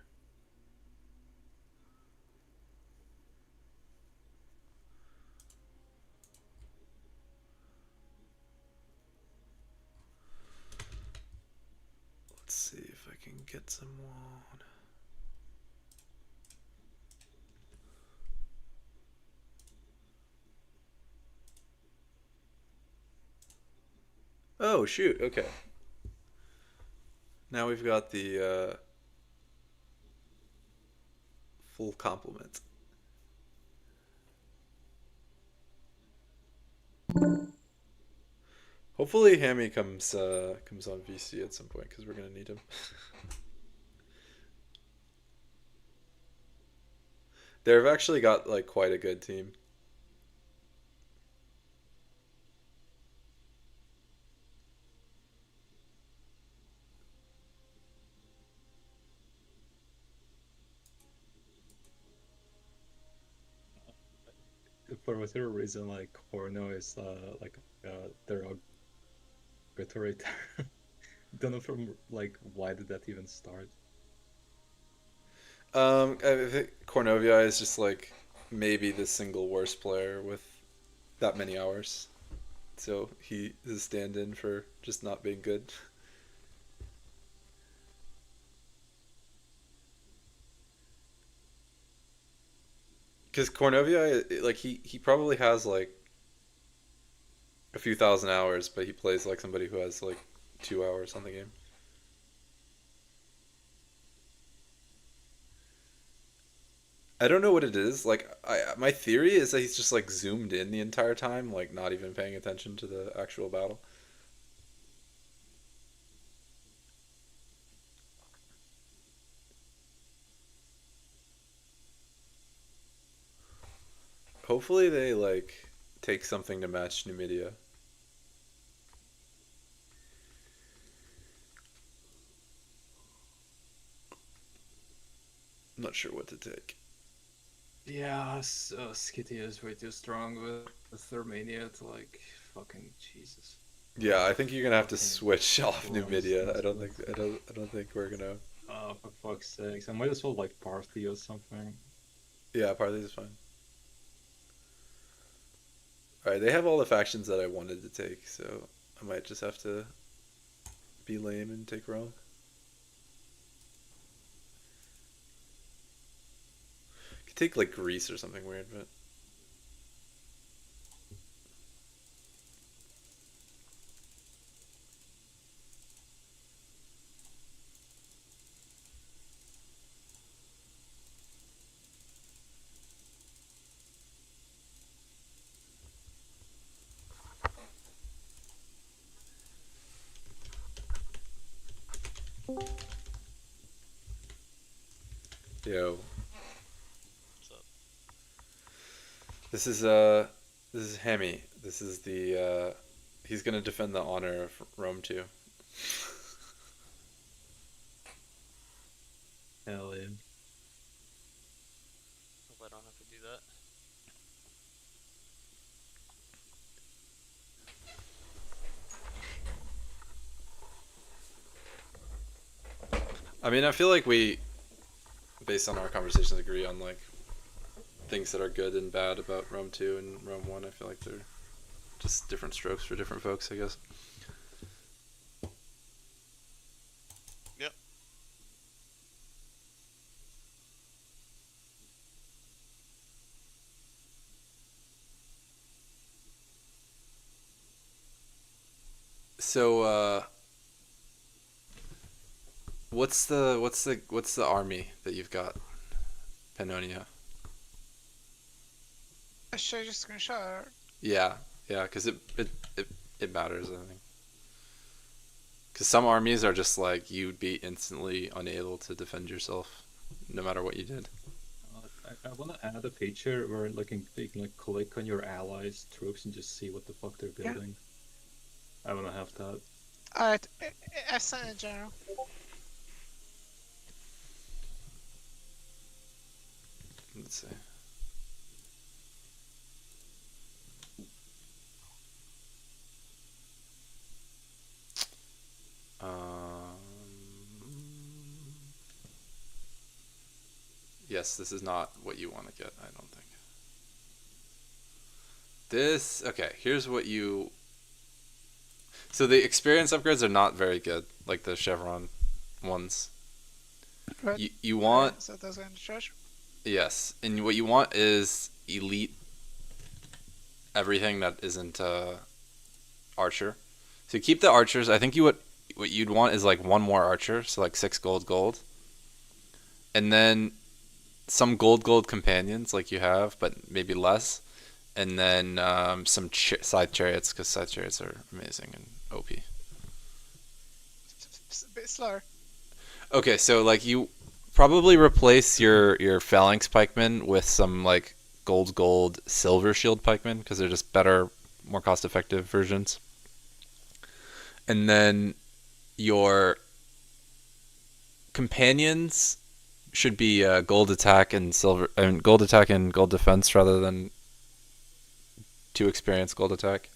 Let's see if I can get someone. Oh shoot, okay. Now we've got the full complement. Hopefully Hammy comes on VC at some point because we're gonna need him. They've actually got like quite a good team. For whatever reason, like Horno is like derogatory term. Don't know from like why did that even start? I think Cornovia is just like maybe the single worst player with that many hours. So he is a stand-in for just not being good. Because Cornovia, like he probably has like a few thousand hours, but he plays like somebody who has like 2 hours on the game. I don't know what it is. Like my theory is that he's just like zoomed in the entire time, like not even paying attention to the actual battle. Hopefully they like take something to match Numidia. I'm not sure what to take. Yeah, so Skitty is way too strong with Thermania to like fucking Jesus. Yeah, I think you're gonna have to Fucking switch off close, Numidia. I don't close. think I don't think we're gonna. For fuck's sakes, I might as well like Parthy or something. Yeah, Parthy is fine. Alright, they have all the factions that I wanted to take, so I might just have to be lame and take Rome. Could take like Greece or something weird, but yo. What's up? This is Hemi. This is the he's gonna defend the honor of Rome too. Hell yeah. Hope I don't have to do that. I mean, I feel like we, based on our conversations, agree on like things that are good and bad about Rome 2 and Rome 1. I feel like they're just different strokes for different folks, I guess. Yep. So, what's the army that you've got, Pannonia? I show you a screenshot. Or... Yeah, because it matters, I think. Because some armies are just like you'd be instantly unable to defend yourself, no matter what you did. I want to add a feature where like you can like click on your allies' troops and just see what the fuck they're Yeah. building. I want to have that. Alright, I sent in general. Let's see. Yes, this is not what you want to get, I don't think. Okay, here's what you... So the experience upgrades are not very good, like the Chevron ones. Right. You want... So those are in the trash. Yes, and what you want is elite everything that isn't archer. So keep the archers. I think what you'd want is like one more archer, so like 6 gold, and then some gold companions like you have, but maybe less, and then some side chariots because side chariots are amazing and OP. A bit slower. Okay, so like you probably replace your phalanx pikemen with some like gold silver shield pikemen because they're just better, more cost effective versions. And then your companions should be gold attack and gold attack and gold defense rather than 2 experience gold attack.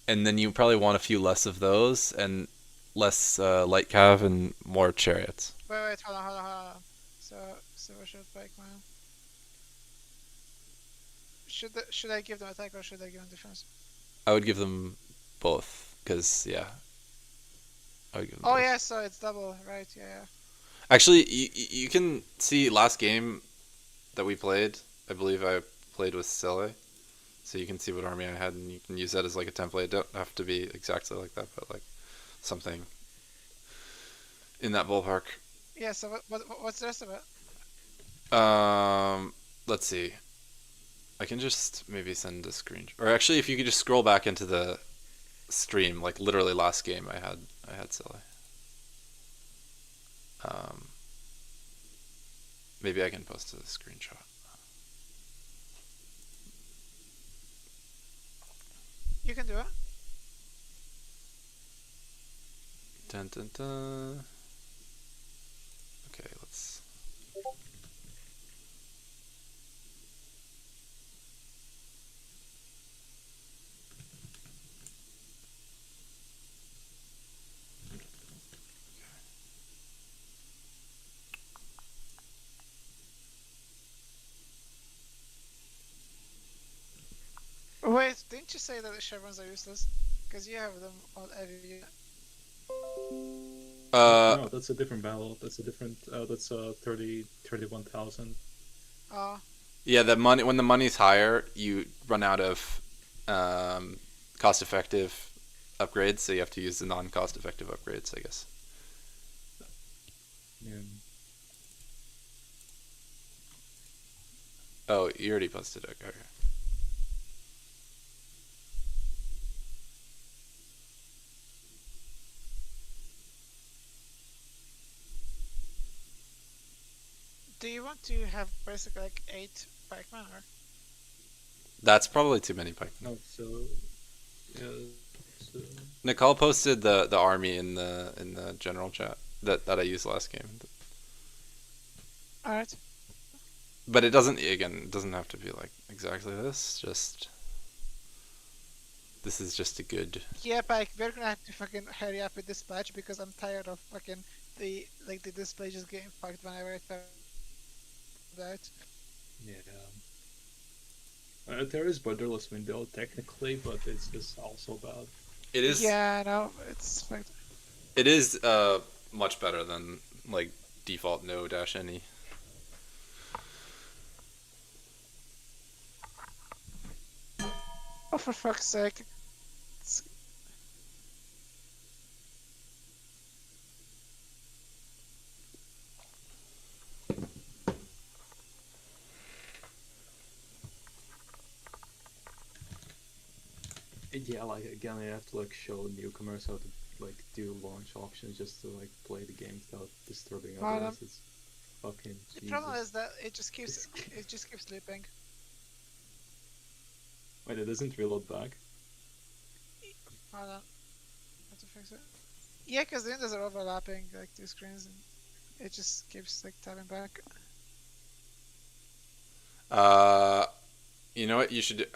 And then you probably want a few less of those and less light cav and more chariots. Wait, hold on. So silver shield pikeman. Should I give them attack or should I give them defense? I would give them both because I would give them Oh both. yeah, so it's double, right? Yeah. Actually, you can see last game that we played. I believe I played with Sele, so you can see what army I had, and you can use that as like a template. It don't have to be exactly like that, but like something in that ballpark. Yeah. So what's the rest of it? Let's see. I can just maybe send a screen, or actually, if you could just scroll back into the stream, like literally last game I had Sele. Maybe I can post a screenshot. You can do it. Dun dun dun. Okay, let's. Wait, didn't you say that the chevrons are useless? Because you have them on every unit. No, that's a different battle. That's a different. That's 31,000. Oh, Yeah, the money when the money's higher, you run out of cost-effective upgrades, so you have to use the non-cost-effective upgrades, I guess. Yeah. Oh, you already posted it. Okay. do you want to have basically like 8 pikemen or? That's probably too many pike. No, so yeah. So, Nicole posted the army in the general chat that I used last game. Alright. But it doesn't have to be like exactly this. This is just a good. Yeah, Pike, we're gonna have to fucking hurry up with this patch because I'm tired of fucking the display just getting fucked whenever it comes out. yeah. There is borderless window technically, but it's just also bad. It is. Yeah, no, it's fucked. It is much better than like default no dash any. Oh, for fuck's sake. Yeah, like again, I have to like show newcomers how to like do launch options just to like play the game without disturbing Hold others. It's fucking. The problem Jesus. is that it just keeps looping. Wait, it doesn't reload back. Hold on. Have to fix it. Yeah, because the windows are overlapping like 2 screens and it just keeps like tapping back. You know what you should do?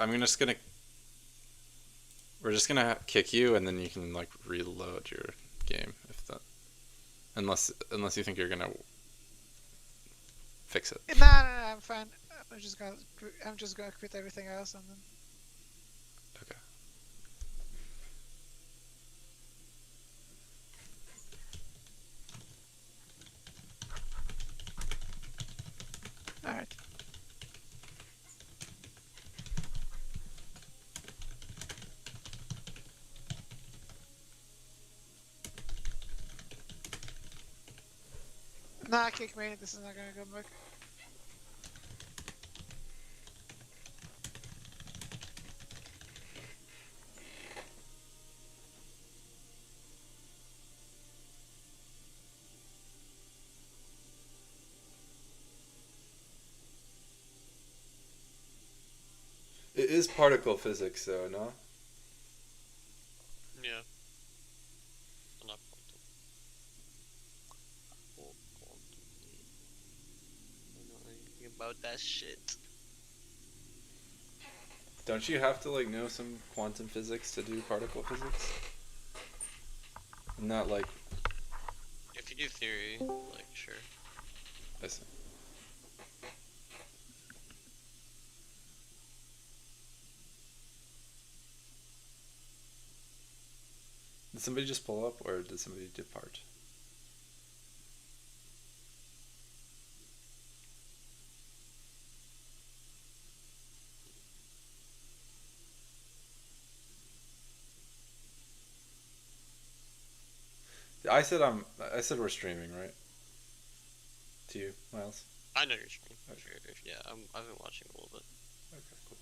We're just gonna kick you, and then you can like reload your game if that. Unless you think you're gonna fix it. No, I'm fine. I'm just gonna quit everything else and then. Okay. Alright. Nah, kick me. This is not gonna go back. It is particle physics, though, no? Yeah. I'm not quantum. Oh, quantum. I don't know anything about that shit. Don't you have to like know some quantum physics to do particle physics? Not like. If you do theory, like, sure. I see. Did somebody just pull up, or did somebody depart? I said we're streaming, right? To you, Miles. I know you're streaming. Okay. Sure. Yeah, I've been watching a little bit. Okay, cool.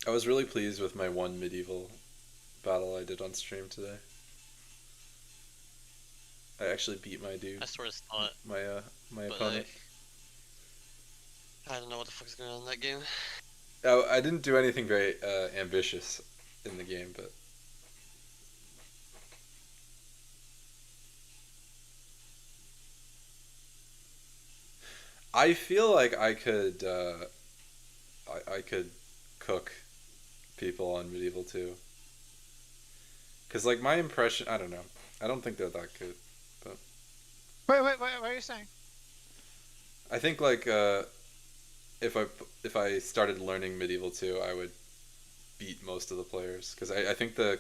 I was really pleased with my one medieval battle I did on stream today. I actually beat my dude. I sort of saw it, My but opponent. I don't know what the fuck's going on in that game. Oh, I didn't do anything very ambitious in the game, but I feel like I could cook people on Medieval 2. Cause like my impression, I don't know. I don't think they're that good, but Wait, what are you saying? I think like if I started learning Medieval 2, I would beat most of the players. Cause I think the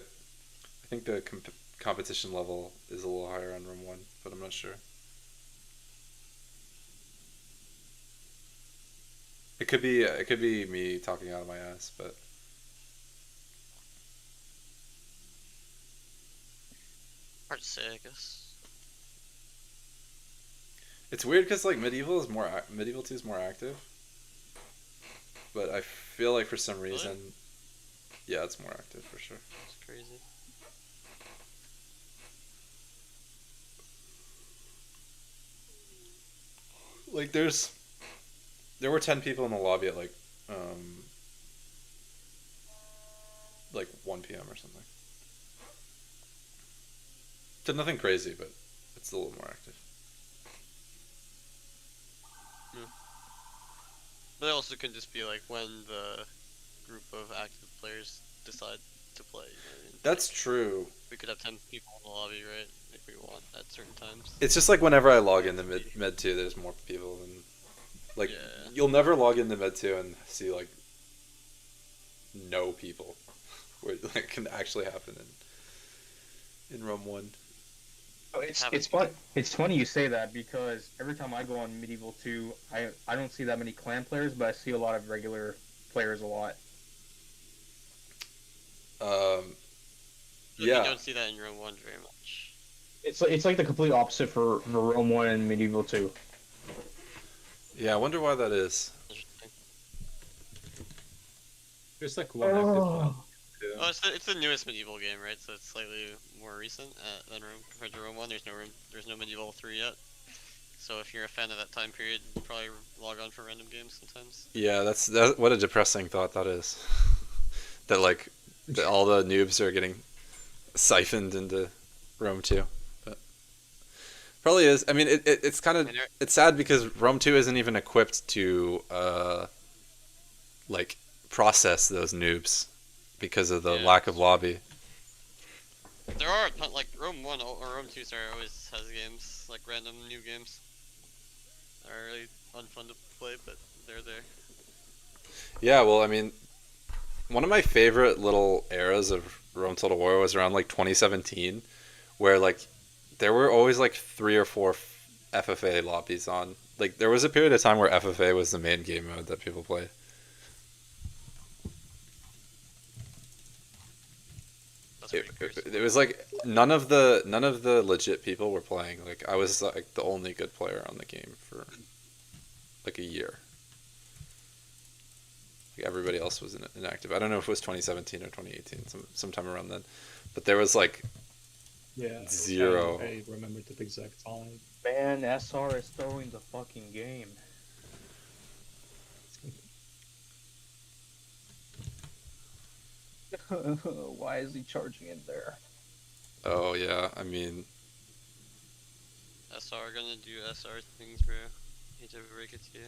competition level is a little higher on Room 1, but I'm not sure. It could be me talking out of my ass, but Hard to say, I guess. it's weird because like Medieval 2 is more active, but I feel like for some Really? reason, yeah, it's more active for sure. It's crazy. Like there were 10 people in the lobby at like 1 p.m. or something. So nothing crazy, but it's a little more active. But it also could just be like when the group of active players decide to play. You know what I mean? That's true. We could have 10 people in the lobby, right? If we want at certain times. It's just like whenever I log into Med 2, there's more people than like Yeah. you'll never log into Med 2 and see like no people, where like can actually happen in Rome 1. Oh, it's Haven't- it's fun. It's funny you say that because every time I go on Medieval 2, I don't see that many clan players, but I see a lot of regular players a lot. Um, But yeah. You don't see that in Rome 1 very much. It's like the complete opposite for Rome 1 and Medieval 2. Yeah, I wonder why that is. Interesting. There's like one active clan. Oh, it's the newest medieval game, right? So it's slightly more recent than Rome compared to Rome 1. There's no Medieval 3 yet. So if you're a fan of that time period, you probably log on for random games sometimes. Yeah, what a depressing thought that is. That like that all the noobs are getting siphoned into Rome 2. But probably is. I mean, it's kind of And there- it's sad because Rome 2 isn't even equipped to like process those noobs because of the Yeah. lack of lobby. There are a ton, like Rome 1 or Rome 2, sorry, always has games, like random new games. That are really unfun to play, but they're there. Yeah, well, I mean, one of my favorite little eras of Rome Total War was around like 2017, where like there were always like 3 or 4 FFA lobbies on. Like there was a period of time where FFA was the main game mode that people played. That's pretty crazy. It was like none of the legit people were playing. Like I was like the only good player on the game for like a year. Like everybody else was inactive. I don't know if it was 2017 or 2018, sometime around then. But there was like Yeah. Zero. I remember the exact time. Man, SR is throwing the fucking game. Why is he charging in there? oh yeah, I mean SR gonna do SR things, bro. Hate to break it to you.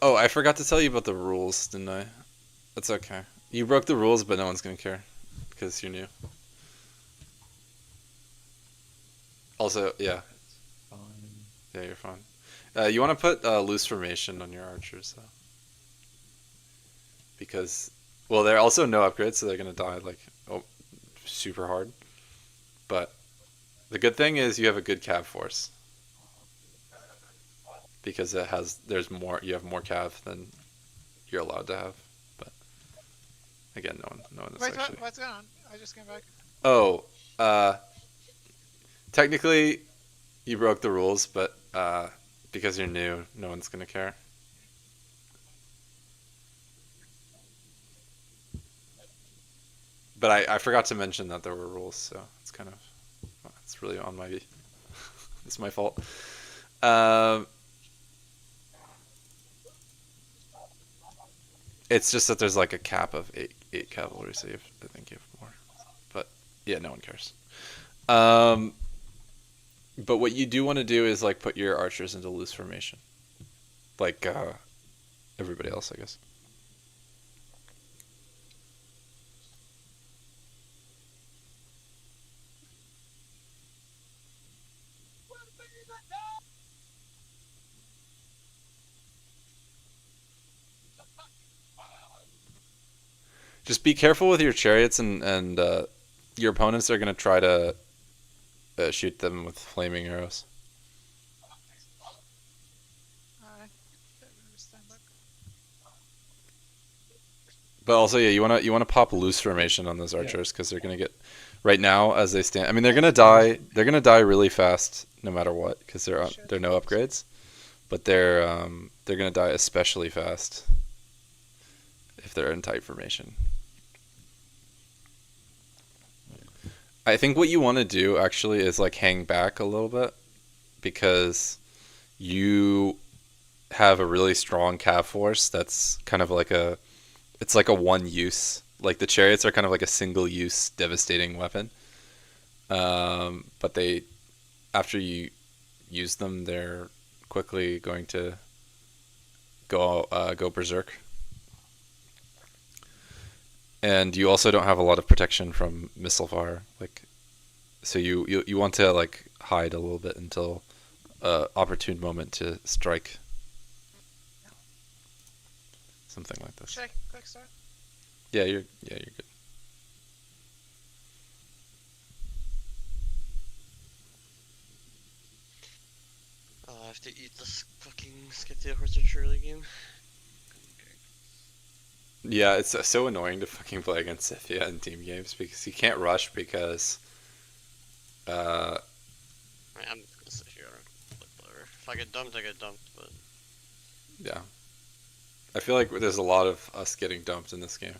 oh I forgot to tell you about the rules, didn't I? That's okay. You broke the rules, but no one's gonna care because you're new. Also, yeah, Fine. yeah, you're fine. You want to put loose formation on your archers though, because well, they're also no upgrades, so they're gonna die like super hard. But the good thing is you have a good cav force because you have more cav than you're allowed to have. But again, no one is Wait, actually. what's going on? I just came back. Oh, technically, you broke the rules, but because you're new, no one's gonna care. But I forgot to mention that there were rules, so it's really on my it's my fault. It's just that there's like a cap of eight cavalry, so I think you have more. But yeah, no one cares. But what you do want to do is like put your archers into loose formation, like everybody else, I guess. Just be careful with your chariots, and your opponents are gonna try to shoot them with flaming arrows. Alright. Stand back. But also, yeah, you wanna pop loose formation on those archers because they're gonna get right now as they stand. I mean, they're gonna die. They're gonna die really fast no matter what because they're no upgrades, but they're gonna die especially fast if they're in tight formation. I think what you want to do actually is like hang back a little bit because you have a really strong cav force that's kind of like it's like a one use. Like the chariots are kind of like a single use devastating weapon. But they, after you use them, they're quickly going to go berserk. And you also don't have a lot of protection from missile fire, like, so you want to like hide a little bit until opportune moment to strike. Something like this. Check, quick start. Yeah, you're good. I have to eat this fucking Scythia Horse Archery game. Yeah, it's so annoying to fucking play against Scythia in team games because you can't rush because I'm gonna sit here. Look whatever. If I get dumped, I get dumped, but yeah. I feel like there's a lot of us getting dumped in this game.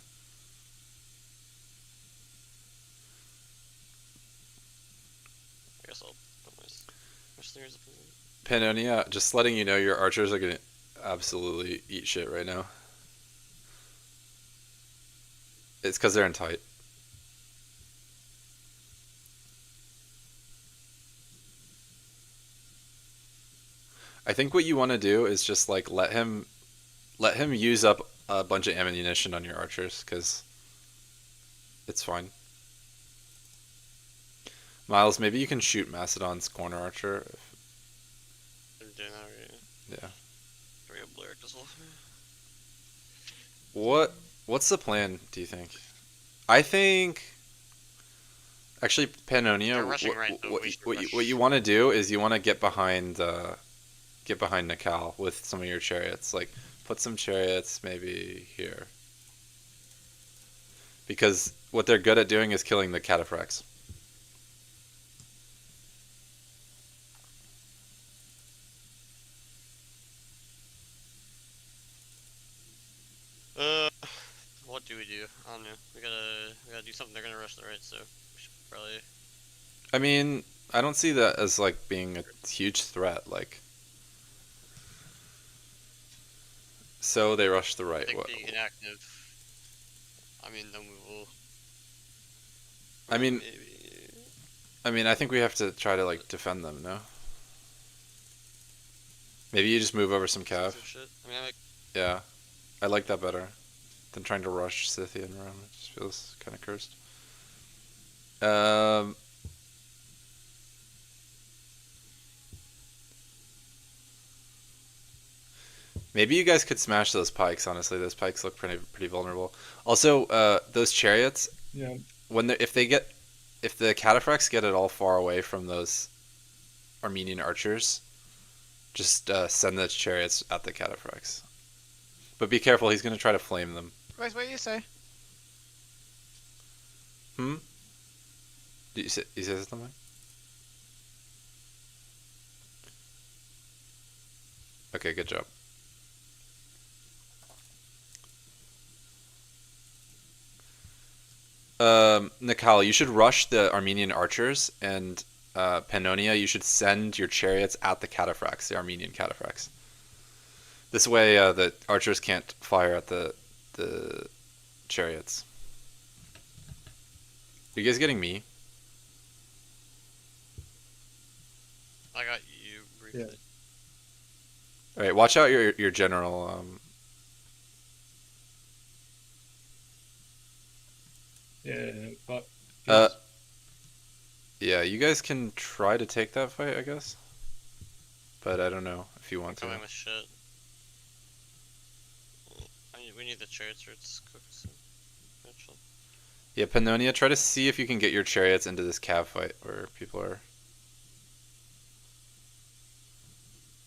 I guess I'll put my slingers up in there. Pannonia, just letting you know your archers are gonna absolutely eat shit right now. It's because they're in tight. I think what you want to do is just like let him use up a bunch of ammunition on your archers because it's fine. Miles, maybe you can shoot Macedon's corner archer. I'm doing that right. Yeah. We have Blair as well. What's the plan, do you think? I think actually Pannonia, They're rushing right, though. We should rush. what you want to do is you want to get behind Nikal with some of your chariots. Like put some chariots maybe here. Because what they're good at doing is killing the cataphracts. What do we do? I don't know. We gotta do something. They're gonna rush the right, so we should probably. I mean, I don't see that as like being a huge threat. Like, so they rush the right. I think being inactive. I mean, then we will. I think we have to try to like defend them. No. Maybe you just move over some cav. Shit. I mean, Yeah, I like that better than trying to rush Scythia and Rome. It just feels kind of cursed. Maybe you guys could smash those pikes. Honestly, those pikes look pretty vulnerable. Also, those chariots. Yeah. If the cataphracts get it all far away from those Armenian archers, just send the chariots at the cataphracts. But be careful, he's gonna try to flame them. Wait, what do you say? Did you say something? Okay, good job. Nikal, you should rush the Armenian archers, and Pannonia, you should send your chariots at the cataphracts, the Armenian cataphracts. This way, the archers can't fire at the the chariots. Are you guys getting me? I got you briefly. Yeah. All right, watch out your general. Yeah, but Yeah, you guys can try to take that fight, I guess. But I don't know if you want to. Coming with shit. We need the chariots or it's cooked soon. Actually. Yeah, Pannonia, try to see if you can get your chariots into this cav fight where people are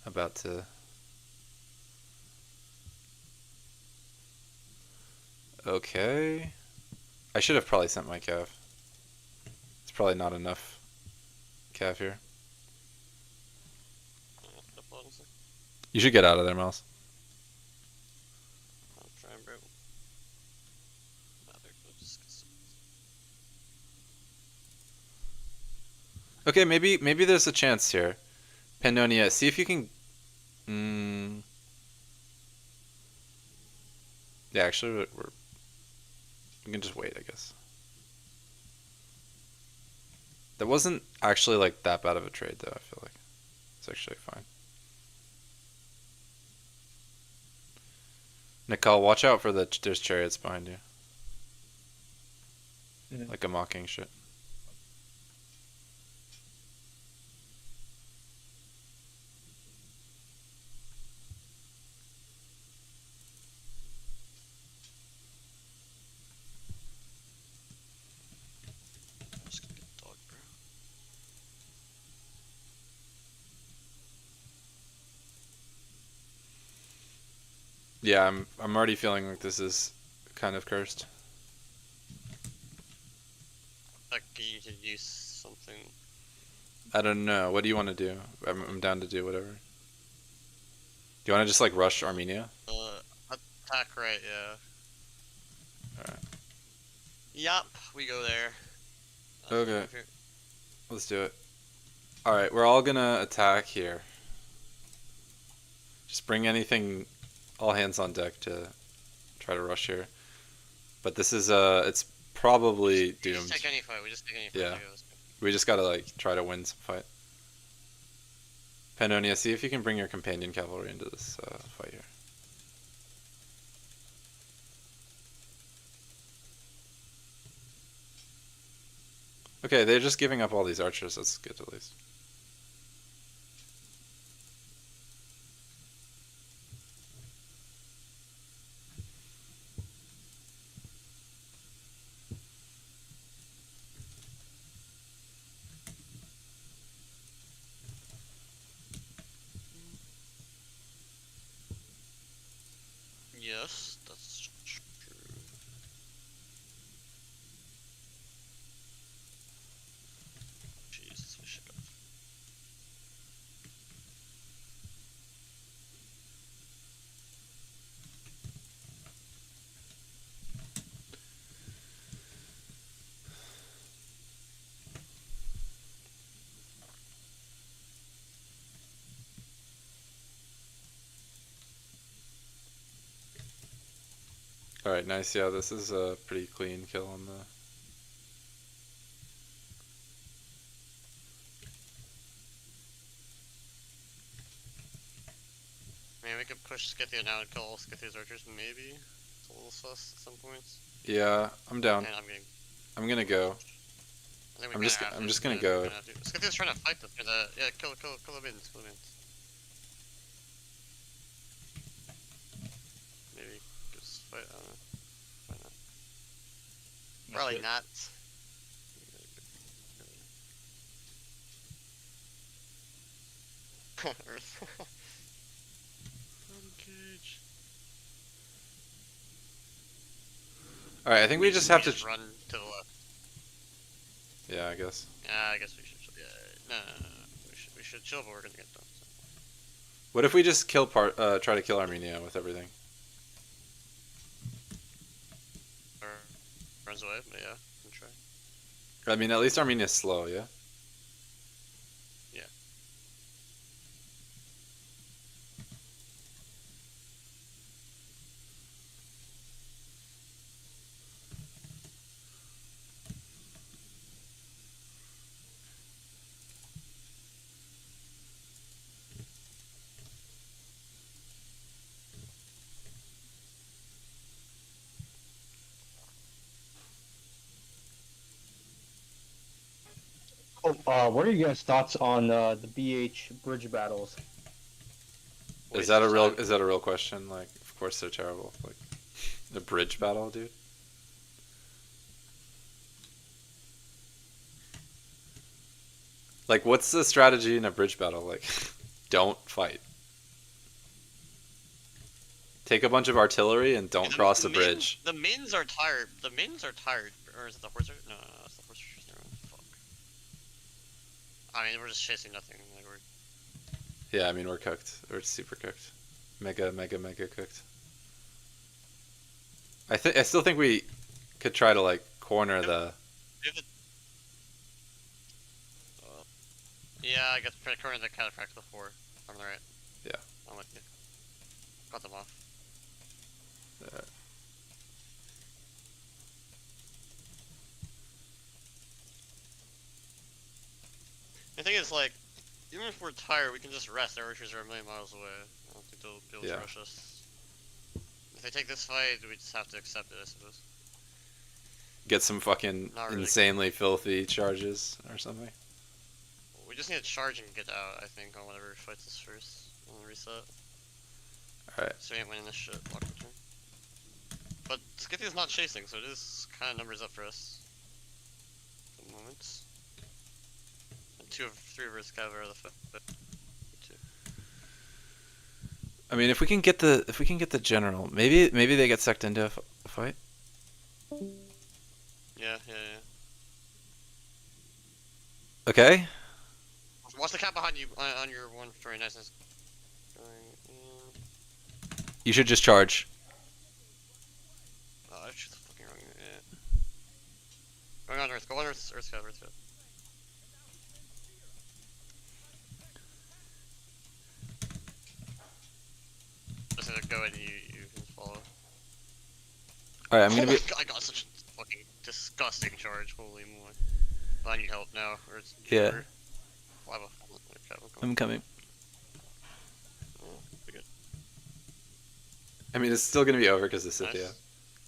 about to. Okay. I should have probably sent my cav. It's probably not enough cav here. You should get out of there, Miles. I'm trying, bro. Okay, maybe there's a chance here. Pannonia, see if you can. Yeah, actually, we can just wait, I guess. That wasn't actually like that bad of a trade, though. I feel like it's actually fine. Nicole, watch out for there's chariots behind you. Yeah. Like a mocking shit. Just gonna get dog, bro. Yeah, I'm already feeling like this is kind of cursed. Like you could use something. I don't know. What do you want to do? I'm down to do whatever. Do you want to just like rush Armenia? Attack right, yeah. Alright. Yup, we go there. Okay. Let's do it. Alright, we're all gonna attack here. Just bring anything, all hands on deck to try to rush here. But this is, it's probably We doomed. just take any fight, we just take any fight. Yeah. Okay, let's go. We just gotta like try to win some fight. Pannonia, see if you can bring your companion cavalry into this fight here. Okay, they're just giving up all these archers. That's good at least. Yes, that's true. Jesus, we should have. Alright, nice. Yeah, this is a pretty clean kill on the... I mean, we could push Scythia now and kill all Scythia's archers, maybe. It's a little sus at some points. Yeah, I'm down. And I'm gonna go. I think I'm we just kinda have I'm to, just gonna we're go. have to. Scythia's trying to fight them for the kill the minions, kill the minions. Maybe just fight. I don't know. Why not? Probably not. Earth. Uncage. Alright, I think we just have to... run to the left. Yeah, I guess. Yeah, I guess we should. Yeah, no. We should chill, but we're gonna get done. So. What if we just kill try to kill Armenia with everything? Or runs away, but yeah, can try. I mean, at least Armenia's slow, yeah? Yeah. What are you guys' thoughts on the BH bridge battles? Is that a real question? Like, of course they're terrible. Like, the bridge battle, dude. Like, what's the strategy in a bridge battle? Like, don't fight. Take a bunch of artillery and don't cross the bridge. The mains are tired. The mains are tired. Or is it the horse? No, it's the horse. Fuck. I mean, we're just chasing nothing. Like we're... Yeah, I mean, we're cooked. We're super cooked. Mega cooked. I still think we could try to, like, corner the... Yeah, I guess corner the cataphracts before. I'm right. Yeah. I'm with you. Got them off. The thing is, like, even if we're tired, we can just rest. Our archers are a million miles away. I don't think they'll be able to rush us. If they take this fight, we just have to accept it, I suppose. Get some fucking Really. insanely filthy charges or something. We just need to charge and get out, I think, on whatever fights us first. On the reset. Alright. So we ain't winning this shit. Lock return. But Skiffy is not chasing, so it is kind of numbers up for us. At the moment. And 3 of us cover the foot. Two. I mean, if we can get the general, maybe they get sucked into a fight. Yeah. Okay. Watch the cat behind you on your one. Very nice. You should just charge. Oh, I shoot the fucking wrong. Yeah. Going on Earth. Go on Earth. Earth cat. Just gonna go and you can follow. Alright, I'm gonna be. I got such a fucking disgusting charge. Holy moly. I need help now. Or it's Yeah. I'm coming. Oh, pretty good. I mean, it's still gonna be over because of Scythia. Nice.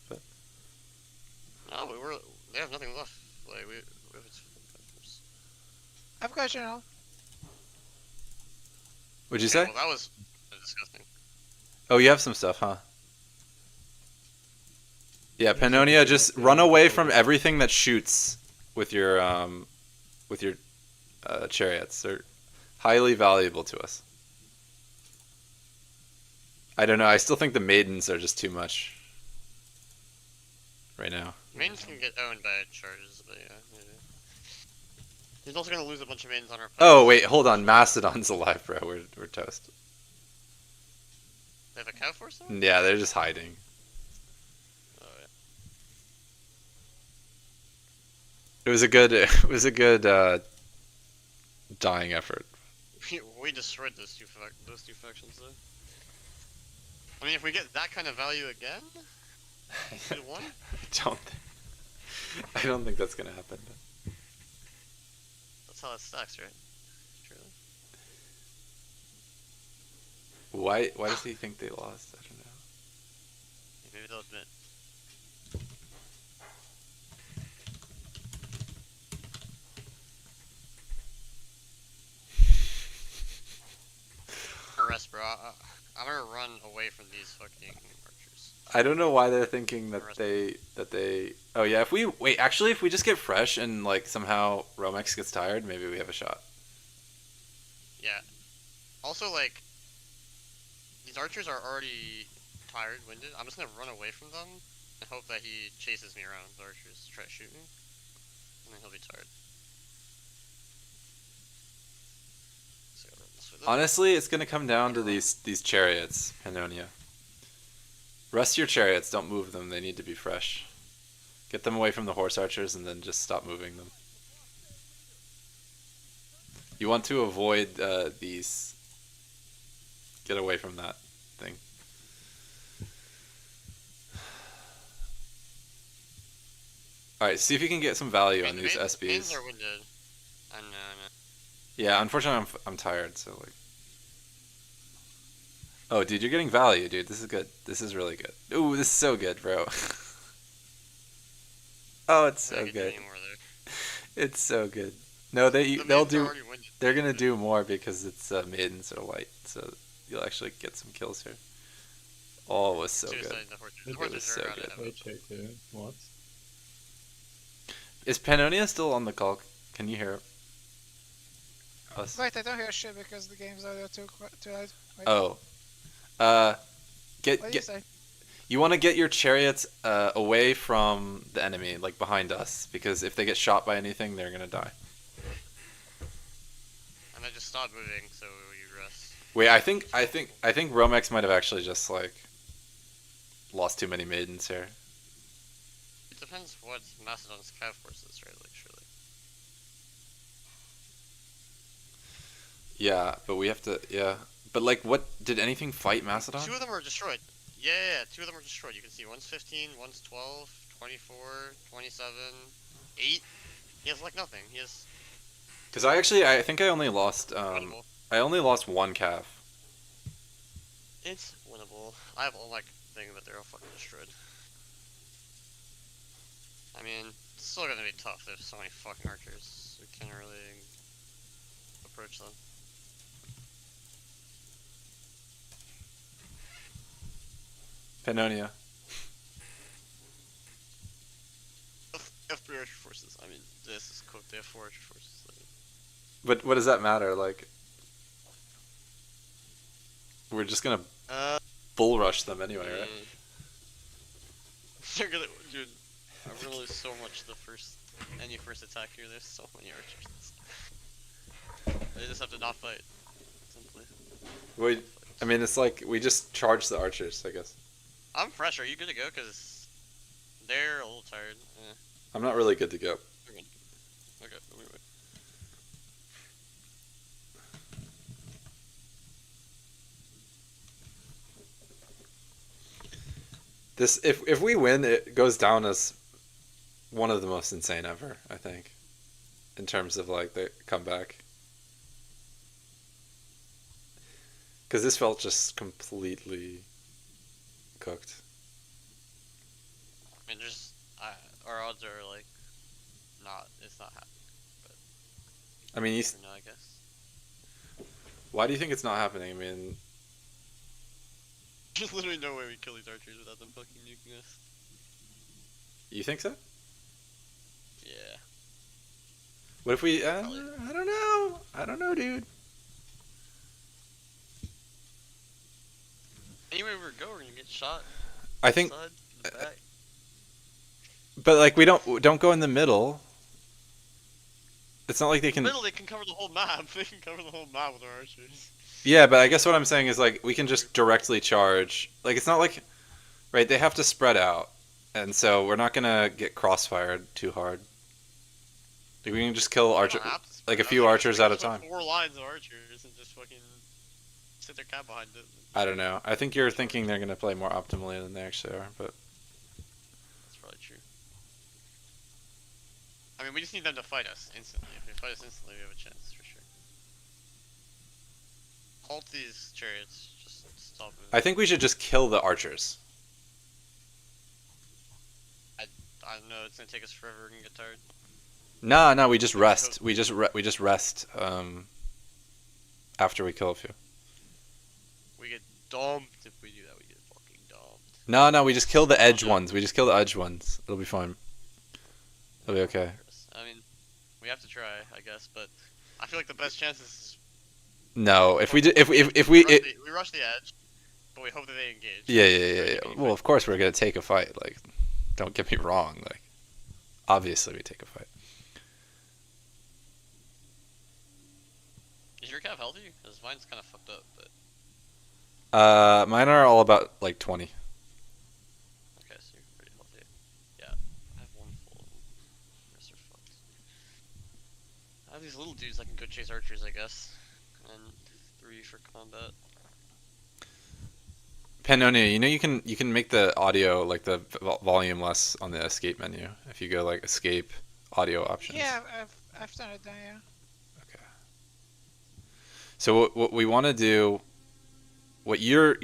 But No, they have nothing left. Like we have I've got general. what'd you say? Well, that was disgusting. Oh, you have some stuff, huh? Yeah, Pannonia, just run away from everything that shoots with your chariots. They're highly valuable to us. I don't know. I still think the maidens are just too much right now. Maidens can get owned by charges, but yeah. Maybe. He's also gonna lose a bunch of maidens on our. Oh wait, hold on. Mastodon's alive, bro. We're toast. They have a cow force there? Yeah, they're just hiding. Oh yeah. It was a good dying effort. We destroyed those two factions though. I mean, if we get that kind of value again, 2-1. I don't think that's gonna happen. That's how it stacks, right? Truly. Why does he think they lost? I don't know. Maybe they'll admit. Rest, bro. I'm gonna run away from these fucking archers. I don't know why they're thinking that they. Oh yeah, if we just get fresh and like somehow Romex gets tired, maybe we have a shot. Yeah. Also, like, these archers are already tired, winded. I'm just gonna run away from them and hope that he chases me around with the archers to try to shoot me, and then he'll be tired. So, Honestly, it's gonna come down to these chariots, Pannonia. Rest your chariots, don't move them, they need to be fresh. Get them away from the horse archers and then just stop moving them. You want to avoid these. Get away from that thing. Alright, see if you can get some value on these SBs. Mains are winded. I know. Yeah, unfortunately I'm tired, so like... Oh, dude, you're getting value, dude. This is good. This is really good. Ooh, this is so good, bro. Oh, it's so good. It's so good. No, The they'll maidens are do. already winded. They're gonna do more because it's maidens are light, so you'll actually get some kills here. Oh, it was so good. Suicide, the horses. The It horses was are so around good. it. Wait, check too. What? Is Pannonia still on the call? Can you hear us? Wait, I don't hear shit because the game's audio too loud. Wait, Oh, what do you get say? you want to get your chariots away from the enemy, like behind us, because if they get shot by anything, they're gonna die. And I just stopped moving, so you rest. Wait, I think Romex might have actually just like lost too many maidens here. It depends what Macedon's cav force is, right? Like, surely. Yeah, but we have to. Yeah, but like, what did anything fight Macedon? 2 of them are destroyed. Yeah, 2 of them are destroyed. You can see one's 15, one's 12, 24, 27, 8. He has like nothing. He has Because I think I only lost winnable. I only lost one calf. It's winnable. I have all my thing, but they're all fucking destroyed. I mean, it's still gonna be tough. There's so many fucking archers. We can't really approach them. Pannonia. FBI archer forces. I mean, this is cool. They have 4 archer forces. Like, But what does that matter? Like, we're just gonna bull rush them anyway, right? They're gonna, dude. I'm gonna lose so much the first attack here. There's so many archers. They just have to not fight. Simply. I mean, it's like we just charge the archers, I guess. I'm fresh. Are you good to go? Cause they're a little tired. I'm not really good to go. We're good. Okay. Wait. This if we win, it goes down as one of the most insane ever, I think, in terms of like the comeback. Because this felt just completely cooked. I mean, our odds are like it's not happening. I mean, You never know, I guess. why do you think it's not happening? I mean, There's literally no way we kill these archers without them fucking nuking us. you think so? Yeah. What if we? Probably. I don't know. I don't know, dude. Anyway, we go, we're gonna get shot. I think, Side, the back. but like we don't go in the middle. It's not like they can. Middle, they can cover the whole map. They can cover the whole map with our archers. Yeah, but I guess what I'm saying is like we can just directly charge. Like it's not like, right? They have to spread out, and so we're not gonna get crossfired too hard. Like, we can just kill archer, They don't have to like a spread few out. archers They at a can just time. put 4 lines of archers and just fucking sit their cat behind it. I don't know. I think you're thinking they're gonna play more optimally than they actually are, but That's probably true. I mean, we just need them to fight us instantly. If they fight us instantly, we have a chance for sure. Halt these chariots. Just stop moving. I think we should just kill the archers. I don't know. It's gonna take us forever. We're gonna get tired. No, we just rest. We just rest. After we kill a few. We get dumped if we do that. We get fucking dumped. No, we just kill the edge ones. We just kill the edge ones. It'll be fine. It'll be okay. I mean, we have to try, I guess, but I feel like the best chance is No, if we do, if we we rush the edge, but we hope that they engage. yeah. Well, of course we're gonna take a fight. Like, don't get me wrong. Like, obviously we take a fight. Is your cav healthy? Because mine's kind of fucked up, but Mine are all about like 20. okay, so you're pretty healthy. Yeah, I have 1 full. The rest are fucked. I have these little dudes that can go chase archers, I guess, and 3 for combat. Pannonia, you know you can make the audio like the volume less on the escape menu if you go like escape audio options. Yeah, I've done it down, yeah. Okay. So what we want to do, what your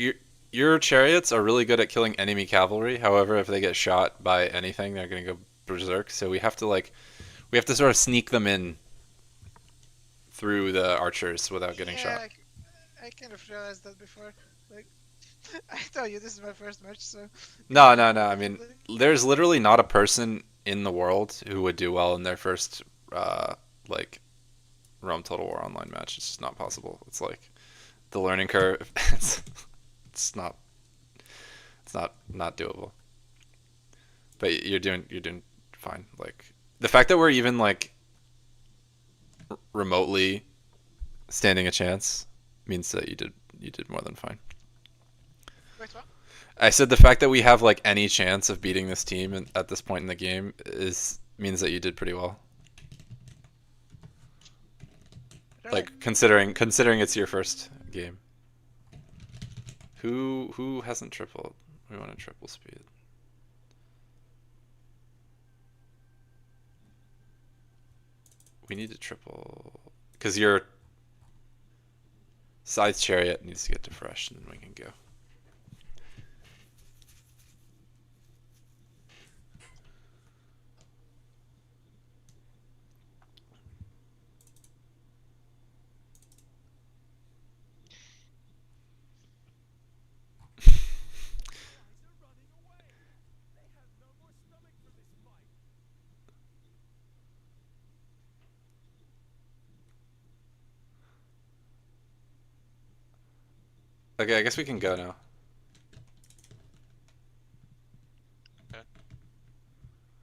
chariots are really good at killing enemy cavalry. However, if they get shot by anything, they're gonna go berserk. So we have to sort of sneak them in through the archers without getting shot. I kind of realized that before. Like, I tell you, this is my first match, so. No. I mean, there's literally not a person in the world who would do well in their first like Rome Total War online match. It's just not possible. It's like the learning curve. It's not doable. But you're doing fine. Like the fact that we're even like remotely standing a chance means that you did more than fine. Wait, what? I said the fact that we have like any chance of beating this team at this point in the game means that you did pretty well. Really? Like considering it's your first game. Who hasn't tripled? We want a triple speed. We need to triple because your Scythe Chariot needs to get to fresh, and then we can go. Okay, I guess we can go now.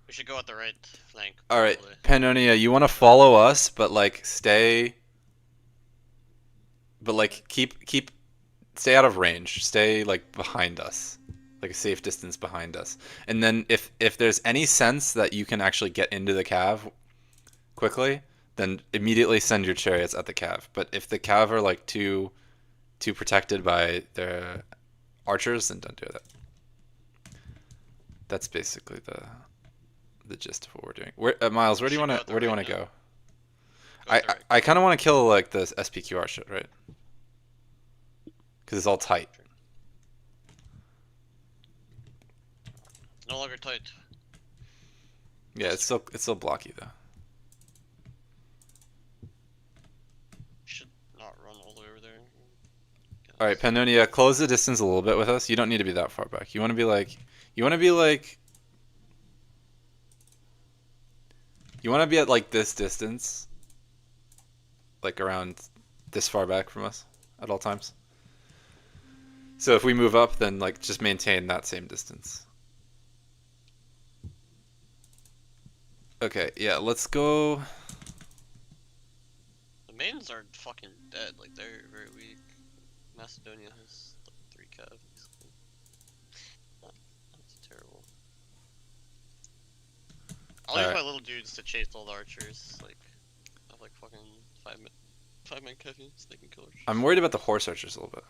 We should go at the right flank. All right, probably. Pannonia, you want to follow us, but like stay, but like stay out of range. Stay like behind us, like a safe distance behind us. And then if there's any sense that you can actually get into the cav quickly, then immediately send your chariots at the cav. But if the cav are like too protected by their archers, then don't do that. That's basically the gist of what we're doing. Miles, where do you want to right go? Go at the right. I kind of want to kill like this SPQR shit, right? Because it's all tight. It's no longer tight. Yeah, it's still blocky though. Should not run all the way over there. All right, Pannonia, close the distance a little bit with us. You don't need to be that far back. You want to be like at like this distance, like around this far back from us at all times. So if we move up, then like just maintain that same distance. Okay, yeah, let's go. The mains are fucking dead. Like they're very weak. Macedonia has like 3 cav. Basically. That's terrible. I'll use Alright. my little dudes to chase all the archers. Like, I have like fucking 5-man Kevin, so they can kill archers. I'm worried about the horse archers a little bit.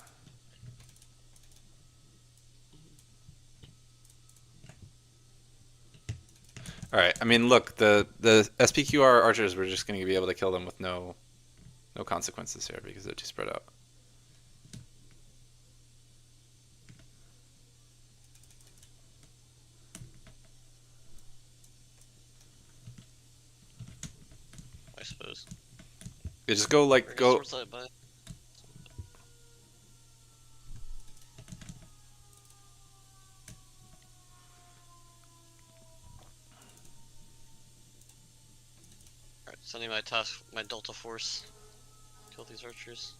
All right. I mean, look, the SPQR archers, we're just going to be able to kill them with no consequences here because they're too spread out. I suppose. You just go like Bring a go. sword side by. Alright, sending my Delta Force. Kill these archers.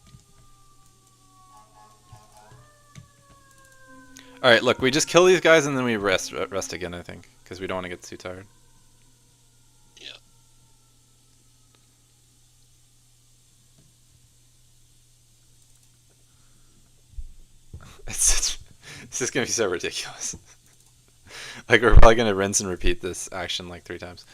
All right. Look, we just kill these guys and then we rest again. I think because we don't want to get too tired. Yeah. This is gonna be so ridiculous. Like we're probably gonna rinse and repeat this action like 3 times.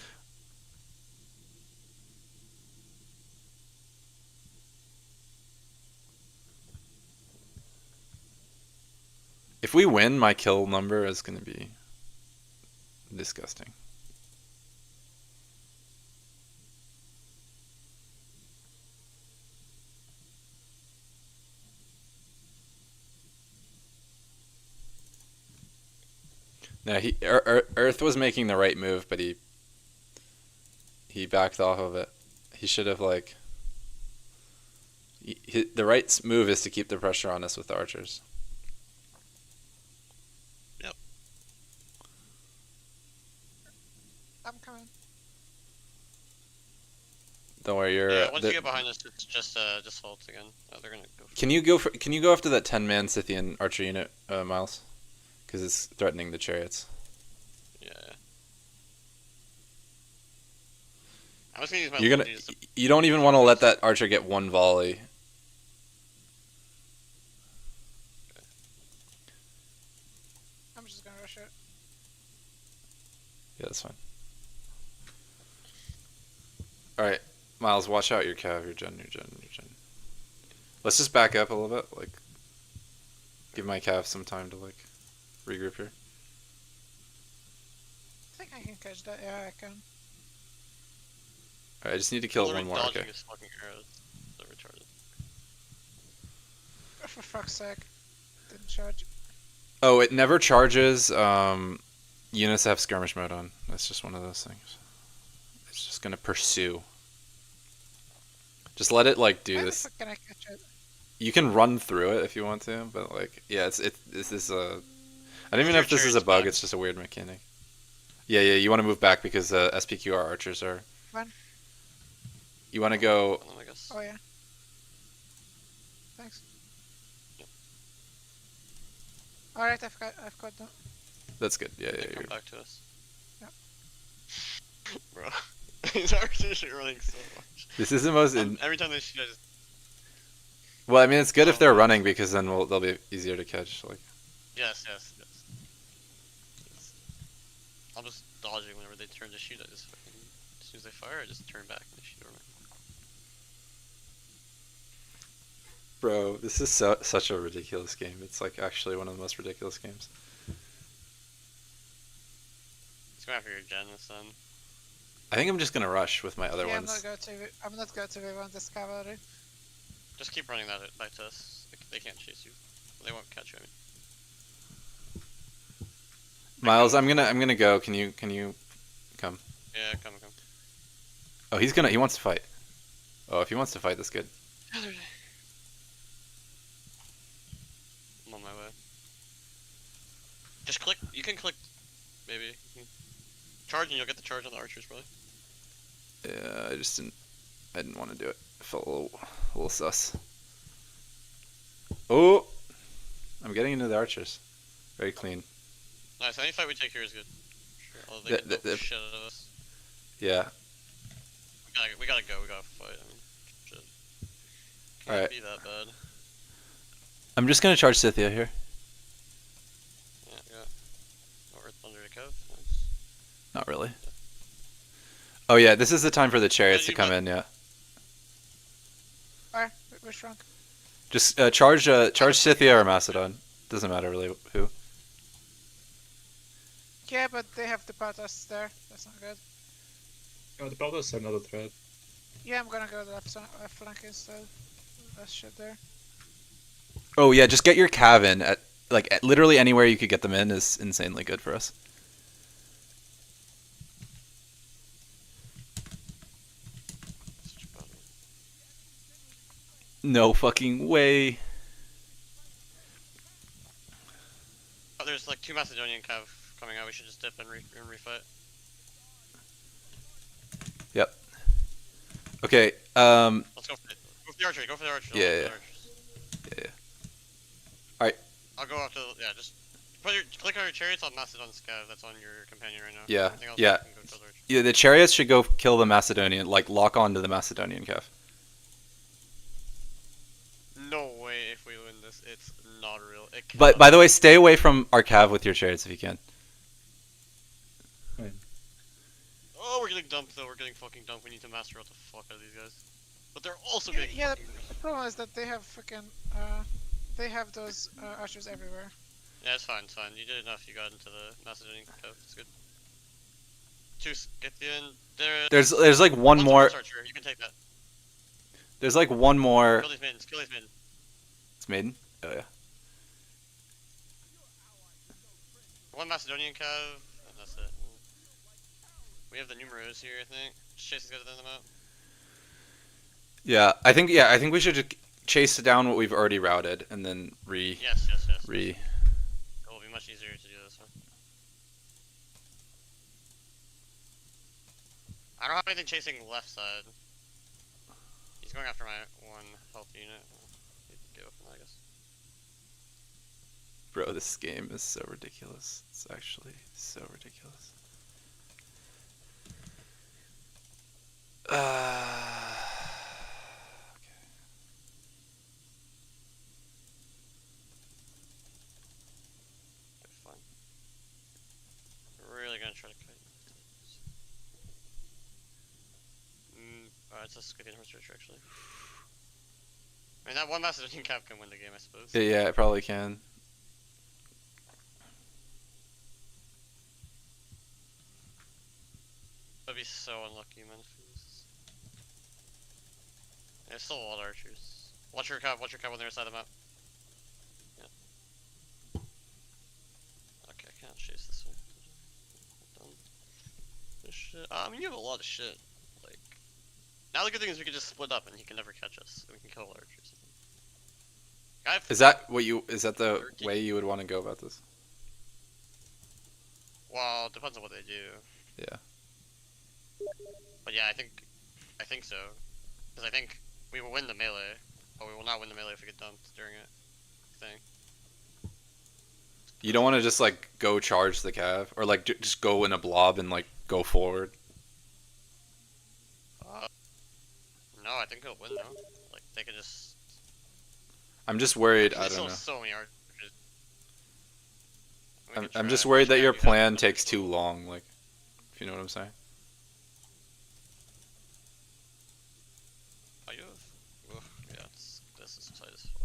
If we win, my kill number is gonna be disgusting. No, Earth was making the right move, but he backed off of it. He should have like The right move is to keep the pressure on us with the archers. I'm coming. Don't worry, you're. Yeah, once you get behind us, it's just hold again. Oh, they're gonna go. Can you go after that 10-man Scythian archer unit, Miles? Because it's threatening the chariots. Yeah. I'm just gonna use my. You're gonna. ulti just to- You don't even want to let that archer get one volley. I'm just gonna rush it. Yeah, that's fine. All right, Miles, watch out your cav, your gen. Let's just back up a little bit, like. Give my cav some time to like regroup here. I think I can catch that. Yeah, I can. Alright, I just need to kill Literally one more. dodging Okay. his fucking arrows. So retarded. Oh, for fuck's sake. Didn't charge. Oh, it never charges units that have skirmish mode on. That's just one of those things. It's just gonna pursue. Just let it like do Where this. the fuck can I catch it? You can run through it if you want to, but like, yeah, this is a. I don't even know Your if this is a chariot's bug. back. It's just a weird mechanic. Yeah, you want to move back because SPQR archers are. When? You want to go. Kill them, I guess. Oh yeah. Thanks. Yep. Alright, I've got them. That's good. Yeah, They yeah. come back to us. Yep. Bro, these archers are running so much. This is the most. Every time they shoot, I just Well, I mean, it's good if Oh, they're nice. running because then they'll be easier to catch. Like. yes. I'm just dodging whenever they turn to shoot. I just fucking, as soon as they fire, I just turn back and they shoot over me. Bro, this is such a ridiculous game. It's like actually one of the most ridiculous games. Let's go after your gen this then. I think I'm just gonna rush with my other Yeah, ones. I'm not going to Vivan this cavalry. Just keep running that back to us. They can't chase you. They won't catch you. I mean. Miles, I'm gonna go. Can you come? Yeah, come. Oh, he wants to fight. Oh, if he wants to fight, that's good. I'm on my way. Just click. You can click. Maybe. You can charge and you'll get the charge on the archers, probably. Yeah, I didn't want to do it. I felt a little sus. Oh, I'm getting into the archers. Very clean. Nice. Any fight we take here is good. Sure. Although they The- can the- dope the the- shit out of us. Yeah. We gotta go. We gotta fight. I mean, shit. Can't Alright. be that bad. I'm just gonna charge Scythia here. Yeah. Or Thunder to Kev. Nice. Not really. Oh yeah, this is the time for the chariots to you come might- in. Yeah. Alright, we're shrunk. Just charge Scythia or Macedon. Doesn't matter really who. Yeah, but they have the Patas there. That's not good. Oh, the Peltas are not a threat. Yeah, I'm gonna go to the left flank instead. Less shit there. Oh yeah, just get your cav in at literally anywhere you could get them in is insanely good for us. Such a bad one. No fucking way. Oh, there's like 2 Macedonian Kev coming out. We should just dip and refight. Yep. Okay. Let's go for the archers. Go for the archers. Yeah, I'll go yeah. for the archers. Yeah. Alright. I'll go after. Just click on your chariots on Macedon's Kev. That's on your companion right now. Yeah, Everything else yeah. you can go kill the archers. Yeah, the chariots should go kill the Macedonian, lock on to the Macedonian cav. No way if we win this, it's not real. It But cannot. by the way, stay away from our cav with your chariots if you can. Oh, we're getting dumped though. We're getting fucking dumped. We need to master out the fuck out of these guys. But they're also getting. Yeah, fucking- the problem is that they have fucking they have those archers everywhere. Yeah, it's fine. It's fine. You did enough. You got into the Macedonian Kev. It's good. 2 Scythian. There's like one One's a more. horse archer. You can take that. There's like one more. Kill these maidens. Kill these maidens. It's maiden. Oh yeah. 1 Macedonian Kev, and that's it. We have the numeros here, I think. Just chase these guys and them out. Yeah, I think we should just chase down what we've already routed and then Yes. It will be much easier to do this one. I don't have anything chasing left side. He's going after my one health unit. Give up on that, I guess. Bro, this game is so ridiculous. It's actually so ridiculous. Okay, fine. Really gonna try to kite. Alright, let's get in horse church actually. I mean, that one Macedonian cap can win the game, I suppose. Yeah, it probably can. That'd be so unlucky, man. If he loses. There's still a lot of archers. Watch your cap on the other side of the map. Yeah. Okay, I can't chase this way. Done. This shit. I mean, you have a lot of shit. Like, now the good thing is we can just split up and he can never catch us. And we can kill all archers. Is that the 30. way you would want to go about this? Well, it depends on what they do. Yeah. But yeah, I think so. Because I think we will win the melee, but we will not win the melee if we get dumped during it. Thing. You don't want to just like go charge the cav or like just go in a blob and like go forward. No, I think he'll win though. Like they could just. I'm just worried. I There's don't know. So many archers. We I'm could try- just worried that try your to do plan takes too long. Like, if you know what I'm saying. Oh, you have? Ugh, yeah, this is tight as fuck.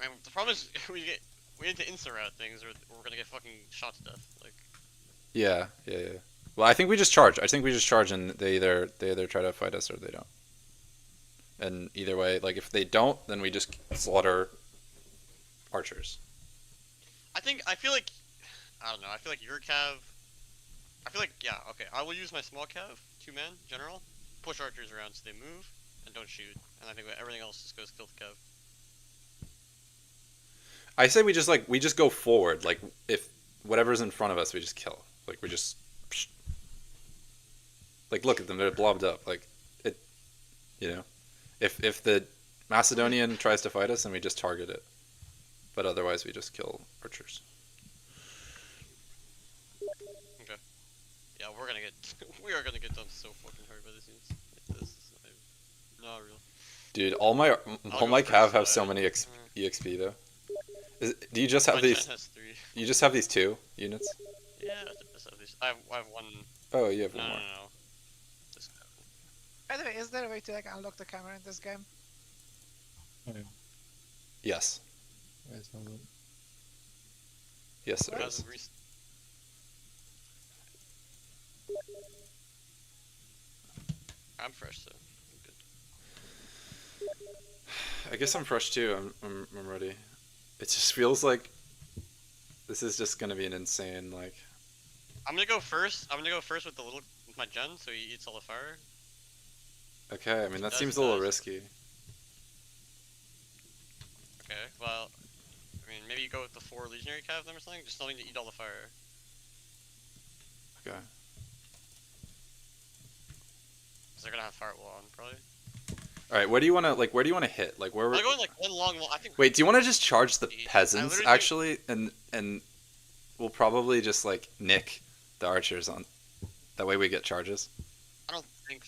I mean, the problem is we need to insta route things, or we're gonna get fucking shot to death. Like, Yeah. Well, I think we just charge. I think we just charge, and they either try to fight us or they don't. And either way, like if they don't, then we just slaughter archers. I feel like, I don't know. I feel like your cav. I feel like okay. I will use my small cav, 2-man general, push archers around so they move and don't shoot, and I think everything else just goes kill the cav. I say we just go forward. Like if whatever's in front of us, we just kill. Like we just. Like look at them, they're blobbed up. Like it, you know, if the Macedonian tries to fight us, then we just target it. But otherwise, we just kill archers. Okay. Yeah, we are gonna get done so fucking hard by this units. Like, this is not real. Dude, all my go cav first, have so many exp though. Do you just have My these? gen has 3. You just have these 2 units? Yeah, I just have these. I have one. Oh, you have No, one no, more. no. This guy. By the way, is there a way to like unlock the camera in this game? Yes. Yes, there As is. of recent. I'm fresh, so I'm good. I guess I'm fresh too. I'm ready. It just feels like this is just gonna be an insane like. I'm gonna go first. I'm gonna go first with with my gen, so he eats all the fire. Okay, I mean that Does seems a little does. risky. Okay, well, I mean, maybe you go with the 4 legionary cav them or something. Just something to eat all the fire. Okay. Cause they're gonna have firewall on probably. All right. Where do you wanna hit? Like where? I'm going like one long. I think. Wait. Do you want to just charge the Dude, I peasants literally- actually, and we'll probably just like nick the archers on. That way we get charges. I don't think.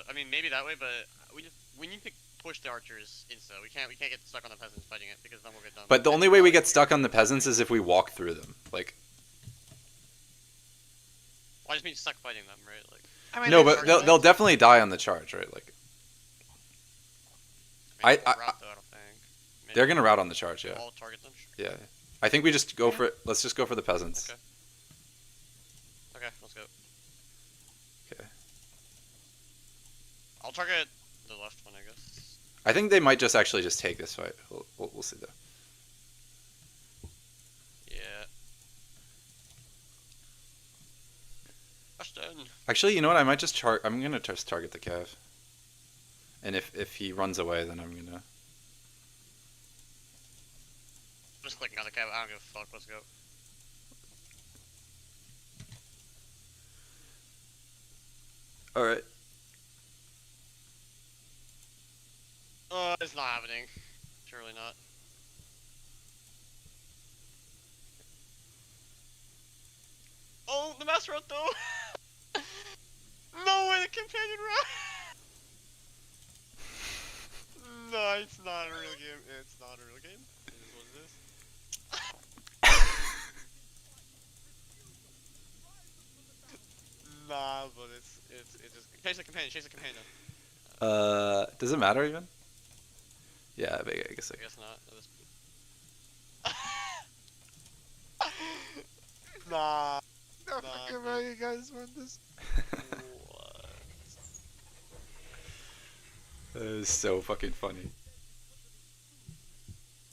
I mean, maybe that way, but we need to push the archers insta. We can't get stuck on the peasants fighting it because then we'll get done. But the only way we get stuck on the peasants is if we walk through them. Like Well, I just mean stuck fighting them, right? Like. I mean, no, it's- but they'll definitely die on the charge, right? Like Maybe I- route, though, I don't think. Maybe they're gonna rout on the charge. Yeah. All target them. Sure. Yeah. I think we just go for it. Let's just go for the peasants. Okay. Okay, let's go. Okay. I'll target the left one, I guess. I think they might just actually just take this fight. We'll see though. Yeah. Ashton. Actually, you know what? I might just I'm gonna just target the cav. And if he runs away, then I'm gonna. Just clicking on the cap. I don't give a fuck. Let's go. All right. It's not happening. Surely not. Oh, the master route though. No way, the companion route. No, it's not a real game. It's not a real game. It is what it is. Nah, but it's just chase the companion. Chase the companion. Does it matter even? Yeah, I guess. I guess not. At this nah. No Nah, fucking dude. way you guys want this. What? That is so fucking funny.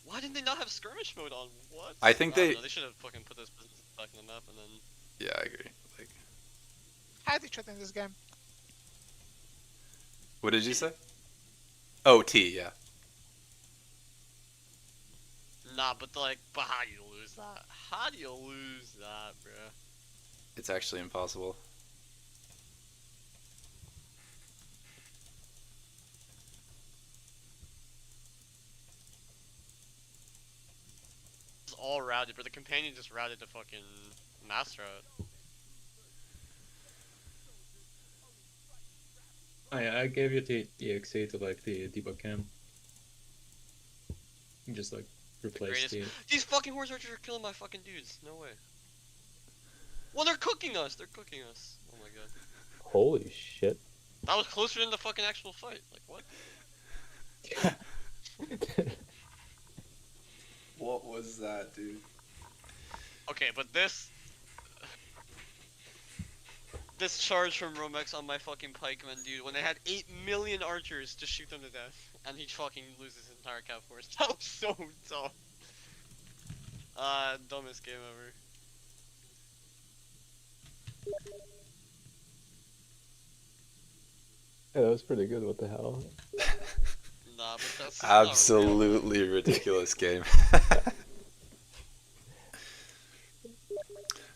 Why didn't they not have skirmish mode on? What? I think don't they- know, they should have fucking put this business back in the map and then. Yeah, I agree. Like, How do you cheat in this game? what did you say? Oh, T. Yeah. Nah, but how do you lose that? How do you lose that, bruh? It's actually impossible. It's all routed, but the companion just routed the fucking master out. I gave you the EXE to like the debug cam. You just like replace the. These fucking horse archers are killing my fucking dudes. No way. Well, they're cooking us. They're cooking us. Oh my god. Holy shit! That was closer than the fucking actual fight. Like what? What was that, dude? Okay, but this charge from Romex on my fucking pikemen, dude, when they had 8 million archers to shoot them to death, and he fucking loses his entire cap force. That was so dumb. Dumbest game ever. Yeah, that was pretty good. What the hell? Nah, but that's not real. Absolutely ridiculous game.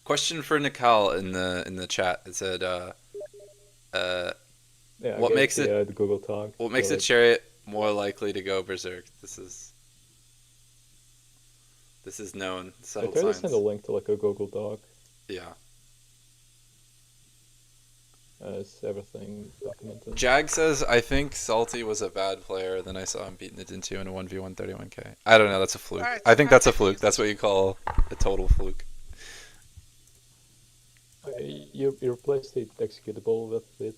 Question for Nikal in the chat. It said, Yeah, I What gave makes it- the Google Talk? what makes so, a chariot more likely to go berserk? This is known. I Settled tried to science. send a link to like a Google Doc. Yeah. It's everything documented. Jag says, I think Salty was a bad player, then I saw him beating it into in a 1v1 31k. I don't know, that's a fluke. Alright, I think so that's a I think fluke. he's- That's what you call a total fluke. You replaced the executable with the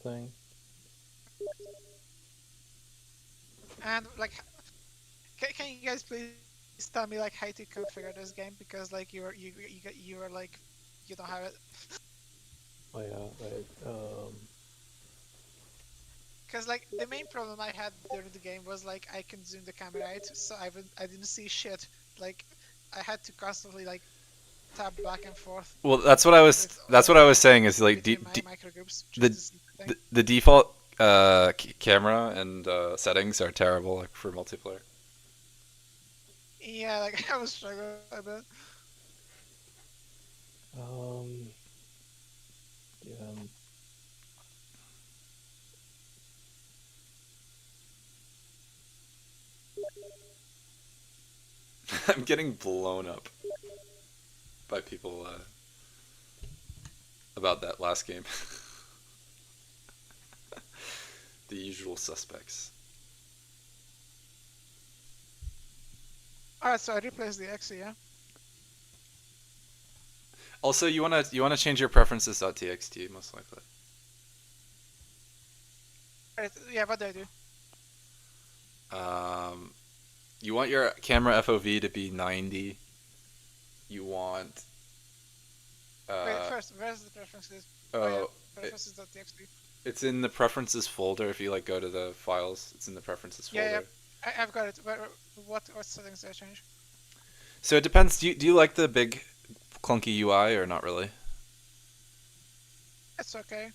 thing. And like, can you guys please tell me like how to configure this game, because like you were like you don't have it. Oh yeah, right. Because like the main problem I had during the game was like I can zoom the camera out, so I didn't see shit. Like I had to constantly like tap back and forth. Well, that's what I was saying is like between my microgroups just the- to see the thing. the default camera and settings are terrible like for multiplayer. Yeah, like I was struggling a bit. Yeah. I'm getting blown up by people about that last game. The usual suspects. Alright, so I replaced the X, yeah. Also, you wanna change your preferences .txt most likely. Right, yeah, what do I do? You want your camera FOV to be 90. You want. Wait, first, where's the preferences? Oh, yeah, preferences.txt. it's in the preferences folder. If you like go to the files, it's in the preferences folder. Yeah, yeah. I've got it. What settings do I change? So it depends. Do you like the big clunky UI or not really? It's okay.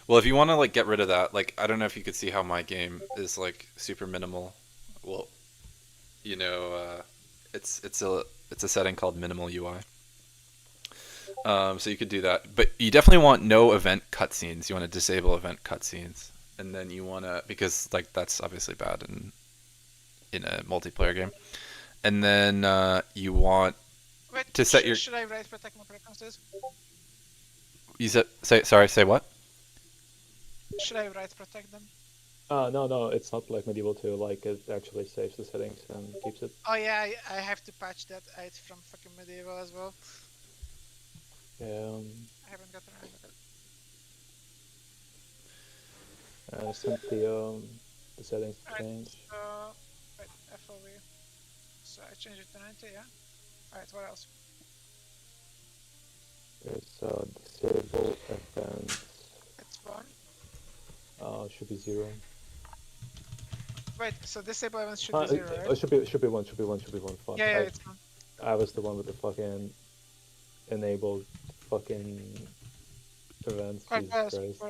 Well, if you want to like get rid of that, like I don't know if you could see how my game is like super minimal. Well, you know, it's a setting called minimal UI. So you could do that, but you definitely want no event cutscenes. You want to disable event cutscenes, and then you want to because like that's obviously bad in a multiplayer game. And then you want Wait, to set your. should I write protect my preferences? You said say what? Should I write protect them? No, it's not like Medieval 2. Like it actually saves the settings and keeps it. Oh yeah, I have to patch that out from fucking medieval as well. I haven't gotten around to it. I sent the settings to Alright, change. so wait, FOV. So I changed it to 90, yeah. Alright, what else? There's disable events. It's one. Should be 0. Wait, so disable events should be 0, right? It should be 1. Fuck. Yeah, it's one. I was the one with the fucking enabled fucking events. Alright, Jesus what else? Christ.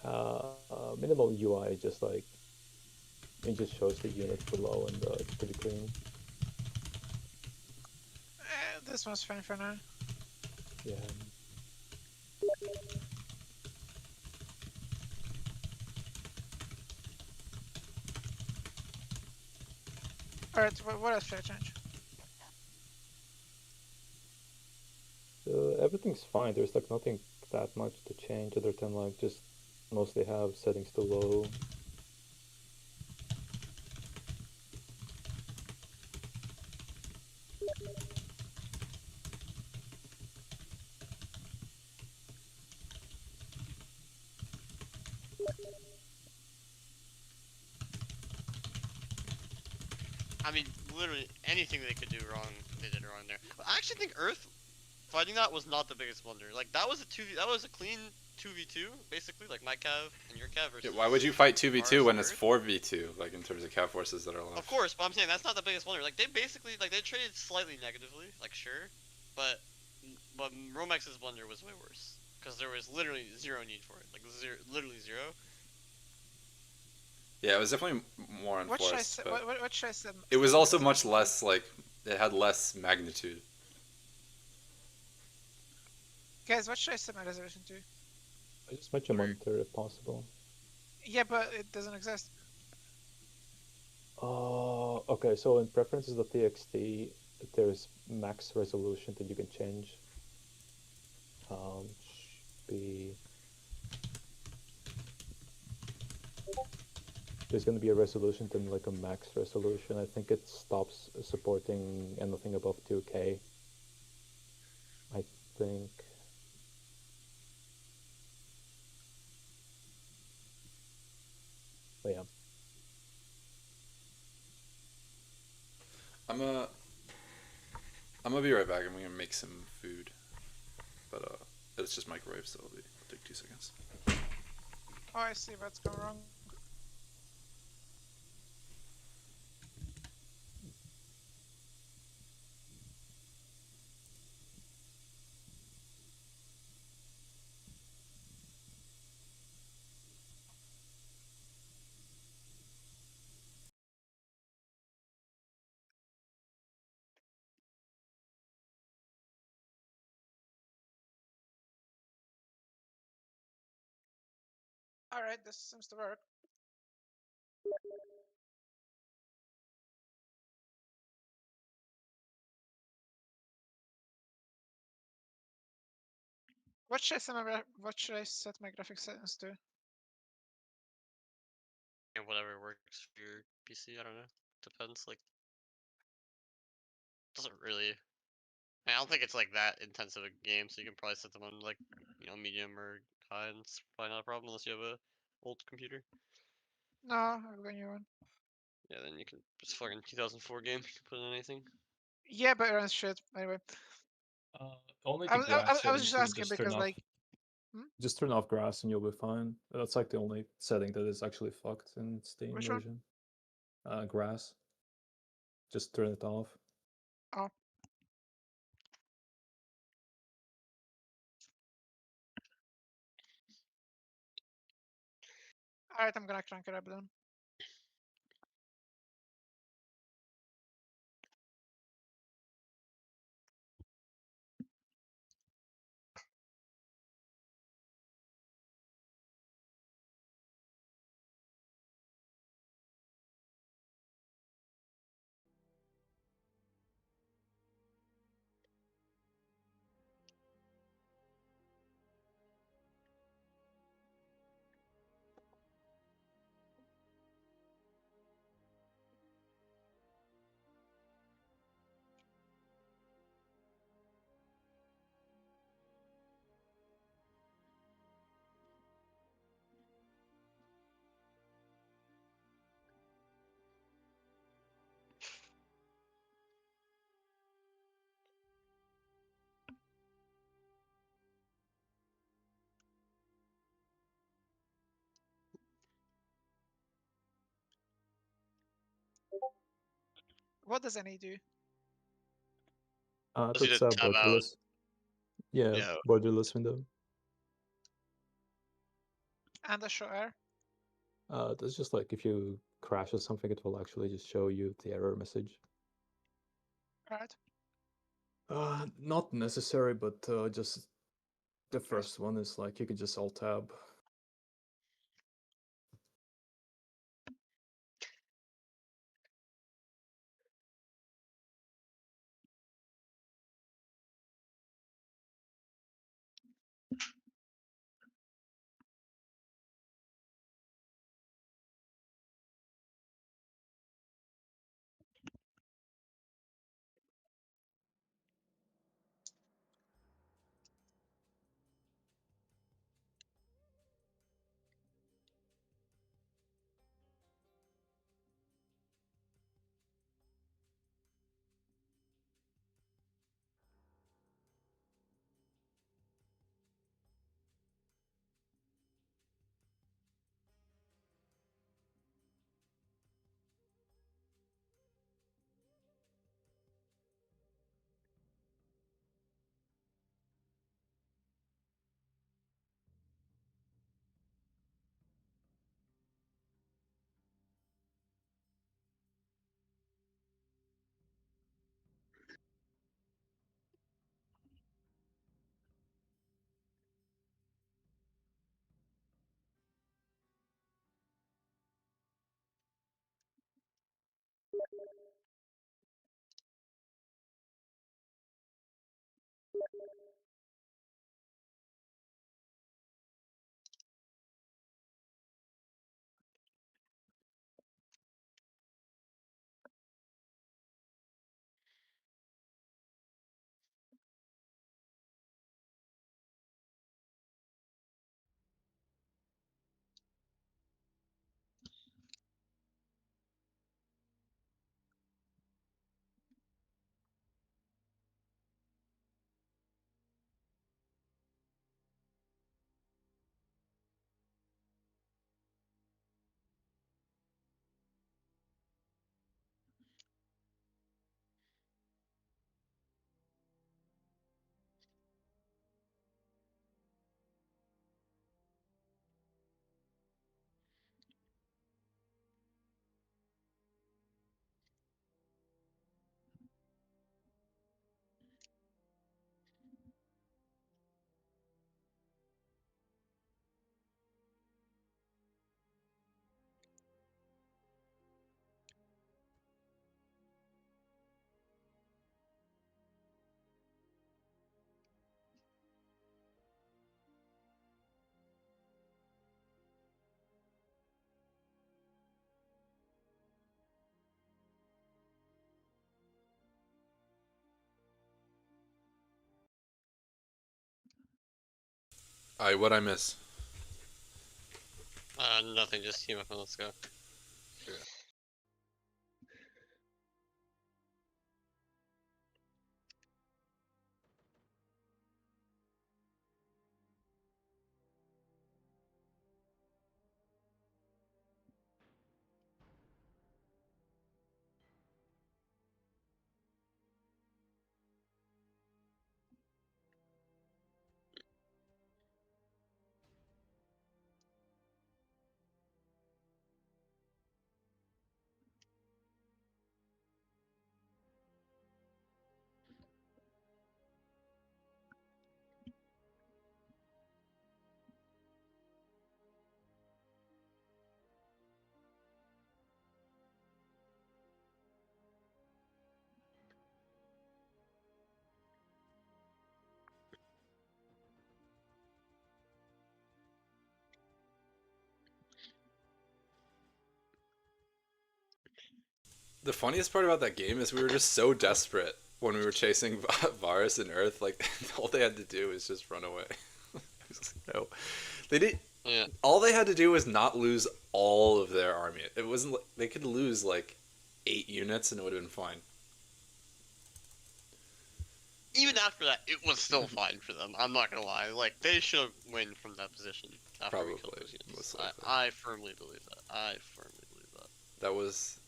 What else? Minimal UI just like it just shows the units below and it's pretty clean. This one's fine for now. Yeah. Alright, what else should I change? Everything's fine. There's like nothing that much to change other than like just mostly have settings too low. I mean, literally anything they could do wrong, they did wrong there. But I actually think Earth fighting that was not the biggest blunder. Like that was that was a clean 2v2 basically, like my cav and your cav versus. Yeah, why would you fight 2v2 Mars when and it's Earth? 4v2? Like in terms of cav forces that are left. Of course, but I'm saying that's not the biggest blunder. Like they basically like they traded slightly negatively, like sure, but Romex's blunder was way worse because there was literally zero need for it, like literally zero. Yeah, it was definitely more What should I enforced. say? But What should I say? it was also much less like it had less magnitude. Guys, what should I set my resolution to? I just mention monitor if possible. Yeah, but it doesn't exist. Okay, so in preferences.txt there's max resolution that you can change. Should be there's going to be a resolution then like a max resolution. I think it stops supporting anything above 2K. I think. But yeah. I'm gonna be right back. I'm gonna make some food, but it's just microwave, so it'll take 2 seconds. Oh, I see what's going wrong. Alright, this seems to work. What should I set my graphics settings to? And whatever works for your PC, I don't know. Depends. Like, doesn't really. I don't think it's like that intensive a game, so you can probably set them on like, medium or high, and it's probably not a problem unless you have a old computer. No, I've got a new one. Yeah, then you can just fucking 2004 game. You can put in anything. Yeah, but it runs shit anyway. Only I the was- grass I was just settings you asking just turn because, off. like, Just turn off grass and you'll be fine. That's like the only setting that is actually fucked in Steam Which one? version. Grass. Just turn it off. Oh. Alright, I'm gonna crank a Rebellion. What does NA do? Allows you That's to tab out. borderless. Yeah, Yeah. borderless window. And a show air? That's just like if you crash or something, it will actually just show you the error message. Alright. Not necessary, but just the first one is like you can just alt tab. Alright, what I miss? Nothing. Just team up and let's go. The funniest part about that game is we were just so desperate when we were chasing Varus and Earth. Like all they had to do was just run away. No, they did. Yeah. All they had to do was not lose all of their army. It wasn't. They could lose like 8 units and it would have been fine. Even after that, it was still fine for them. I'm not gonna lie. Like they should win from that position after we killed Probably, those units. most likely. I firmly believe that. I firmly believe that. That was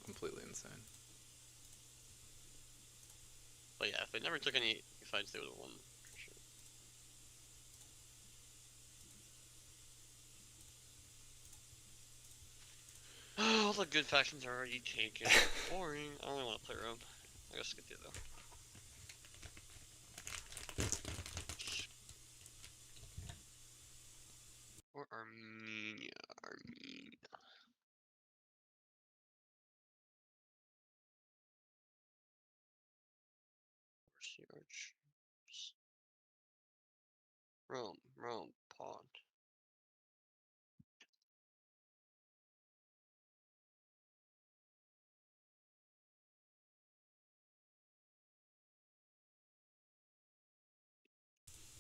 completely insane. But yeah, if they never took any fights, they would have won for sure. All the good factions are already taken. Boring. I only want to play Rome. I guess skip it though. Or Armenia. Armenia. Where's the archers? Rome. Rome. Pond.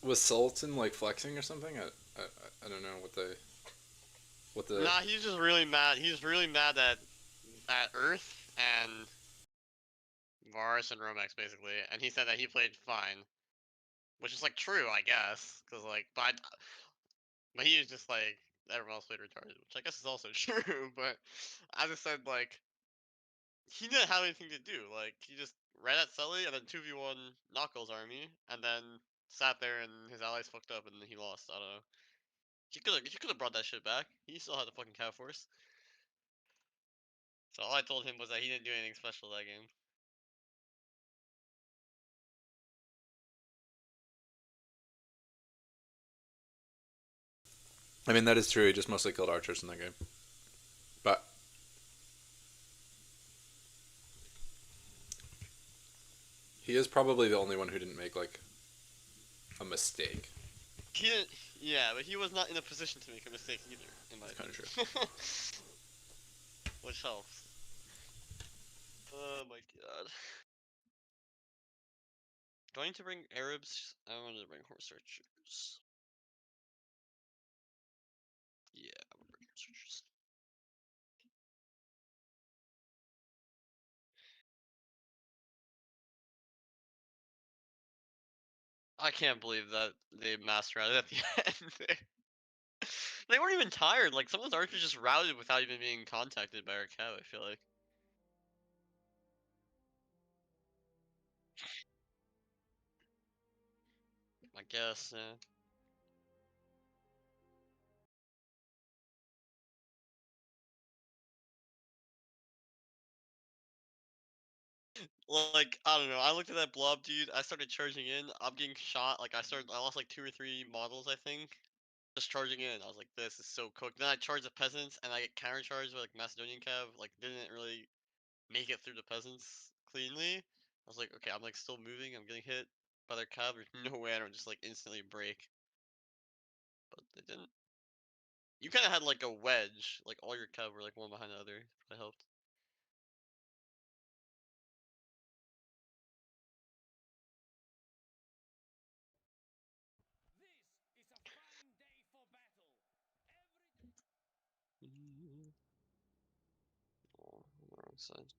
Was Sultan like flexing or something? I don't know what the Nah, he's just really mad. He's really mad at Earth and Varus and Romex basically, and he said that he played fine, which is like true, I guess, because like, but he was just like everyone else played retarded, which I guess is also true. But I just said like he didn't have anything to do. Like he just ran at Sully and then 2v1 Knuckles army, and then sat there and his allies fucked up and then he lost. I don't know. He could have brought that shit back. He still had the fucking Cav Force. So all I told him was that he didn't do anything special that game. I mean, that is true. He just mostly killed archers in that game. But he is probably the only one who didn't make like a mistake. He didn't. Yeah, but he was not in a position to make a mistake either. In my That's opinion. kinda Which helps. Oh my god. Going to bring Arabs. I wanted to bring horse archers. Yeah, I'm gonna bring horse archers. I can't believe that they mass routed at the end. They weren't even tired. Like some of those archers just routed without even being contacted by our cav. I feel like. I guess. Yeah. Like I don't know. I looked at that blob dude. I started charging in. I'm getting shot. Like I lost like 2 or 3 models. I think. Just charging in. I was like, this is so cooked. Then I charged the peasants, and I get counter charged by like Macedonian cav. Like didn't really make it through the peasants cleanly. I was like, okay, I'm like still moving. I'm getting hit by their cav. There's no way I don't just like instantly break. But they didn't. You kind of had like a wedge. Like all your cav were like one behind the other. That helped. Oh, on the wrong side.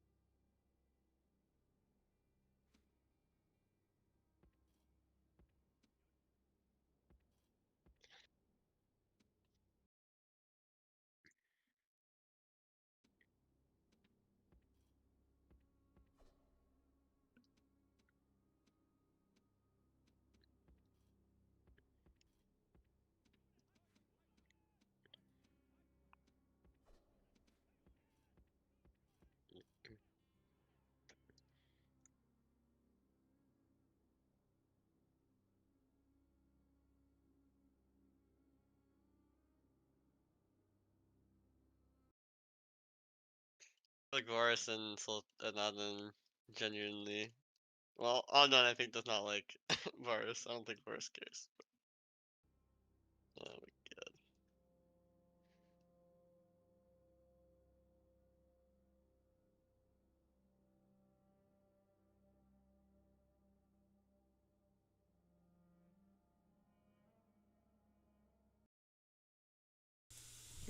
Like Varus and Adnan genuinely. Well, Adnan I think does not like Varus. I don't think Varus cares. Oh my god.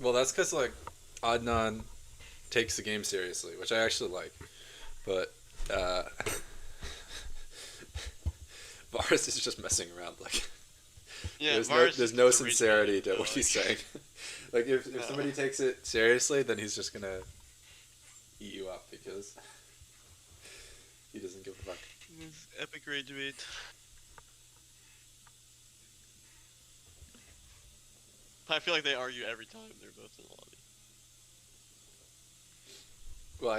Well, that's because like Adnan takes the game seriously, which I actually like. But Varus is just messing around. Like Yeah, there's Varus there's is no just a rage sincerity bait, to so, what he's like- saying. Like if No. somebody takes it seriously, then he's just gonna eat you up because he doesn't give a fuck. Epic rage bait. I feel like they argue every time they're both in the lobby.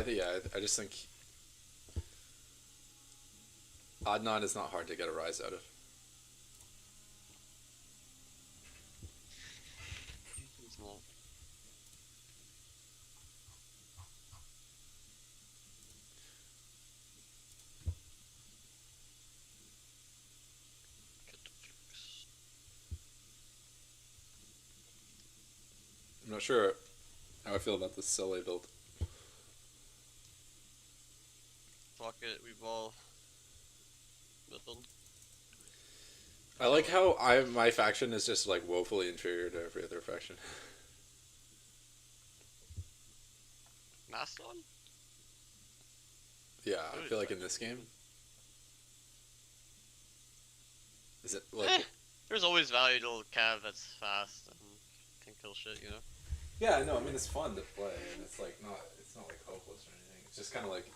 Well, I just think Adnan is not hard to get a rise out of. It's not. Get the fix. I'm not sure how I feel about this Soleil build. Fuck it, we ball. Build. I like how my faction is just like woefully inferior to every other faction. Mastodon? Yeah, What I is feel like that? in this game. Is it Eh, like? there's always value to a cav that's fast and can kill shit, you know? Yeah, no, I mean it's fun to play, and it's like it's not like hopeless or anything. It's just kind of like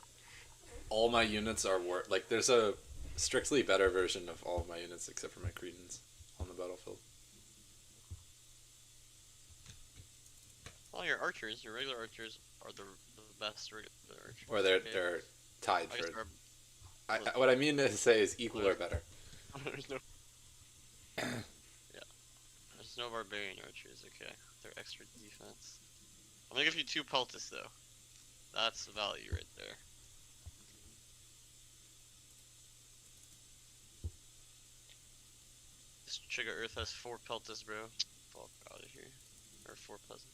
all my units are like there's a strictly better version of all of my units except for my Cretans on the battlefield. All your archers, your regular archers, are the best regular archers. Or they're Okay? they're tied I guess for. What I mean to say is equal or better. there's no. Yeah. There's no barbarian archers, okay. They're extra defense. I'm gonna give you 2 peltis though. That's value right there. This Trigger Earth has 4 peltis, bro. Fuck out of here. Or 4 peasants.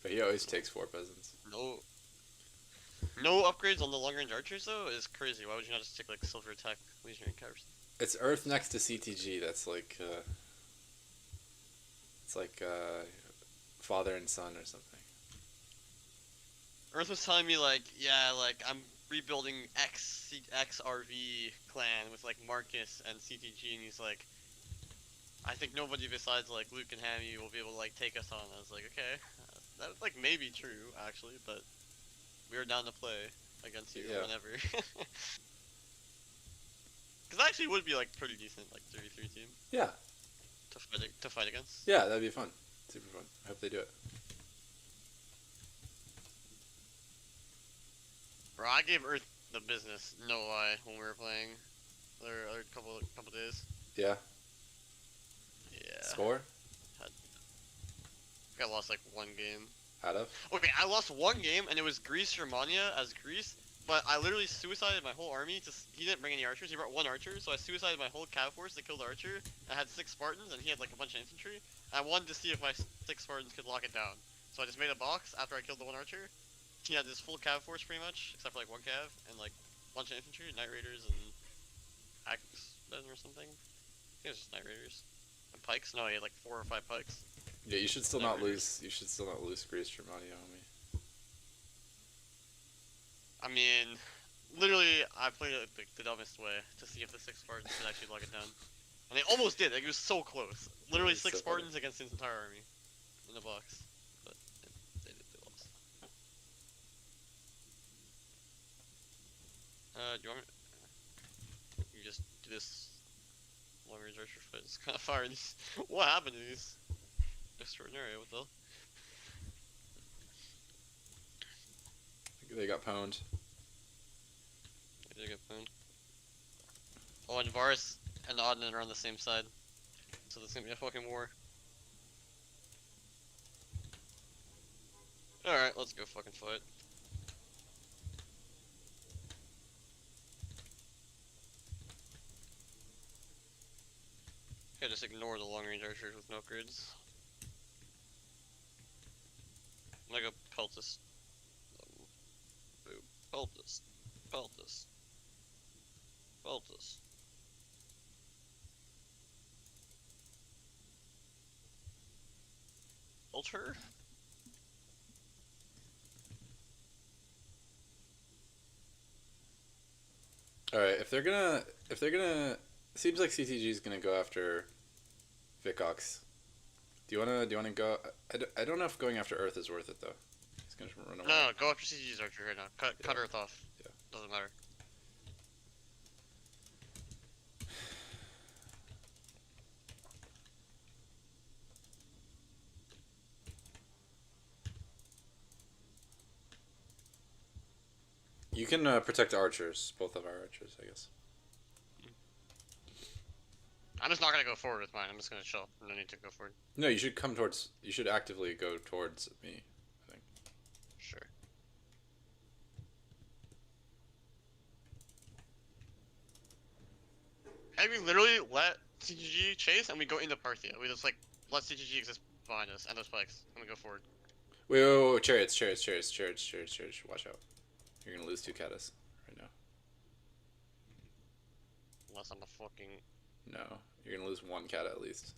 But he always takes 4 peasants. No upgrades on the long range archers though is crazy. Why would you not just take like silver attack legionary cavalry? It's Earth next to CTG. That's like it's like father and son or something. Earth was telling me like, yeah, like I'm rebuilding XRV clan with like Marcus and CTG, and he's like, I think nobody besides like Luke and Hammy will be able to like take us on. I was like, okay, that like may be true actually, but we are down to play against you Yeah. whenever. Because actually would be like pretty decent like 33 team Yeah, to fight against. yeah, that'd be fun. Super fun. I hope they do it. Bro, I gave Earth the business, no lie, when we were playing. There a couple days. Yeah. Yeah. Score I got lost like 1 game. out of. Okay, I lost 1 game and it was Greece Germania as Greece, but I literally suicided my whole army. He didn't bring any archers. He brought 1 archer, so I suicided my whole cav force to kill the archer. I had 6 Spartans and he had like a bunch of infantry. I wanted to see if my 6 Spartans could lock it down. So I just made a box after I killed the 1 archer. He had this full cav force pretty much, except for like 1 cav and like a bunch of infantry, Knight Raiders and Axemen or something. I think it was just Knight Raiders. And pikes? No, he had like 4 or 5 pikes. Yeah, you should still Never not did. lose. You should still not lose Greece Germania on me. I mean, literally, I played it like, the dumbest way to see if the 6 Spartans could actually lock it down. And they almost did, like, it was so close. Literally That's 6 so funny. Spartans against his entire army in the box. But they lost. Do you want me? You just do this long range archer fight. Just kind of fire these. What happened to these? Extraordinary, what the hell? They got pwned. They get pwned. Oh, and Varus and Odin are on the same side. So there's gonna be a fucking war. Alright, let's go fucking fight. Okay, just ignore the long range archers with no upgrades. I'm gonna go Peltis. Boom. Peltis. Peltis. Peltis. Alter? if they're gonna, seems like CTG is gonna go after Vikox. Do you wanna go? I don't know if going after Earth is worth it though. He's gonna run away. No, go after CG's archer right now. Cut Yeah. Earth off. Yeah. Doesn't matter. You can protect archers, both of our archers, I guess. I'm just not gonna go forward with mine. I'm just gonna chill. No need to go forward. No, you should come towards. You should actively go towards me. I think. Sure. Hey, we literally let CGG chase and we go into Parthia. We just like let CGG exist behind us and those spikes and we go forward. Wait, chariots. Watch out. You're gonna lose 2 catas right now. Unless I'm a fucking. No, you're gonna lose 1 cata at least.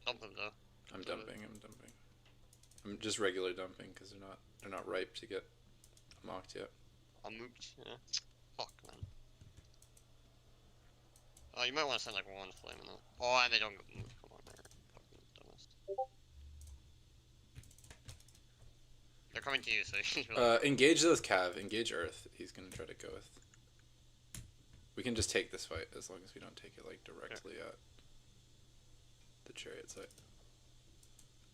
Dump them though. I'm dumping. I'm just regular dumping because they're not ripe to get mocked yet. I'm mooped, yeah. Fuck, man. Oh, you might want to send like one flame in that. Oh, and they don't move. Come on, man. Fucking dumbest. They're coming to you, so you really... Engage those cav. Engage Earth. He's gonna try to go with. We can just take this fight as long as we don't take it like directly at the chariot site.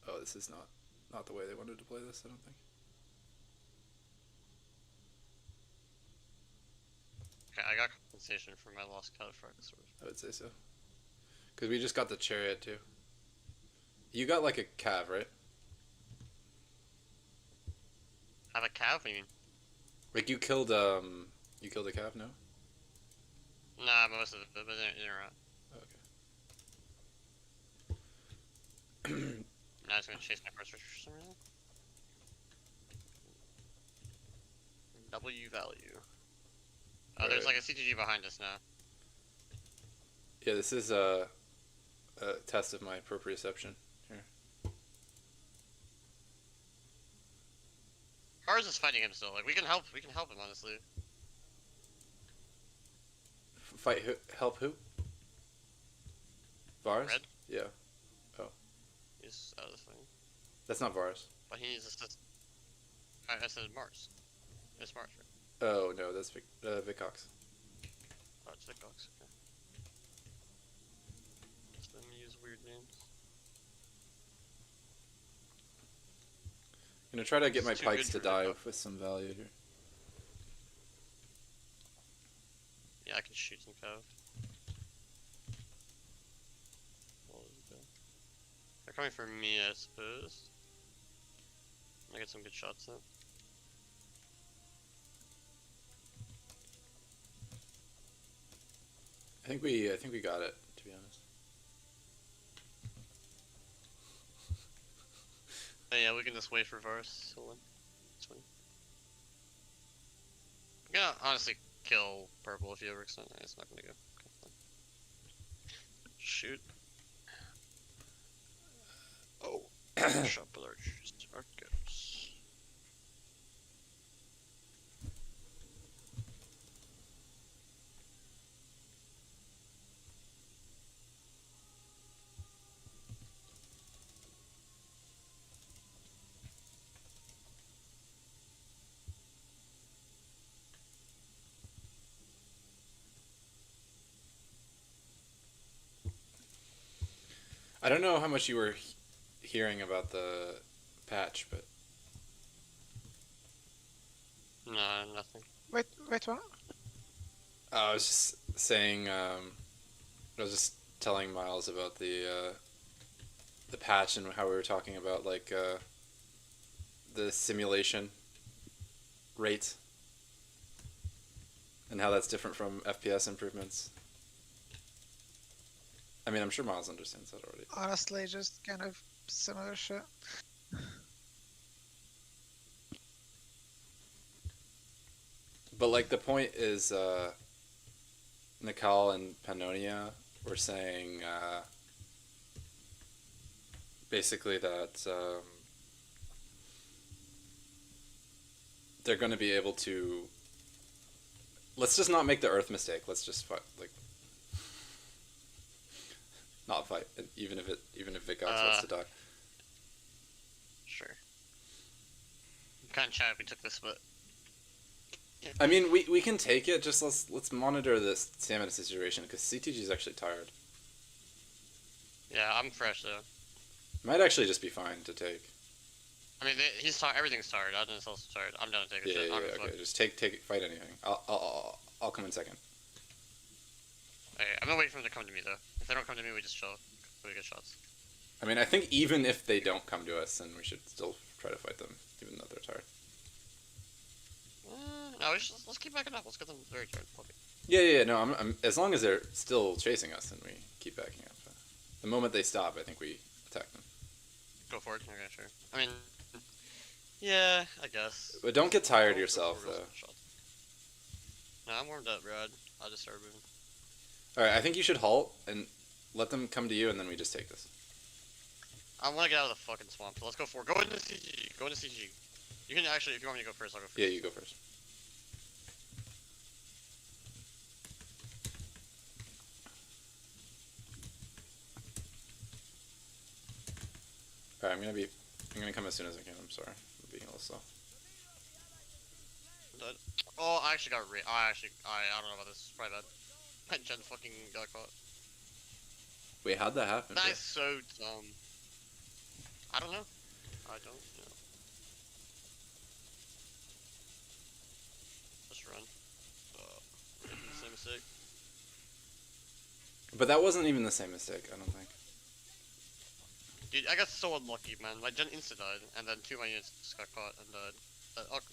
Oh, this is not the way they wanted to play this, I don't think. Okay, I got compensation for my lost Cataphracts, sort of. I would say so. Because we just got the chariot too. You got like a cav, right? Have a cav? What do you mean? Like you killed a cav, no? Nah, most of it, but they're not. Okay. Now it's gonna chase my first for some reason. W value. Oh, there's like a CTG behind us now. Yeah, this is a test of my proprioception. Here. Ours is fighting him still. Like we can help him honestly. Fight who? Help who? Varus? Red? Yeah. He's out of the thing. That's not Varus. But he needs assist. I said Mars. It's Mars, right? Oh no, that's Vikox. Oh, it's Vikox. Okay. Just let me use weird names. I'm gonna try to get It's my too pikes good to for die Vikox. with some value here. Yeah, I can shoot some cav. They're coming for me, I suppose. I get some good shots though. I think we got it, to be honest. But yeah, we can just wait for Varus. He'll win. It's fine. I'm gonna honestly kill purple if he ever extends. It's not gonna go. Okay, fine. Shoot. Oh. Shot with archers. Archers. I don't know how much you were hearing about the patch, but No, nothing. Wait, what? I was just saying. I was just telling Miles about the patch and how we were talking about like the simulation rate and how that's different from FPS improvements. I mean, I'm sure Miles understands that already. Honestly, just kind of similar shit. But like the point is, Nikal and Pannonia were saying basically that they're going to be able to let's just not make the Earth mistake. Let's just fight, like, not fight, even if Vicox wants to die. Sure. I'm kind of sad we took this, but I mean, we can take it. Just let's monitor this stamina situation because CTG is actually tired. yeah, I'm fresh though. Might actually just be fine to take. I mean, he's tired. Everything's tired. Adnan's also tired. I'm down to take a Yeah, shit. yeah, I'm yeah, gonna okay. fuck. Just take it. Fight anything. I'll come in second. Okay, I'm gonna wait for them to come to me though. If they don't come to me, we just chill. We get shots. I mean, I think even if they don't come to us, then we should still try to fight them, even though they're tired. No, let's keep backing up. Let's get them very tired. Fuck it. Yeah. No, I'm as long as they're still chasing us, then we keep backing up. The moment they stop, I think we attack them. Go for it. Okay, sure. I mean, yeah, I guess. But don't get tired Go yourself, for real though. shots. No, I'm warmed up, Brad. I'll just start moving. All right, I think you should halt and let them come to you, and then we just take this. I want to get out of the fucking swamp. So let's go for it. Go into CG. Go into CG. You can actually, if you want me to go first, I'll go first. Yeah, you go first. All right, I'm gonna come as soon as I can. I'm sorry, I'm being a little slow. Dead. Oh, I actually got I don't know about this. Probably bad. My gen fucking got caught. Wait, how'd that happen? That is so dumb. I don't know. I don't know. Just run. Making the same mistake. But that wasn't even the same mistake, I don't think. Dude, I got so unlucky, man. My gen insta died, and then 2 of my units just got caught and died.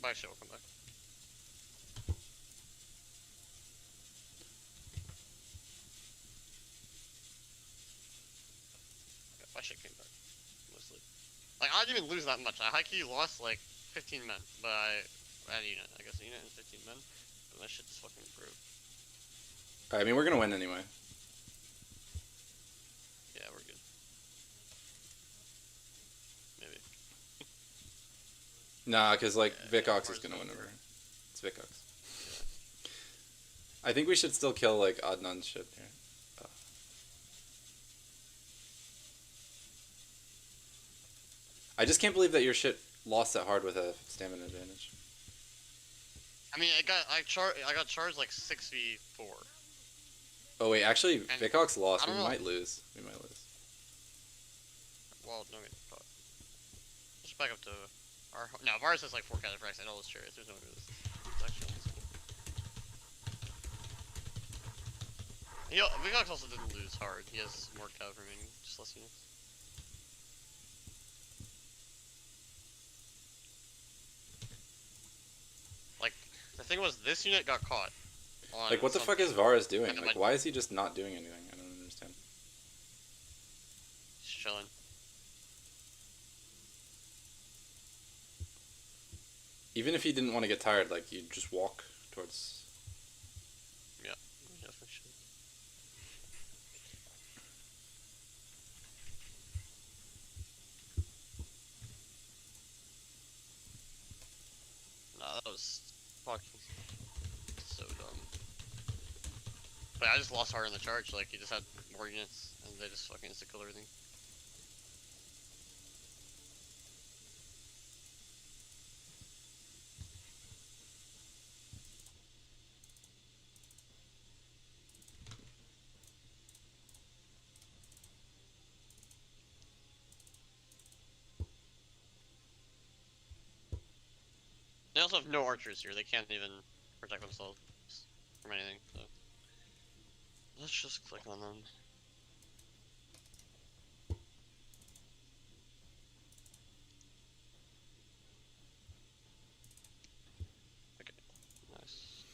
My shit will come back. Okay, my shit came back. Mostly. Like, I didn't even lose that much. I high-key lost, like, 15 men. But a unit. I guess a unit and 15 men. But my shit just fucking improved. All right, I mean, we're gonna win anyway. Yeah, we're good. Maybe. Nah, because, like, Yeah, Vicox yeah, is gonna win Mars is over. It's Vicox. I think we should still kill, like, Adnan's shit here. I just can't believe that your shit lost that hard with a stamina advantage. I mean, I got charged like 6v4. Oh wait, actually, And Vicox lost. I We don't know. might lose. We might lose. Well, no, but just back up to our. No, Varus has like 4 cataphracts and all those chariots. There's no way this. It's actually almost cool. Vicox also didn't lose hard. He has more cav remaining, just less units. Like, the thing was, this unit got caught. Like, what the fuck is Varus doing? And Like, why is he just not doing anything? I don't understand. Just chilling. Even if he didn't want to get tired, like, you'd just walk towards... Yeah, definitely should. Nah, that was fucking so dumb. But I just lost hard in the charge, like, he just had more units, and they just fucking insta-kill everything. They also have no archers here, they can't even protect themselves from anything, so. Let's just click on them. Okay, nice.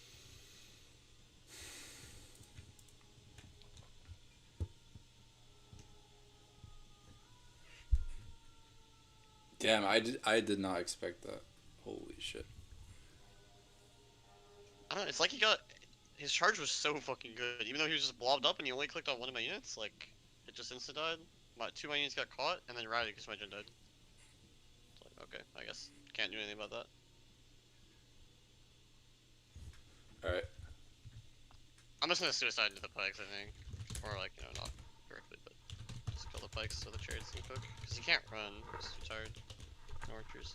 Damn, I did not expect that. Holy shit. I don't know, it's like he got... His charge was so fucking good, even though he was just blobbed up and he only clicked on one of my units, like, it just insta-died. 2 of my units got caught, and then routed because my gen died. It's like, okay, I guess. Can't do anything about that. Alright. I'm just gonna suicide into the pikes, I think. Or like, not directly, but just kill the pikes so the chariots can cook. Because you can't run, it's too tired. No archers.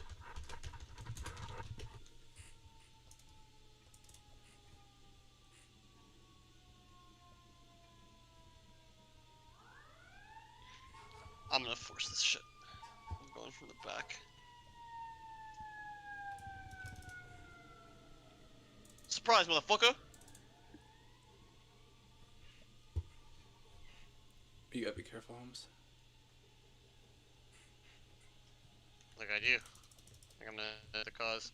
I'm gonna force this shit. I'm going from the back. Surprise, motherfucker! You gotta be careful, Holmes. Like I do. I think I'm gonna hit the cause.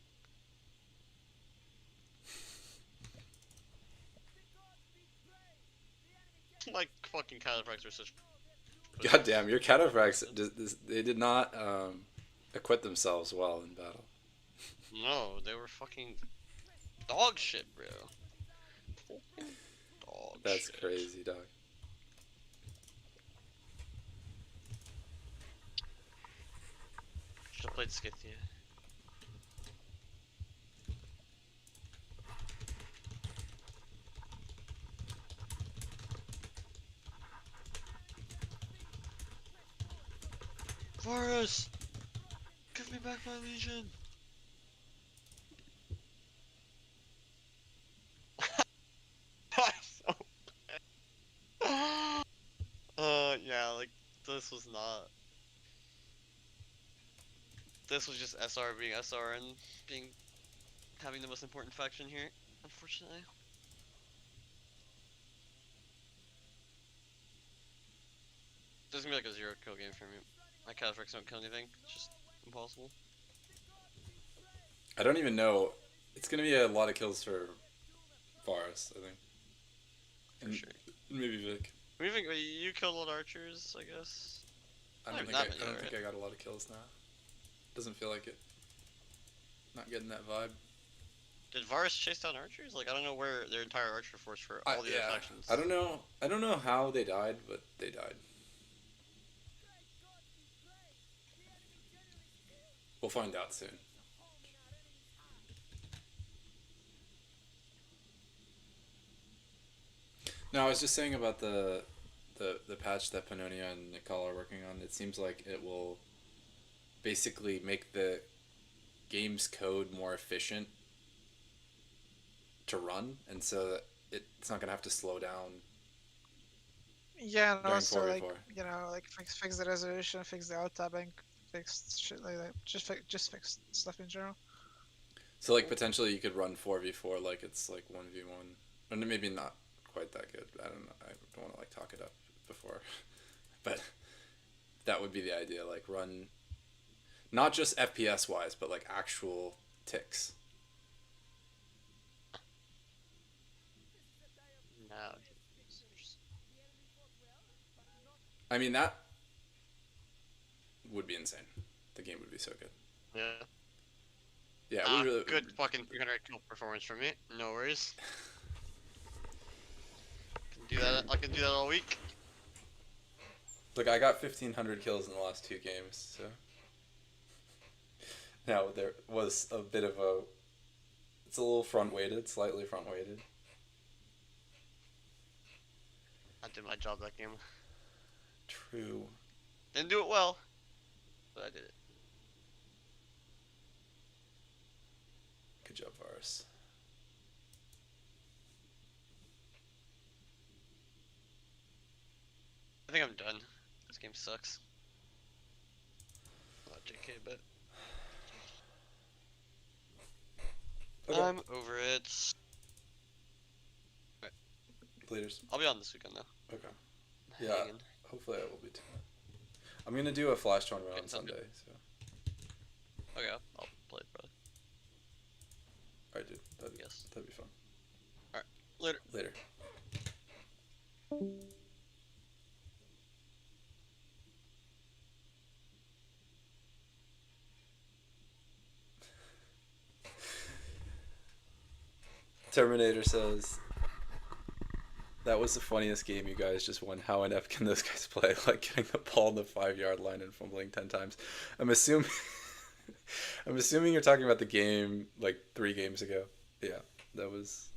Like, fucking cataphracts are such... God damn, your cataphracts, they did not acquit themselves well in battle. No, they were fucking dog shit, bro. Fucking dog That's shit. crazy, dog. Should've played Scythia. Varus! Give me back my legion! So bad. Yeah, like, this was not... This was just SR being SR and having the most important faction here, unfortunately. This is gonna be like a 0 kill game for me. My cataphracts don't kill anything, it's just impossible. I don't even know. It's gonna be a lot of kills for Varus, I think. And sure. maybe Vic. You killed a lot of archers, I guess. I Not don't even think that I many, don't think I got a lot of kills now. Doesn't feel like it. Not getting that vibe. Did Varus chase down archers? Like, I don't know where their entire archer force for all the other factions. I don't know. I don't know how they died, but they died. We'll find out soon. No, I was just saying about the patch that Pannonia and Nicole are working on. It seems like it will basically make the game's code more efficient to run, and so that it's not gonna have to slow down. Yeah, and During also like 4v4. like fix the resolution, fix the alt tabbing, fix shit like that. Just fix stuff in general. So like potentially you could run 4v4 like it's like 1v1, and maybe not quite that good. I don't know. I don't want to like talk it up before, but that would be the idea. Like run, not just FPS wise, but like actual ticks. No. I mean that would be insane. The game would be so good. Yeah. Yeah, we really good fucking 300 kill performance from me. No worries. I can do that all week. Look, I got 1,500 kills in the last 2 games, so now there was a bit of a. It's a little front weighted, slightly front weighted. I did my job that game. True. Didn't do it well, but I did it. Good job, Varus. I think I'm done. This game sucks. Not JK, but Okay. I'm over it. Leaders. I'll be on this weekend though. Okay. Yeah. Hanging. Hopefully I will be too. I'm gonna do a flash tournament Okay, on sounds Sunday, good. so. Okay, I'll play it, brother. Alright, dude. Yes. That'd be fun. Later. Later. Terminator says, that was the funniest game you guys just won. How inept can those guys play? Like getting the ball on the 5-yard line and fumbling 10 times. I'm assuming I'm assuming you're talking about the game like 3 games ago. Yeah, that was.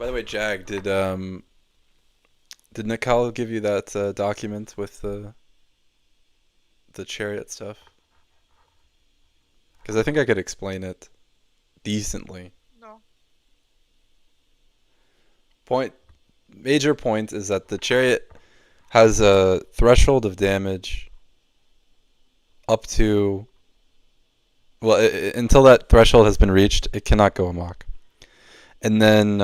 By the way, Jag, did Nicole give you that document with the chariot stuff? Because I think I could explain it decently. No. Major point is that the chariot has a threshold of damage up to, well, until that threshold has been reached, it cannot go amok. And then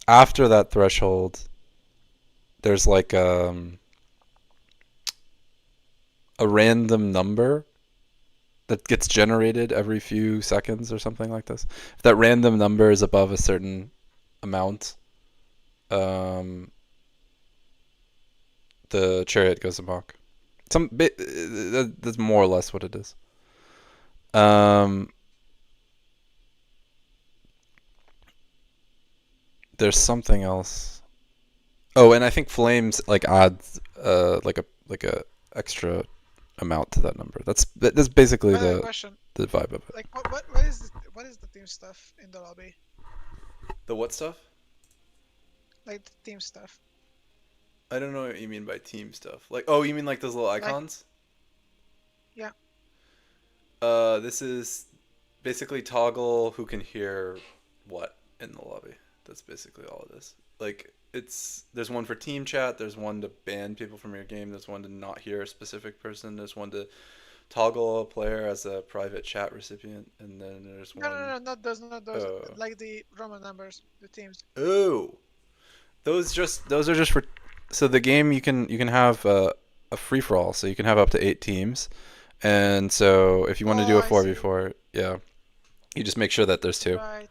after that threshold, there's like a random number that gets generated every few seconds or something like this. If that random number is above a certain amount, the chariot goes amok. That's more or less what it is. There's something else. Oh, and I think flames like adds like a extra amount to that number. That's basically I have a the question. vibe of it. Like, what is the team stuff in the lobby? The what stuff? Like the team stuff. I don't know what you mean by team stuff. Like, oh, you mean like those little icons? Yeah. This is basically toggle who can hear what in the lobby. That's basically all it is. Like, there's one for team chat, there's one to ban people from your game, there's one to not hear a specific person, there's one to toggle a player as a private chat recipient, and then there's one. No, not those. Oh. Like the Roman numbers, the teams. Oh, those are just for. So the game you can have a free for all, so you can have up to 8 teams, and so if you want to do a 4v4, yeah, you just make sure that there's 2. Right.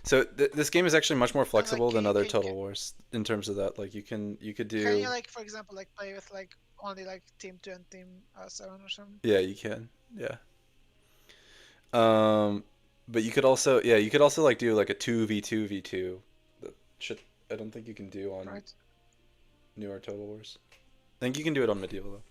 So this game is actually much more flexible than other can Total Wars in terms of that. Like you could do. Can you, like, for example, like play with like only like team 2 and team 7 or something? Yeah, you can. Yeah. But you could also like do like a 2v2v2. That shit I don't think you can do on newer Total Wars. I think you can do it on Medieval though.